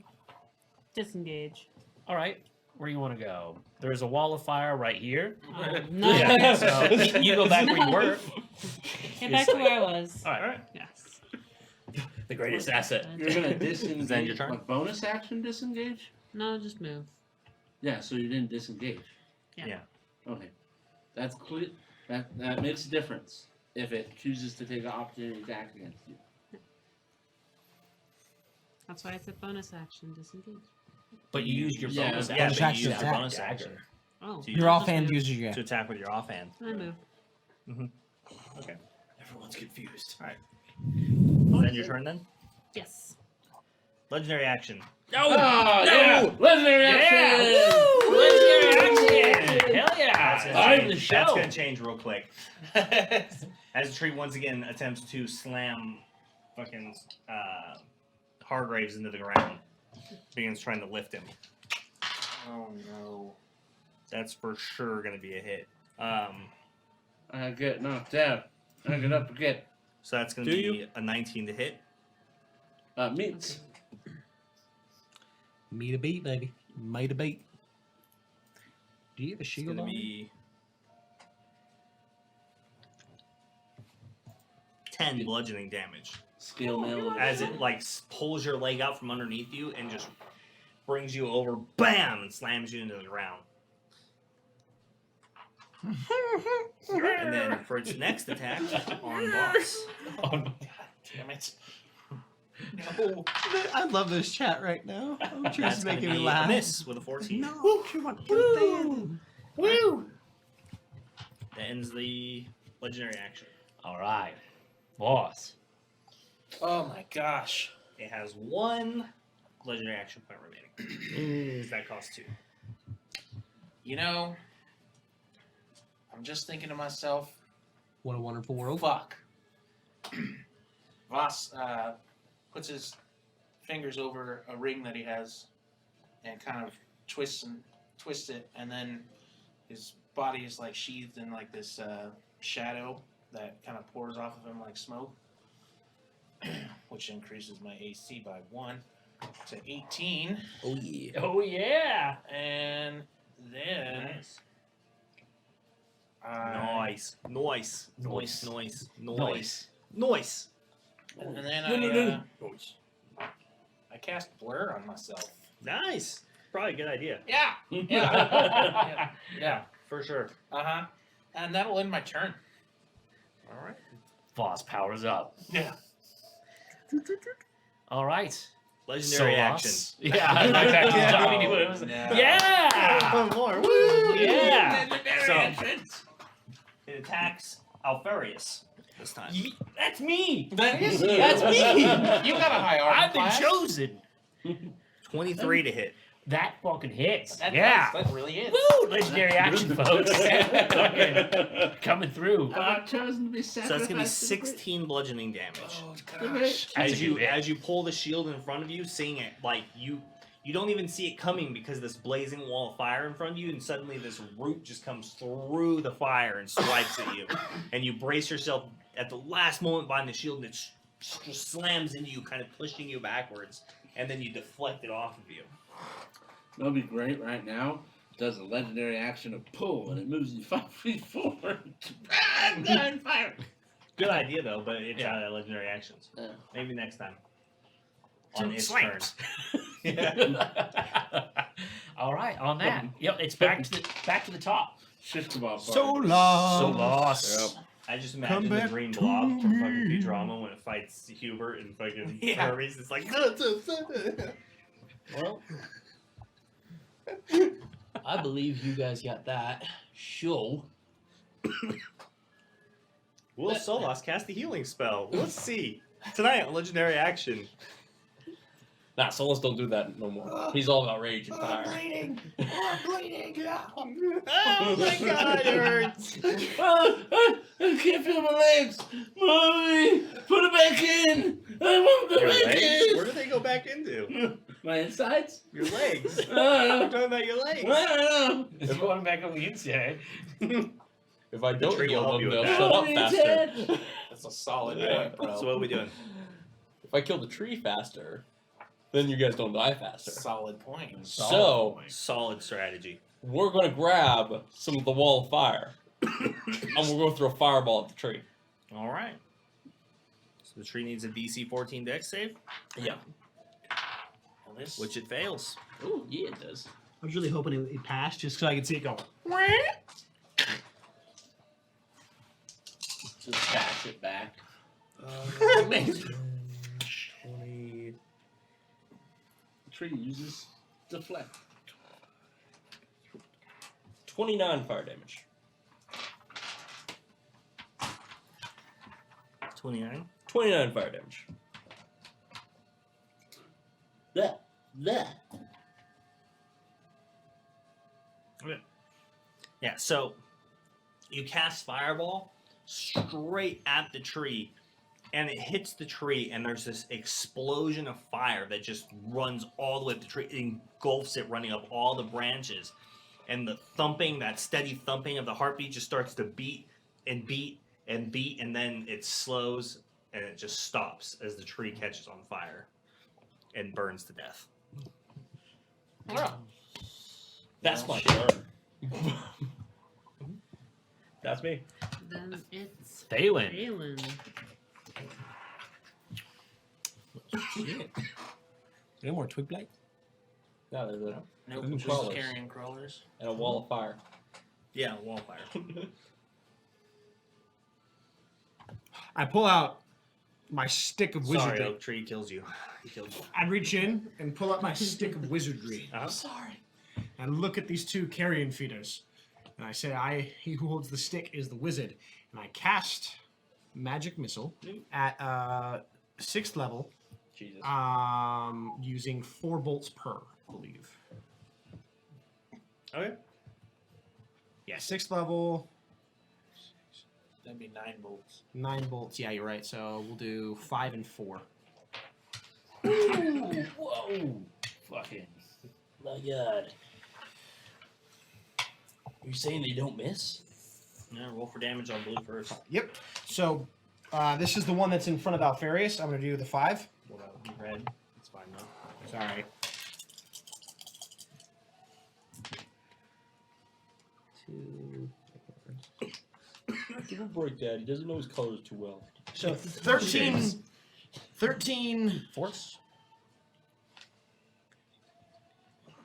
disengage. All right. Where you want to go? There's a wall of fire right here. No. Yeah, so you go back where you were. Get back to where I was. All right. Yes. The greatest asset. You're gonna disengage. that your turn? Like bonus action disengage? No, just move. Yeah, so you didn't disengage. Yeah. Yeah. Okay. That's clear. That makes a difference if it chooses to take an opportunity attack against you. That's why I said bonus action disengage. But you used your Yeah, bonus Yeah, bonus but you action use your attack. bonus action Oh. to Your I'll just offhand move. uses your. to attack with your offhand. I move. Okay. Everyone's confused. Then your turn then. Yes. Legendary action. Oh, yeah! Legendary action! Legendary action! Hell yeah! That's gonna Time change- to show. That's gonna change real quick. As the tree once again attempts to slam fucking Hargraves into the ground, begins trying to lift him. Oh no. That's for sure gonna be a hit. I get knocked out. I get up again. So that's gonna Do be you? a 19 to hit. Meats. Meet a beat, baby. Made a beat. Do you have a It's shield gonna on? be 10 bludgeoning damage Scale mail. as it like pulls your leg out from underneath you and just brings you over, bam, and slams you into the ground. And then for its next attack on Boss. Oh my god damn it. No. I love this chat right now. I'm That's just gonna making me be a laugh. miss with a 14. No, come on, get it in. Woo! That ends the legendary action. All right. Boss. Oh my gosh. It has 1 legendary action point remaining. That costs 2. You know, I'm just thinking to myself, What a wonderful world. fuck. Voss puts his fingers over a ring that he has and kind of twists it, and then his body is like sheathed in like this shadow that kind of pours off of him like smoke, which increases my AC by 1 to 18, Oh yeah. Oh yeah. and then Nice. Nice. Nice. Nice. Nice. Nice. Nice. and then I cast blur on myself. Nice. Probably a good idea. Yeah, yeah, yeah. For sure. Uh-huh. And that'll end my turn. All right. Boss powers up. Yeah. All right. Legendary action. Solos. Yeah. Johnny knew what it was. Yeah. One more. Woo! Yeah. So, it attacks Alfarius this time. That's me. That is you. That's me. You got a high armor I've been class. chosen. 23 to hit. That fucking hits. That Yeah. That really is. Woo! Legendary action, folks. Fucking coming through. I've chosen to be So sacrificed. that's gonna be to the great- 16 bludgeoning damage. Oh the great gosh. That's a As you good hit. as you pull the shield in front of you, seeing it like you don't even see it coming because this blazing wall of fire in front of you, and suddenly this root just comes through the fire and swipes at you, and you brace yourself at the last moment behind the shield, and it just slams into you, kind of pushing you backwards, and then you deflect it off of you. That'll be great right now. Does a legendary action of pull, and it moves you 5 feet forward. I'm on fire. Good idea though, but it's out of legendary actions. Yeah. Maybe next time. On Two its slams. turn. Yeah. All right, on that. Yep, it's back to the top. Shift them off. So long. So lost. I just Come imagine the back green to blob from fucking me. Futurama when it fights Hubert and fucking Yeah. Furries. It's like Well, I believe you guys got that. Show. Will Solas cast a healing spell? Let's see. Tonight on Legendary Action. Nah, Solus don't do that no more. He's all about rage and fire. bleeding. I'm bleeding. Oh my god, it hurts. I can't feel my legs. Mommy, put it back in. I won't go Your back legs? in. Where do they go back into? My insides? Your legs. I don't I'm know. talking about your legs. I don't know. It's going back on the inside. If I don't tree will heal help them, you with they'll that. shut up Mommy, faster. Ted. That's a solid Yeah. point, bro. So what are we doing? If I kill the tree faster, then you guys don't die faster. Solid point. So Solid strategy. we're gonna grab some of the wall of fire, and we're gonna throw a fireball at the tree. All right. So the tree needs a DC 14 Dex save, Yeah. Well, this which it fails. Oh, yeah, it does. I was really hoping it passed just so I could see it go. Just bash it back. 20. The tree uses deflect. 29 fire damage. 29. 29 fire damage. That. Yeah, so you cast Fireball straight at the tree, and it hits the tree, and there's this explosion of fire that just runs all the way up the tree. It engulfs it, running up all the branches. And the thumping, that steady thumping of the heartbeat just starts to beat and beat and beat, and then it slows, and it just stops as the tree catches on fire and burns to death. That's my turn. That's me. Then it's Balin. Balin. No more twig blight. No, there's a Nope, Ooh, just crawlers. carrying crawlers. and a wall of fire. Yeah, wallfire. I pull out my stick of wizardry. Sorry, oak tree kills you. He killed you. I reach in and pull out my stick of wizardry. Sorry. And look at these two carrion feeders. And I say, he who holds the stick is the wizard. And I cast magic missile at 6th level, Jesus. using 4 bolts per, I believe. Okay. Yeah, 6th level, That'd be 9 bolts. 9 bolts. Yeah, you're right. So we'll do 5 and 4. Ooh, whoa. Fucking. My God. Are you saying they don't miss? Yeah, roll for damage on blue first. Yep. So this is the one that's in front of Alfarius. I'm going to do the 5. What about red? It's fine though. Sorry. 2. Give him a break, Dad. He doesn't know his colors too well. So 13 Force?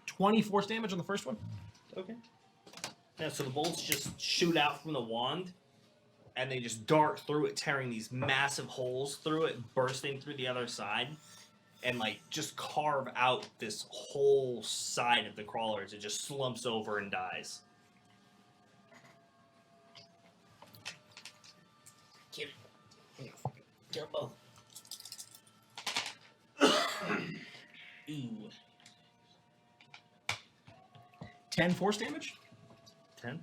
20 force damage on the first one. Okay. Yeah, so the bolts just shoot out from the wand, and they just dart through it, tearing these massive holes through it, bursting through the other side, and like just carve out this whole side of the crawler as it just slumps over and dies. Kill both. Ooh. 10 force damage. 10.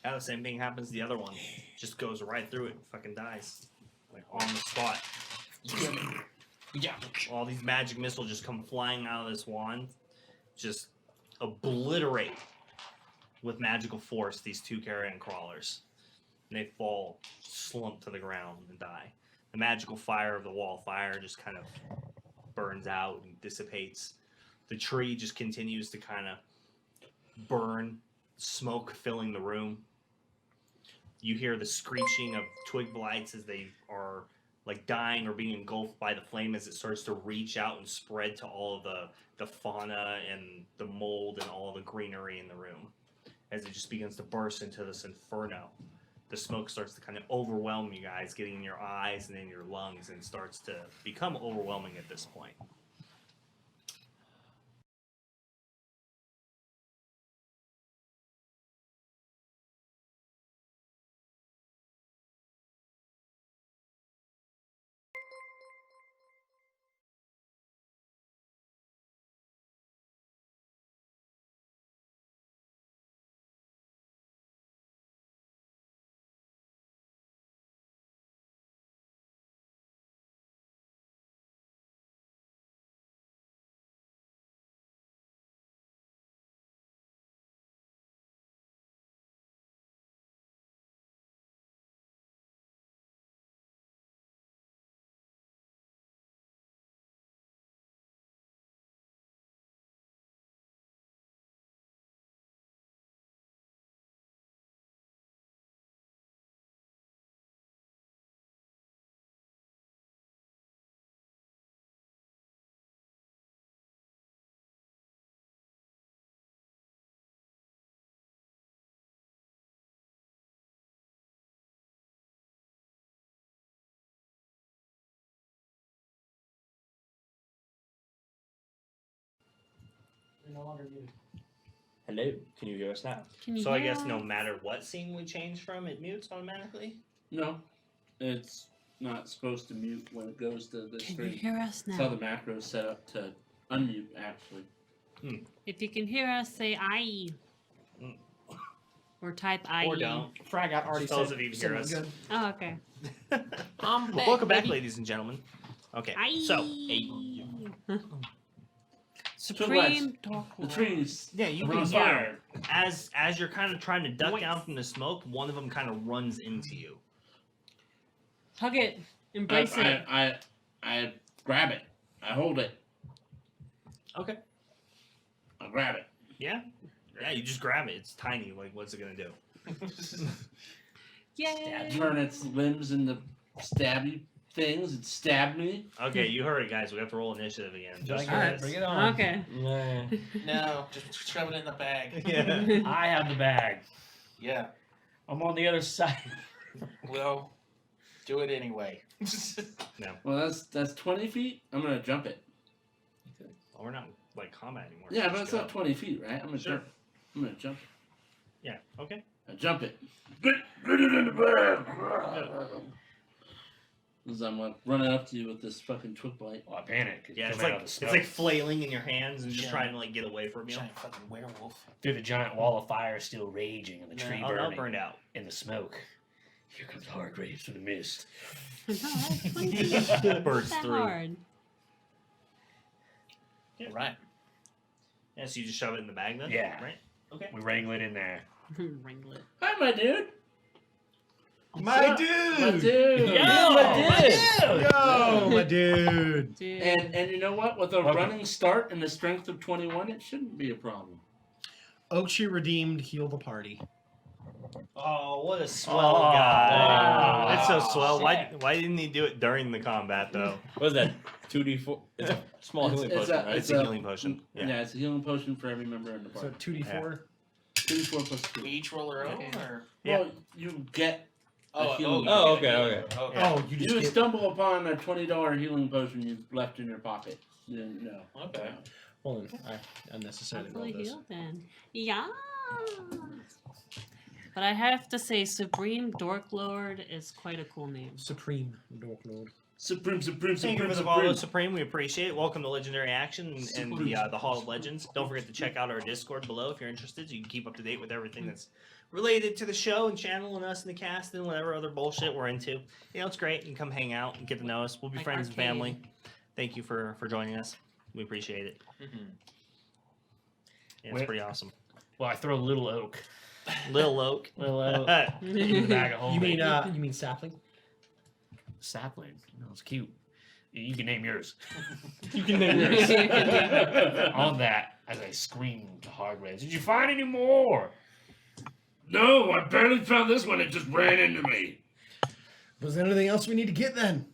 Yeah, the same thing happens to the other one. Just goes right through it and fucking dies. Like on the spot. Yeah. All these magic missiles just come flying out of this wand. Just obliterate with magical force these 2 carrion crawlers. And they fall, slump to the ground and die. The magical fire of the wall fire just kind of burns out and dissipates. The tree just continues to kind of burn, smoke filling the room. You hear the screeching of twig blights as they are like dying or being engulfed by the flame as it starts to reach out and spread to all of the fauna and the mold and all the greenery in the room. As it just begins to burst into this inferno. The smoke starts to kind of overwhelm you guys, getting in your eyes and in your lungs, and starts to become overwhelming at this point. You're no longer muted. Hello, can you hear us now? Can you So I hear guess no us? matter what scene we change from, it mutes automatically? No, it's not supposed to mute when it goes to the Can you screen. hear us That's how now? the macro is set up to unmute, actually. If you can hear us, say "I" Mm. or type "I." Or don't. Frag out already Just tell us said. if you can said hear we're us. good. Oh, okay. Welcome back, baby. ladies and gentlemen. Okay, I. so Supreme The Dark trees yeah, you are can on hear fire. as you're kind of trying to duck Wait. down from the smoke, one of them kind of runs into you. Hug it. Embrace it. I grab it. I hold it. Okay. I grab it. Yeah, you just grab it. It's tiny. Like, what's it gonna do? Yay! Turn its limbs into stabby things and stab me. Okay, you heard it, guys. We have to roll initiative again. Just All for right, this. bring it on. Okay. No, just shove it in the bag. Yeah. I have the bag. Yeah. I'm on the other side. Well, do it anyway. Well, that's 20 feet. I'm gonna jump it. Well, we're not like combat anymore. Yeah, so but just it's go. not 20 feet, right? I'm gonna Sure. jump. I'm gonna jump it. Yeah. Okay. I jump it. Get it in the bag. As I'm like running up to you with this fucking twig blight. Oh, I panic. Yeah, it's Coming like out of the it's smoke. like flailing in your hands and just Yeah. trying to like get away from you. Giant fucking werewolf. Through the giant wall of fire still raging and the tree Oh, no, burning burned out. in the smoke. Here comes Hargraves through the mist. No, that's 20. Bursts Not that through. hard. Yeah. Right. Yeah, so you just shove it in the bag then? Yeah. Right? Okay. We wrangle it in there. Ringlet. Hi, my dude. My My dude! dude. Yo, my dude. Yo, my dude! Dude. And you know what? With a Welcome. running start and a strength of 21, it shouldn't be a problem. Ochi redeemed, heal the party. Oh, what a swell Oh, guy. That's so swell. shit. Why didn't he do it during the combat though? What is that? 2d4? It's a small healing It's potion, a- right? It's a healing potion. Yeah. Yeah. It's a healing potion for every member in the So party. 2d4. 2d4 plus 2. We each roll our own, or Yeah. Well, you get a oh, healing. Oh, you get okay, it. okay. Okay. Oh, you just You get... stumble upon a $20 healing potion you've left in your pocket. You didn't know. Okay. Hold on, I unnecessarily Hopefully rolled this. healed then. Yeah. But I have to say, Supreme Dork Lord is quite a cool name. Supreme Dork Lord. Supreme. Thank you for the follow, Supreme. We appreciate it. Welcome to Legendary Action and the Hall of Legends. Don't forget to check out our Discord below if you're interested, so you can keep up to date with everything that's related to the show and channel and us and the cast and whatever other bullshit we're into. You know, it's great. You can come hang out and get to know us. We'll be friends and family. Thank you for joining us. We appreciate it. Yeah, it's pretty awesome. Well, I throw Little Oak. Little Oak. Little Oak. In the bag of You homemade. mean sapling? Sapling. No, it's cute. You can name yours. You can name yours. On that, as I scream to Hardware, did you find any more? No, I barely found this one. It just ran into me. Was there anything else we need to get then?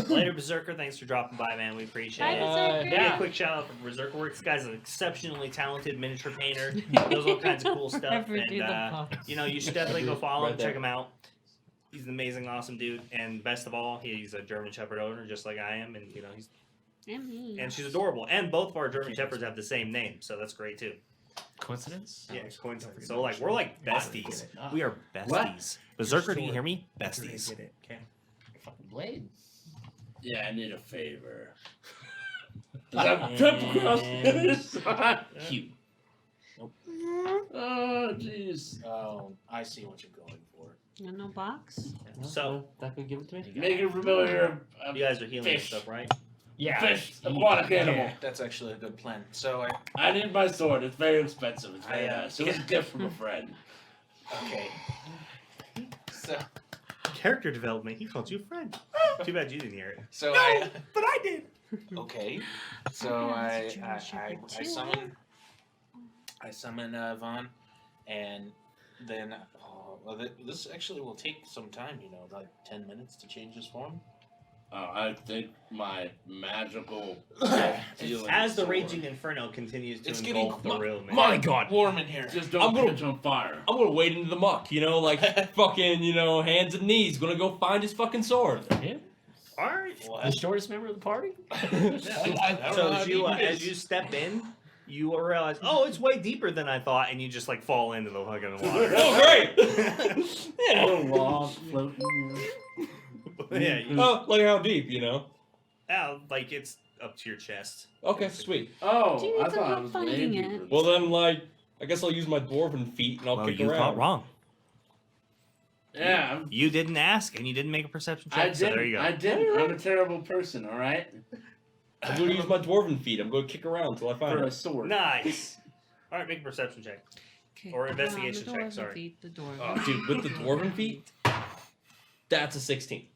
Later, Berserker. Thanks for dropping by, man. We appreciate it. Berserker. Yeah, a quick shout out for Berserker Works. This guy's an exceptionally talented miniature painter. Does all kinds of cool stuff. Never do the And, box. you know, you should definitely go follow him, Right there. check him out. He's an amazing, awesome dude. And best of all, he's a German Shepherd owner, just like I am. And, you know, and she's adorable. And both of our German Shepherds have the same name, so that's great, too. Coincidence? Yeah, it's coincidence. So, like, we're like besties. We are besties. Berserker, do you hear me? Besties. Fucking Blade. Yeah, I need a favor. I'm triple crossed. Cute. Oh, jeez. Oh, I see what you're going for. You got no box? So, that could give it to me. Make it familiar. you guys are healing and Fish. stuff, right? Yeah. Fish, aquatic animal. That's actually a good plan. So I need my sword. It's very expensive. It's very I, nice. It was a gift from a friend. okay. So Character development. He called you a friend. Too bad you didn't hear it. so But I did. okay. So Yeah, it's a German I Shepherd too. summon Vaughn, and then this actually will take some time. You know, like 10 minutes to change his form. I think my magical As the raging inferno continues to It's engulf getting the room, man. My God, Warm in here. just I'm don't gonna- catch on fire. I'm gonna wade into the muck. You know, like fucking, you know, hands and knees. Gonna go find his fucking sword. Yeah. All right. The shortest member of the party? So as you step in, you will realize, oh, it's way deeper than I thought, and you just like fall into the fucking water. Oh, great. Yeah. Little log floating. Yeah, you, Oh, like how deep, you know? yeah, like it's up to your chest. Okay, sweet. Oh, Do you need I some thought it help was finding way it? deeper. Well then, like, I guess I'll use my dwarven feet and I'll kick around. wrong. Yeah, You didn't ask, and you didn't make a perception check. I So did. there you go. I did. I'm a terrible person. All right. I'm gonna use my dwarven feet. I'm gonna kick around until I find For a it. sword. Nice. All right, make a perception check. Okay, Or hold on, investigation the check, dwarven sorry. Feet, the dwarven. Oh, dude, with the dwarven feet, that's a 16.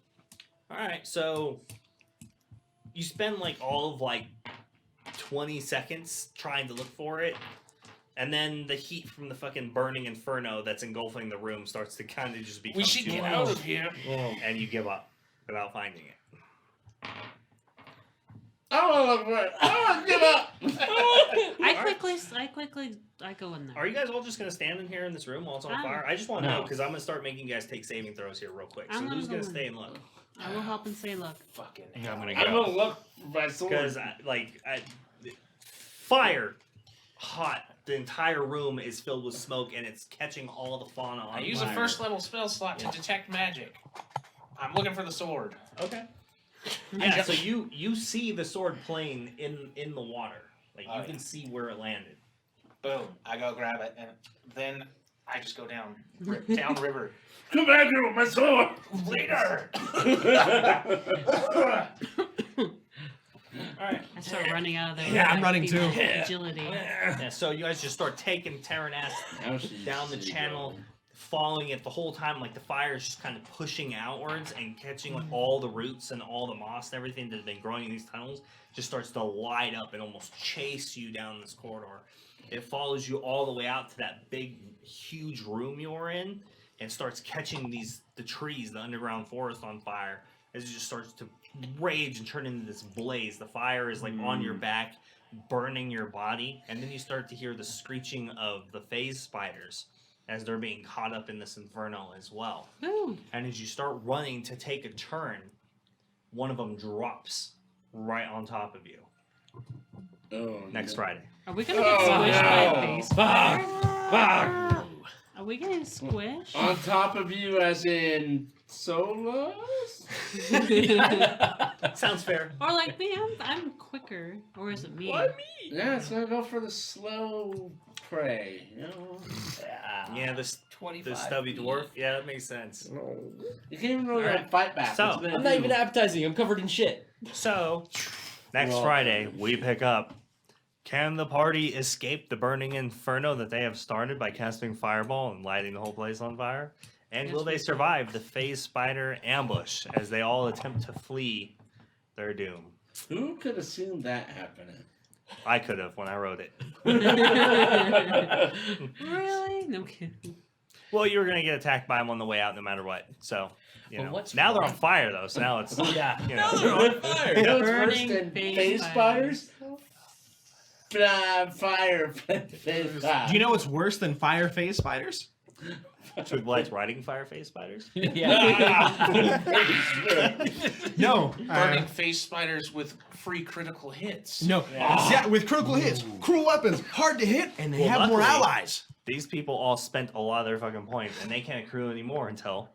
All right, so you spend like all of like 20 seconds trying to look for it, and then the heat from the fucking burning inferno that's engulfing the room starts to kind of just become We should too get much, out of here. Oh. and you give up without finding it. I want to look for it. I want to give up. I go in there. Are you guys all just gonna stand in here in this room while it's on I'm- fire? I just want to know No. because I'm gonna start making you guys take saving throws here real quick. So I'm who's gonna gonna go stay in. and look? I will help and say, look. Fucking I'm hell. gonna I'm go. gonna look for my sword. Because fire, hot. The entire room is filled with smoke, and it's catching all the fauna on I use a fire. first level spell slot to detect magic. I'm looking for the sword. Okay. Yeah, so you see the sword plane in the water. Like, Oh, you yeah. can see where it landed. Boom. I go grab it, and then I just go down river. Come back here with my sword. Later. Alright. I start running out of there. Yeah, with I'm my running female too. Agility. Yeah, so you guys just start taking Terran ass down the channel, following it the whole time. Like, the fire is just kind of pushing outwards and catching like all the roots and all the moss and everything that's been growing in these tunnels. Just starts to light up and almost chase you down this corridor. It follows you all the way out to that big, huge room you're in, and starts catching the trees, the underground forest on fire, as it just starts to rage and turn into this blaze. The fire is like on your back, burning your body, and then you start to hear the screeching of the phase spiders as they're being caught up in this inferno as well. Ooh. And as you start running to take a turn, one of them drops right on top of you next Friday. Are we gonna get squished by a face spider? Fuck! Are Are we getting squished? On top of you, as in solos? Sounds fair. Or like me, I'm quicker. Or is it me? Why me? Yeah, it's gonna go for the slow prey. You know, Yeah, this 25 the stubby feet. dwarf. Yeah, that makes sense. you can't even really Alright. fight back. So, What's it gonna I'm not do? even appetizing. I'm covered in shit. So, next Well, Friday, we pick up. Can the party escape the burning inferno that they have started by casting fireball and lighting the whole place on fire? And will they survive the phase spider ambush as they all attempt to flee their doom? Who could have seen that happening? I could have when I wrote it. Really? No kidding. Well, you were gonna get attacked by them on the way out, no matter what. So, you Well, know. what's Now they're on wrong? fire though, so now it's Yeah. you Now know. they're on fire. You know what's worse Burning than phase phase spiders? Fire phase spiders. Do you know what's worse than fire phase spiders? Twig Blights riding fire phase spiders. No. Burning face spiders with free critical hits. No. Yeah, with critical hits, cruel weapons, hard to hit, and they Well, have more luckily- allies. These people all spent a lot of their fucking points, and they can't accrue anymore until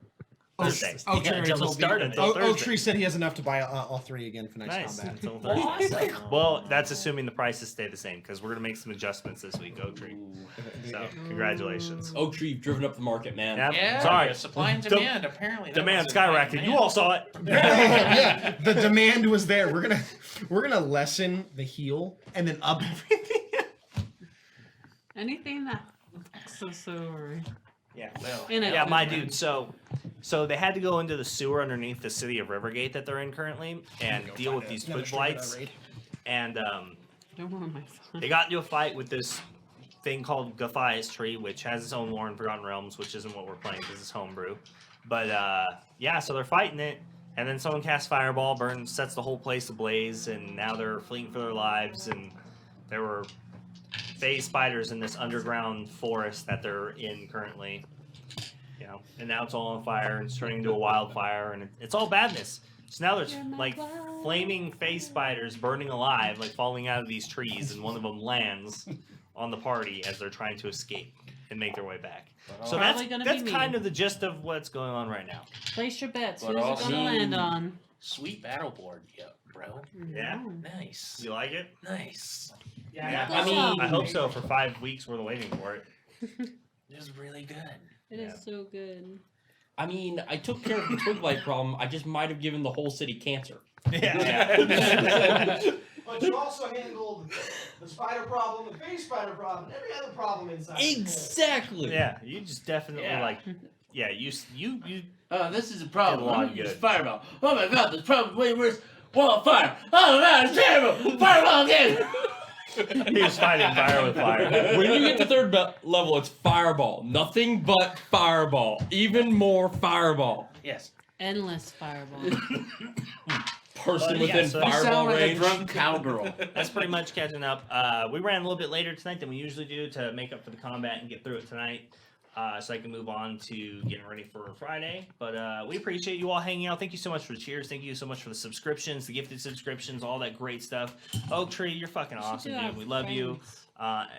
Thursday. Oh, Yeah, until the start of it. Until Thursday. Tree said he has enough to buy all three again for next Nice. combat. Until Thursday. Well, that's assuming the prices stay the same, because we're gonna make some adjustments this week, Oak Tree. So, congratulations. Oak Tree, you've driven up the market, man. Yep. Yeah, Sorry. supply and demand, apparently. that Demand was a high skyrocketed. demand. You all saw it. Yeah, the demand was there. We're gonna lessen the heal and then up everything. Anything that so Yeah. in it. Yeah, my dude. So they had to go into the sewer underneath the city of Rivergate that they're in currently and deal with these Twig Blights. And Don't ruin my fun. they got into a fight with this thing called Guthias Tree, which has its own lore in Forgotten Realms, which isn't what we're playing because it's homebrew. But yeah, so they're fighting it, and then someone casts Fireball, burns, sets the whole place ablaze, and now they're fleeing for their lives. And there were phase spiders in this underground forest that they're in currently. You know, and now it's all on fire and it's turning into a wildfire, and it's all badness. So now there's like flaming phase spiders burning alive, like falling out of these trees, and one of them lands on the party as they're trying to escape and make their way back. So Probably gonna that's be kind me. of the gist of what's going on right now. Place your bets. But Who's it also- gonna land on? Sweet battle board, bro. Yeah, Nice. you like it? Nice. Yeah, I mean- I hope so. For 5 weeks, we're waiting for it. It was really good. It is so good. I mean, I took care of the Twig Blight problem. I just might have given the whole city cancer. Yeah. But you also handled the spider problem, the phase spider problem, every other problem inside. Exactly. Yeah, you just definitely Yeah. like. Yeah, you. Oh, this is a problem. Did a lot I'm of gonna use good. fireball. Oh my god, this problem's way worse. Wall of fire. Oh my god, it's terrible. Fireball again. He was fighting fire with fire. When you get to third level, it's fireball. Nothing but fireball. Even more fireball. Yes. Endless fireball. Person Yeah, within so You fireball sound like a range. drunk cowgirl. That's pretty much catching up. We ran a little bit later tonight than we usually do to make up for the combat and get through it tonight. So I can move on to getting ready for Friday. But we appreciate you all hanging out. Thank you so much for the cheers. Thank you so much for the subscriptions, the gifted subscriptions, all that great stuff. Oak Tree, you're fucking awesome, dude. We love you.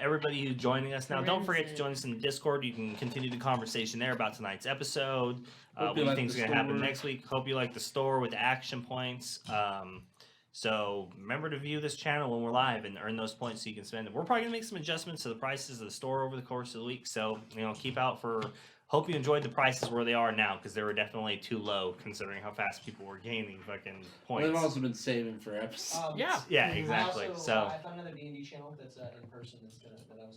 Everybody who's joining us now, don't forget to join us in the Discord. You can continue the conversation there about tonight's episode. Hope What you do you like think's the going to happen store. next week? Hope you like the store with action points. So remember to view this channel when we're live and earn those points so you can spend them. We're probably going to make some adjustments to the prices of the store over the course of the week. So, keep out for... Hope you enjoyed the prices where they are now, because they were definitely too low considering how fast people were gaining fucking points. We've also been saving for episodes. Yeah, exactly. I also, So I found another D&D channel that's in person that I was